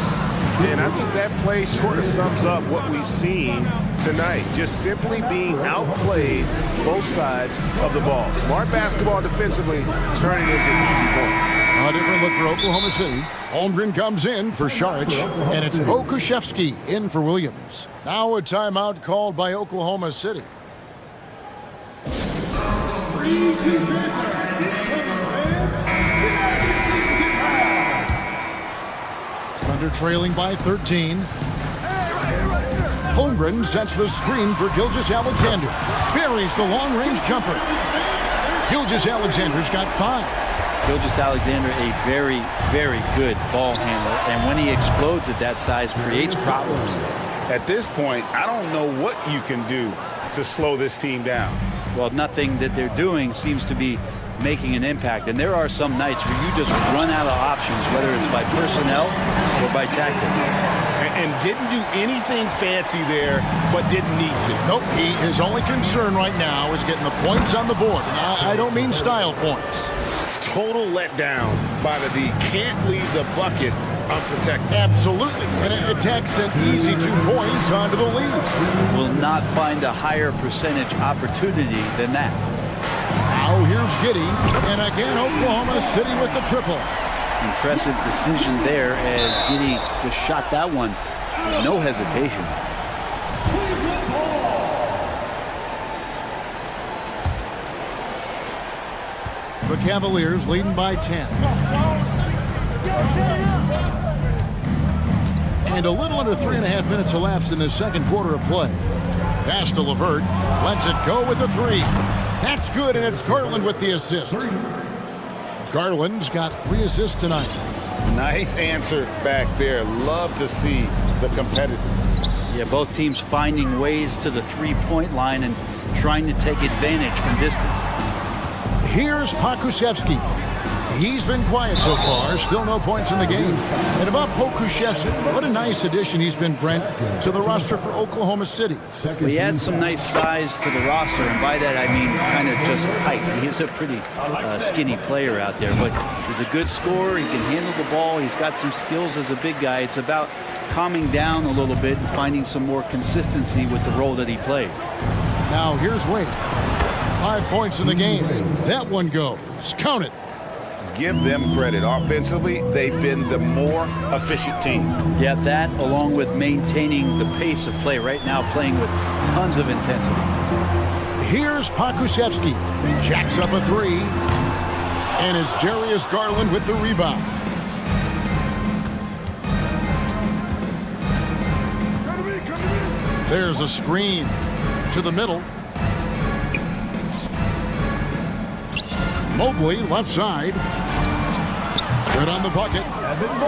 And I think that play sort of sums up what we've seen tonight. Just simply being outplayed both sides of the ball. Smart basketball defensively, turning into easy points. A different look for Oklahoma City. Holmgren comes in for Sharich, and it's Pokuševski in for Williams. Now a timeout called by Oklahoma City. Thunder trailing by 13. Holmgren sets the screen for Gilgeous-Alexander. Buries the long-range jumper. Gilgeous-Alexander's got 5. Gilgeous-Alexander, a very, very good ball handler, and when he explodes at that size, creates problems. At this point, I don't know what you can do to slow this team down. Well, nothing that they're doing seems to be making an impact, and there are some nights where you just run out of options, whether it's by personnel or by tactic. And didn't do anything fancy there, but didn't need to. Nope, his only concern right now is getting the points on the board. And I don't mean style points. Total letdown by the D. Can't leave the bucket unprotected. Absolutely. And it attacks an easy 2 points onto the lead. Will not find a higher percentage opportunity than that. Now here's Giddey. And again, Oklahoma City with the triple. Impressive decision there as Giddey just shot that one with no hesitation. The Cavaliers leading by 10. And a little under 3.5 minutes elapsed in the second quarter of play. Pass to LeVert. Lets it go with a 3. That's good, and it's Garland with the assist. Garland's got 3 assists tonight. Nice answer back there. Love to see the competitiveness. Yeah, both teams finding ways to the three-point line and trying to take advantage from distance. Here's Pokuševski. He's been quiet so far. Still no points in the game. And about Pokuševski, what a nice addition he's been, Brent, to the roster for Oklahoma City. Well, he adds some nice size to the roster, and by that I mean kind of just height. He is a pretty skinny player out there, but he's a good scorer. He can handle the ball. He's got some skills as a big guy. It's about calming down a little bit and finding some more consistency with the role that he plays. Now here's Wade. 5 points in the game. That one goes. Count it. Give them credit. Offensively, they've been the more efficient team. Yeah, that along with maintaining the pace of play right now, playing with tons of intensity. Here's Pokuševski. Jacks up a 3. And it's Darius Garland with the rebound. There's a screen to the middle. Mobley, left side. Good on the bucket.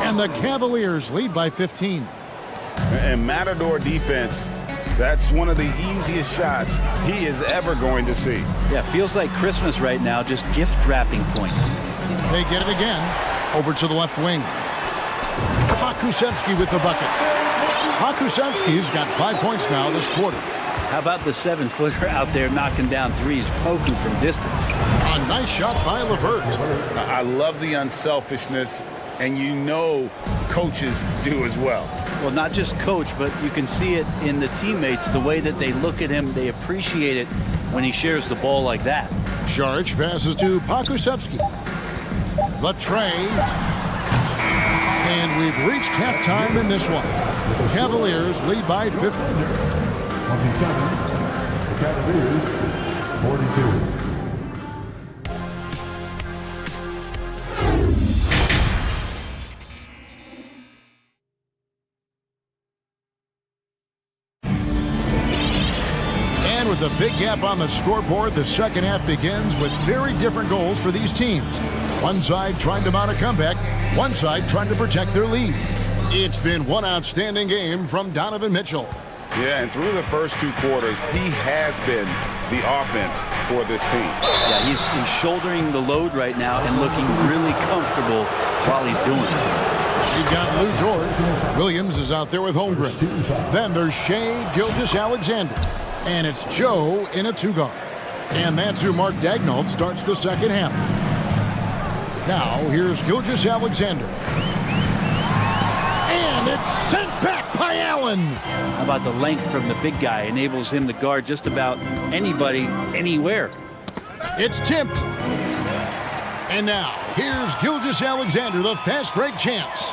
And the Cavaliers lead by 15. And Matador defense, that's one of the easiest shots he is ever going to see. Yeah, feels like Christmas right now, just gift wrapping points. They get it again. Over to the left wing. Pokuševski with the bucket. Pokuševski's got 5 points now this quarter. How about the 7-footer out there knocking down threes, Poku from distance? A nice shot by LeVert. I love the unselfishness, and you know coaches do as well. Well, not just coach, but you can see it in the teammates, the way that they look at him. They appreciate it when he shares the ball like that. Saric passes to Pokuševski. The tray. And we've reached halftime in this one. Cavaliers lead by 50. 27. The Cavaliers, 42. And with a big gap on the scoreboard, the second half begins with very different goals for these teams. One side trying to mount a comeback, one side trying to protect their lead. It's been one outstanding game from Donovan Mitchell. Yeah, and through the first 2 quarters, he has been the offense for this team. Yeah, he's shouldering the load right now and looking really comfortable while he's doing it. You've got Lou George. Williams is out there with Holmgren. Then there's Shea Gilgeous-Alexander. And it's Joe in a 2-guard. And that's who Mark Daigneault starts the second half. Now, here's Gilgeous-Alexander. And it's sent back by Allen. How about the length from the big guy? Enables him to guard just about anybody, anywhere. It's tipped. And now, here's Gilgeous-Alexander, the fast break champs.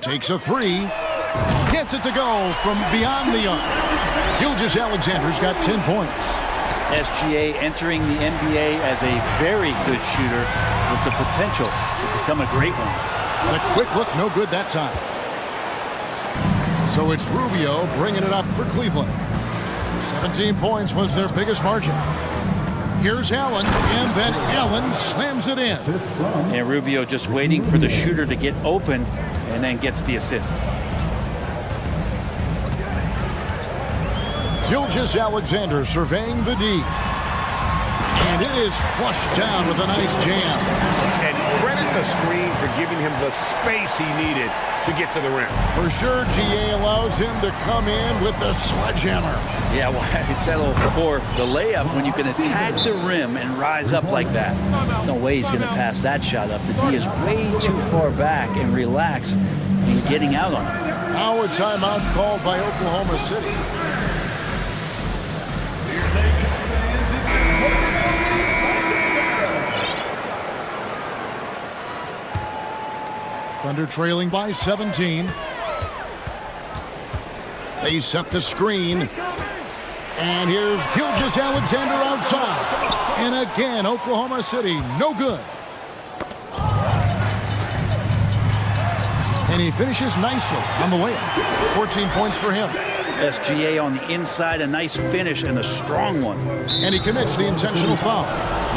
Takes a 3. Gets it to go from beyond the arc. Gilgeous-Alexander's got 10 points. SGA entering the NBA as a very good shooter with the potential to become a great one. The quick look, no good that time. So it's Rubio bringing it up for Cleveland. 17 points was their biggest margin. Here's Allen, and then Allen slams it in. And Rubio just waiting for the shooter to get open and then gets the assist. Gilgeous-Alexander surveying the D. And it is flushed down with a nice jam. And credit the screen for giving him the space he needed to get to the rim. For sure, GA allows him to come in with the sledgehammer. Yeah, well, I settled for the layup when you can attack the rim and rise up like that. No way he's going to pass that shot up. The D is way too far back and relaxed in getting out on it. Now a timeout called by Oklahoma City. Thunder trailing by 17. They set the screen. And here's Gilgeous-Alexander outside. And again, Oklahoma City, no good. And he finishes nicely on the way up. 14 points for him. SGA on the inside, a nice finish and a strong one. And he commits the intentional foul.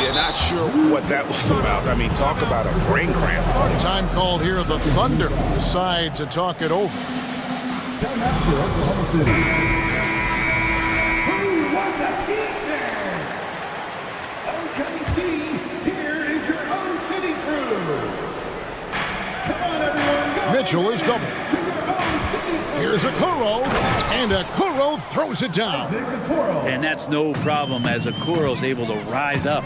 Yeah, not sure what that was about. I mean, talk about a brain cramp. Time called here. The Thunder decide to talk it over. Who wants a t-shirt? OKC, here is your own city crew. Come on, everyone, go. Mitchell is double. Here's Okoro, and Okoro throws it down. And that's no problem as Okoro's able to rise up.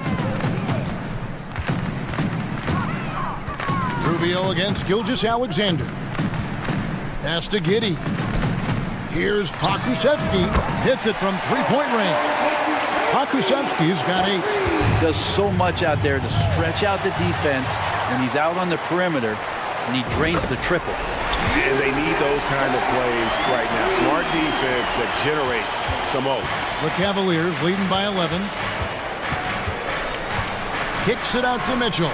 Rubio against Gilgeous-Alexander. Pass to Giddey. Here's Pokusevski. Hits it from three-point range. Pokusevski's got 8. Does so much out there to stretch out the defense when he's out on the perimeter, and he drains the triple. And they need those kind of plays right now. Smart defense that generates some hope. The Cavaliers leading by 11. Kicks it out to Mitchell.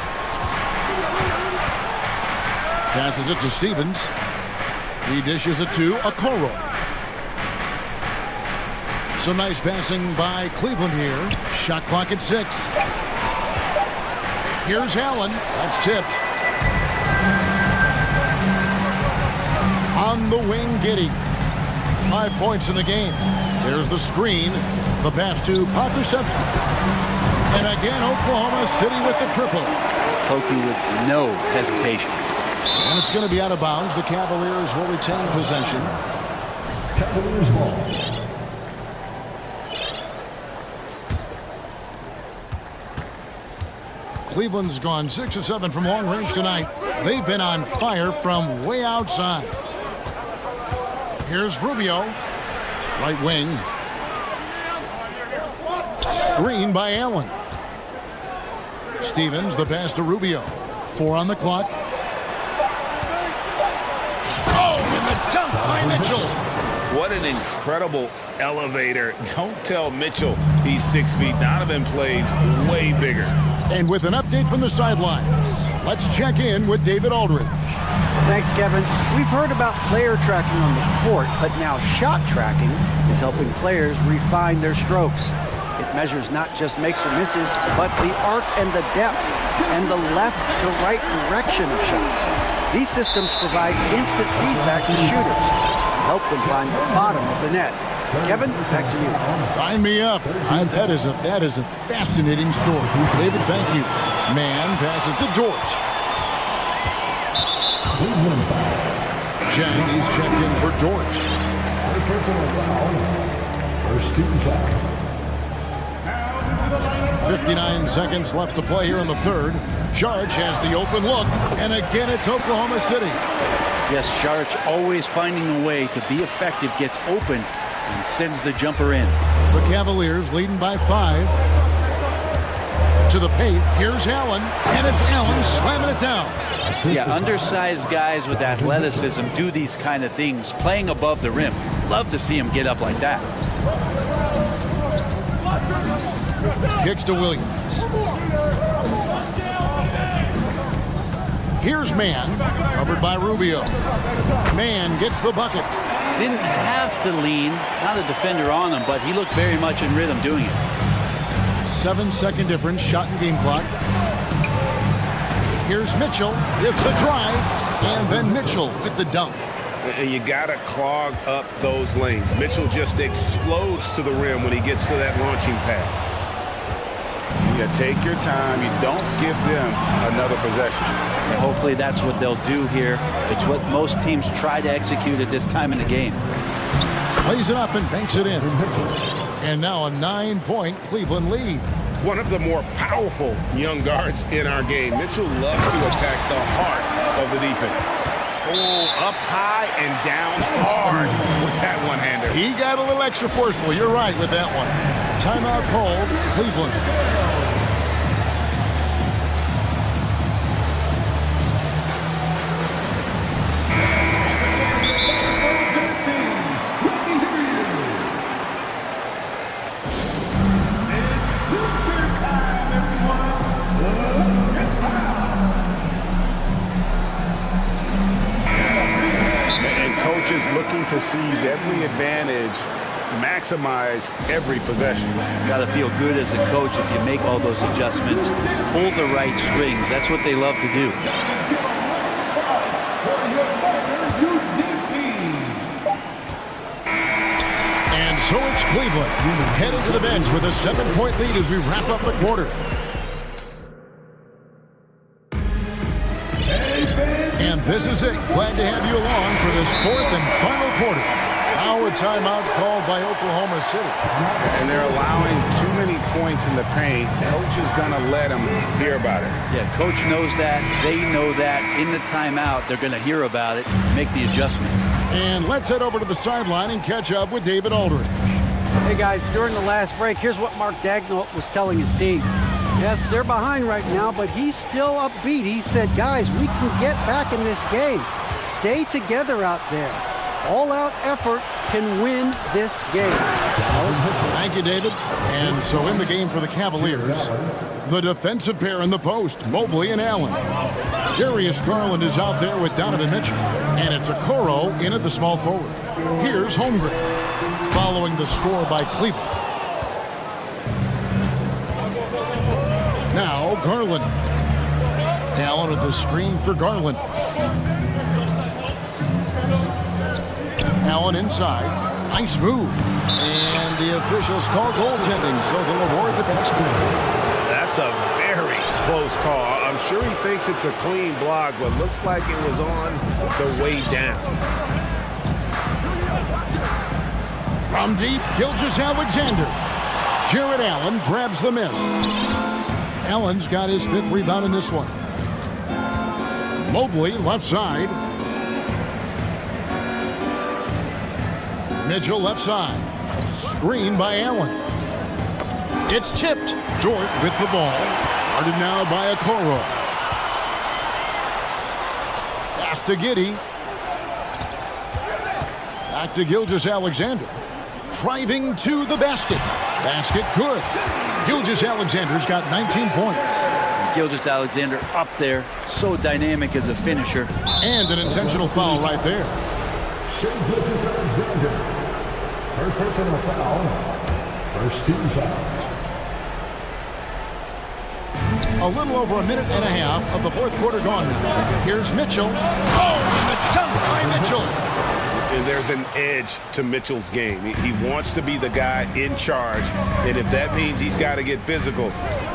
Passes it to Stevens. He dishes it to Okoro. Some nice passing by Cleveland here. Shot clock at 6. Here's Allen. That's tipped. On the wing, Giddey. 5 points in the game. There's the screen. The pass to Pokusevski. And again, Oklahoma City with the triple. Poku with no hesitation. And it's going to be out of bounds. The Cavaliers will retain possession. Cavaliers ball. Cleveland's gone 6 of 7 from long range tonight. They've been on fire from way outside. Here's Rubio. Right wing. Screen by Allen. Stevens, the pass to Rubio. 4 on the clock. Oh, and the dunk by Mitchell. What an incredible elevator. Don't tell Mitchell he's 6 feet. Donovan plays way bigger. And with an update from the sidelines, let's check in with David Aldridge. Thanks, Kevin. We've heard about player tracking on the court, but now shot tracking is helping players refine their strokes. It measures not just makes or misses, but the arc and the depth. and the left to right direction of shots. These systems provide instant feedback to shooters and help them find the bottom of the net. Kevin, back to you. Sign me up. That is a fascinating story. David, thank you. Man passes to George. Chang, he's checked in for George. First team foul. 59 seconds left to play here in the third. Sharge has the open look, and again it's Oklahoma City. Yes, Sharch always finding a way to be effective, gets open, and sends the jumper in. The Cavaliers leading by 5. To the paint, here's Allen, and it's Allen slamming it down. Yeah, undersized guys with athleticism do these kind of things, playing above the rim. Love to see him get up like that. Kicks to Williams. Here's Mann, covered by Rubio. Mann gets the bucket. Didn't have to lean, not a defender on him, but he looked very much in rhythm doing it. 7-second difference, shot and game clock. Here's Mitchell with the drive, and then Mitchell with the dunk. You gotta clog up those lanes. Mitchell just explodes to the rim when he gets to that launching pad. You take your time. You don't give them another possession. And hopefully that's what they'll do here. It's what most teams try to execute at this time in the game. Plays it up and banks it in. And now a 9-point Cleveland lead. One of the more powerful young guards in our game. Mitchell loves to attack the heart of the defense. Oh, up high and down hard with that one-hander. He got a little extra forceful. You're right with that one. Timeout called, Cleveland. Looking to seize every advantage, maximize every possession. Got to feel good as a coach if you make all those adjustments, pull the right strings. That's what they love to do. And so it's Cleveland heading to the bench with a 7-point lead as we wrap up the quarter. And this is it. Glad to have you along for this 4th and final quarter. Now a timeout called by Oklahoma City. And they're allowing too many points in the paint. Coach is going to let them hear about it. Yeah, coach knows that. They know that. In the timeout, they're going to hear about it, make the adjustment. And let's head over to the sideline and catch up with David Aldridge. Hey guys, during the last break, here's what Mark Daigneault was telling his team. Yes, they're behind right now, but he's still upbeat. He said, guys, we can get back in this game. Stay together out there. All-out effort can win this game. Thank you, David. And so in the game for the Cavaliers, the defensive pair in the post, Mobley and Allen. Darius Garland is out there with Donovan Mitchell. And it's Okoro in at the small forward. Here's Holmgren, following the score by Cleveland. Now Garland. Allen with the screen for Garland. Allen inside. Nice move. And the officials call goaltending, so they'll award the basket. That's a very close call. I'm sure he thinks it's a clean block, but looks like it was on the way down. From deep, Gilgeous-Alexander. Jared Allen grabs the miss. Allen's got his 5th rebound in this one. Mobley, left side. Mitchell, left side. Screen by Allen. It's tipped. Dort with the ball. Guarded now by Okoro. Pass to Giddey. Back to Gilgeous-Alexander. Driving to the basket. Basket good. Gilgeous-Alexander's got 19 points. Gilgeous-Alexander up there, so dynamic as a finisher. And an intentional foul right there. Gilgeous-Alexander. First personal foul. First team foul. A little over a minute and a half of the fourth quarter gone now. Here's Mitchell. Oh, and the dunk by Mitchell. And there's an edge to Mitchell's game. He wants to be the guy in charge, and if that means he's got to get physical,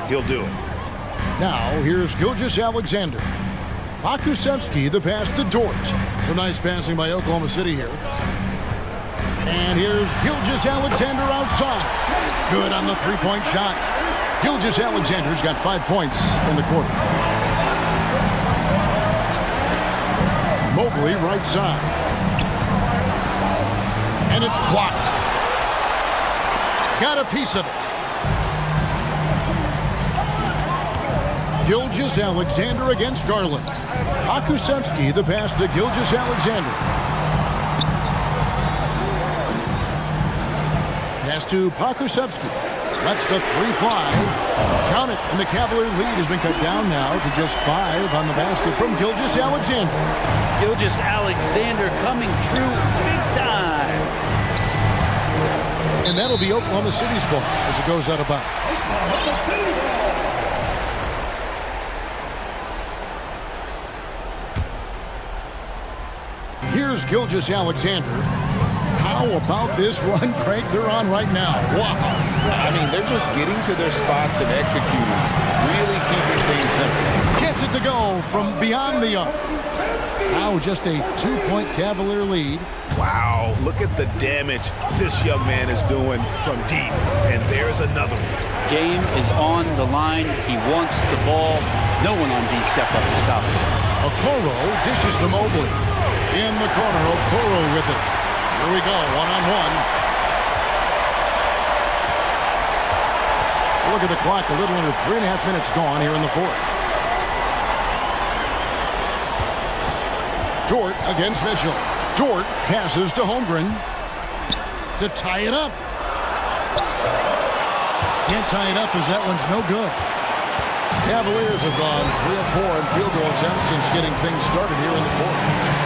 he'll do it. Now, here's Gilgeous-Alexander. Pakusevsky, the pass to Dort. Some nice passing by Oklahoma City here. And here's Gilgeous-Alexander outside. Good on the three-point shot. Gilgeous-Alexander's got 5 points in the quarter. Mobley right side. And it's blocked. Got a piece of it. Gilgeous-Alexander against Garland. Pakusevsky, the pass to Gilgeous-Alexander. Pass to Pakusevsky. Lets the three fly. Count it, and the Cavalier lead has been cut down now to just 5 on the basket from Gilgeous-Alexander. Gilgeous-Alexander coming through big time. And that'll be Oklahoma City's ball as it goes out of bounds. Here's Gilgeous-Alexander. How about this run break they're on right now? Wow. I mean, they're just getting to their spots and executing, really keeping things simple. Gets it to go from beyond the arc. Now just a 2-point Cavalier lead. Wow, look at the damage this young man is doing from deep. And there's another one. Game is on the line. He wants the ball. No one on D step up to stop it. Okoro dishes to Mobley. In the corner, Okoro with it. Here we go, one-on-one. Look at the clock, a little under 3.5 minutes gone here in the fourth. Dort against Mitchell. Dort passes to Holmgren to tie it up. Can't tie it up as that one's no good. Cavaliers have gone 3 of 4 in field goal attempts since getting things started here in the fourth.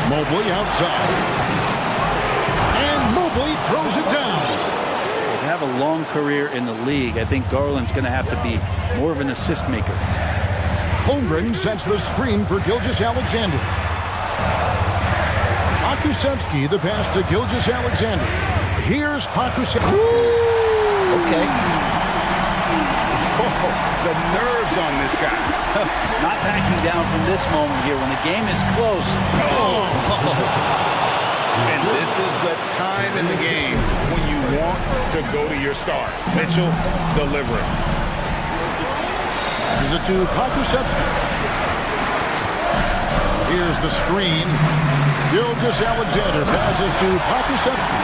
Mobley outside. And Mobley throws it down. To have a long career in the league, I think Garland's going to have to be more of an assist maker. Holmgren sets the screen for Gilgeous-Alexander. Pakusevsky, the pass to Gilgeous-Alexander. Here's Pakusevsky. Okay. Oh, the nerves on this guy. Not backing down from this moment here when the game is close. Oh. And this is the time in the game when you want to go to your stars. Mitchell delivering. This is it to Pakusevsky. Here's the screen. Gilgeous-Alexander passes to Pakusevsky.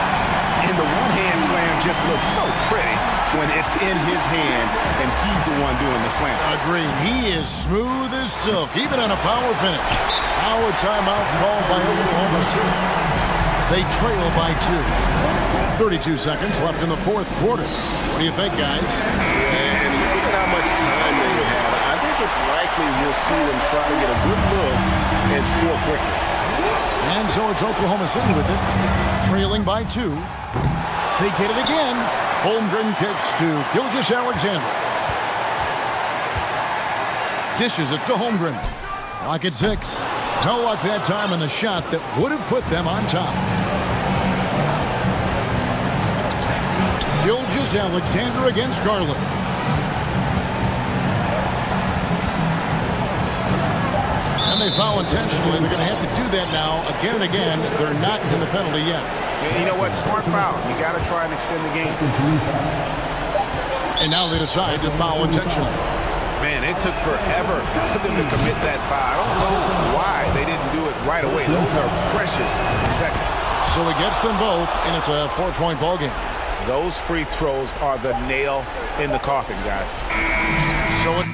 And the one-hand slam just looks so pretty when it's in his hand and he's the one doing the slam. Agreed. He is smooth as silk, even on a power finish. Now a timeout called by Oklahoma City. They trail by 2. 32 seconds left in the fourth quarter. What do you think, guys? And look at how much time they have. I think it's likely we'll see them try to get a good look and score quickly. And so it's Oklahoma City with it, trailing by 2. They get it again. Holmgren kicks to Gilgeous-Alexander. Dishes it to Holmgren. Clock at 6. No luck that time on the shot that would have put them on top. Gilgeous-Alexander against Garland. And they foul intentionally. They're going to have to do that now again and again. They're not in the penalty yet. And you know what? Smart foul. You got to try and extend the game. And now they decide to foul intentionally. Man, it took forever for them to commit that foul. I don't know why they didn't do it right away. Those are precious seconds. So he gets them both, and it's a 4-point ball game. Those free throws are the nail in the coffin, guys. So it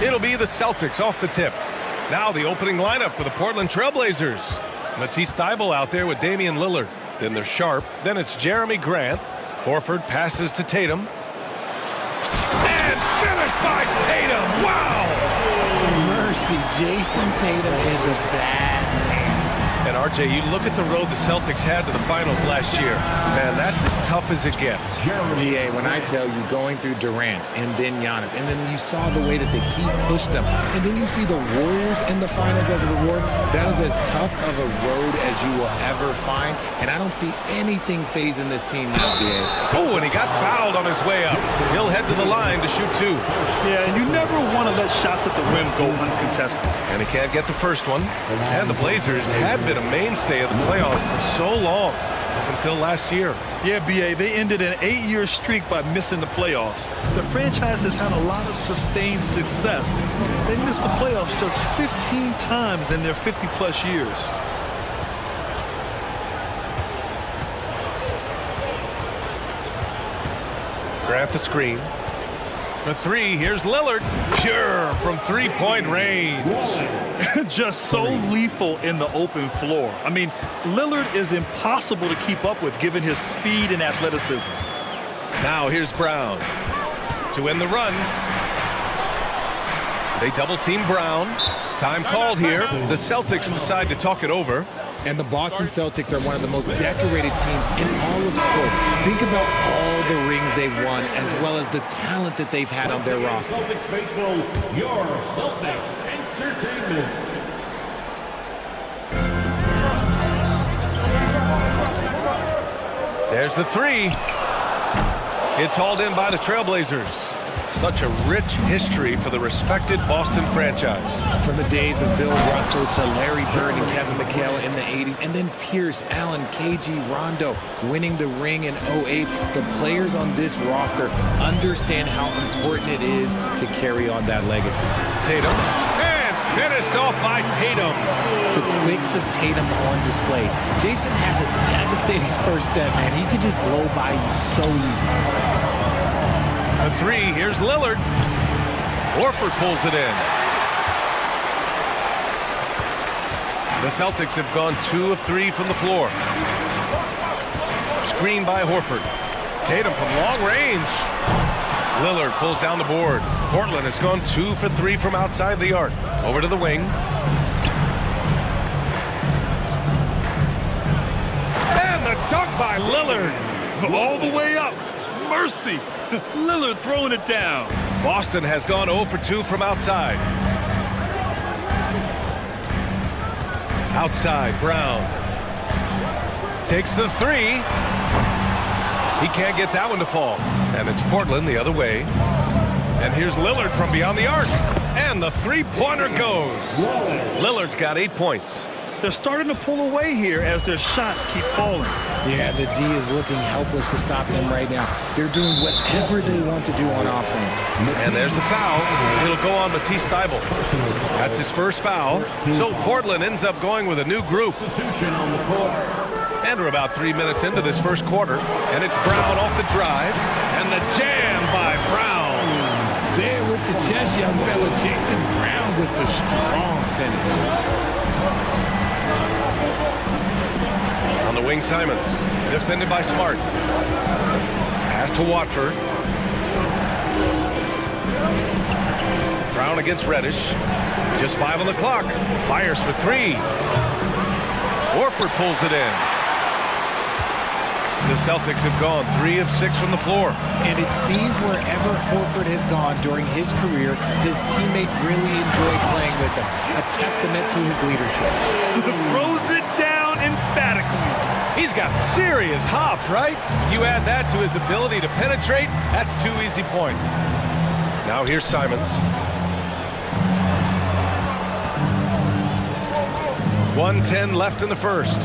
It'll be the Celtics off the tip. Now the opening lineup for the Portland Trailblazers. Matisse Thybulle out there with Damian Lillard. Then there's Sharp. Then it's Jeremy Grant. Horford passes to Tatum. And finished by Tatum. Wow! Mercy, Jason Tatum is a bad man. And RJ, you look at the road the Celtics had to the finals last year. Man, that's as tough as it gets. BA, when I tell you going through Durant and then Giannis, and then you saw the way that the Heat pushed them, and then you see the Warriors in the finals as a reward, that is as tough of a road as you will ever find, and I don't see anything phasing this team now, BA. Oh, and he got fouled on his way up. He'll head to the line to shoot 2. Yeah, and you never want to let shots at the rim go uncontested. And he can't get the first one. And the Blazers had been a mainstay of the playoffs for so long, up until last year. Yeah, BA, they ended an 8-year streak by missing the playoffs. The franchise has had a lot of sustained success. They missed the playoffs just 15 times in their 50-plus years. Grant the screen. For 3, here's Lillard. Pure from three-point range. Just so lethal in the open floor. I mean, Lillard is impossible to keep up with given his speed and athleticism. Now here's Brown to end the run. They double-team Brown. Time called here. The Celtics decide to talk it over. And the Boston Celtics are one of the most decorated teams in all of sports. Think about all the rings they've won, as well as the talent that they've had on their roster. Celtics faithful, your Celtics entertainment. There's the 3. It's hauled in by the Trailblazers. Such a rich history for the respected Boston franchise. From the days of Bill Russell to Larry Bird and Kevin McHale in the 80s, and then Pierce, Allen, KG, Rondo winning the ring in 08. The players on this roster understand how important it is to carry on that legacy. Tatum, and finished off by Tatum. The quicks of Tatum on display. Jason has a devastating first step, man. He can just blow by you so easy. For 3, here's Lillard. Horford pulls it in. The Celtics have gone 2 of 3 from the floor. Screen by Horford. Tatum from long range. Lillard pulls down the board. Portland has gone 2 for 3 from outside the arc. Over to the wing. And the dunk by Lillard. All the way up. Mercy. Lillard throwing it down. Boston has gone 0 for 2 from outside. Outside, Brown. Takes the 3. He can't get that one to fall. And it's Portland the other way. And here's Lillard from beyond the arc. And the three-pointer goes. Lillard's got 8 points. They're starting to pull away here as their shots keep falling. Yeah, the D is looking helpless to stop them right now. They're doing whatever they want to do on offense. And there's the foul. It'll go on Matisse Thybulle. That's his first foul. So Portland ends up going with a new group. And we're about 3 minutes into this first quarter. And it's Brown off the drive. And the jam by Brown. Say it with your chest, young fella. Jaylen Brown with the strong finish. On the wing, Simons. Defended by Smart. Pass to Watford. Brown against Reddish. Just 5 on the clock. Fires for 3. Horford pulls it in. The Celtics have gone 3 of 6 from the floor. And it seems wherever Horford has gone during his career, his teammates really enjoy playing with him. A testament to his leadership. Throws it down emphatically. He's got serious hops, right? You add that to his ability to penetrate, that's 2 easy points. Now here's Simons. 1:10 left in the first.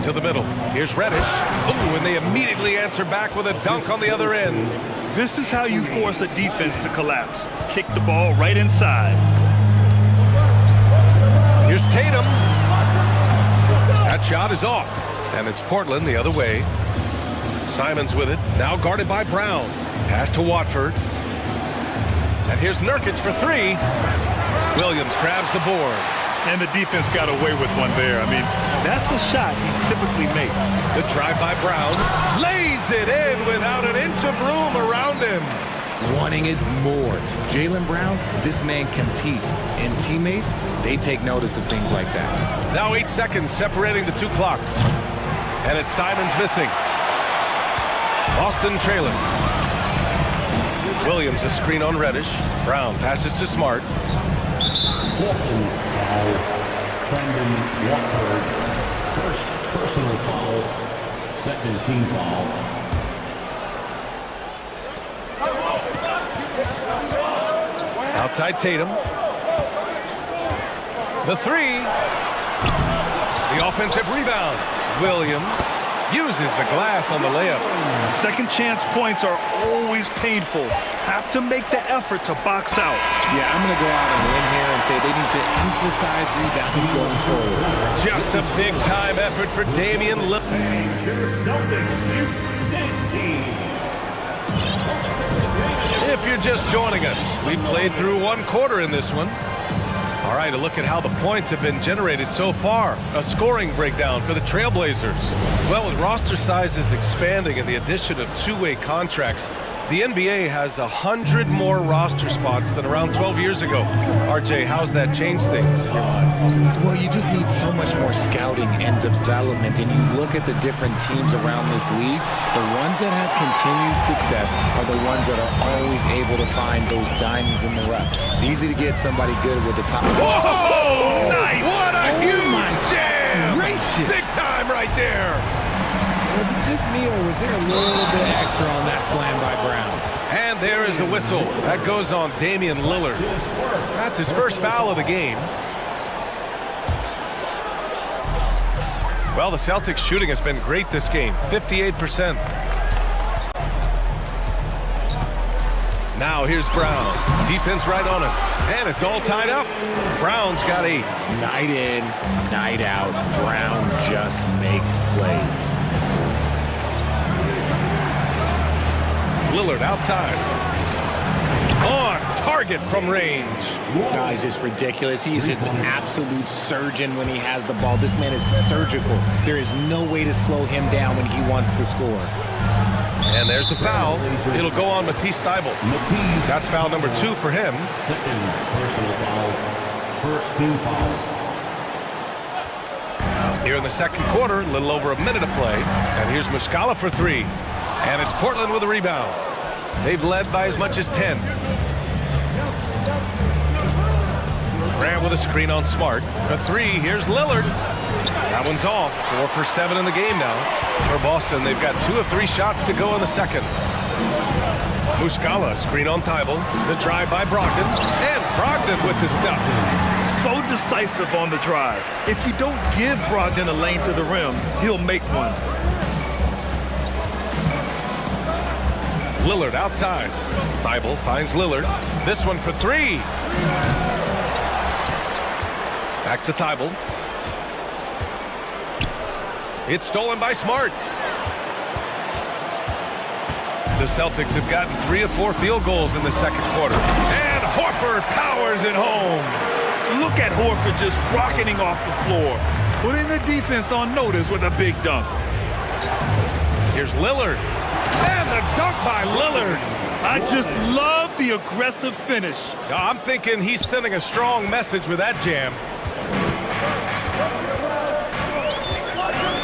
To the middle. Here's Reddish. Oh, and they immediately answer back with a dunk on the other end. This is how you force a defense to collapse. Kick the ball right inside. Here's Tatum. That shot is off. And it's Portland the other way. Simons with it. Now guarded by Brown. Pass to Watford. And here's Nurkic for three. Williams grabs the board. And the defense got away with one there. I mean, that's the shot he typically makes. The drive by Brown. Lays it in without an inch of room around him. Wanting it more. Jaylen Brown, this man competes. And teammates, they take notice of things like that. Now 8 seconds separating the two clocks. And it's Simons missing. Boston trailing. Williams a screen on Reddish. Brown passes to Smart. Brendan Watford, first personal foul, second team foul. Outside Tatum. The three. The offensive rebound. Williams uses the glass on the layup. Second chance points are always painful. Have to make the effort to box out. Yeah, I'm going to go out on a limb here and say they need to emphasize rebounding going forward. Just a big-time effort for Damian Lillard. If you're just joining us, we played through one quarter in this one. All right, a look at how the points have been generated so far. A scoring breakdown for the Trailblazers. Well, with roster sizes expanding and the addition of two-way contracts, the NBA has 100 more roster spots than around 12 years ago. RJ, how's that changed things in your mind? Well, you just need so much more scouting and development. And you look at the different teams around this league, the ones that have continued success are the ones that are always able to find those diamonds in the rough. It's easy to get somebody good with the top. Whoa! Nice! What a huge jam! Gracious! Big time right there! Was it just me, or was there a little bit extra on that slam by Brown? And there is a whistle. That goes on Damian Lillard. That's his first foul of the game. Well, the Celtics shooting has been great this game, 58%. Now here's Brown. Defense right on him. And it's all tied up. Brown's got 8. Night in, night out, Brown just makes plays. Lillard outside. On target from range. He's just ridiculous. He's just an absolute surgeon when he has the ball. This man is surgical. There is no way to slow him down when he wants to score. And there's the foul. It'll go on Matisse Thybulle. That's foul number 2 for him. Second personal foul, first team foul. Here in the second quarter, a little over a minute to play. And here's Muscala for 3. And it's Portland with a rebound. They've led by as much as 10. Grant with a screen on Smart. For 3, here's Lillard. That one's off. 4 for 7 in the game now. For Boston, they've got 2 of 3 shots to go in the second. Muscala, screen on Thybulle. The drive by Brogdon. And Brogdon with the stuff. So decisive on the drive. If you don't give Brogdon a lane to the rim, he'll make one. Lillard outside. Thybulle finds Lillard. This one for 3. Back to Thybulle. It's stolen by Smart. The Celtics have gotten 3 of 4 field goals in the second quarter. And Horford powers it home. Look at Horford just rocketing off the floor. Putting the defense on notice with a big dunk. Here's Lillard. And the dunk by Lillard. I just love the aggressive finish. I'm thinking he's sending a strong message with that jam.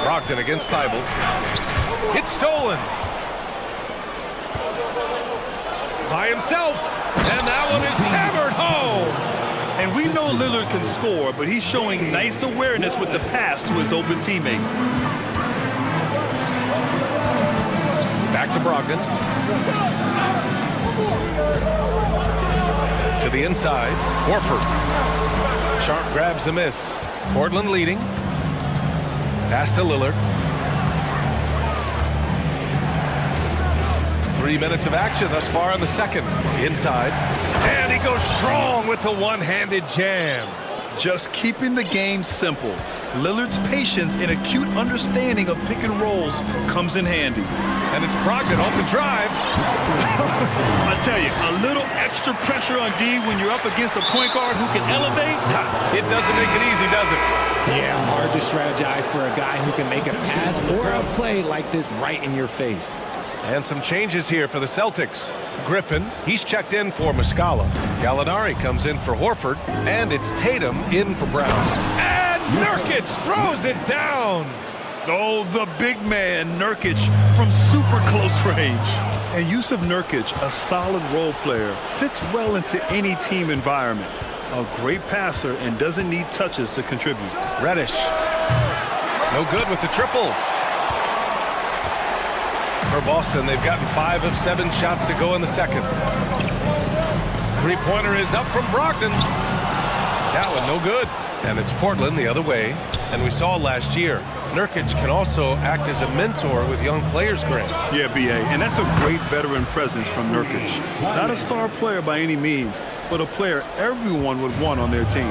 Brogdon against Thybulle. It's stolen. By himself. And that one is hammered home. And we know Lillard can score, but he's showing nice awareness with the pass to his open teammate. Back to Brogdon. To the inside. Horford. Sharp grabs the miss. Portland leading. Pass to Lillard. 3 minutes of action thus far in the second. Inside. And he goes strong with the one-handed jam. Just keeping the game simple. Lillard's patience and acute understanding of pick and rolls comes in handy. And it's Brogdon off the drive. I tell you, a little extra pressure on D when you're up against a point guard who can elevate. It doesn't make it easy, does it? Yeah, hard to strategize for a guy who can make a pass or a play like this right in your face. And some changes here for the Celtics. Griffin, he's checked in for Muscala. Gallinari comes in for Horford. And it's Tatum in for Brown. And Nurkic throws it down. Oh, the big man, Nurkic, from super close range. And Yusuf Nurkic, a solid role player, fits well into any team environment. A great passer and doesn't need touches to contribute. Reddish. No good with the triple. For Boston, they've gotten 5 of 7 shots to go in the second. Three-pointer is up from Brogdon. That one no good. And it's Portland the other way. And we saw last year, Nurkic can also act as a mentor with young players, Grant. Yeah, B.A., and that's a great veteran presence from Nurkic. Not a star player by any means, but a player everyone would want on their team.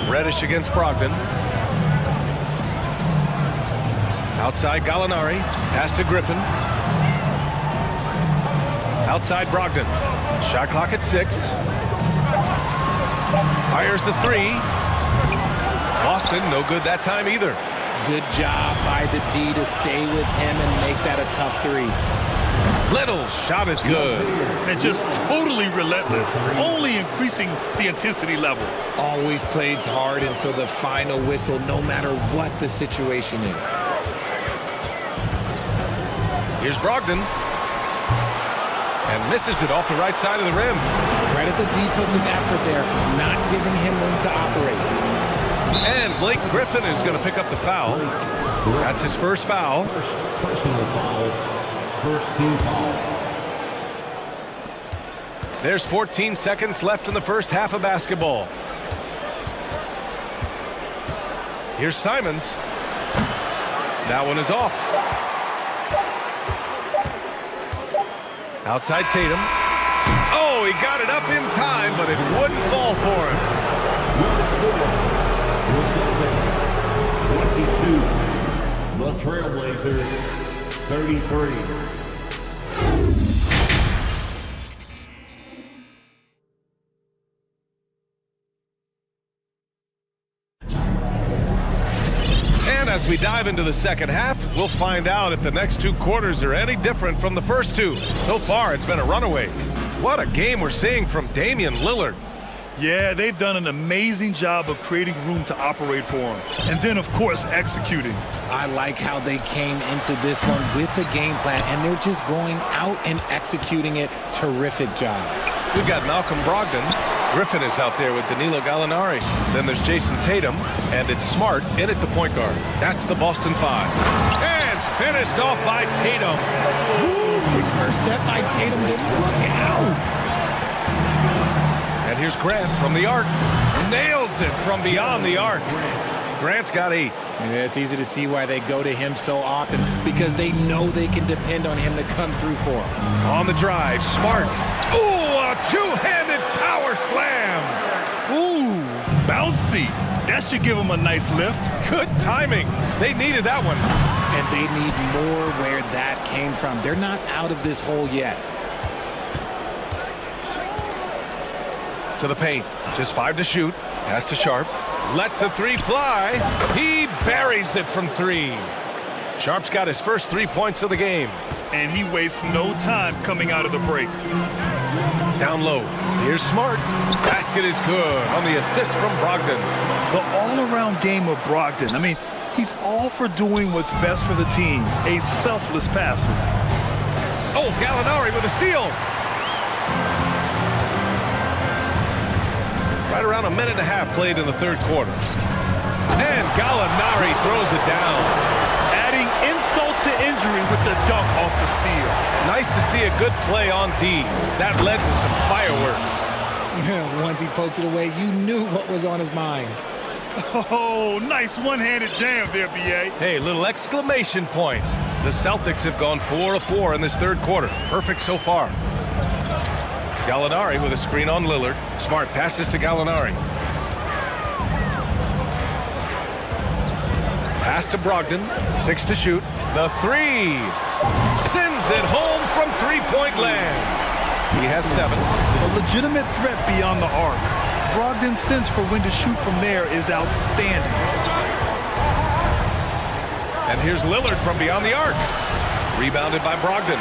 Reddish against Brogdon. Outside Gallinari, pass to Griffin. Outside Brogdon. Shot clock at 6. Fires the 3. Boston, no good that time either. Good job by the D to stay with him and make that a tough 3. Little's shot is good. And just totally relentless, only increasing the intensity level. Always plays hard until the final whistle, no matter what the situation is. Here's Brogdon. And misses it off the right side of the rim. Credit the defensive effort there, not giving him room to operate. And Blake Griffin is going to pick up the foul. That's his first foul. Personal foul. First team foul. There's 14 seconds left in the first half of basketball. Here's Simons. That one is off. Outside Tatum. Oh, he got it up in time, but it wouldn't fall for him. 22. The Trailblazers, 33. As we dive into the second half, we'll find out if the next 2 quarters are any different from the first 2. So far, it's been a runaway. What a game we're seeing from Damian Lillard. Yeah, they've done an amazing job of creating room to operate for him. And then, of course, executing. I like how they came into this one with a game plan, and they're just going out and executing it. Terrific job. We've got Malcolm Brogdon. Griffin is out there with Danilo Gallinari. Then there's Jason Tatum, and it's Smart in at the point guard. That's the Boston 5. And finished off by Tatum. Ooh, big first step by Tatum. Look out. And here's Grant from the arc. Nails it from beyond the arc. Grant's got 8. Yeah, it's easy to see why they go to him so often, because they know they can depend on him to come through for them. On the drive, Smart. Ooh, a two-handed power slam. Ooh, bouncy. That should give him a nice lift. Good timing. They needed that one. And they need more where that came from. They're not out of this hole yet. To the paint. Just 5 to shoot. Pass to Sharp. Lets the 3 fly. He buries it from 3. Sharp's got his first 3 points of the game. And he wastes no time coming out of the break. Down low. Here's Smart. Basket is good on the assist from Brogdon. The all-around game of Brogdon. I mean, he's all for doing what's best for the team. A selfless passer. Oh, Gallinari with a steal. Right around a minute and a half played in the third quarter. And Gallinari throws it down. Adding insult to injury with the dunk off the steal. Nice to see a good play on D. That led to some fireworks. Yeah, once he poked it away, you knew what was on his mind. Oh, nice one-handed jam there, B.A. Hey, little exclamation point. The Celtics have gone 4 of 4 in this third quarter. Perfect so far. Gallinari with a screen on Lillard. Smart passes to Gallinari. Pass to Brogdon. 6 to shoot. The three. Sends it home from three-point land. He has 7. A legitimate threat beyond the arc. Brogdon's sense for when to shoot from there is outstanding. And here's Lillard from beyond the arc. Rebounded by Brogdon.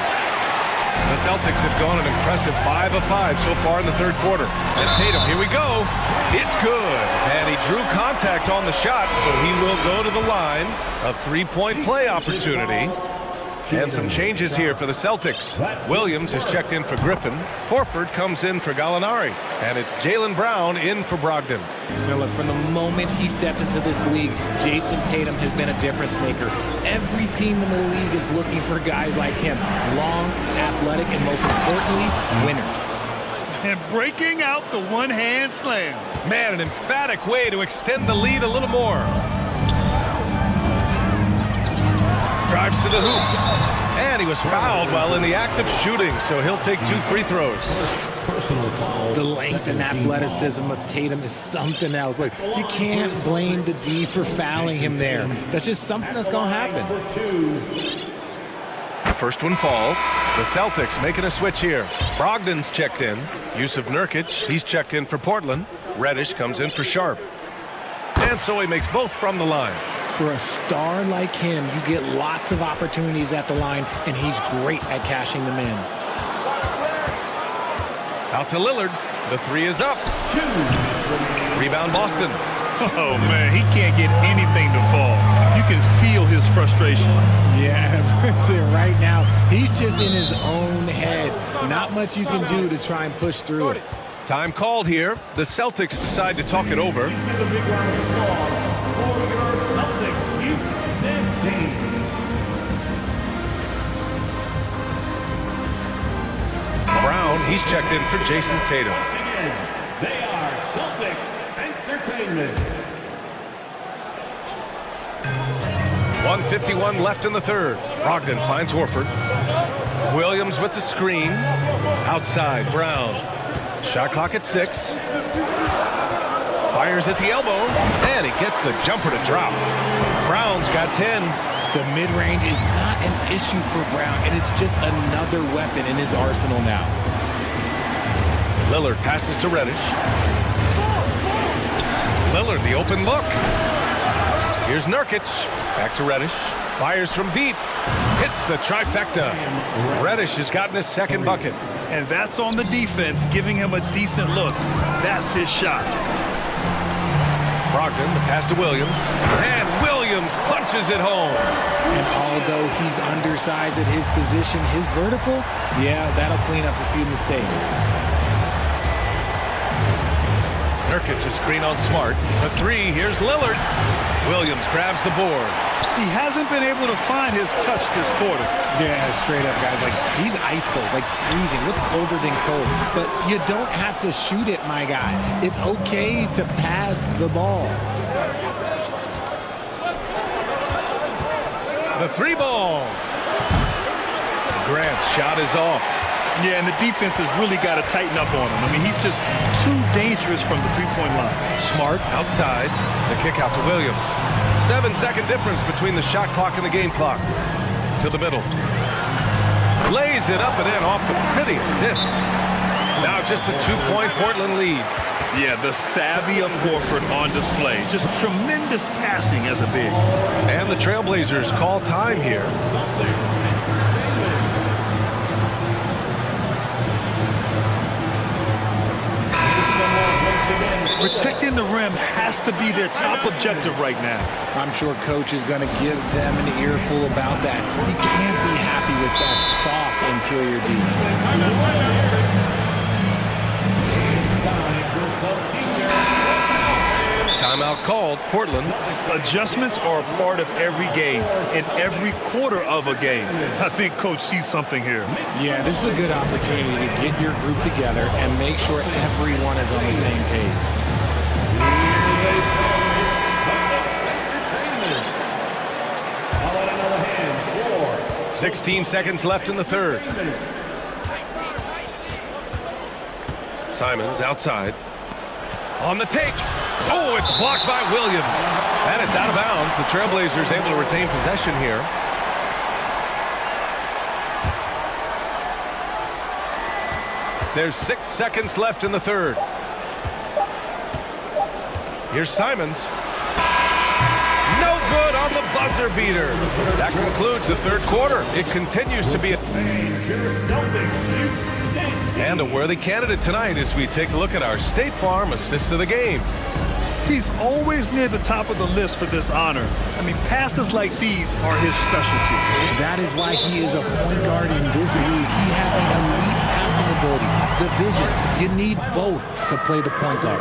The Celtics have gone an impressive 5 of 5 so far in the third quarter. And Tatum, here we go. It's good. And he drew contact on the shot, so he will go to the line. A three-point play opportunity. And some changes here for the Celtics. Williams is checked in for Griffin. Horford comes in for Gallinari. And it's Jaylen Brown in for Brogdon. Now look, from the moment he stepped into this league, Jason Tatum has been a difference maker. Every team in the league is looking for guys like him. Long, athletic, and most importantly, winners. And breaking out the one-hand slam. Man, an emphatic way to extend the lead a little more. Drives to the hoop. And he was fouled while in the act of shooting, so he'll take 2 free throws. The length and athleticism of Tatum is something else. Like, you can't blame the D for fouling him there. That's just something that's going to happen. The first one falls. The Celtics making a switch here. Brogdon's checked in. Yusuf Nurkic, he's checked in for Portland. Reddish comes in for Sharp. And so he makes both from the line. For a star like him, you get lots of opportunities at the line, and he's great at cashing them in. Out to Lillard. The three is up. Rebound Boston. Oh, man, he can't get anything to fall. You can feel his frustration. Yeah, right now, he's just in his own head. Not much you can do to try and push through it. Time called here. The Celtics decide to talk it over. Brown, he's checked in for Jason Tatum. They are Celtics Entertainment. 1:51 left in the third. Brogdon finds Horford. Williams with the screen. Outside, Brown. Shot clock at 6. Fires at the elbow, and he gets the jumper to drop. Brown's got 10. The mid-range is not an issue for Brown, and it's just another weapon in his arsenal now. Lillard passes to Reddish. Lillard, the open look. Here's Nurkic. Back to Reddish. Fires from deep. Hits the trifecta. Reddish has gotten his second bucket. And that's on the defense, giving him a decent look. That's his shot. Brogdon, the pass to Williams. And Williams punches it home. And although he's undersized at his position, his vertical, yeah, that'll clean up a few mistakes. Nurkic a screen on Smart. The three, here's Lillard. Williams grabs the board. He hasn't been able to find his touch this quarter. Yeah, straight up, guys. Like, he's ice cold, like freezing. What's colder than cold? But you don't have to shoot it, my guy. It's okay to pass the ball. The three ball. Grant's shot is off. Yeah, and the defense has really got to tighten up on him. I mean, he's just too dangerous from the three-point line. Smart outside. The kick out to Williams. 7-second difference between the shot clock and the game clock. To the middle. Lays it up and in off the pretty assist. Now just a 2-point Portland lead. Yeah, the savvy of Horford on display. Just tremendous passing as a big. And the Trailblazers call time here. Protecting the rim has to be their top objective right now. I'm sure coach is going to give them an earful about that. You can't be happy with that soft interior D. Timeout called. Portland. Adjustments are a part of every game, in every quarter of a game. I think coach sees something here. Yeah, this is a good opportunity to get your group together and make sure everyone is on the same page. 16 seconds left in the third. Simons outside. On the take. Oh, it's blocked by Williams. And it's out of bounds. The Trailblazers able to retain possession here. There's 6 seconds left in the third. Here's Simons. No good on the buzzer beater. That concludes the third quarter. It continues to be and a worthy candidate tonight as we take a look at our State Farm Assist of the Game. He's always near the top of the list for this honor. I mean, passes like these are his specialty. That is why he is a point guard in this league. He has the elite passing ability, the vision. You need both to play the point guard.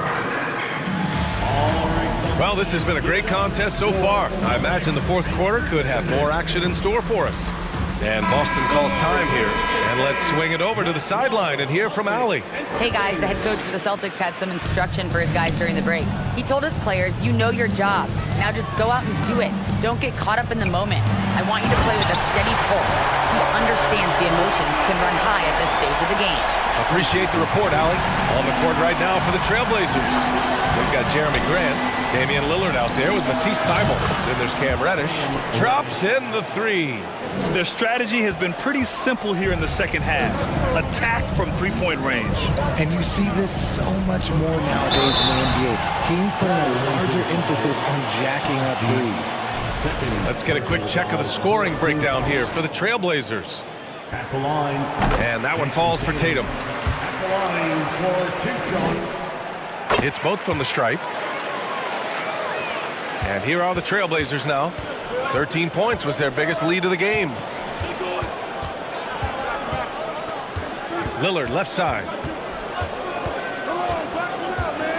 Well, this has been a great contest so far. I imagine the fourth quarter could have more action in store for us. And Boston calls time here. And let's swing it over to the sideline and hear from Allie. Hey guys, the head coach of the Celtics had some instruction for his guys during the break. He told his players, you know your job. Now just go out and do it. Don't get caught up in the moment. I want you to play with a steady pulse. He understands the emotions can run high at this stage of the game. Appreciate the report, Allie. On the court right now for the Trailblazers. We've got Jeremy Grant, Damian Lillard out there with Matisse Thybulle. Then there's Cam Reddish. Drops in the three. Their strategy has been pretty simple here in the second half. Attack from three-point range. And you see this so much more nowadays in the NBA. Teams putting a larger emphasis on jacking up threes. Let's get a quick check of the scoring breakdown here for the Trailblazers. At the line. And that one falls for Tatum. At the line for 2 shots. It's both from the stripe. And here are the Trailblazers now. 13 points was their biggest lead of the game. Lillard left side.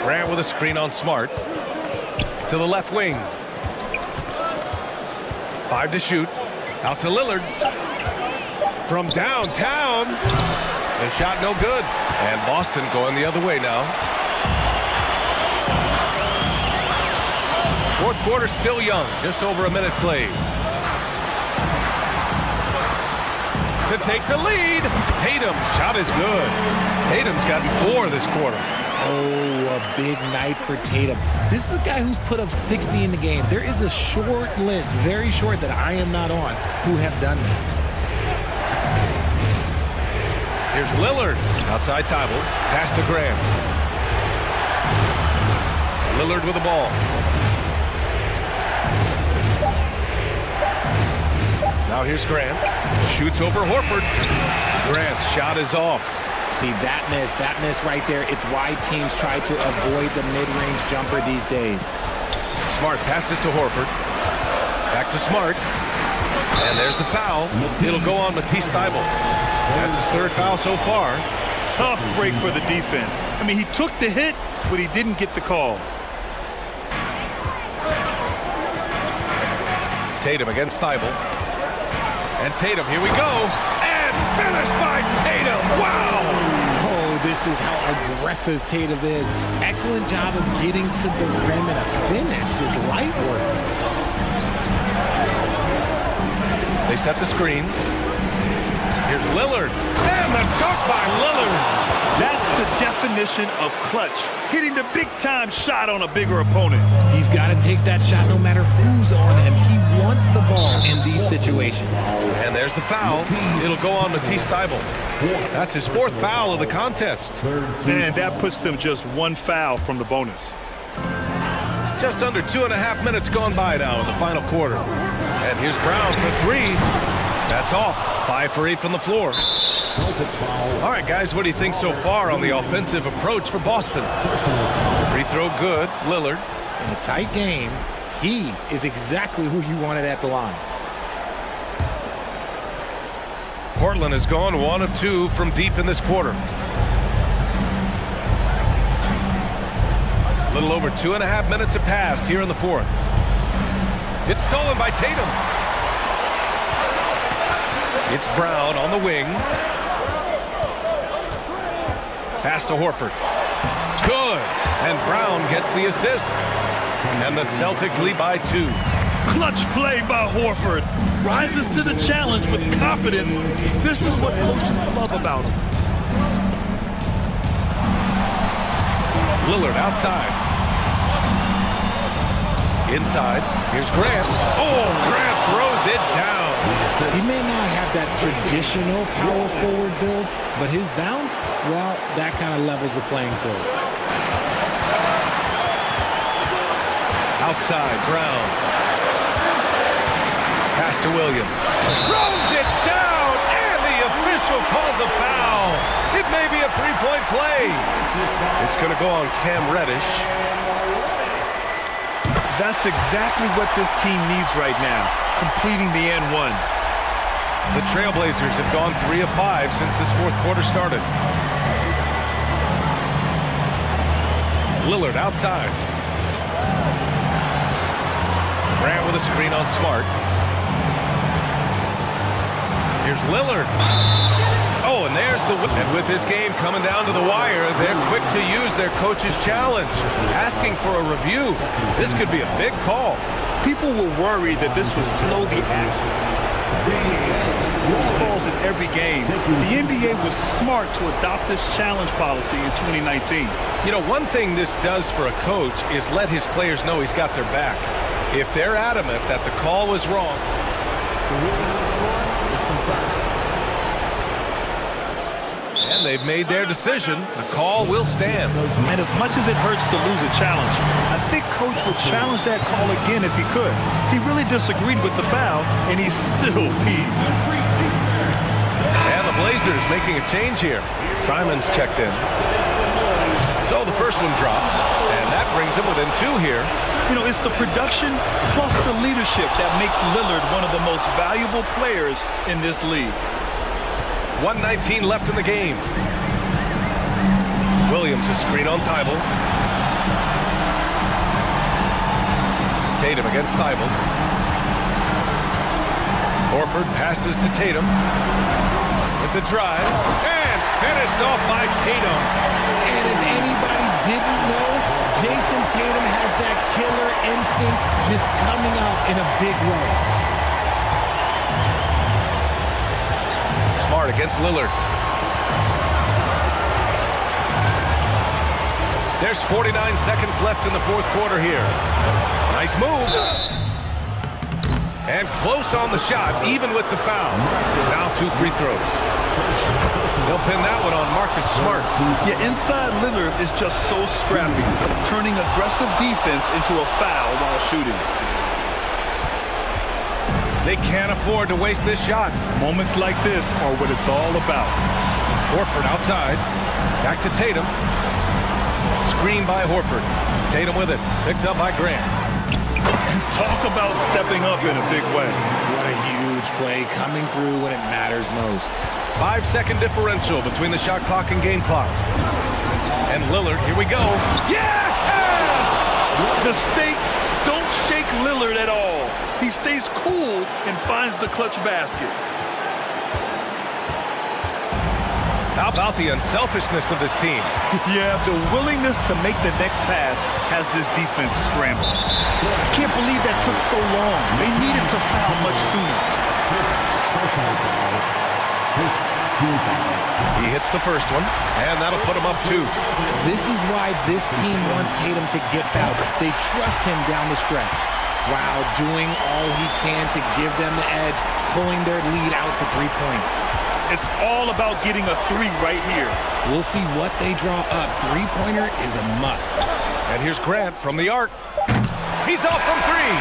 Grant with a screen on Smart. To the left wing. 5 to shoot. Out to Lillard. From downtown. The shot no good. And Boston going the other way now. Fourth quarter still young. Just over a minute played. To take the lead. Tatum. Shot is good. Tatum's gotten 4 this quarter. Oh, a big night for Tatum. This is a guy who's put up 60 in the game. There is a short list, very short, that I am not on, who have done that. Here's Lillard. Outside Thybulle. Pass to Graham. Lillard with the ball. Now here's Grant. Shoots over Horford. Grant's shot is off. See, that miss right there, it's why teams try to avoid the mid-range jumper these days. Smart passes to Horford. Back to Smart. And there's the foul. It'll go on Matisse Thybulle. That's his 3rd foul so far. Tough break for the defense. I mean, he took the hit, but he didn't get the call. Tatum against Thybulle. And Tatum, here we go. And finished by Tatum. Wow! Oh, this is how aggressive Tatum is. Excellent job of getting to the rim and a finish. Just light work. They set the screen. Here's Lillard. And the dunk by Lillard. That's the definition of clutch. Hitting the big-time shot on a bigger opponent. He's got to take that shot no matter who's on him. He wants the ball in these situations. And there's the foul. It'll go on Matisse Thybulle. That's his 4th foul of the contest. And that puts them just 1 foul from the bonus. Just under 2.5 minutes gone by now in the final quarter. And here's Brown for 3. That's off. 5 for 8 from the floor. All right, guys, what do you think so far on the offensive approach for Boston? Free throw good. Lillard. In a tight game, he is exactly who you wanted at the line. Portland has gone 1 of 2 from deep in this quarter. A little over 2.5 minutes have passed here in the 4th. It's stolen by Tatum. It's Brown on the wing. Pass to Horford. Good. And Brown gets the assist. And the Celtics lead by 2. Clutch play by Horford. Rises to the challenge with confidence. This is what coaches love about him. Lillard outside. Inside. Here's Grant. Oh, Grant throws it down. He may not have that traditional power forward build, but his bounce, well, that kind of levels the playing field. Outside, Brown. Pass to Williams. Throws it down, and the official calls a foul. It may be a three-point play. It's going to go on Cam Reddish. That's exactly what this team needs right now, completing the and one. The Trailblazers have gone 3 of 5 since this fourth quarter started. Lillard outside. Grant with a screen on Smart. Here's Lillard. Oh, and there's the... And with this game coming down to the wire, they're quick to use their coach's challenge, asking for a review. This could be a big call. People were worried that this would slow the action. Most calls in every game. The NBA was smart to adopt this challenge policy in 2019. You know, one thing this does for a coach is let his players know he's got their back. If they're adamant that the call was wrong, the ruling on the floor is confirmed. And they've made their decision. The call will stand. And as much as it hurts to lose a challenge, I think Coach would challenge that call again if he could. He really disagreed with the foul, and he's still peeved. And the Blazers making a change here. Simon's checked in. So the first one drops, and that brings him within 2 here. You know, it's the production plus the leadership that makes Lillard one of the most valuable players in this league. 1:19 left in the game. Williams a screen on Thibault. Tatum against Thibault. Horford passes to Tatum. With the drive. And finished off by Tatum. And if anybody didn't know, Jason Tatum has that killer instinct just coming out in a big way. Smart against Lillard. There's 49 seconds left in the fourth quarter here. Nice move. And close on the shot, even with the foul. Now 2 free throws. They'll pin that one on Marcus Smart. Yeah, inside Lillard is just so scrappy, turning aggressive defense into a foul while shooting. They can't afford to waste this shot. Moments like this are what it's all about. Horford outside. Back to Tatum. Screen by Horford. Tatum with it. Picked up by Grant. Talk about stepping up in a big way. What a huge play coming through when it matters most. 5-second differential between the shot clock and game clock. And Lillard, here we go. Yes! The stakes don't shake Lillard at all. He stays cool and finds the clutch basket. How about the unselfishness of this team? Yeah, the willingness to make the next pass has this defense scrambled. I can't believe that took so long. They needed to foul much sooner. He hits the first one, and that'll put him up 2. This is why this team wants Tatum to get fouled. They trust him down the stretch while doing all he can to give them the edge, pulling their lead out to 3 points. It's all about getting a 3 right here. We'll see what they draw up. Three-pointer is a must. And here's Grant from the arc. He's off from 3.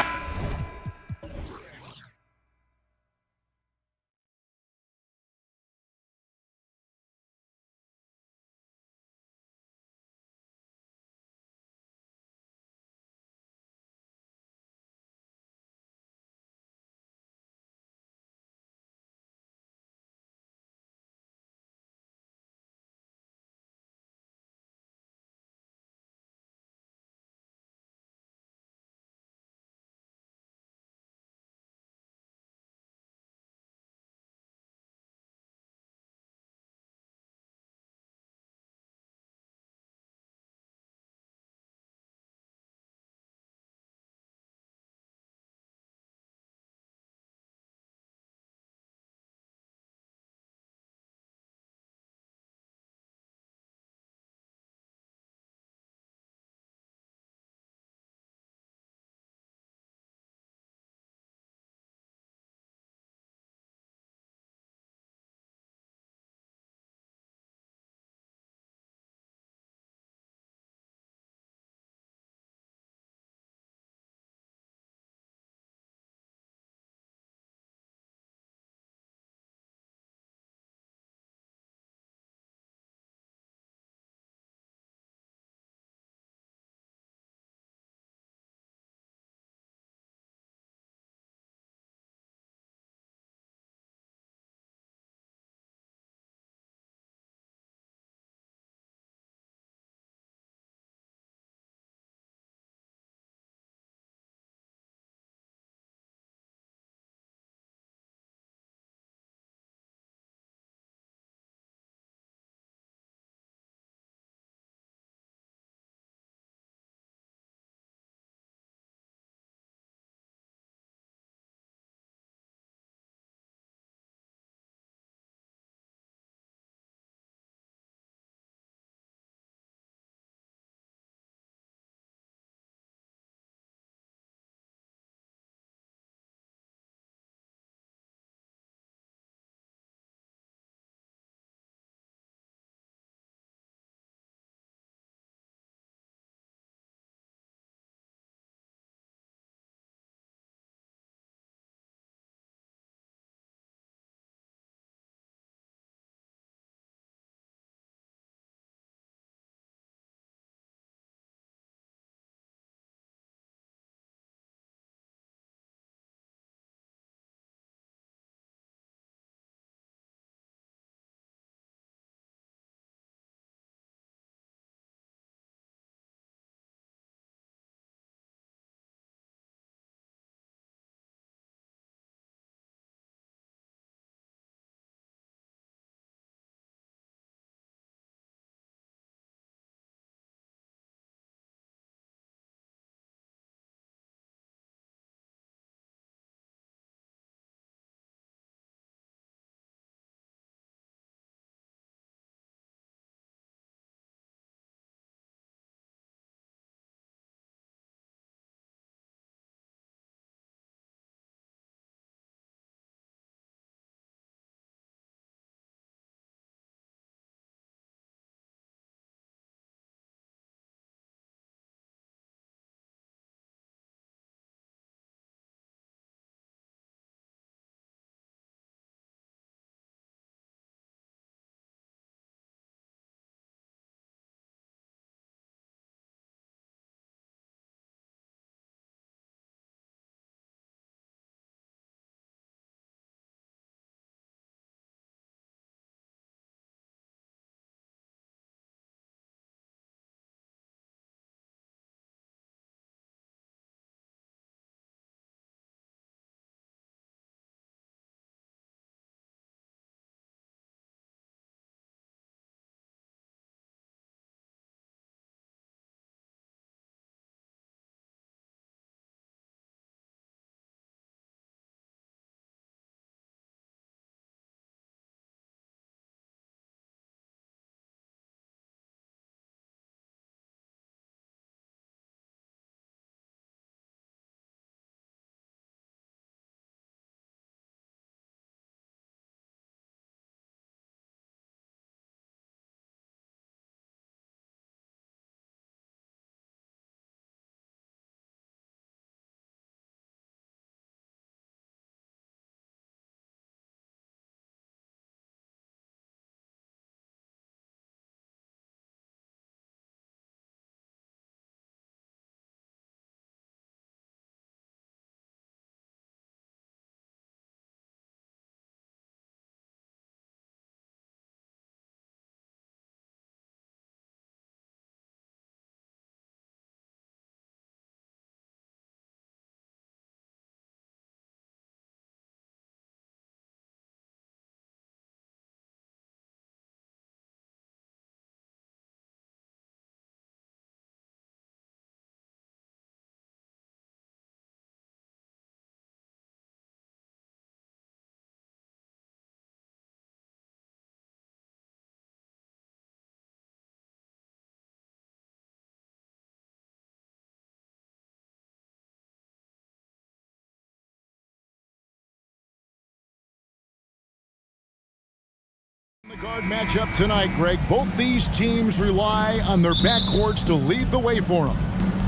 The guard matchup tonight, Greg. Both these teams rely on their backcourts to lead the way for them.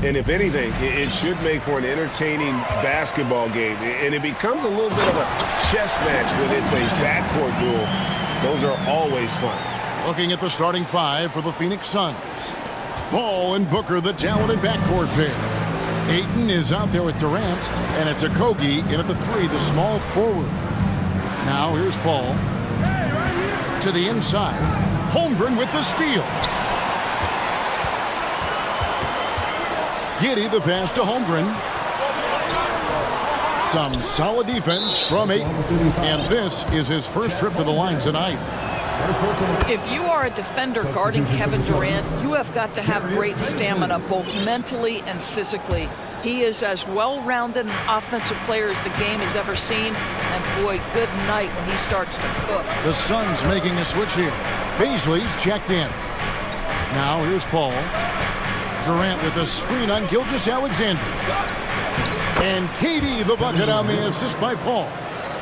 And if anything, it should make for an entertaining basketball game. And it becomes a little bit of a chess match when it's a backcourt duel. Those are always fun. Looking at the starting five for the Phoenix Suns. Ball and Booker, the talented backcourt pair. Ayton is out there with Durant, and it's Okogie in at the three, the small forward. Now here's Paul. To the inside. Holmgren with the steal. Giddey the pass to Holmgren. Some solid defense from Ayton. And this is his first trip to the line tonight. If you are a defender guarding Kevin Durant, you have got to have great stamina, both mentally and physically. He is as well-rounded an offensive player as the game has ever seen. And boy, good night when he starts to cook. The Suns making a switch here. Baisley's checked in. Now here's Paul. Durant with a screen on Gilgeous-Alexander. And KD the bucket on the assist by Paul.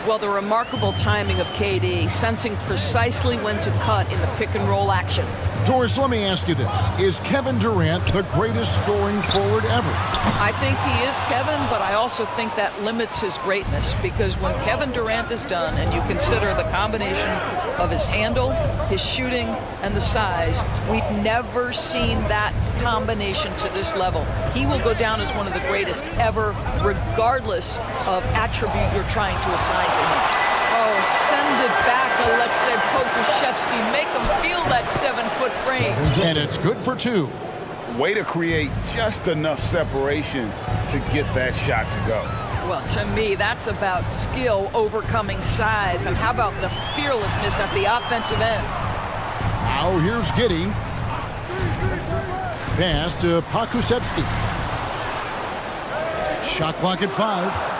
Well, the remarkable timing of KD, sensing precisely when to cut in the pick-and-roll action. Doris, let me ask you this. Is Kevin Durant the greatest scoring forward ever? I think he is, Kevin, but I also think that limits his greatness, because when Kevin Durant is done and you consider the combination of his handle, his shooting, and the size, we've never seen that combination to this level. He will go down as one of the greatest ever, regardless of attribute you're trying to assign to him. Oh, send it back, Alexei Pokusevski. Make him feel that 7-foot frame. And it's good for two. Way to create just enough separation to get that shot to go. Well, to me, that's about skill overcoming size. And how about the fearlessness at the offensive end? Now here's Giddey. Pass to Pokusevski. Shot clock at 5.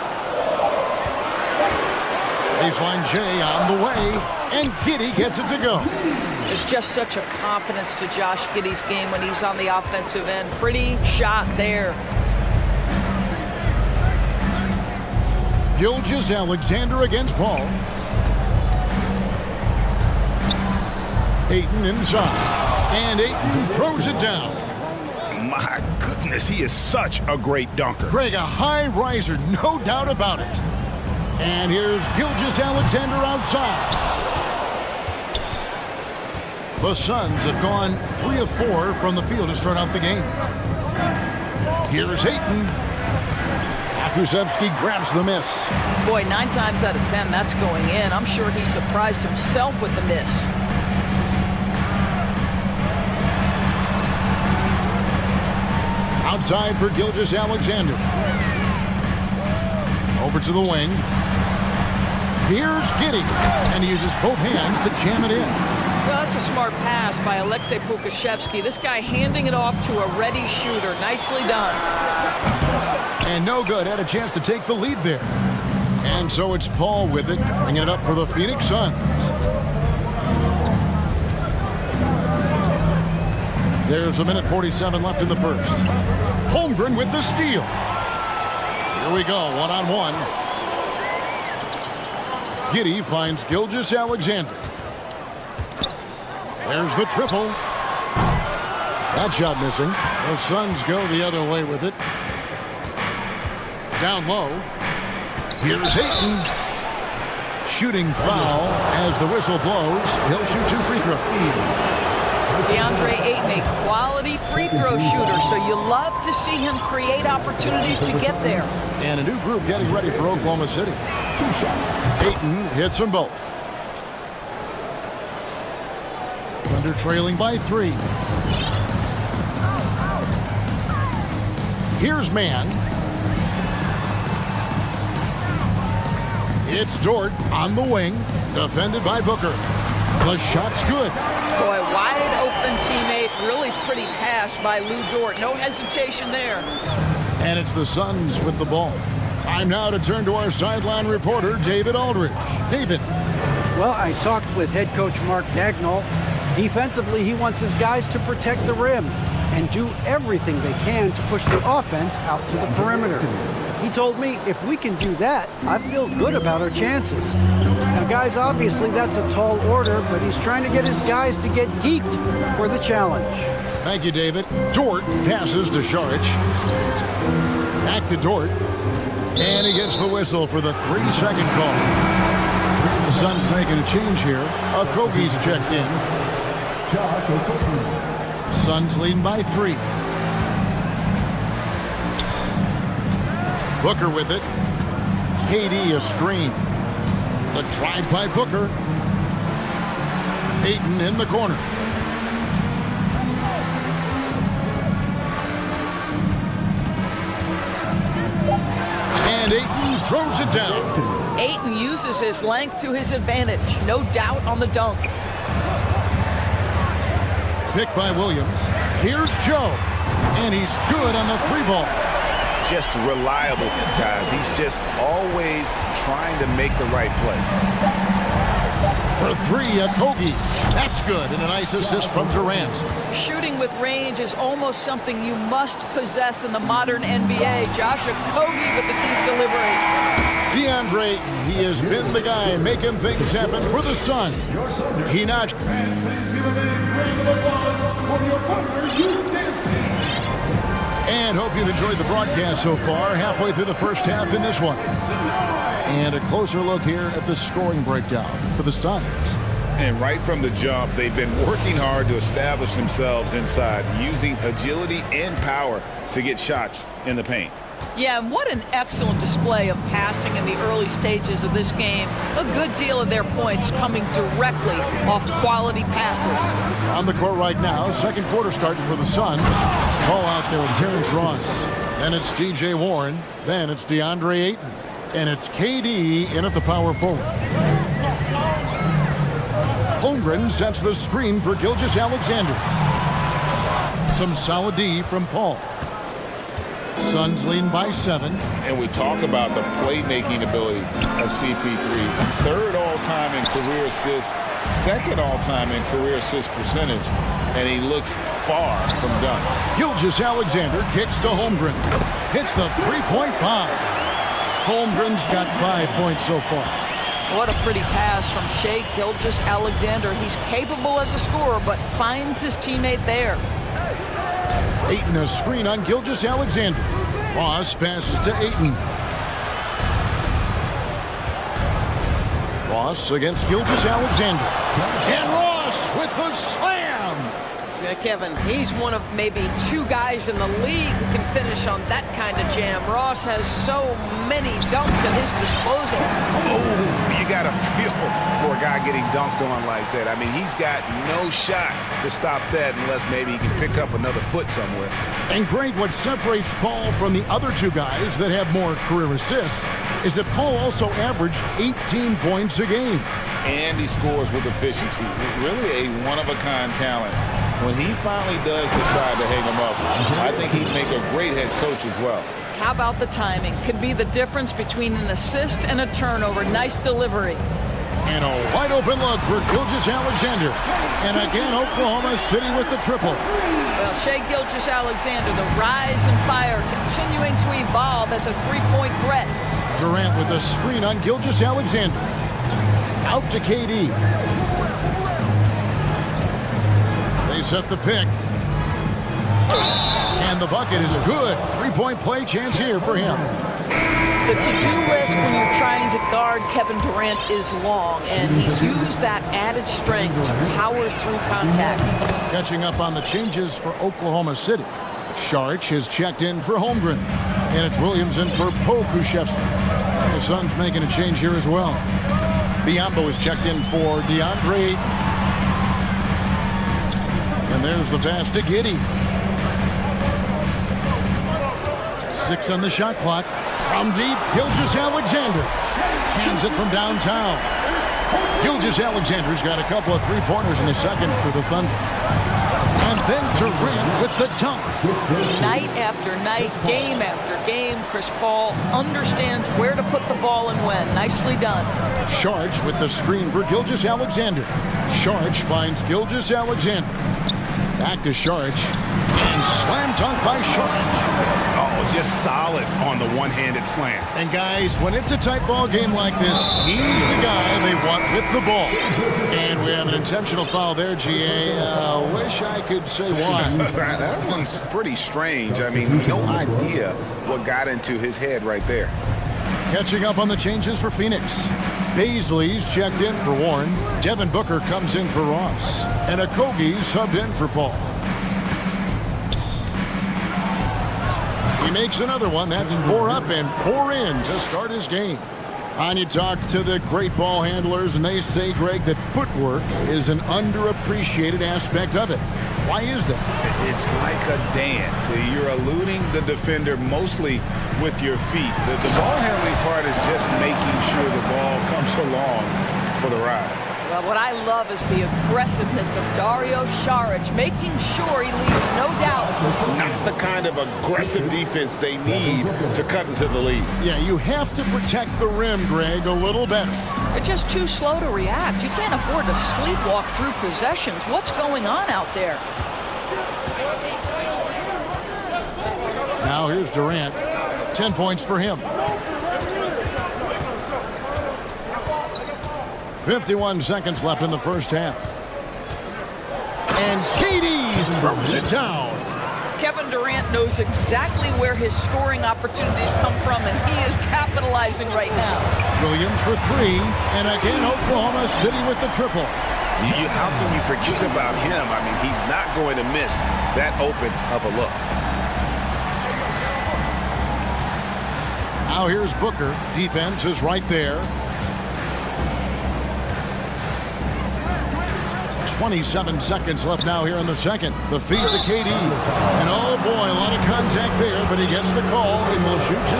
Baseline J on the way, and Giddey gets it to go. There's just such a confidence to Josh Giddey's game when he's on the offensive end. Pretty shot there. Gilgeous-Alexander against Paul. Ayton inside, and Ayton throws it down. My goodness, he is such a great dunker. Greg, a high riser, no doubt about it. And here's Gilgeous-Alexander outside. The Suns have gone 3 of 4 from the field to start out the game. Here's Ayton. Pokusevski grabs the miss. Boy, 9 times out of 10, that's going in. I'm sure he surprised himself with the miss. Outside for Gilgeous-Alexander. Over to the wing. Here's Giddey, and he uses both hands to jam it in. Well, that's a smart pass by Alexei Pokusevski. This guy handing it off to a ready shooter. Nicely done. And no good. Had a chance to take the lead there. And so it's Paul with it, bringing it up for the Phoenix Suns. There's 1:47 left in the first. Holmgren with the steal. Here we go, one-on-one. Giddey finds Gilgeous-Alexander. There's the triple. That shot missing. The Suns go the other way with it. Down low. Here's Ayton. Shooting foul as the whistle blows. He'll shoot 2 free throws. DeAndre Ayton, a quality free throw shooter, so you love to see him create opportunities to get there. And a new group getting ready for Oklahoma City. 2 shots. Ayton hits them both. Thunder trailing by 3. Here's man. It's Dort on the wing, defended by Booker. The shot's good. Boy, wide open teammate, really pretty pass by Lou Dort. No hesitation there. And it's the Suns with the ball. Time now to turn to our sideline reporter, David Aldridge. David. Well, I talked with head coach Mark Dagnall. Defensively, he wants his guys to protect the rim and do everything they can to push the offense out to the perimeter. He told me if we can do that, I feel good about our chances. Now, guys, obviously that's a tall order, but he's trying to get his guys to get geeked for the challenge. Thank you, David. Dort passes to Šarić. Back to Dort. And he gets the whistle for the 3-second call. The Suns making a change here. Okogie's checked in. Suns leading by 3. Booker with it. KD a screen. The drive by Booker. Ayton in the corner. And Ayton throws it down. Ayton uses his length to his advantage. No doubt on the dunk. Pick by Williams. Here's Joe. And he's good on the 3-ball. Just reliable, guys. He's just always trying to make the right play. For 3, Okogie. That's good. And a nice assist from Durant. Shooting with range is almost something you must possess in the modern NBA. Josh Okogie with the deep delivery. DeAndre, he has been the guy making things happen for the Sun. He notched. And hope you've enjoyed the broadcast so far. Halfway through the first half in this one. And a closer look here at the scoring breakdown for the Suns. And right from the jump, they've been working hard to establish themselves inside, using agility and power to get shots in the paint. Yeah, and what an excellent display of passing in the early stages of this game. A good deal of their points coming directly off quality passes. On the court right now, second quarter starting for the Suns. Ball out there with Terrence Ross. Then it's T.J. Warren. Then it's DeAndre Ayton. And it's KD in at the power forward. Holmgren sets the screen for Gilgeous-Alexander. Some solid D from Paul. Suns leading by 7. And we talk about the playmaking ability of CP3. Third all-time in career assists, second all-time in career assist percentage, and he looks far from done. Gilgeous-Alexander kicks to Holmgren. Hits the 3-point bomb. Holmgren's got 5 points so far. What a pretty pass from Shai Gilgeous-Alexander. He's capable as a scorer, but finds his teammate there. Ayton a screen on Gilgeous-Alexander. Ross passes to Ayton. Ross against Gilgeous-Alexander. And Ross with the slam. Yeah, Kevin, he's one of maybe 2 guys in the league who can finish on that kind of jam. Ross has so many dunks at his disposal. Oh, you got to feel for a guy getting dunked on like that. I mean, he's got no shot to stop that unless maybe he can pick up another foot somewhere. And Greg, what separates Paul from the other 2 guys that have more career assists is that Paul also averaged 18 points a game. And he scores with efficiency. Really a one-of-a-kind talent. When he finally does decide to hang him up, I think he'd make a great head coach as well. How about the timing? Could be the difference between an assist and a turnover. Nice delivery. And a wide open look for Gilgeous-Alexander. And again, Oklahoma City with the triple. Well, Shai Gilgeous-Alexander, the rise and fire, continuing to evolve as a 3-point threat. Durant with a screen on Gilgeous-Alexander. Out to KD. They set the pick. And the bucket is good. 3-point play chance here for him. The to-do list when you're trying to guard Kevin Durant is long, and he's used that added strength to power through contact. Catching up on the changes for Oklahoma City. Šarić has checked in for Holmgren. And it's Williams in for Pokuševski. The Suns making a change here as well. Biyombo is checked in for DeAndre. And there's the pass to Giddey. 6 on the shot clock. From deep, Gilgeous-Alexander. Cans it from downtown. Gilgeous-Alexander's got a couple of 3-pointers in the second for the Thunder. And then Durant with the dunk. Night after night, game after game, Chris Paul understands where to put the ball and when. Nicely done. Šarić with the screen for Gilgeous-Alexander. Šarić finds Gilgeous-Alexander. Back to Šarić. And slam dunk by Sharp. Oh, just solid on the one-handed slam. And guys, when it's a tight ball game like this, he's the guy they want with the ball. And we have an intentional foul there, GA. Wish I could say why. That one's pretty strange. I mean, no idea what got into his head right there. Catching up on the changes for Phoenix. Baisley's checked in for Warren. Devin Booker comes in for Ross. And Okogie subbed in for Paul. He makes another one. That's 4 up and 4 in to start his game. And you talk to the great ball handlers, and they say, Greg, that footwork is an underappreciated aspect of it. Why is that? It's like a dance. You're eluding the defender mostly with your feet. The ball handling part is just making sure the ball comes along for the ride. Well, what I love is the aggressiveness of Dario Saric, making sure he leaves no doubt. Not the kind of aggressive defense they need to cut into the lead. Yeah, you have to protect the rim, Greg, a little better. They're just too slow to react. You can't afford to sleepwalk through possessions. What's going on out there? Now here's Durant. 10 points for him. 51 seconds left in the first half. And KD throws it down. Kevin Durant knows exactly where his scoring opportunities come from, and he is capitalizing right now. Williams for 3, and again Oklahoma City with the triple. How can you forget about him? I mean, he's not going to miss that open of a look. Now here's Booker. Defense is right there. 27 seconds left now here in the second. The feed to KD. And oh boy, a lot of contact there, but he gets the call and will shoot 2.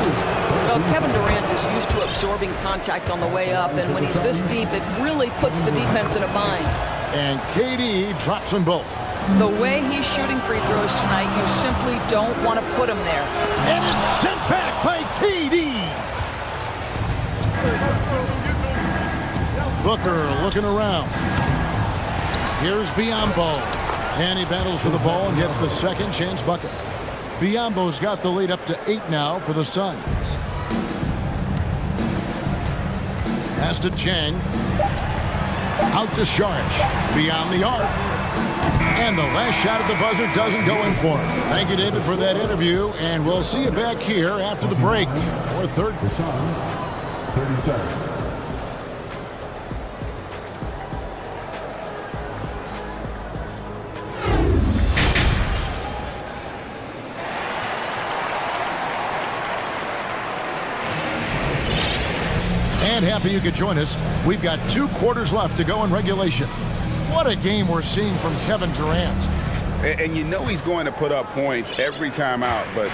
Well, Kevin Durant is used to absorbing contact on the way up, and when he's this deep, it really puts the defense in a bind. And KD drops them both. The way he's shooting free throws tonight, you simply don't want to put him there. And it's sent back by KD. Booker looking around. Here's Biyombo. And he battles for the ball and gets the second chance bucket. Biyombo's got the lead up to 8 now for the Suns. Pass to Chang. Out to Saric. Beyond the arc. And the last shot at the buzzer doesn't go in for him. Thank you, David, for that interview. And we'll see you back here after the break for third. The Suns, 30 seconds. And happy you could join us. We've got 2 quarters left to go in regulation. What a game we're seeing from Kevin Durant. And you know he's going to put up points every time out, but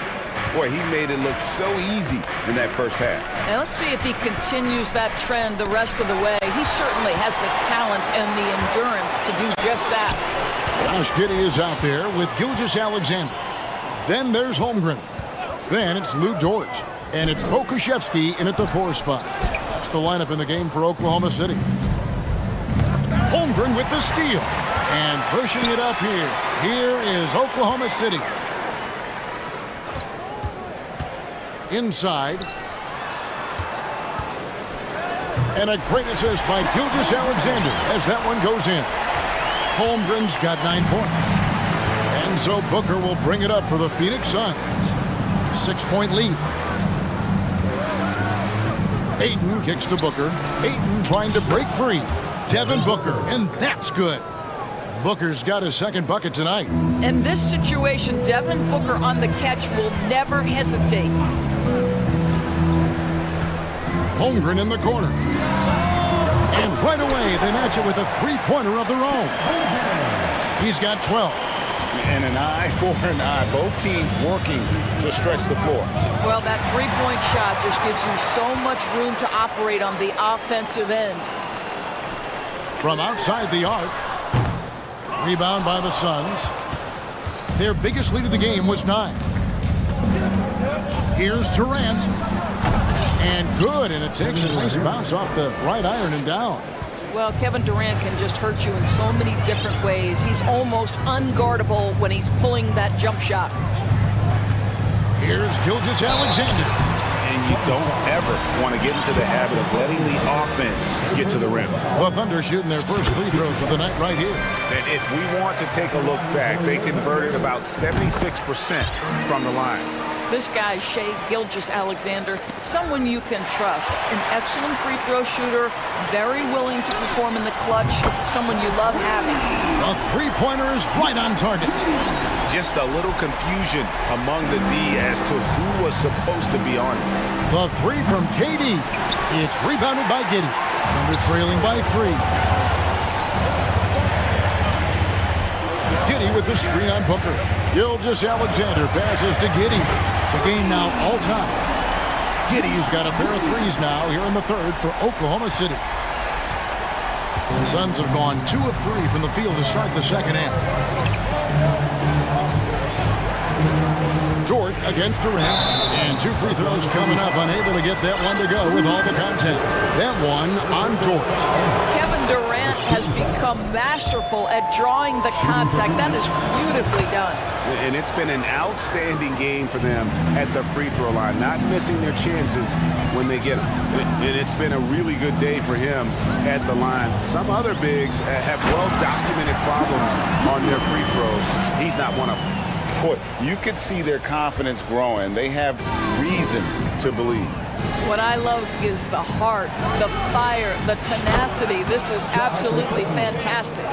boy, he made it look so easy in that first half. Now let's see if he continues that trend the rest of the way. He certainly has the talent and the endurance to do just that. Josh Giddey is out there with Gilgeous-Alexander. Then there's Holmgren. Then it's Lou Dort. And it's Pokusevski in at the 4 spot. That's the lineup in the game for Oklahoma City. Holmgren with the steal. And pushing it up here. Here is Oklahoma City. Inside. And a great assist by Gilgeous-Alexander as that one goes in. Holmgren's got 9 points. And so Booker will bring it up for the Phoenix Suns. 6-point lead. Ayton kicks to Booker. Ayton trying to break free. Devin Booker, and that's good. Booker's got his second bucket tonight. In this situation, Devin Booker on the catch will never hesitate. Holmgren in the corner. And right away, they match it with a 3-pointer of their own. He's got 12. And an eye for an eye. Both teams working to stretch the floor. Well, that 3-point shot just gives you so much room to operate on the offensive end. From outside the arc. Rebound by the Suns. Their biggest lead of the game was 9. Here's Durant. And good, and it takes a nice bounce off the right iron and down. Well, Kevin Durant can just hurt you in so many different ways. He's almost unguardable when he's pulling that jump shot. Here's Gilgeous-Alexander. And you don't ever want to get into the habit of letting the offense get to the rim. The Thunder shooting their first free throws of the night right here. And if we want to take a look back, they converted about 76% from the line. This guy, Shai Gilgeous-Alexander, someone you can trust. An excellent free throw shooter, very willing to perform in the clutch, someone you love having. The three-pointer is right on target. Just a little confusion among the D as to who was supposed to be on it. The three from KD. It's rebounded by Giddey. Thunder trailing by 3. Giddey with the screen on Booker. Gilgeous-Alexander passes to Giddey. The game now all time. Giddey's got a pair of threes now here in the third for Oklahoma City. The Suns have gone 2 of 3 from the field to start the second half. Dort against Durant, and 2 free throws coming up, unable to get that one to go with all the contact. That one on Dort. Kevin Durant has become masterful at drawing the contact. That is beautifully done. And it's been an outstanding game for them at the free throw line, not missing their chances when they get them. And it's been a really good day for him at the line. Some other bigs have well-documented problems on their free throws. He's not one of them. Boy, you could see their confidence growing. They have reason to believe. What I love is the heart, the fire, the tenacity. This is absolutely fantastic.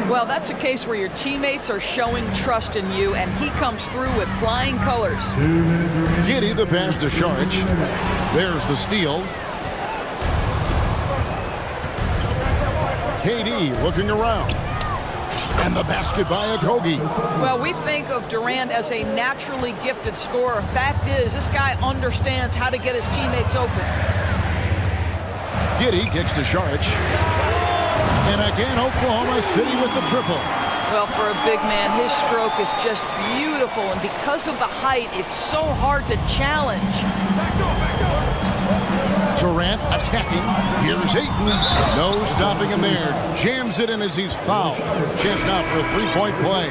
Well, that's a case where your teammates are showing trust in you, and he comes through with flying colors. Giddey the pass to Saric. There's the steal. KD looking around. And the basket by Okogie. Well, we think of Durant as a naturally gifted scorer. Fact is, this guy understands how to get his teammates open. Giddey kicks to Saric. And again, Oklahoma City with the triple. Well, for a big man, his stroke is just beautiful. And because of the height, it's so hard to challenge. Durant attacking. Here's Ayton. No stopping him there. Jams it in as he's fouled. Chance now for a three-point play.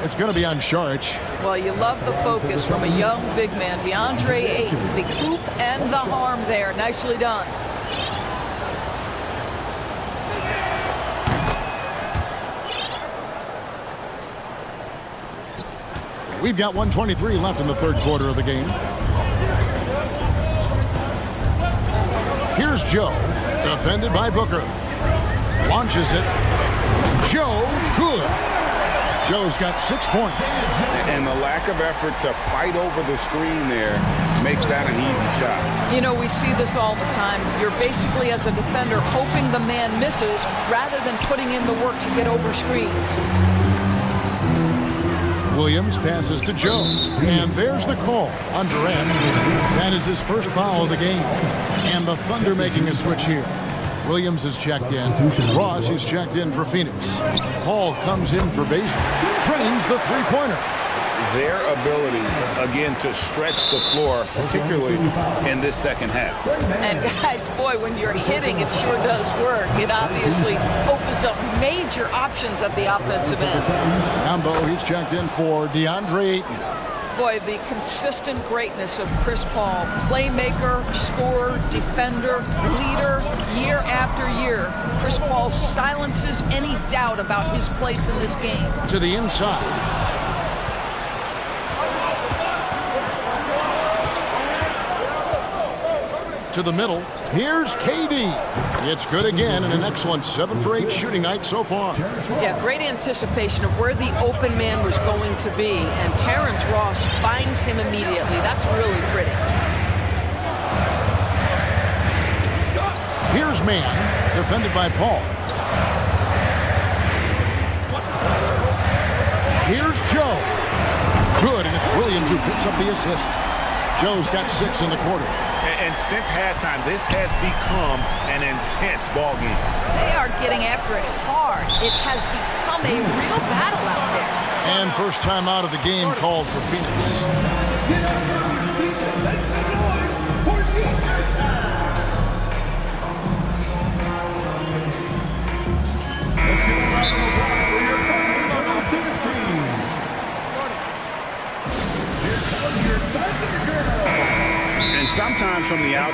It's going to be on Saric. Well, you love the focus from a young big man, DeAndre Ayton. The hoop and the arm there. Nicely done. We've got 1:23 left in the third quarter of the game. Here's Joe, defended by Booker. Launches it. Joe, good. Joe's got 6 points. And the lack of effort to fight over the screen there makes that an easy shot. You know, we see this all the time. You're basically, as a defender, hoping the man misses rather than putting in the work to get over screens. Williams passes to Joe. And there's the call on Durant. That is his first foul of the game. And the Thunder making a switch here. Williams is checked in. Ross is checked in for Phoenix. Paul comes in for Basin. Trains the three-pointer. Their ability, again, to stretch the floor, particularly in this second half. And guys, boy, when you're hitting, it sure does work. It obviously opens up major options at the offensive end. Combo, he's checked in for DeAndre Ayton. Boy, the consistent greatness of Chris Paul, playmaker, scorer, defender, leader, year after year. Chris Paul silences any doubt about his place in this game. To the inside. To the middle. Here's KD. It's good again, and an excellent 7 for 8 shooting night so far. Yeah, great anticipation of where the open man was going to be, and Terrence Ross finds him immediately. That's really pretty. Here's Man, defended by Paul. Here's Joe. Good, and it's Williams who picks up the assist. Joe's got 6 in the quarter. And since halftime, this has become an intense ball game. They are getting after it hard. It has become a real battle out there. And first time out of the game called for Phoenix.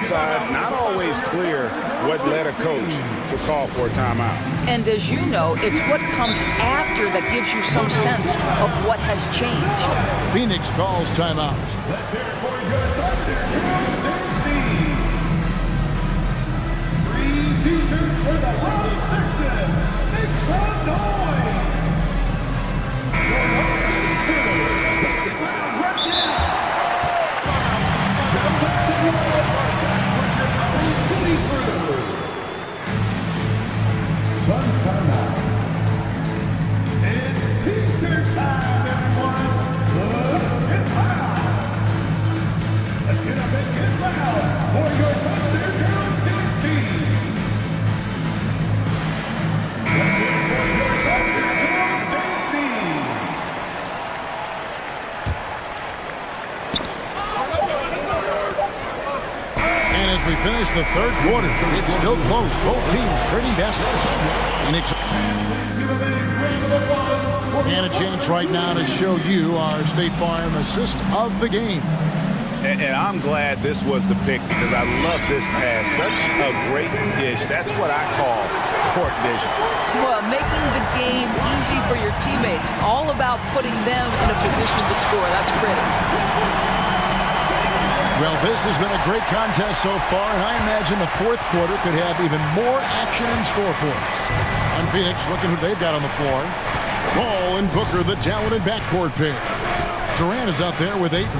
side, not always clear what led a coach to call for a timeout. And as you know, it's what comes after that gives you some sense of what has changed. Phoenix calls timeout. Three teachers for the whole section. Make some noise. Suns timeout. And teacher time, everyone. Look and loud. Let's get up and get loud for your Thunder Girls dance team. Let's get it for your Thunder Girls dance team. And as we finish the third quarter, it's still close. Both teams trading baskets. And a chance right now to show you our State Farm assist of the game. And I'm glad this was the pick because I love this pass. Such a great dish. That's what I call court vision. Well, making the game easy for your teammates. All about putting them in a position to score. That's pretty. Well, this has been a great contest so far, and I imagine the fourth quarter could have even more action in store for us. On Phoenix, looking who they've got on the floor. Ball and Booker, the talented backcourt pair. Durant is out there with Ayton,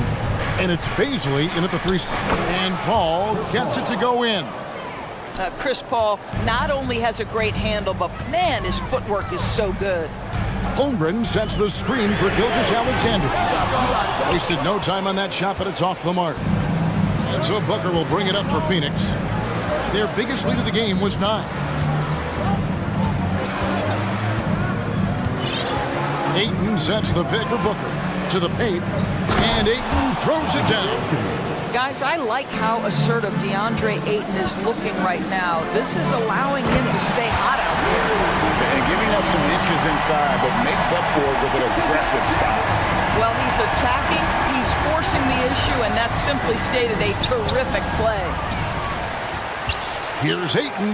and it's Baisley in at the three spot. And Paul gets it to go in. Chris Paul not only has a great handle, but man, his footwork is so good. Holmgren sets the screen for Gilgeous-Alexander. Wasted no time on that shot, but it's off the mark. And so Booker will bring it up for Phoenix. Their biggest lead of the game was 9. Ayton sets the pick for Booker. To the paint, and Ayton throws it down. Guys, I like how assertive DeAndre Ayton is looking right now. This is allowing him to stay hot out there. And giving up some inches inside, but makes up for it with an aggressive style. Well, he's attacking, he's forcing the issue, and that's simply stated a terrific play. Here's Ayton.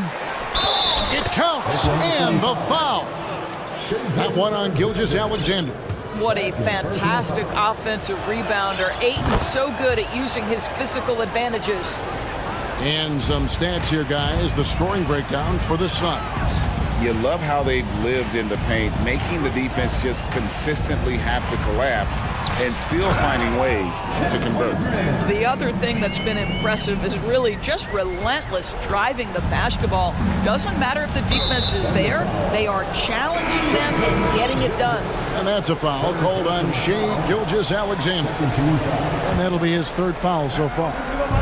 It counts, and the foul. That one on Gilgeous-Alexander. What a fantastic offensive rebounder. Ayton's so good at using his physical advantages. And some stats here, guys. The scoring breakdown for the Suns. You love how they've lived in the paint, making the defense just consistently have to collapse and still finding ways to convert. The other thing that's been impressive is really just relentless driving the basketball. Doesn't matter if the defense is there, they are challenging them and getting it done. And that's a foul called on Shai Gilgeous-Alexander. And that'll be his third foul so far.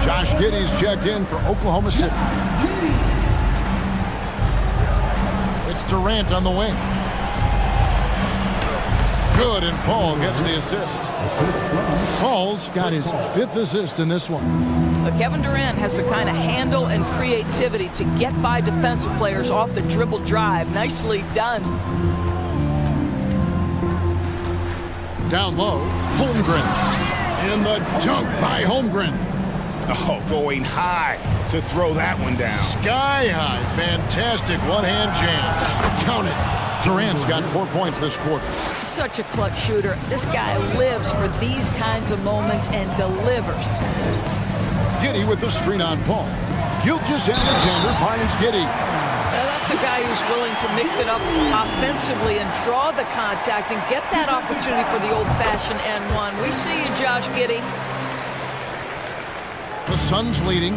Josh Giddey's checked in for Oklahoma City. It's Durant on the wing. Good, and Paul gets the assist. Paul's got his 5th assist in this one. Kevin Durant has the kind of handle and creativity to get by defensive players off the dribble drive. Nicely done. Down low, Holmgren. And the dunk by Holmgren. Oh, going high to throw that one down. Sky high. Fantastic one-hand jam. Count it. Durant's got 4 points this quarter. Such a clutch shooter. This guy lives for these kinds of moments and delivers. Giddey with the screen on Paul. Gilgeous-Alexander finds Giddey. That's a guy who's willing to mix it up offensively and draw the contact and get that opportunity for the old-fashioned N1. We see you, Josh Giddey. The Suns leading.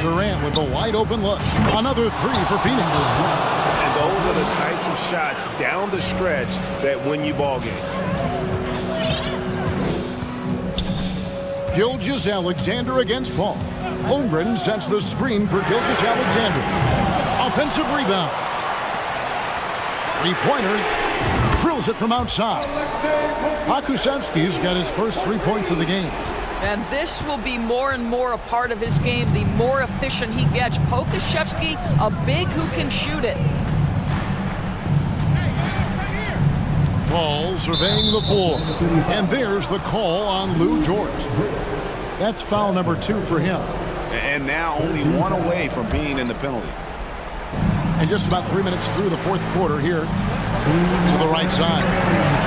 Durant with a wide-open look. Another 3 for Phoenix. And those are the types of shots down the stretch that win you ball games. Gilgeous-Alexander against Paul. Holmgren sets the screen for Gilgeous-Alexander. Offensive rebound. Three-pointer. Drills it from outside. Akusevsky's got his first 3 points of the game. And this will be more and more a part of his game, the more efficient he gets. Pokusevsky, a big who can shoot it. Paul surveying the floor. And there's the call on Lou Dort. That's foul number 2 for him. And now only one away from being in the penalty. And just about 3 minutes through the fourth quarter here to the right side.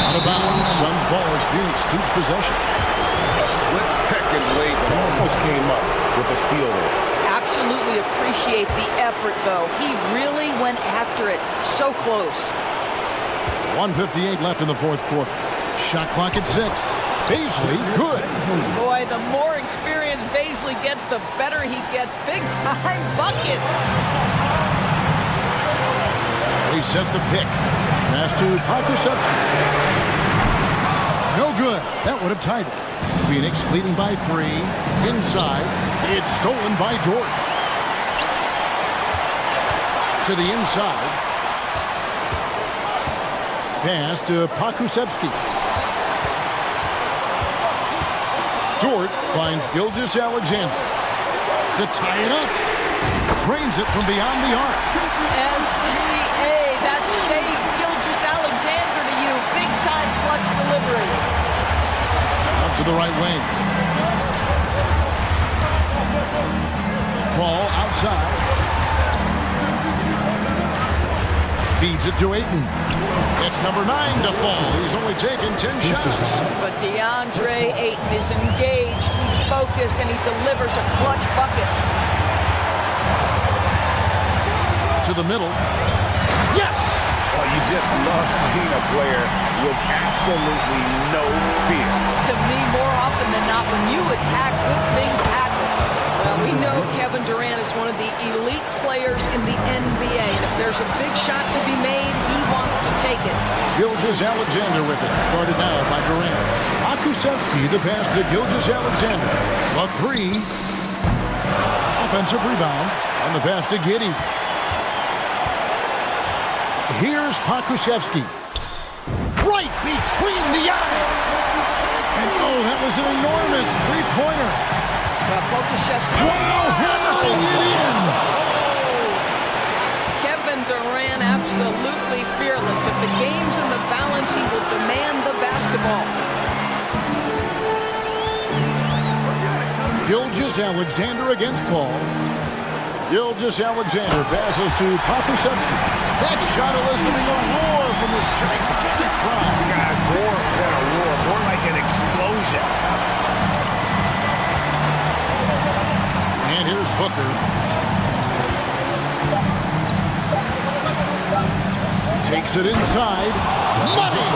Out of bounds. Suns ball as Phoenix keeps possession. A split second late, but almost came up with a steal there. Absolutely appreciate the effort, though. He really went after it. So close. 1:58 left in the fourth quarter. Shot clock at 6. Paisley, good. Boy, the more experience Paisley gets, the better he gets. Big time bucket. They set the pick. Pass to Pakusevsky. No good. That would have tied it. Phoenix leading by 3. Inside. It's stolen by Jordan. To the inside. Pass to Pakusevsky. Dort finds Gilgeous-Alexander to tie it up. Trains it from beyond the arc. SGA, that's Shea Gilgeous-Alexander to you. Big time clutch delivery. Out to the right wing. Ball outside. Feeds it to Ayton. It's number 9 to fall. He's only taken 10 shots. But DeAndre Ayton is engaged. He's focused, and he delivers a clutch bucket. To the middle. Yes! Well, you just love seeing a player with absolutely no fear. To me, more often than not, when you attack, good things happen. Well, we know Kevin Durant is one of the elite players in the NBA, and if there's a big shot to be made, he wants to take it. Gilgeous-Alexander with it. Guarded now by Durant. Pakusevsky, the pass to Gilgeous-Alexander. A 3. Offensive rebound. And the pass to Giddey. Here's Pakusevsky. Right between the eyes. And oh, that was an enormous three-pointer. Pokusevsky. Wow, hammering it in. Kevin Durant absolutely fearless. If the game's in the balance, he will demand the basketball. Gilgeous-Alexander against Paul. Gilgeous-Alexander passes to Pakusevsky. That shot eliciting a roar from this gigantic crowd. Guys, more than a roar, more like an explosion. And here's Booker. Takes it inside. Money!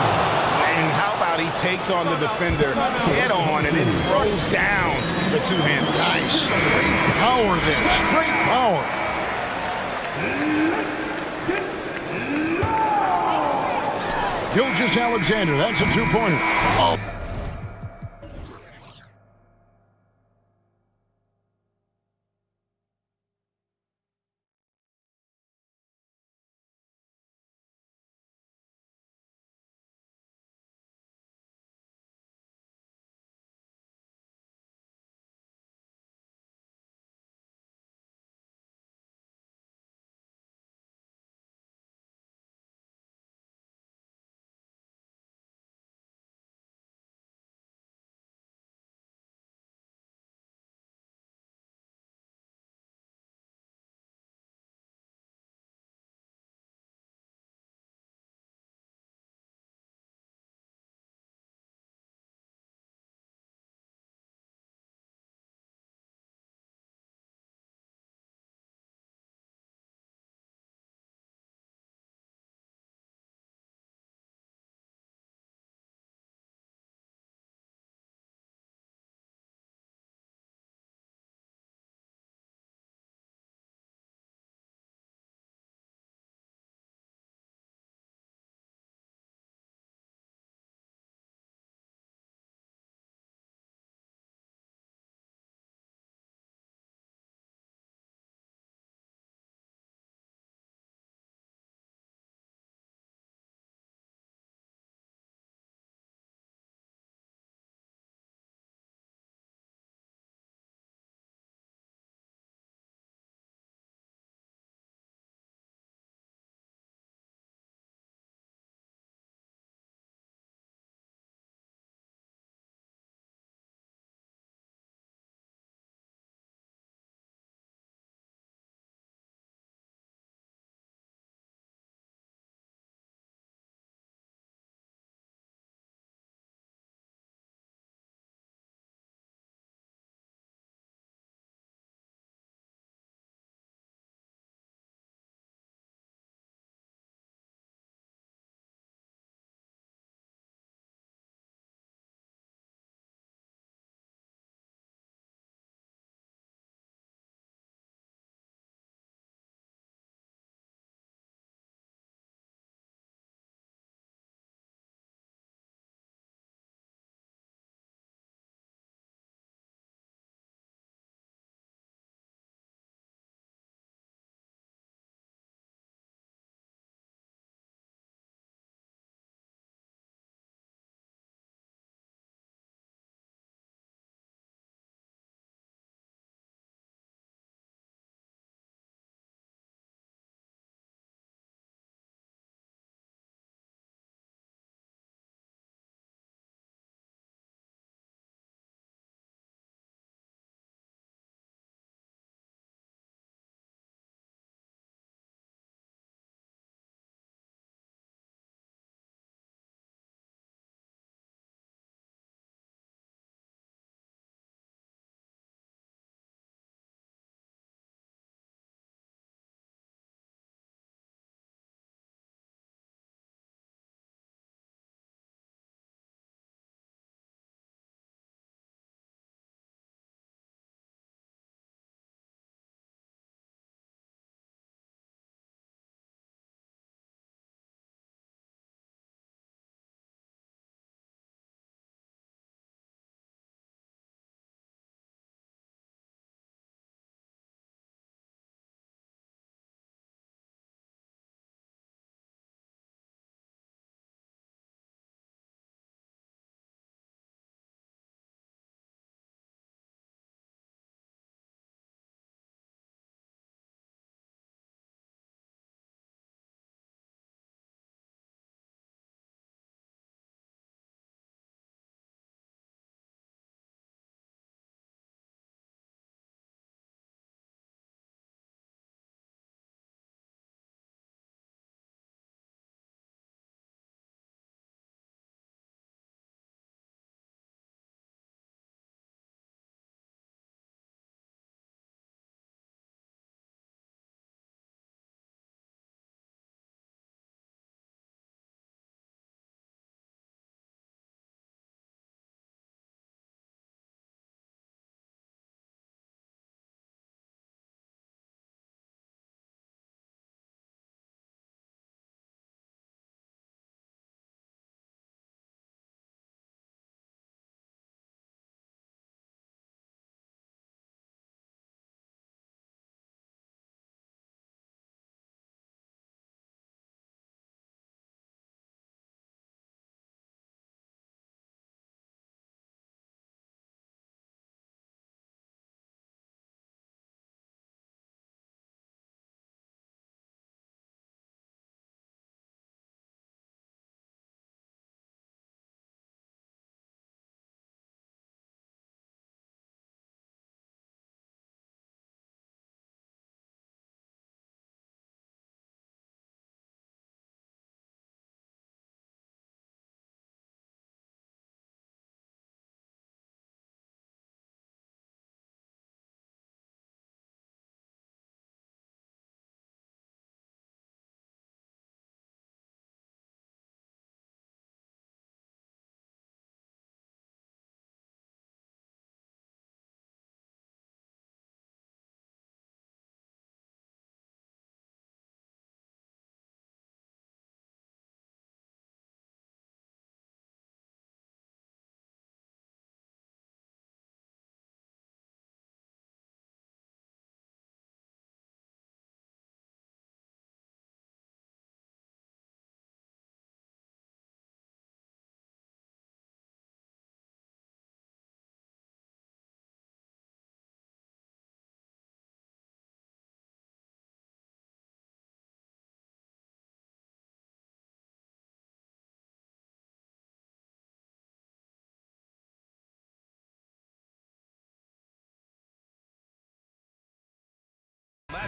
And how about he takes on the defender head on and then throws down the two-hand. Nice. Straight power there. Straight power. Gilgeous-Alexander, that's a two-pointer. Oh.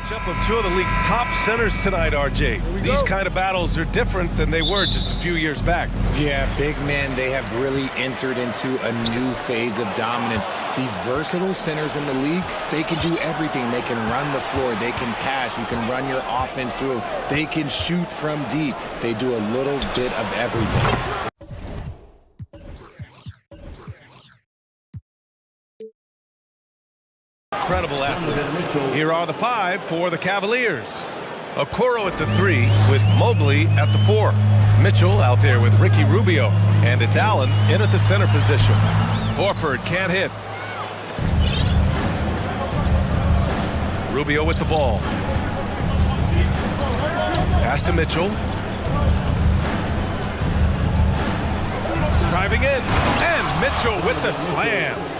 Matchup of two of the league's top centers tonight, RJ. These kind of battles are different than they were just a few years back. Yeah, big men, they have really entered into a new phase of dominance. These versatile centers in the league, they can do everything. They can run the floor, they can pass, you can run your offense through them. They can shoot from deep. They do a little bit of everything. Incredible athletes. Here are the five for the Cavaliers. Okoro at the 3 with Mobley at the 4. Mitchell out there with Ricky Rubio. And it's Allen in at the center position. Horford can't hit. Rubio with the ball. Pass to Mitchell. Driving in. And Mitchell with the slam.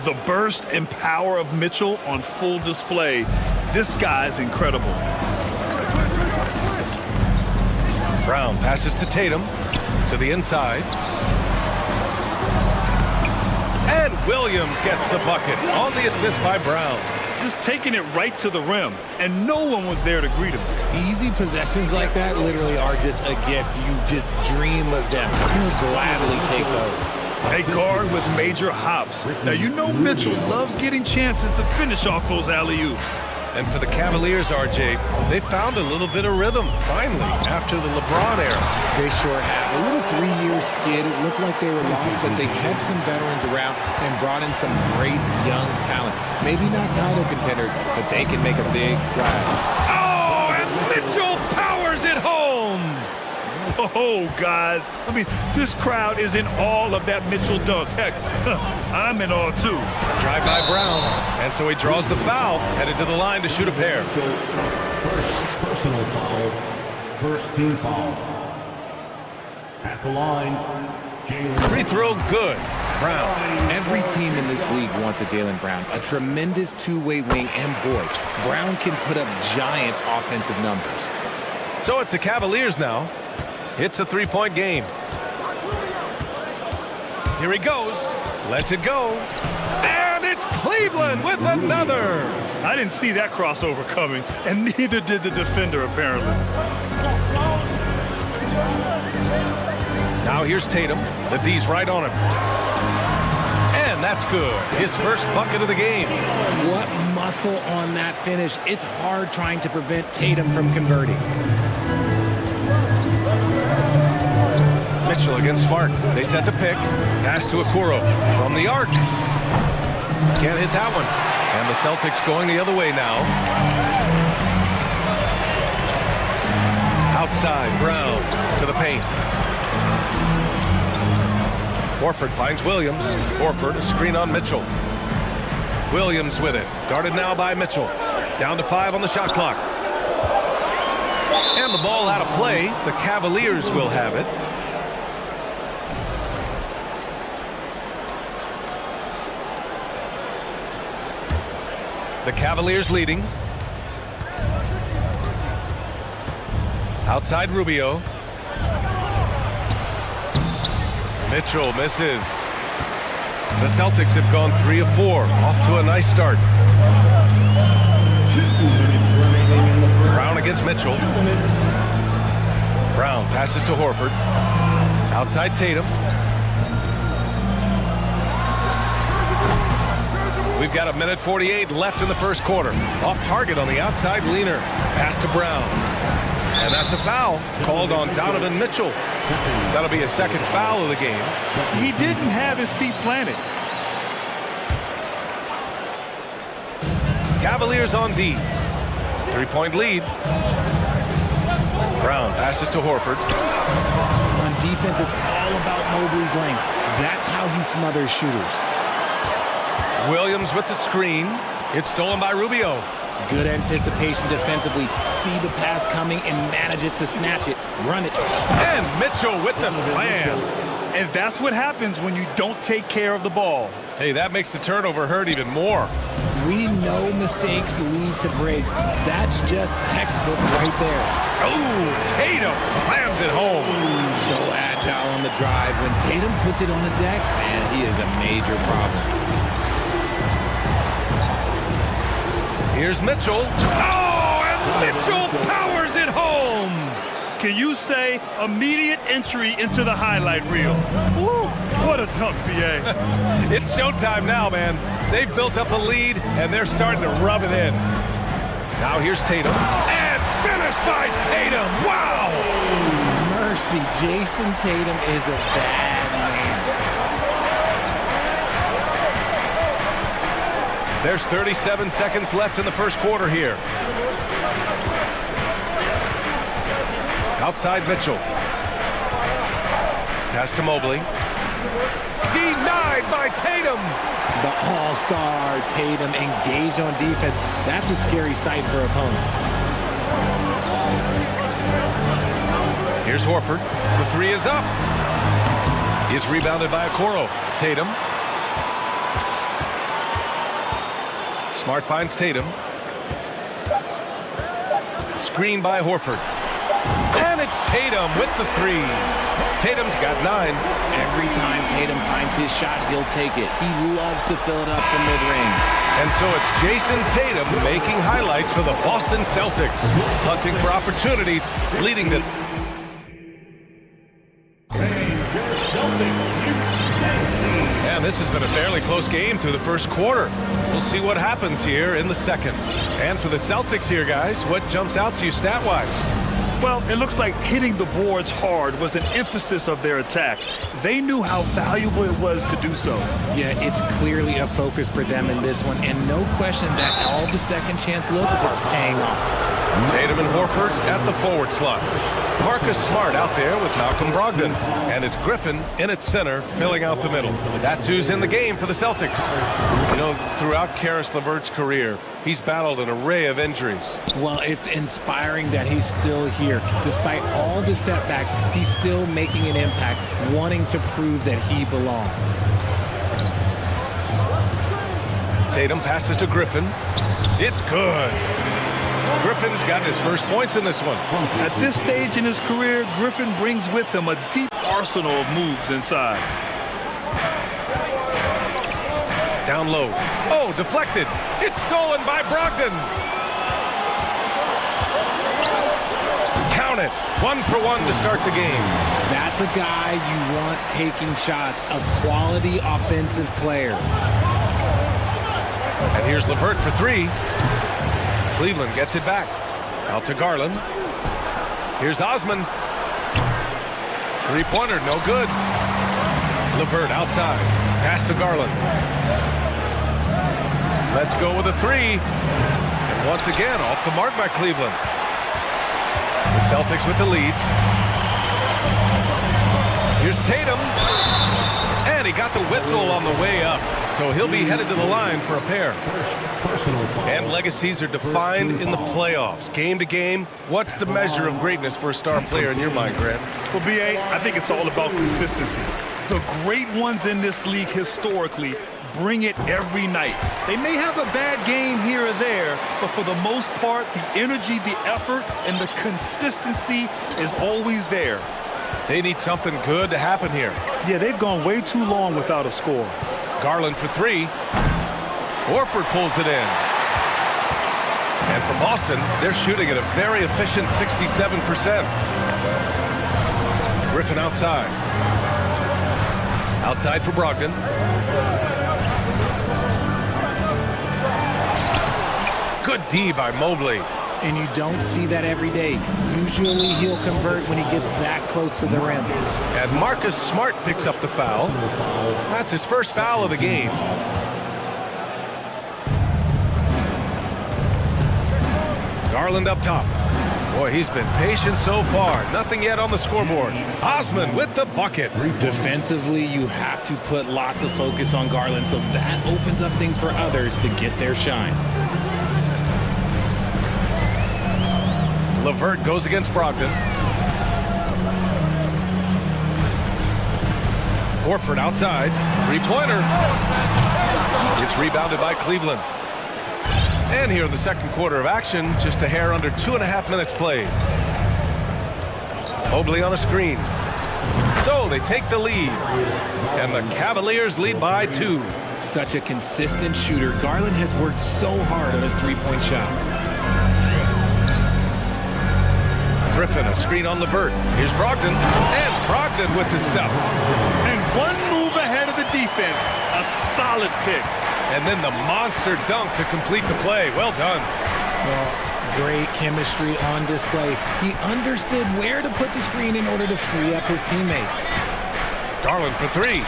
The burst and power of Mitchell on full display. This guy's incredible. Brown passes to Tatum, to the inside. And Williams gets the bucket on the assist by Brown. Just taking it right to the rim, and no one was there to greet him. Easy possessions like that literally are just a gift. You just dream of them. You'll gladly take those. A guard with major hops. Now, you know Mitchell loves getting chances to finish off those alley-oops. And for the Cavaliers, RJ, they found a little bit of rhythm, finally, after the LeBron era. They sure have. A little 3-year skid. It looked like they were lost, but they kept some veterans around and brought in some great young talent. Maybe not title contenders, but they can make a big splash. Oh, and Mitchell powers it home! Oh, guys, I mean, this crowd is in awe of that Mitchell dunk. Heck, I'm in awe, too. Drive by Brown, and so he draws the foul, headed to the line to shoot a pair. First personal foul, first team foul. At the line, Jaylen. Free throw good. Brown. Every team in this league wants a Jaylen Brown, a tremendous two-way wing, and boy, Brown can put up giant offensive numbers. So it's the Cavaliers now. It's a three-point game. Here he goes. Lets it go. And it's Cleveland with another. I didn't see that crossover coming, and neither did the defender, apparently. Now here's Tatum. The D's right on him. And that's good. His first bucket of the game. What muscle on that finish. It's hard trying to prevent Tatum from converting. Mitchell against Smart. They set the pick. Pass to Okoro from the arc. Can't hit that one. And the Celtics going the other way now. Outside, Brown to the paint. Horford finds Williams. Horford, a screen on Mitchell. Williams with it. Guarded now by Mitchell. Down to 5 on the shot clock. And the ball out of play. The Cavaliers will have it. The Cavaliers leading. Outside Rubio. Mitchell misses. The Celtics have gone 3 of 4. Off to a nice start. 2 minutes remaining in the first. Brown against Mitchell. 2 minutes. Brown passes to Horford. Outside Tatum. We've got 1:48 left in the first quarter. Off target on the outside leaner. Pass to Brown. And that's a foul called on Donovan Mitchell. That'll be a second foul of the game. He didn't have his feet planted. Cavaliers on D. 3-point lead. Brown passes to Horford. On defense, it's all about Mobley's length. That's how he smothers shooters. Williams with the screen. It's stolen by Rubio. Good anticipation defensively. See the pass coming and manages to snatch it. Run it. And Mitchell with the slam. And that's what happens when you don't take care of the ball. Hey, that makes the turnover hurt even more. We know mistakes lead to breaks. That's just textbook right there. Oh, Tatum slams it home. So agile on the drive. When Tatum puts it on the deck, man, he is a major problem. Here's Mitchell. Oh, Mitchell powers it home. Can you say immediate entry into the highlight reel? Woo, what a dunk, B.A. It's showtime now, man. They've built up a lead, and they're starting to rub it in. Now here's Tatum. And finished by Tatum. Wow! Mercy, Jason Tatum is a bad man. There's 37 seconds left in the first quarter here. Outside Mitchell. Pass to Mobley. Denied by Tatum. The all-star Tatum engaged on defense. That's a scary sight for opponents. Here's Horford. The three is up. He's rebounded by Okoro. Tatum. Smart finds Tatum. Screen by Horford. And it's Tatum with the three. Tatum's got 9. Every time Tatum finds his shot, he'll take it. He loves to fill it up from mid-range. And so it's Jason Tatum making highlights for the Boston Celtics. Hunting for opportunities, leading to... And this has been a fairly close game through the first quarter. We'll see what happens here in the second. And for the Celtics here, guys, what jumps out to you stat-wise? Well, it looks like hitting the boards hard was an emphasis of their attack. They knew how valuable it was to do so. Yeah, it's clearly a focus for them in this one, and no question that all the second chance looks are paying off. Tatum and Horford at the forward slots. Marcus Smart out there with Malcolm Brogdon. And it's Griffin in its center, filling out the middle. That's who's in the game for the Celtics. You know, throughout Karis LeVert's career, he's battled an array of injuries. Well, it's inspiring that he's still here. Despite all the setbacks, he's still making an impact, wanting to prove that he belongs. Tatum passes to Griffin. It's good. Griffin's got his first points in this one. At this stage in his career, Griffin brings with him a deep arsenal of moves inside. Down low. Oh, deflected. It's stolen by Brogdon. Count it. 1 for 1 to start the game. That's a guy you want taking shots, a quality offensive player. And here's LeVert for 3. Cleveland gets it back. Out to Garland. Here's Osman. Three-pointer, no good. LeVert outside. Pass to Garland. Let's go with a 3. And once again, off the mark by Cleveland. The Celtics with the lead. Here's Tatum. And he got the whistle on the way up. So he'll be headed to the line for a pair. And legacies are defined in the playoffs. Game to game, what's the measure of greatness for a star player in your mind, Grant? Well, B.A., I think it's all about consistency. The great ones in this league historically bring it every night. They may have a bad game here or there, but for the most part, the energy, the effort, and the consistency is always there. They need something good to happen here. Yeah, they've gone way too long without a score. Garland for 3. Horford pulls it in. And for Boston, they're shooting at a very efficient 67%. Griffin outside. Outside for Brogdon. Good D by Mobley. And you don't see that every day. Usually he'll convert when he gets that close to the rim. And Marcus Smart picks up the foul. That's his first foul of the game. Garland up top. Boy, he's been patient so far. Nothing yet on the scoreboard. Osman with the bucket. Defensively, you have to put lots of focus on Garland, so that opens up things for others to get their shine. LeVert goes against Brogdon. Horford outside. Three-pointer. It's rebounded by Cleveland. And here in the second quarter of action, just a hair under 2.5 minutes played. Mobley on a screen. So they take the lead. And the Cavaliers lead by 2. Such a consistent shooter. Garland has worked so hard on his three-point shot. Griffin, a screen on Levert. Here's Brogdon, and Brogdon with the stuff. And one move ahead of the defense. A solid pick. And then the monster dunk to complete the play. Well done. Well, great chemistry on display. He understood where to put the screen in order to free up his teammate. Garland for three.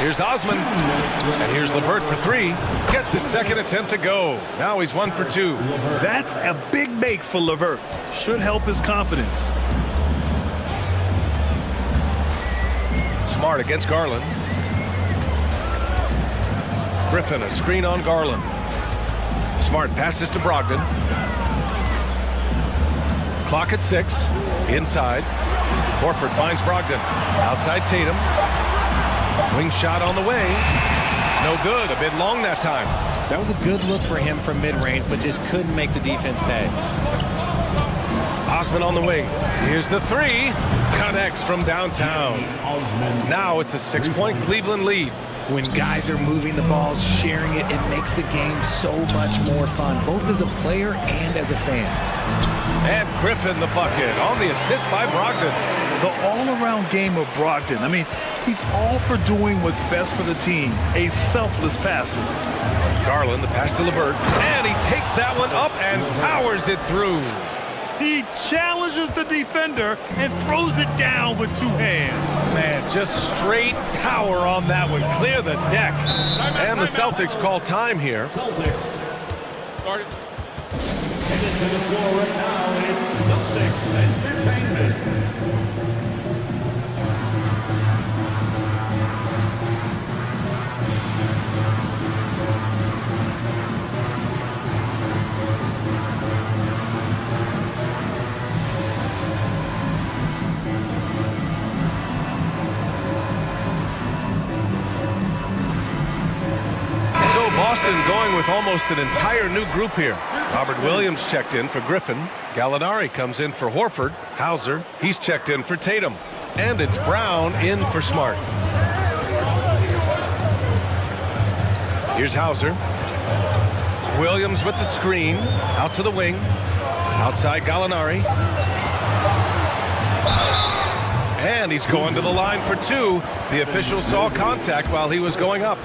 Here's Osman, and here's Levert for three. Gets his second attempt to go. Now he's 1 for 2. That's a big make for Levert. Should help his confidence. Smart against Garland. Griffin, a screen on Garland. Smart passes to Brogdon. Clock at 6. Inside. Horford finds Brogdon. Outside Tatum. Wing shot on the way. No good. A bit long that time. That was a good look for him from mid-range, but just couldn't make the defense pay. Osman on the wing. Here's the three. Connects from downtown. Now it's a 6-point Cleveland lead. When guys are moving the ball, sharing it, it makes the game so much more fun, both as a player and as a fan. And Griffin the bucket on the assist by Brogdon. The all-around game of Brogdon. I mean, he's all for doing what's best for the team. A selfless passer. Garland, the pass to Levert. And he takes that one up and powers it through. He challenges the defender and throws it down with two hands. Man, just straight power on that one. Clear the deck. And the Celtics call time here. Headed to the floor right now is Celtics Entertainment. Boston going with almost an entire new group here. Robert Williams checked in for Griffin. Gallinari comes in for Horford. Hauser, he's checked in for Tatum. And it's Brown in for Smart. Here's Hauser. Williams with the screen. Out to the wing. Outside Gallinari. And he's going to the line for two. The official saw contact while he was going up.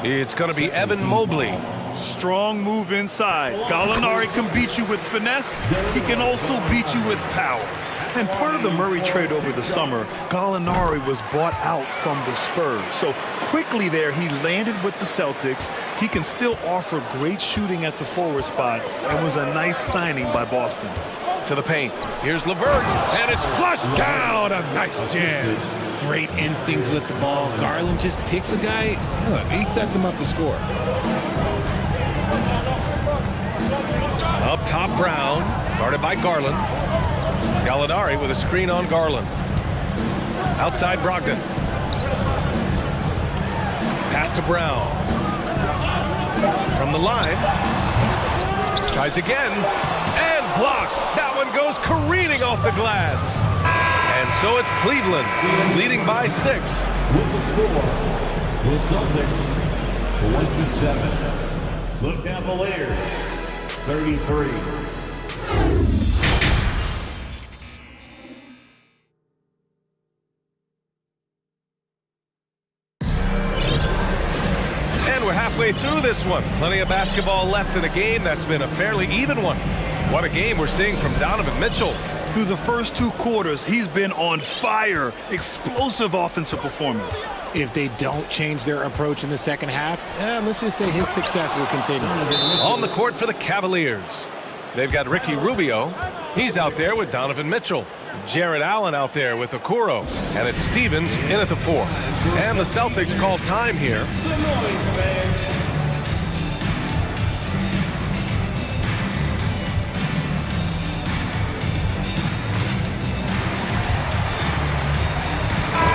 It's going to be Evan Mobley. Strong move inside. Gallinari can beat you with finesse. He can also beat you with power. And part of the Murray trade over the summer, Gallinari was bought out from the Spurs. So quickly there, he landed with the Celtics. He can still offer great shooting at the forward spot and was a nice signing by Boston. To the paint. Here's Levert, and it's flushed down. A nice jam. Great instincts with the ball. Garland just picks a guy. Look, he sets him up to score. Up top, Brown, guarded by Garland. Gallinari with a screen on Garland. Outside Brogdon. Pass to Brown. From the line. Tries again. And blocked. That one goes careening off the glass. And so it's Cleveland leading by 6. With the score, the Celtics 27. The Cavaliers 33. Halfway through this one. Plenty of basketball left in a game that's been a fairly even one. What a game we're seeing from Donovan Mitchell. Through the first 2 quarters, he's been on fire. Explosive offensive performance. If they don't change their approach in the second half, let's just say his success will continue. On the court for the Cavaliers. They've got Ricky Rubio. He's out there with Donovan Mitchell. Jared Allen out there with Okoro. And it's Stevens in at the 4. And the Celtics call time here.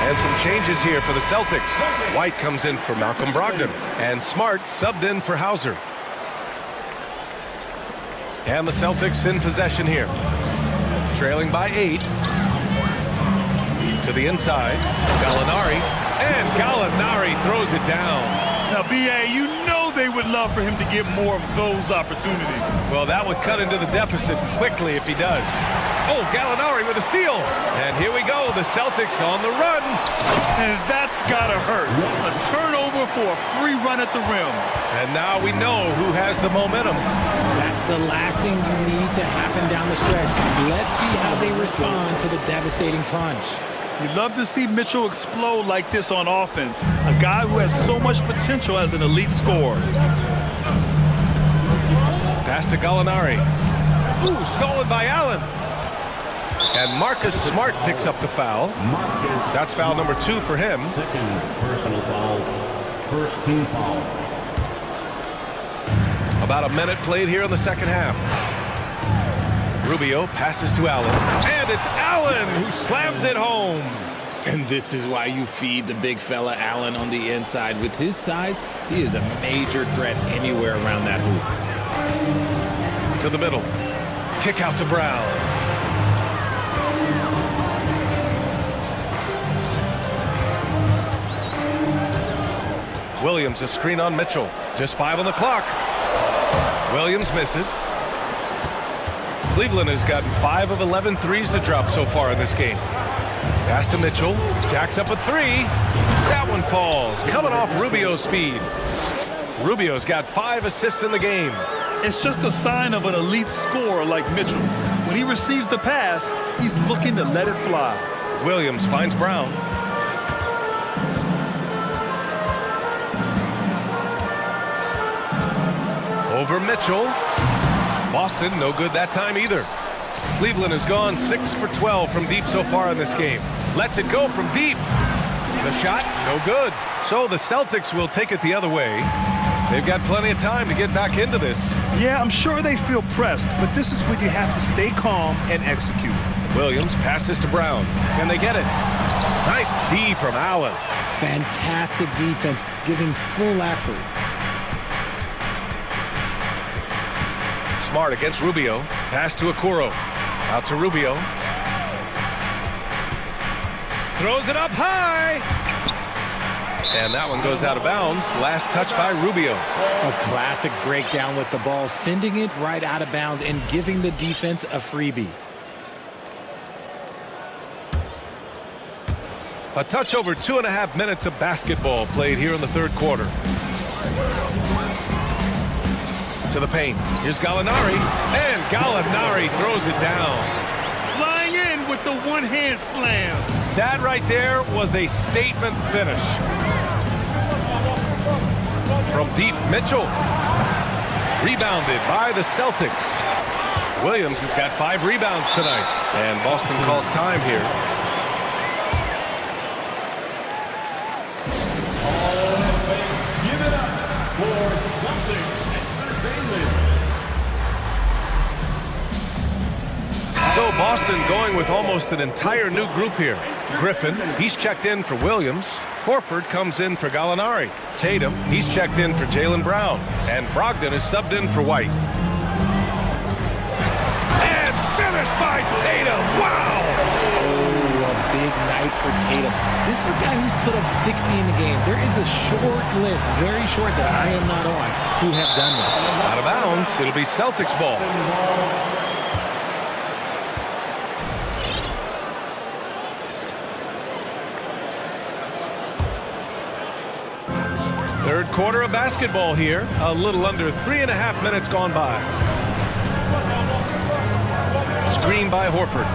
And some changes here for the Celtics. White comes in for Malcolm Brogdon. And Smart subbed in for Hauser. And the Celtics in possession here. Trailing by 8. To the inside. Gallinari. And Gallinari throws it down. Now, B.A., you know they would love for him to get more of those opportunities. Well, that would cut into the deficit quickly if he does. Oh, Gallinari with a steal. And here we go, the Celtics on the run. And that's gotta hurt. A turnover for a free run at the rim. And now we know who has the momentum. That's the last thing you need to happen down the stretch. Let's see how they respond to the devastating punch. You'd love to see Mitchell explode like this on offense. A guy who has so much potential as an elite scorer. Pass to Gallinari. Ooh, stolen by Allen. And Marcus Smart picks up the foul. That's foul number 2 for him. Second personal foul. First team foul. About a minute played here in the second half. Rubio passes to Allen. And it's Allen who slams it home. And this is why you feed the big fella Allen on the inside. With his size, he is a major threat anywhere around that hoop. To the middle. Kick out to Brown. Williams, a screen on Mitchell. Just 5 on the clock. Williams misses. Cleveland has gotten 5 of 11 threes to drop so far in this game. Pass to Mitchell. Jacks up a 3. That one falls. Coming off Rubio's feed. Rubio's got 5 assists in the game. It's just a sign of an elite scorer like Mitchell. When he receives the pass, he's looking to let it fly. Williams finds Brown. Over Mitchell. Boston, no good that time either. Cleveland has gone 6 for 12 from deep so far in this game. Lets it go from deep. The shot, no good. So the Celtics will take it the other way. They've got plenty of time to get back into this. Yeah, I'm sure they feel pressed, but this is when you have to stay calm and execute. Williams passes to Brown. Can they get it? Nice D from Allen. Fantastic defense, giving full effort. Smart against Rubio. Pass to Okoro. Out to Rubio. Throws it up high. And that one goes out of bounds. Last touch by Rubio. A classic breakdown with the ball, sending it right out of bounds and giving the defense a freebie. A touch over 2.5 minutes of basketball played here in the third quarter. To the paint. Here's Gallinari. And Gallinari throws it down. Flying in with the one-hand slam. That right there was a statement finish. From deep, Mitchell. Rebounded by the Celtics. Williams has got 5 rebounds tonight. And Boston calls time here. Give it up for Celtics Entertainment. So Boston going with almost an entire new group here. Griffin, he's checked in for Williams. Horford comes in for Gallinari. Tatum, he's checked in for Jaylen Brown. And Brogdon is subbed in for White. And finished by Tatum. Wow! Oh, a big night for Tatum. This is a guy who's put up 60 in the game. There is a short list, very short, that I am not on, who have done that. Out of bounds, it'll be Celtics ball. Third quarter of basketball here. A little under 3.5 minutes gone by. Screen by Horford.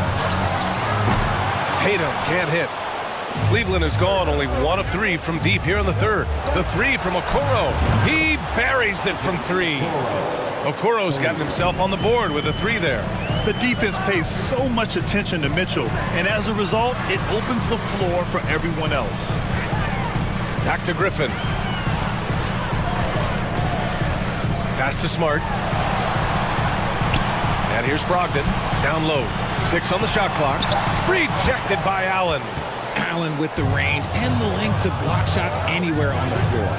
Tatum can't hit. Cleveland has gone only 1 of 3 from deep here in the third. The 3 from Okoro. He buries it from 3. Okoro's gotten himself on the board with a 3 there. The defense pays so much attention to Mitchell, and as a result, it opens the floor for everyone else. Back to Griffin. Pass to Smart. And here's Brogdon. Down low. 6 on the shot clock. Rejected by Allen. Allen with the range and the length to block shots anywhere on the floor.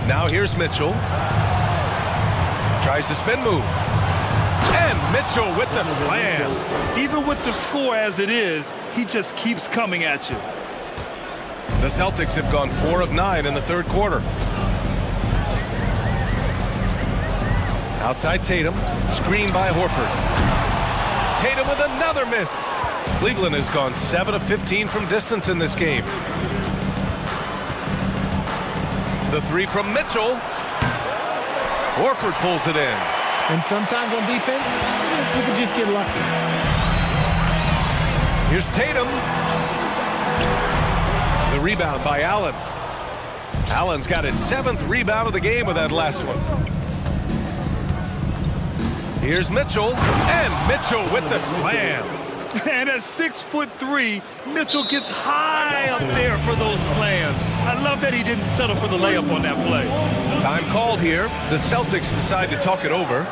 Now here's Mitchell. Tries the spin move. And Mitchell with the slam. Even with the score as it is, he just keeps coming at you. The Celtics have gone 4 of 9 in the third quarter. Outside Tatum. Screen by Horford. Tatum with another miss. Cleveland has gone 7 of 15 from distance in this game. The three from Mitchell. Horford pulls it in. And sometimes on defense, you can just get lucky. Here's Tatum. The rebound by Allen. Allen's got his 7th rebound of the game with that last one. Here's Mitchell, and Mitchell with the slam. And at 6'3", Mitchell gets high up there for those slams. I love that he didn't settle for the layup on that play. Time called here. The Celtics decide to talk it over.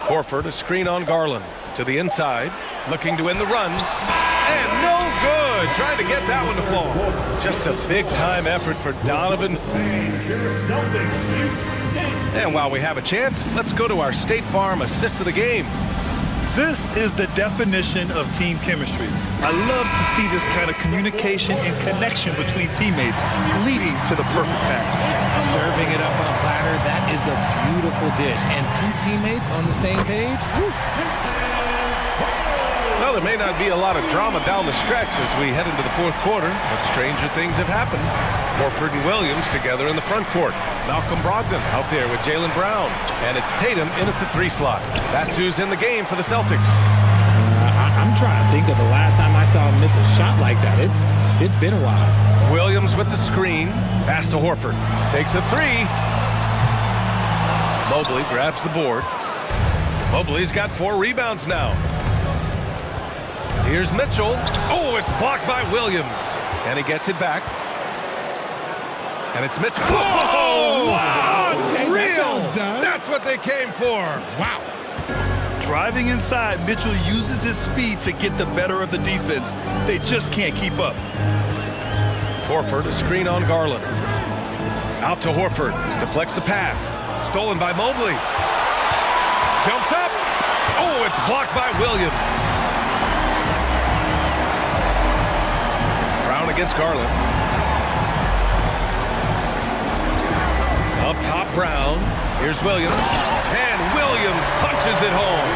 Horford, a screen on Garland. To the inside, looking to win the run. And no good! Trying to get that one to fall. Just a big-time effort for Donovan. And while we have a chance, let's go to our State Farm assist of the game. This is the definition of team chemistry. I love to see this kind of communication and connection between teammates leading to the perfect pass. Serving it up on a platter, that is a beautiful dish. And two teammates on the same page? Woo. Well, there may not be a lot of drama down the stretch as we head into the fourth quarter, but stranger things have happened. Horford and Williams together in the front court. Malcolm Brogdon out there with Jaylen Brown. And it's Tatum in at the 3 slot. That's who's in the game for the Celtics. I'm trying to think of the last time I saw him miss a shot like that. It's been a while. Williams with the screen. Pass to Horford. Takes a 3. Mobley grabs the board. Mobley's got 4 rebounds now. Here's Mitchell. Oh, it's blocked by Williams. And he gets it back. And it's Mitchell. Whoa! Wow! Real! That's what they came for. Wow. Driving inside, Mitchell uses his speed to get the better of the defense. They just can't keep up. Horford, a screen on Garland. Out to Horford. Deflects the pass. Stolen by Mobley. Jumps up. Oh, it's blocked by Williams. Brown against Garland. Up top, Brown. Here's Williams. And Williams punches it home.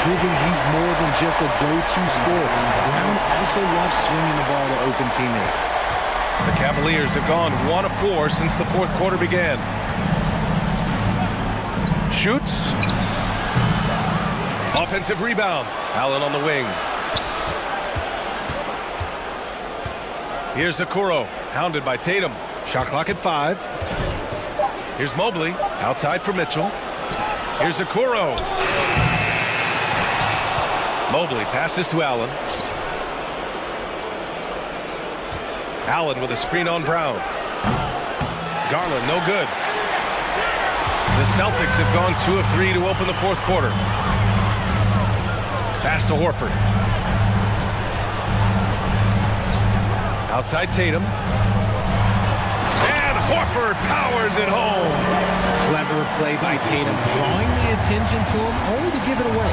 Proving he's more than just a go-to scorer. Brown also loves swinging the ball to open teammates. The Cavaliers have gone 1 of 4 since the fourth quarter began. Shoots. Offensive rebound. Allen on the wing. Here's Okoro, hounded by Tatum. Shot clock at 5. Here's Mobley, outside for Mitchell. Here's Okoro. Mobley passes to Allen. Allen with a screen on Brown. Garland, no good. The Celtics have gone 2 of 3 to open the fourth quarter. Pass to Horford. Outside Tatum. And Horford powers it home. Clever play by Tatum, drawing the attention to him, only to give it away.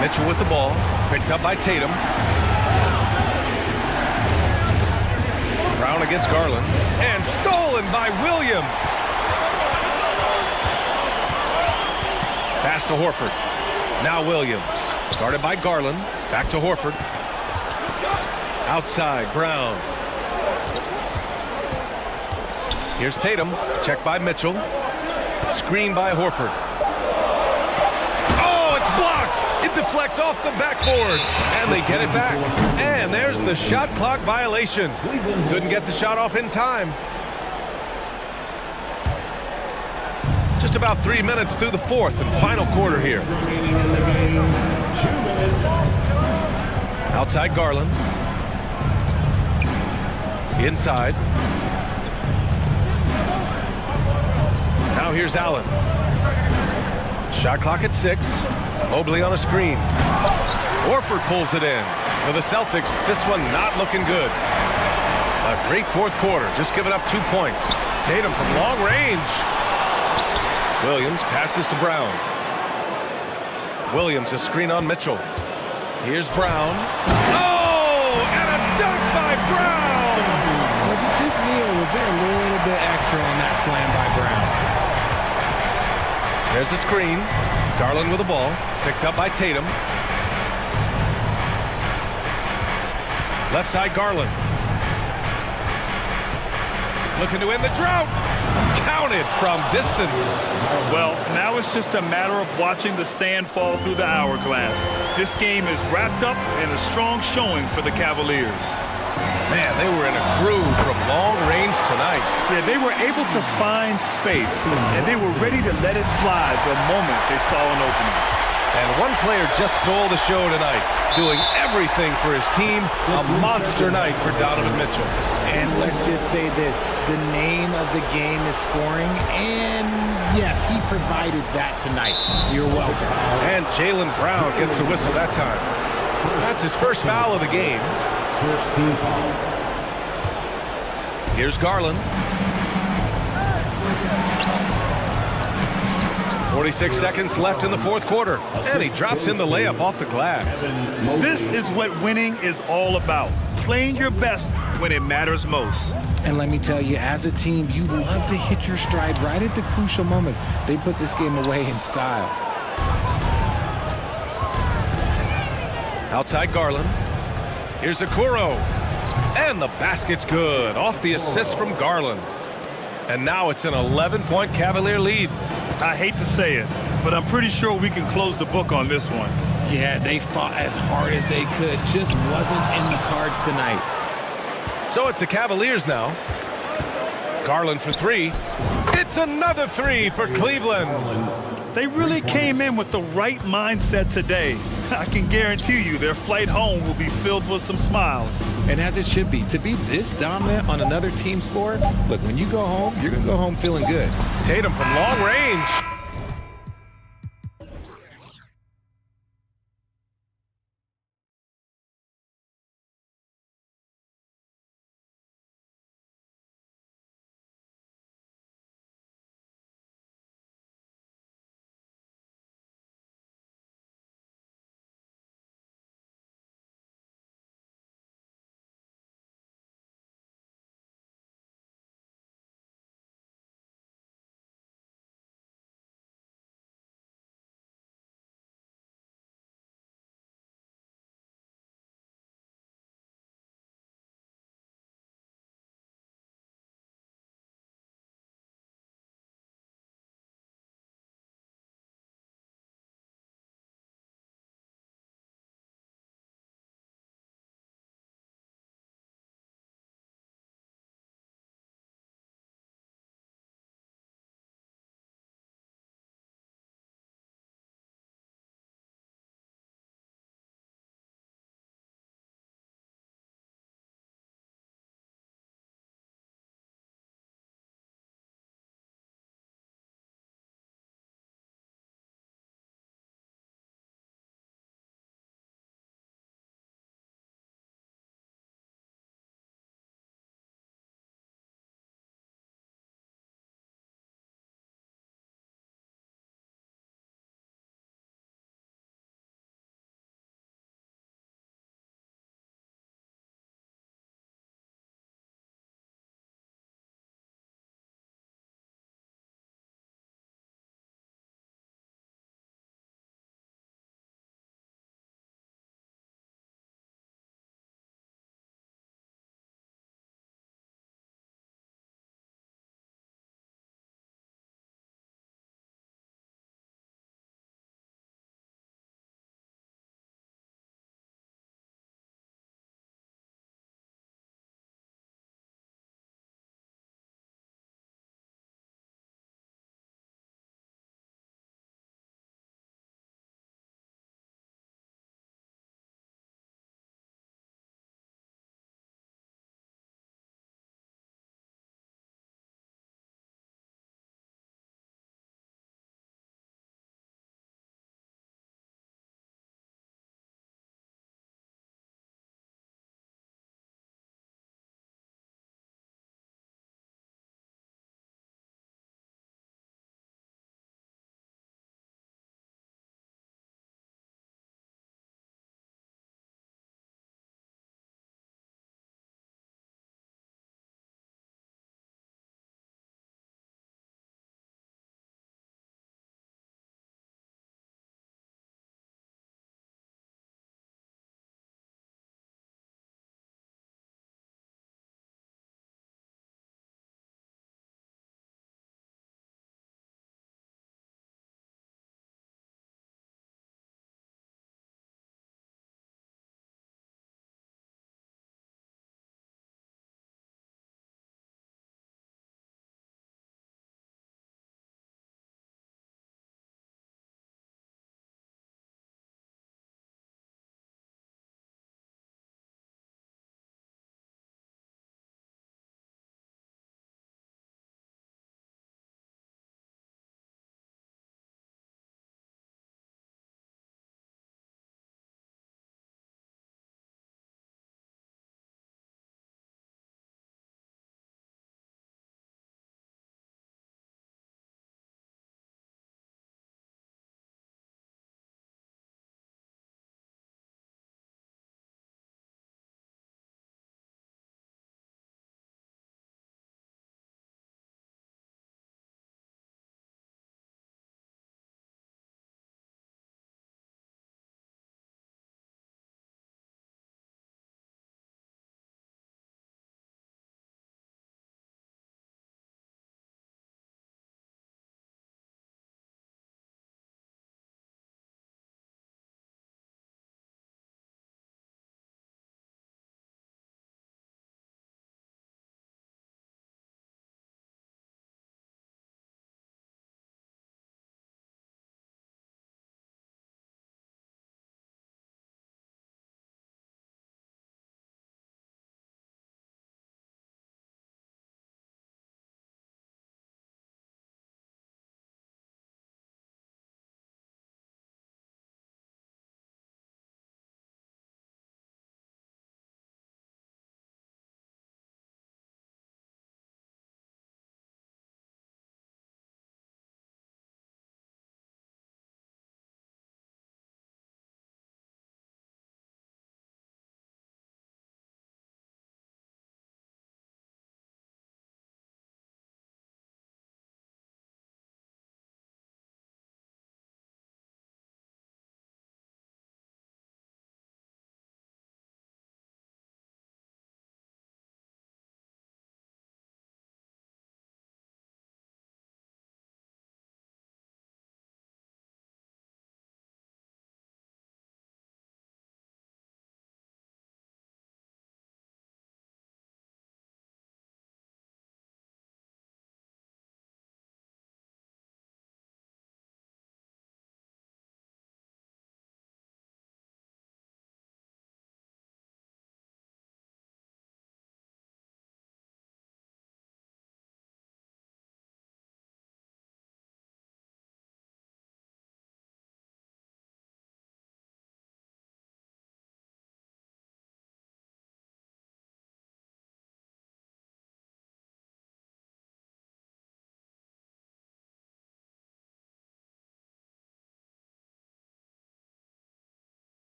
Mitchell with the ball, picked up by Tatum. Brown against Garland, and stolen by Williams. Pass to Horford. Now Williams, started by Garland, back to Horford. Outside, Brown. Here's Tatum, checked by Mitchell. Screen by Horford. Oh, it's blocked! It deflects off the backboard, and they get it back. And there's the shot clock violation. Couldn't get the shot off in time. Just about 3 minutes through the fourth and final quarter here. Outside Garland. Inside. Now here's Allen. Shot clock at 6. Mobley on a screen. Horford pulls it in. For the Celtics, this one not looking good. A great fourth quarter, just giving up 2 points. Tatum from long range. Williams passes to Brown. Williams a screen on Mitchell. Here's Brown. Oh, and a dunk by Brown! Was it just me, or was there a little bit extra on that slam by Brown? There's a screen. Garland with the ball. Picked up by Tatum. Left side, Garland. Looking to end the drought. Counted from distance. Well, now it's just a matter of watching the sand fall through the hourglass. This game is wrapped up in a strong showing for the Cavaliers. Man, they were in a groove from long range tonight. Yeah, they were able to find space, and they were ready to let it fly the moment they saw an opening. And one player just stole the show tonight, doing everything for his team. A monster night for Donovan Mitchell. And let's just say this, the name of the game is scoring, and yes, he provided that tonight. You're welcome. And Jaylen Brown gets a whistle that time. That's his first foul of the game. First team foul. Here's Garland. 46 seconds left in the fourth quarter, and he drops in the layup off the glass. This is what winning is all about. Playing your best when it matters most. And let me tell you, as a team, you love to hit your stride right at the crucial moments. They put this game away in style. Outside Garland. Here's Okoro. And the basket's good. Off the assist from Garland. And now it's an 11-point Cavalier lead. I hate to say it, but I'm pretty sure we can close the book on this one. Yeah, they fought as hard as they could. Just wasn't in the cards tonight. So it's the Cavaliers now. Garland for three. It's another three for Cleveland. They really came in with the right mindset today. I can guarantee you their flight home will be filled with some smiles. And as it should be, to be this dominant on another team's floor, look, when you go home, you're going to go home feeling good. Tatum from long range.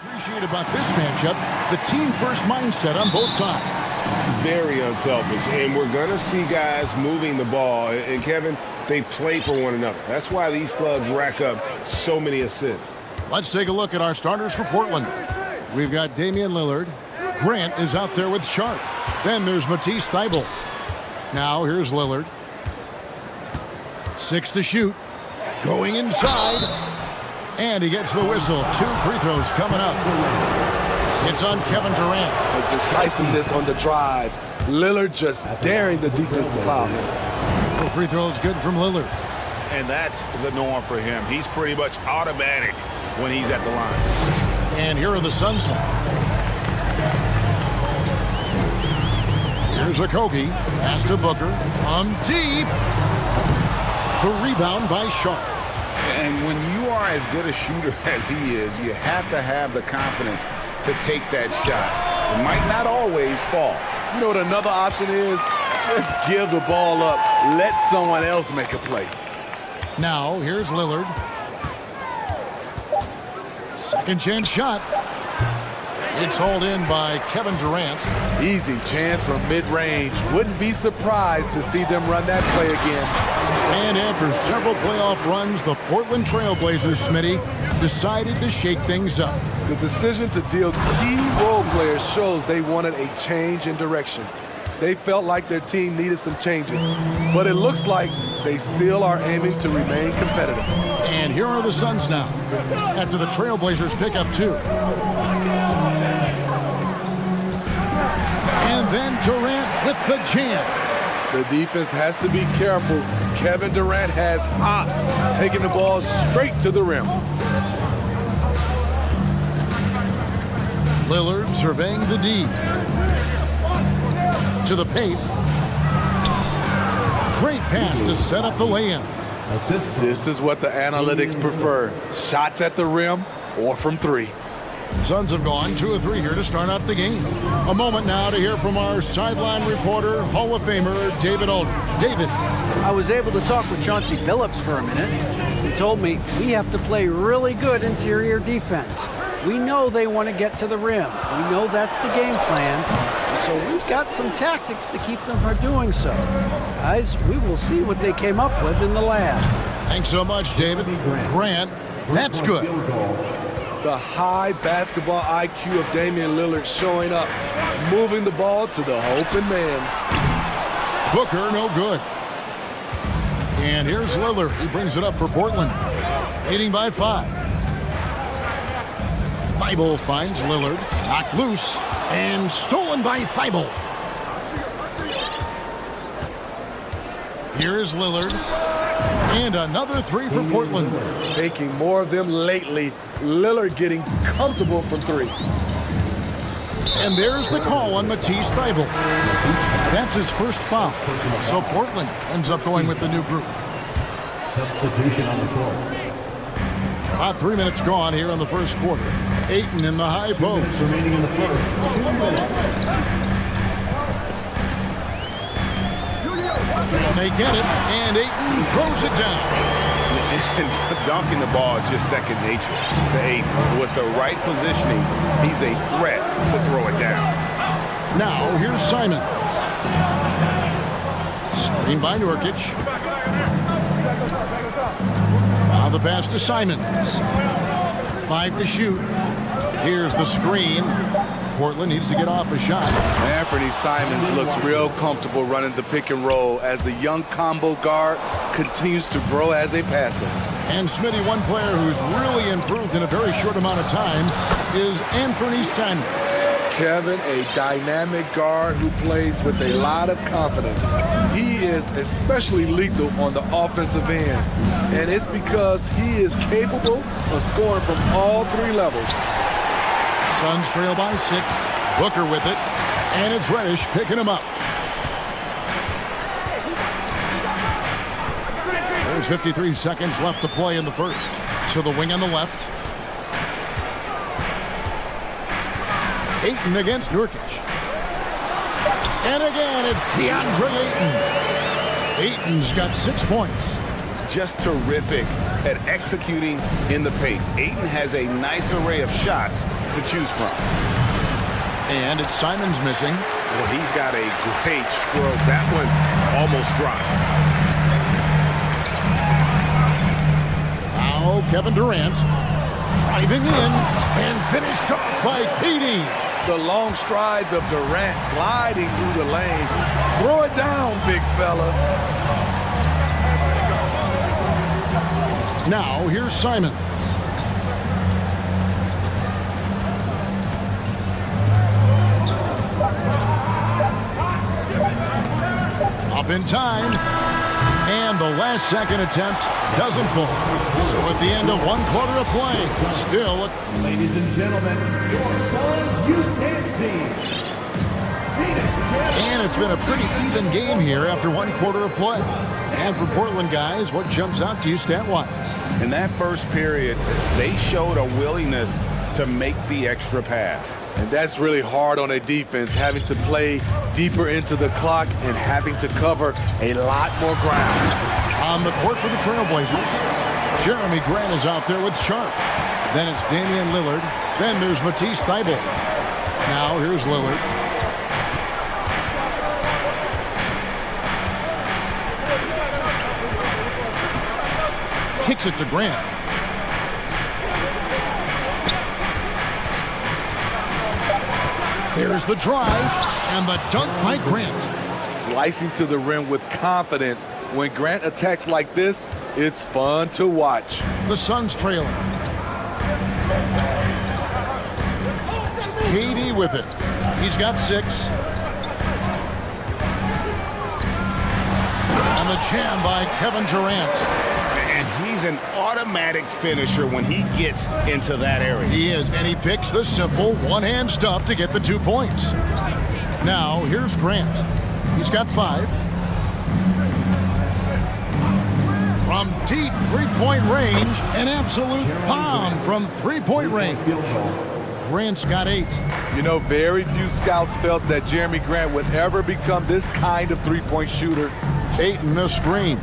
Appreciate about this matchup, the team-first mindset on both sides. Very unselfish, and we're going to see guys moving the ball. And Kevin, they play for one another. That's why these clubs rack up so many assists. Let's take a look at our starters for Portland. We've got Damian Lillard. Grant is out there with Sharp. Then there's Matisse Thybulle. Now here's Lillard. 6 to shoot. Going inside. And he gets the whistle. 2 free throws coming up. It's on Kevin Durant. The decisiveness on the drive. Lillard just daring the defense to foul him. The free throw is good from Lillard. And that's the norm for him. He's pretty much automatic when he's at the line. And here are the Suns now. Here's a Kogi. Pass to Booker. On deep. The rebound by Sharp. And when you are as good a shooter as he is, you have to have the confidence to take that shot. It might not always fall. You know what another option is? Just give the ball up. Let someone else make a play. Now, here's Lillard. Second chance shot. It's hauled in by Kevin Durant. Easy chance from mid-range. Wouldn't be surprised to see them run that play again. And after several playoff runs, the Portland Trail Blazers, Smitty, decided to shake things up. The decision to deal key role players shows they wanted a change in direction. They felt like their team needed some changes, but it looks like they still are aiming to remain competitive. And here are the Suns now, after the Trailblazers pick up 2. And then Durant with the jam. The defense has to be careful. Kevin Durant has hops, taking the ball straight to the rim. Lillard surveying the D. To the paint. Great pass to set up the lay-in. This is what the analytics prefer. Shots at the rim or from 3. Suns have gone 2 of 3 here to start out the game. A moment now to hear from our sideline reporter, Hall of Famer David Aldridge. David. I was able to talk with Chauncey Billups for a minute. He told me we have to play really good interior defense. We know they want to get to the rim. We know that's the game plan. And so we've got some tactics to keep them from doing so. Guys, we will see what they came up with in the lab. Thanks so much, David. Grant, that's good. The high basketball IQ of Damian Lillard showing up, moving the ball to the open man. Booker, no good. And here's Lillard. He brings it up for Portland, leading by 5. Thybulle finds Lillard, knocked loose, and stolen by Thybulle. Here's Lillard, and another 3 for Portland. Taking more of them lately. Lillard getting comfortable from 3. And there's the call on Matisse Thybulle. That's his first foul. So Portland ends up going with the new group. Substitution on the floor. About 3 minutes gone here in the first quarter. Ayton in the high post. Remaining in the first. 2 minutes. And they get it, and Ayton throws it down. And dunking the ball is just second nature to Ayton. With the right positioning, he's a threat to throw it down. Now, here's Simons. Screen by Nurkic. Now the pass to Simons. 5 to shoot. Here's the screen. Portland needs to get off a shot. Anthony Simons looks real comfortable running the pick and roll as the young combo guard continues to grow as a passer. And Smitty, one player who's really improved in a very short amount of time is Anthony Simons. Kevin, a dynamic guard who plays with a lot of confidence. He is especially lethal on the offensive end, and it's because he is capable of scoring from all 3 levels. Suns trail by 6. Booker with it, and it's Reddish picking him up. There's 53 seconds left to play in the first. To the wing on the left. Ayton against Nurkic. And again, it's DeAndre Ayton. Ayton's got 6 points. just terrific at executing in the paint. Ayton has a nice array of shots to choose from. And it's Simon's missing. Well, he's got a great stroke. That one almost dropped. Now Kevin Durant driving in and finished off by KD. The long strides of Durant gliding through the lane. Throw it down, big fella. Now here's Simons. Up in time. And the last second attempt doesn't fall. So at the end of 1 quarter of play, still Ladies and gentlemen, your Suns U10 team. and it's been a pretty even game here after 1 quarter of play. And for Portland guys, what jumps out to you stat-wise? In that first period, they showed a willingness to make the extra pass. And that's really hard on a defense, having to play deeper into the clock and having to cover a lot more ground. On the court for the Trailblazers, Jeremy Grant is out there with Sharp. Then it's Damian Lillard. Then there's Matisse Thybulle. Now here's Lillard. Kicks it to Grant. There's the drive and the dunk by Grant. Slicing to the rim with confidence. When Grant attacks like this, it's fun to watch. The Suns trailing. KD with it. He's got 6. And the jam by Kevin Durant. And he's an automatic finisher when he gets into that area. He is, and he picks the simple one-hand stuff to get the 2 points. Now, here's Grant. He's got 5. From deep three-point range, an absolute bomb from three-point range. Grant's got 8. You know, very few scouts felt that Jeremy Grant would ever become this kind of three-point shooter. Ayton the screen.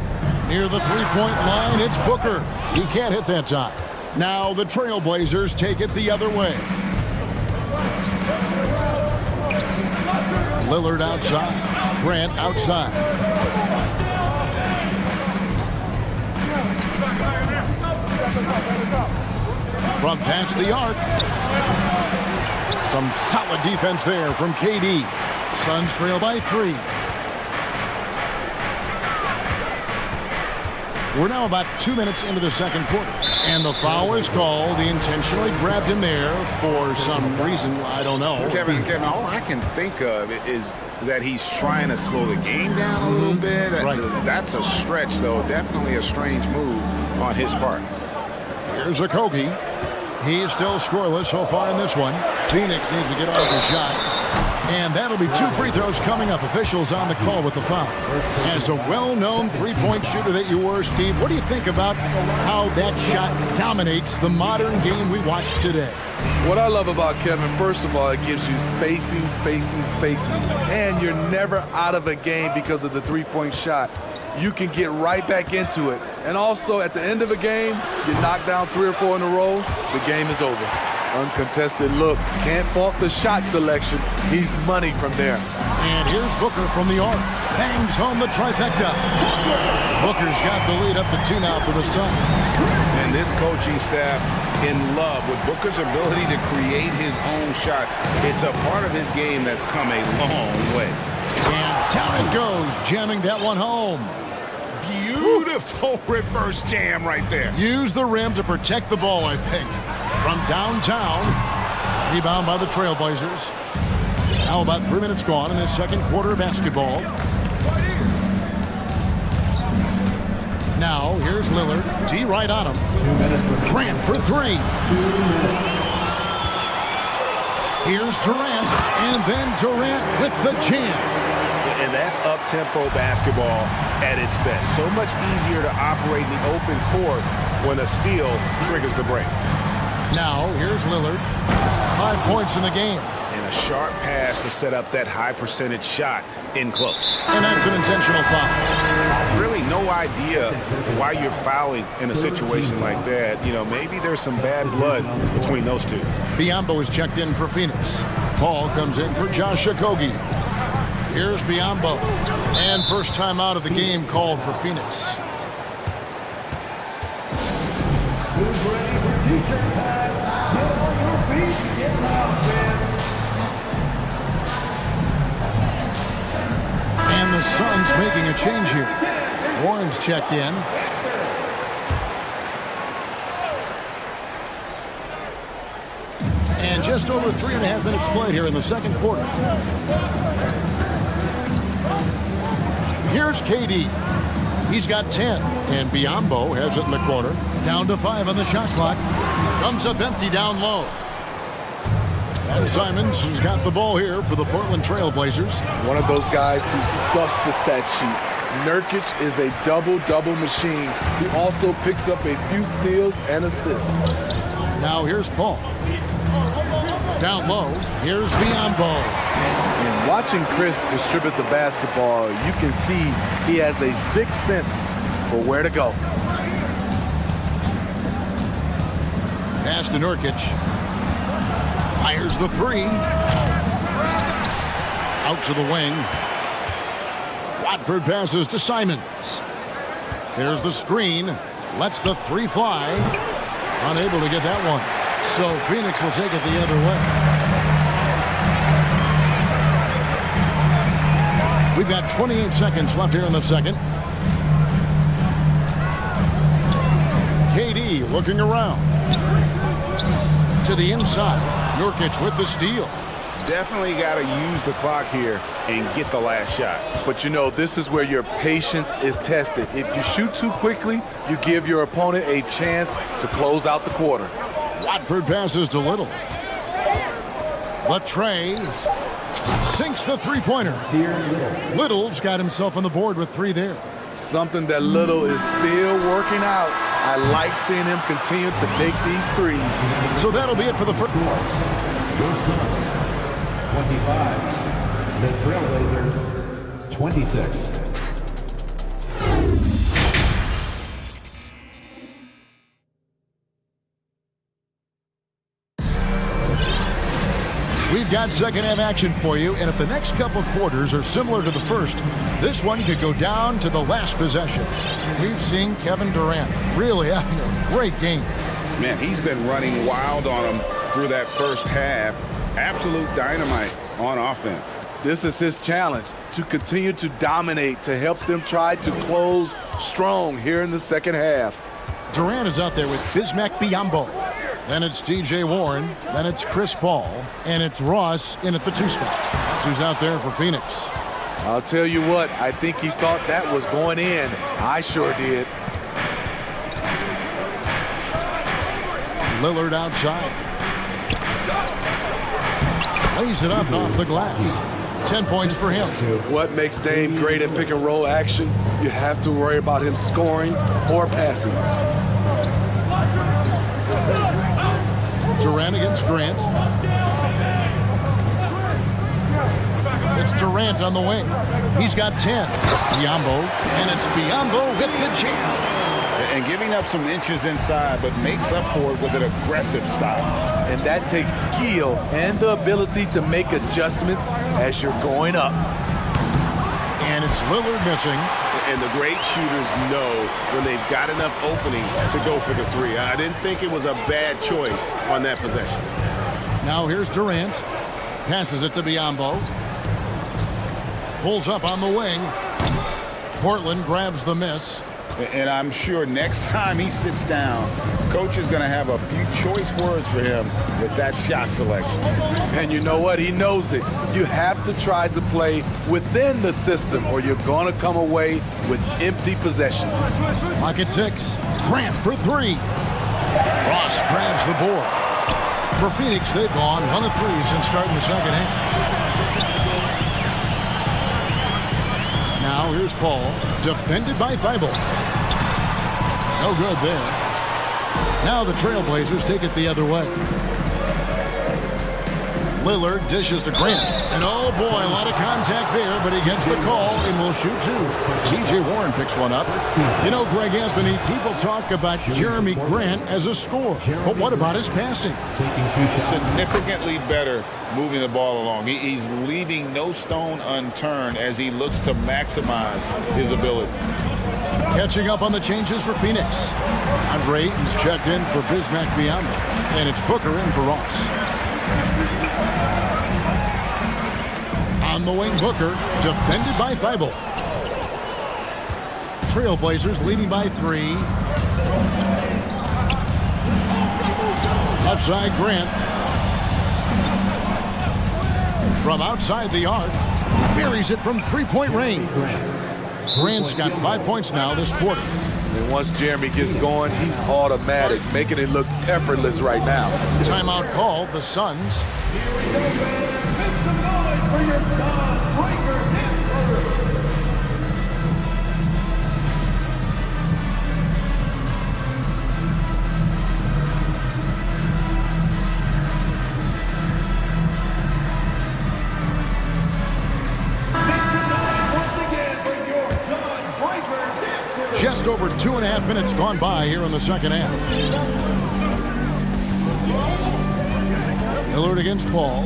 Near the three-point line, it's Booker. He can't hit that time. Now the Trailblazers take it the other way. Lillard outside. Grant outside. From past the arc. Some solid defense there from KD. Suns trail by 3. We're now about 2 minutes into the second quarter. And the foul is called. He intentionally grabbed him there for some reason. I don't know. Kevin, all I can think of is that he's trying to slow the game down a little bit. Right. That's a stretch, though. Definitely a strange move on his part. Here's Okogie. He's still scoreless so far in this one. Phoenix needs to get off the shot. And that'll be 2 free throws coming up. Officials on the call with the foul. As a well-known three-point shooter that you were, Steve, what do you think about how that shot dominates the modern game we watch today? What I love about Kevin, first of all, it gives you spacing. And you're never out of a game because of the three-point shot. You can get right back into it. And also, at the end of a game, you knock down 3 or 4 in a row, the game is over. Uncontested look. Can't fault the shot selection. He's money from there. And here's Booker from the arc. Bangs home the trifecta. Booker's got the lead up to 2 now for the Suns. And this coaching staff in love with Booker's ability to create his own shot. It's a part of his game that's come a long way. And down it goes, jamming that one home. Beautiful reverse jam right there. Use the rim to protect the ball, I think. From downtown, rebound by the Trailblazers. Now about 3 minutes gone in the second quarter of basketball. Now here's Lillard. D right on him. Grant for 3. Here's Durant, and then Durant with the jam. And that's up-tempo basketball at its best. So much easier to operate in the open court when a steal triggers the break. Now, here's Lillard. 5 points in the game. And a sharp pass to set up that high percentage shot in close. And that's an intentional foul. Really no no idea why you're fouling in a situation like that. You know, maybe there's some bad blood between those two. Biyombo is checked in for Phoenix. Paul comes in for Josh Okogie. Here's Biyombo. And first time out of the game called for Phoenix. Who's ready for t-shirt time? Get on your feet, get loud, fans. And the Suns making a change here. Warren's checked in. And just over 3.5 minutes played here in the second quarter. Here's KD. He's got 10. And Biyombo has it in the corner. Down to 5 on the shot clock. Comes up empty down low. And Simons has got the ball here for the Portland Trail Blazers. One of those guys who stuffs the stat sheet. Nurkic is a double-double machine who also picks up a few steals and assists. Now here's Paul. Down low, here's Biyombo. And watching Chris distribute the basketball, you can see he has a sixth sense for where to go. Pass to Nurkic. Fires the three. Out to the wing. Watford passes to Simons. Here's the screen. Lets the three fly. Unable to get that one. So Phoenix will take it the other way. We've got 28 seconds left here in the second. KD looking around. To the inside. Nurkic with the steal. Definitely got to use the clock here and get the last shot. But you know, this is where your patience is tested. If you shoot too quickly, you give your opponent a chance to close out the quarter. Watford passes to Little. Latrey sinks the three-pointer. Little's got himself on the board with 3 there. Something that Little is still working out. I like seeing him continue to take these threes. So that'll be it for the first. Your Suns, 25. The Trailblazers, 26. We've got second half action for you, and if the next couple quarters are similar to the first, this one could go down to the last possession. We've seen Kevin Durant really having a great game. Man, he's been running wild on him through that first half. Absolute dynamite on offense. This is his challenge, to continue to dominate, to help them try to close strong here in the second half. Durant is out there with Bismack Biyombo. Then it's T.J. Warren. Then it's Chris Paul. And it's Ross in at the 2 spot. That's who's out there for Phoenix. I'll tell you what, I think he thought that was going in. I sure did. Lillard outside. Lays it up off the glass. 10 points for him. What makes Dame great at pick and roll action? You have to worry about him scoring or passing. Durant against Grant. It's Durant on the wing. He's got 10. Biyombo, and it's Biyombo with the jam. And giving up some inches inside, but makes up for it with an aggressive stop. And that takes skill and the ability to make adjustments as you're going up. And it's Lillard missing. And the great shooters know when they've got enough opening to go for the three. I didn't think it was a bad choice on that possession. Now here's Durant. Passes it to Biyombo. Pulls up on the wing. Portland grabs the miss. And I'm sure next time he sits down, coach is going to have a few choice words for him with that shot selection. And you know what? He knows it. You have to try to play within the system or you're going to come away with empty possessions. Clock at 6. Grant for 3. Ross grabs the board. For Phoenix, they've gone 1 of 3 since starting the second half. Now here's Paul, defended by Thibault. No good there. Now the Trailblazers take it the other way. Lillard dishes to Grant. And oh boy, a lot of contact there, but he gets the call and will shoot two. TJ Warren picks one up. You know, Greg Anthony, people talk about Jeremy Grant as a scorer, but what about his passing? Significantly better moving the ball along. He's leaving no stone unturned as he looks to maximize his ability. Catching up on the changes for Phoenix. Andre Ayton's checked in for Bismack Biyombo, and it's Booker in for Ross. On the wing, Booker, defended by Thibault. Trailblazers leading by 3. Left side, Grant. From outside the arc, buries it from three-point range. Grant's got 5 points now this quarter. And once Jeremy gets going, he's automatic, making it look effortless right now. Timeout called, the Suns. Just over 2.5 minutes gone by here in the second half. Lillard against Paul.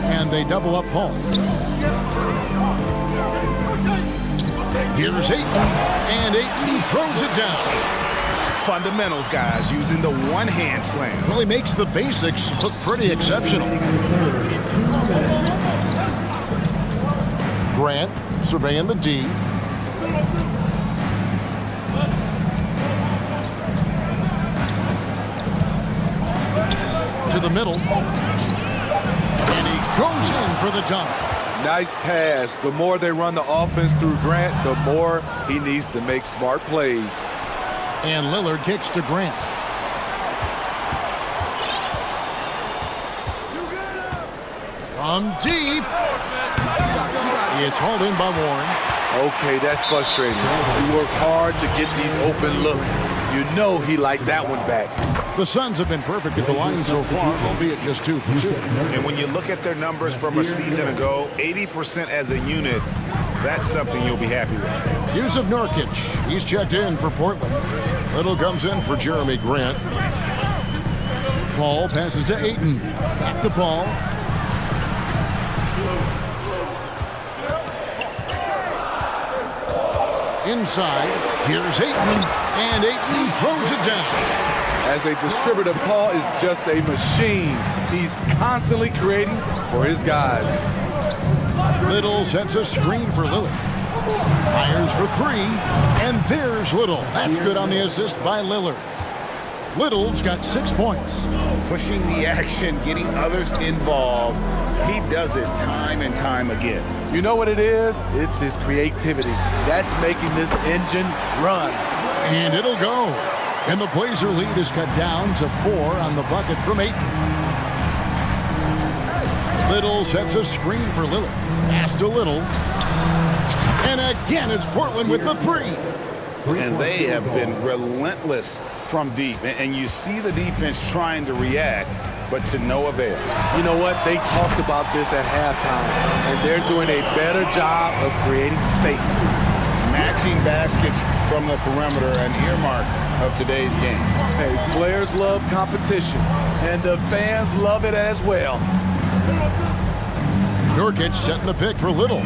And they double up Paul. Here's Ayton, and Ayton throws it down. Fundamentals, guys, using the one-hand slam. Really makes the basics look pretty exceptional. Grant surveying the D. To the middle. And he goes in for the dunk. Nice pass. The more they run the offense through Grant, the more he needs to make smart plays. And Lillard kicks to Grant. From deep. It's hauled in by Warren. Okay, that's frustrating. He worked hard to get these open looks. You know he liked that one back. The Suns have been perfect at the line so far, albeit just 2 for 2. And when you look at their numbers from a season ago, 80% as a unit, that's something you'll be happy with. Yusuf Nurkic, he's checked in for Portland. Little comes in for Jeremy Grant. Paul passes to Ayton. Back to Paul. Inside, here's Ayton, and Ayton throws it down. As a distributor, Paul is just a machine. He's constantly creating for his guys. Little sets a screen for Lillard. Fires for 3, and there's Little. That's good on the assist by Lillard. Little's got 6 points. Pushing the action, getting others involved. He does it time and time again. You know what it is? It's his creativity. That's making this engine run. And it'll go. And the Blazer lead is cut down to 4 on the bucket from 8. Little sets a screen for Lillard. Pass to Little. And again, it's Portland with the 3. And they have been relentless from deep. And you see the defense trying to react, but to no avail. You know what? They talked about this at halftime, and they're doing a better job of creating space. Matching baskets from the perimeter, an earmark of today's game. Hey, players love competition, and the fans love it as well. Nurkic setting the pick for Little.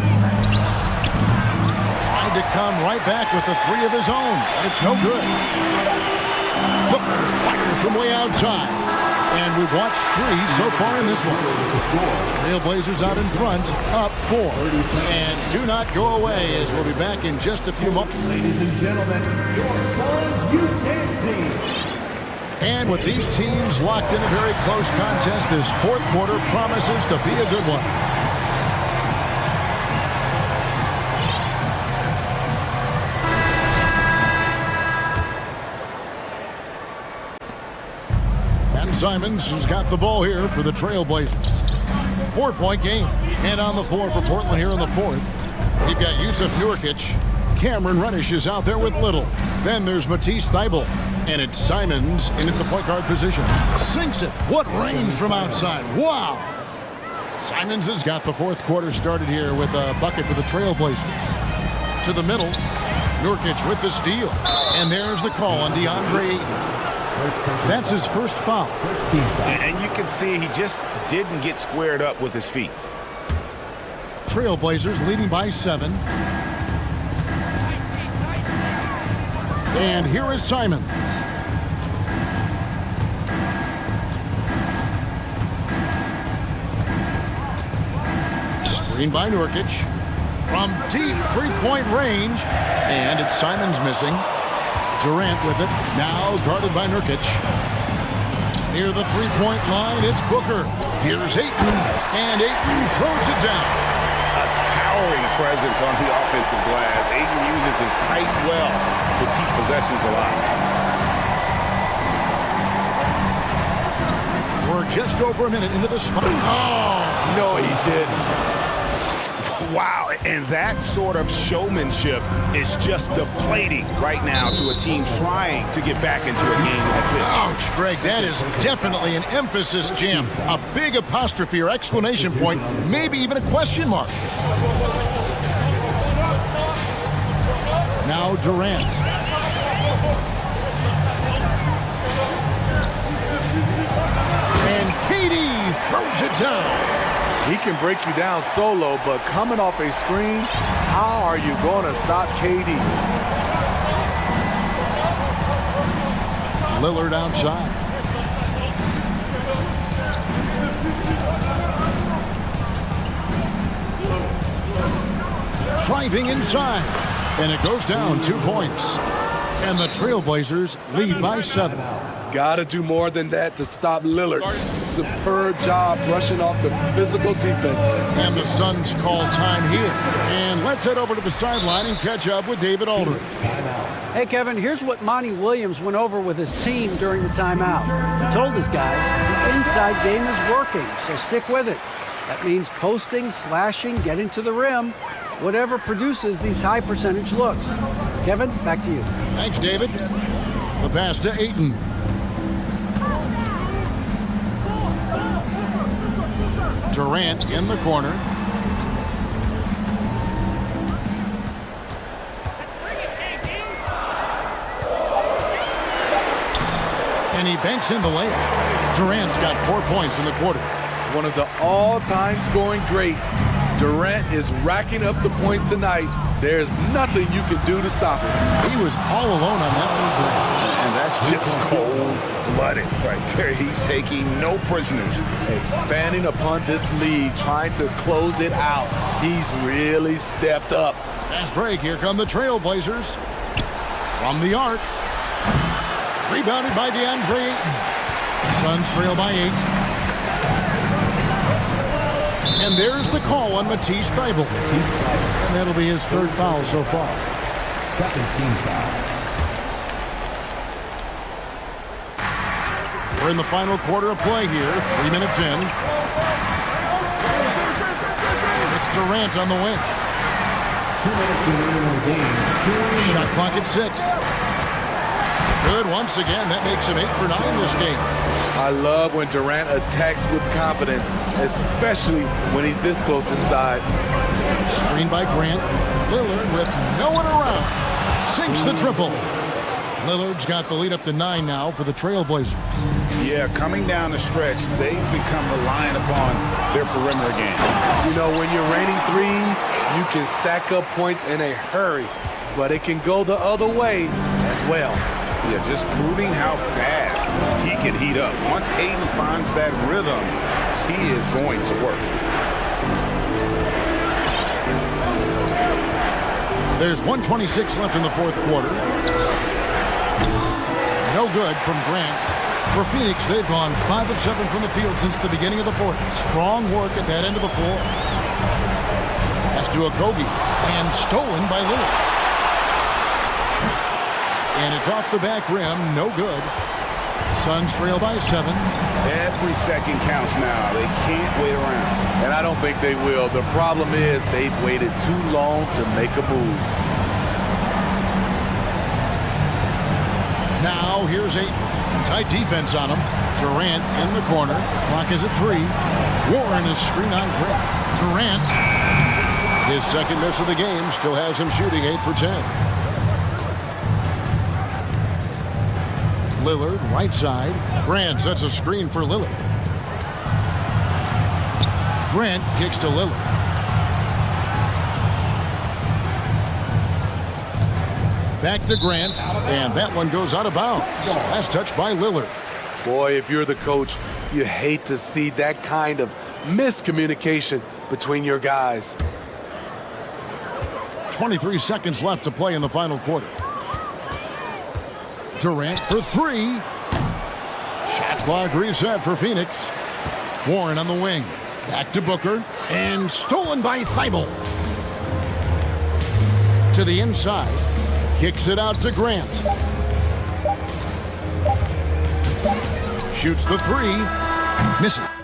Trying to come right back with the 3 of his own, but it's no good. Hooker fires from way outside. And we've watched 3 so far in this one. Trailblazers out in front, up 4. And do not go away, as we'll be back in just a few moments. Ladies and gentlemen, your Suns U10 team. And with these teams locked in a very close contest, this 4th quarter promises to be a good one. Simons has got the ball here for the Trailblazers. 4-point game. And on the floor for Portland here in the 4th. We've got Yusuf Nurkic. Cameron Reddish is out there with Little. Then there's Matisse Thybulle. And it's Simons in at the point guard position. Sinks it. What range from outside. Wow. Simons has got the fourth quarter started here with a bucket for the Trailblazers. To the middle. Nurkic with the steal. And there's the call on DeAndre Ayton. That's his first foul. And you can see he just didn't get squared up with his feet. Trailblazers leading by 7. And here is Simons. Screen by Nurkic. From deep three-point range. And it's Simons missing. Durant with it. Now guarded by Nurkic. Near the three-point line, it's Booker. Here's Ayton. And Ayton throws it down. A towering presence on the offensive glass. Ayton uses his height well to keep possessions alive. We're just over a minute into this fight. Oh! No, he didn't. Wow, and that sort of showmanship is just deflating right now to a team trying to get back into a game like this. Ouch, Greg, that is definitely an emphasis jam. A big apostrophe or exclamation point, maybe even a question mark. Now Durant. And KD throws it down. He can break you down solo, but coming off a screen, how are you going to stop KD? Lillard outside. Driving inside. And it goes down 2 points. And the Trailblazers lead by 7. Gotta do more than that to stop Lillard. Superb job brushing off the physical defense. And the Suns call time here. And let's head over to the sideline and catch up with David Aldridge. Hey, Kevin, here's what Monty Williams went over with his team during the timeout. He told his guys the inside game is working, so stick with it. That means posting, slashing, getting to the rim, whatever produces these high percentage looks. Kevin, back to you. Thanks, David. The pass to Ayton. Durant in the corner. And he banks in the layup. Durant's got 4 points in the quarter. One of the all-time scoring greats. Durant is racking up the points tonight. There's nothing you can do to stop him. He was all alone on that one. And that's just cold-blooded right there. He's taking no prisoners. Expanding upon this lead, trying to close it out. He's really stepped up. Fast break. Here come the Trailblazers. From the arc. Rebounded by DeAndre Ayton. Suns trail by 8. And there's the call on Matisse Thybulle. And that'll be his third foul so far. Second team foul. We're in the final quarter of play here. 3 minutes in. It's Durant on the wing. 2 minutes remaining in the game. Shot clock at 6. Good once again. That makes him 8 for 9 this game. I love when Durant attacks with confidence, especially when he's this close inside. Screen by Grant. Lillard with no one around. Sinks the triple. Lillard's got the lead up to 9 now for the Trailblazers. Yeah, coming down the stretch, they've become reliant upon their perimeter game. You know, when you're raining threes, you can stack up points in a hurry, but it can go the other way as well. Yeah, just proving how fast he can heat up. Once Ayton finds that rhythm, he is going to work. There's 1:26 left in the fourth quarter. No good from Grant. For Phoenix, they've gone 5 of 7 from the field since the beginning of the fourth. Strong work at that end of the floor. Pass to Okogie, and stolen by Lillard. And it's off the back rim, no good. Suns trail by 7. Every second counts now. They can't wait around. And I don't think they will. The problem is they've waited too long to make a move. Now here's Ayton. Tight defense on him. Durant in the corner. Clock is at 3. Warren is screen on Grant. Durant, his second miss of the game, still has him shooting 8 for 10. Lillard, right side. Grant sets a screen for Lillard. Grant kicks to Lillard. Back to Grant, and that one goes out of bounds. Last touch by Lillard. Boy, if you're the coach, you hate to see that kind of miscommunication between your guys. 23 seconds left to play in the final quarter. Durant for 3. Shot clock reset for Phoenix. Warren on the wing. Back to Booker. And stolen by Thibault. To the inside. Kicks it out to Grant. Shoots the 3. Misses.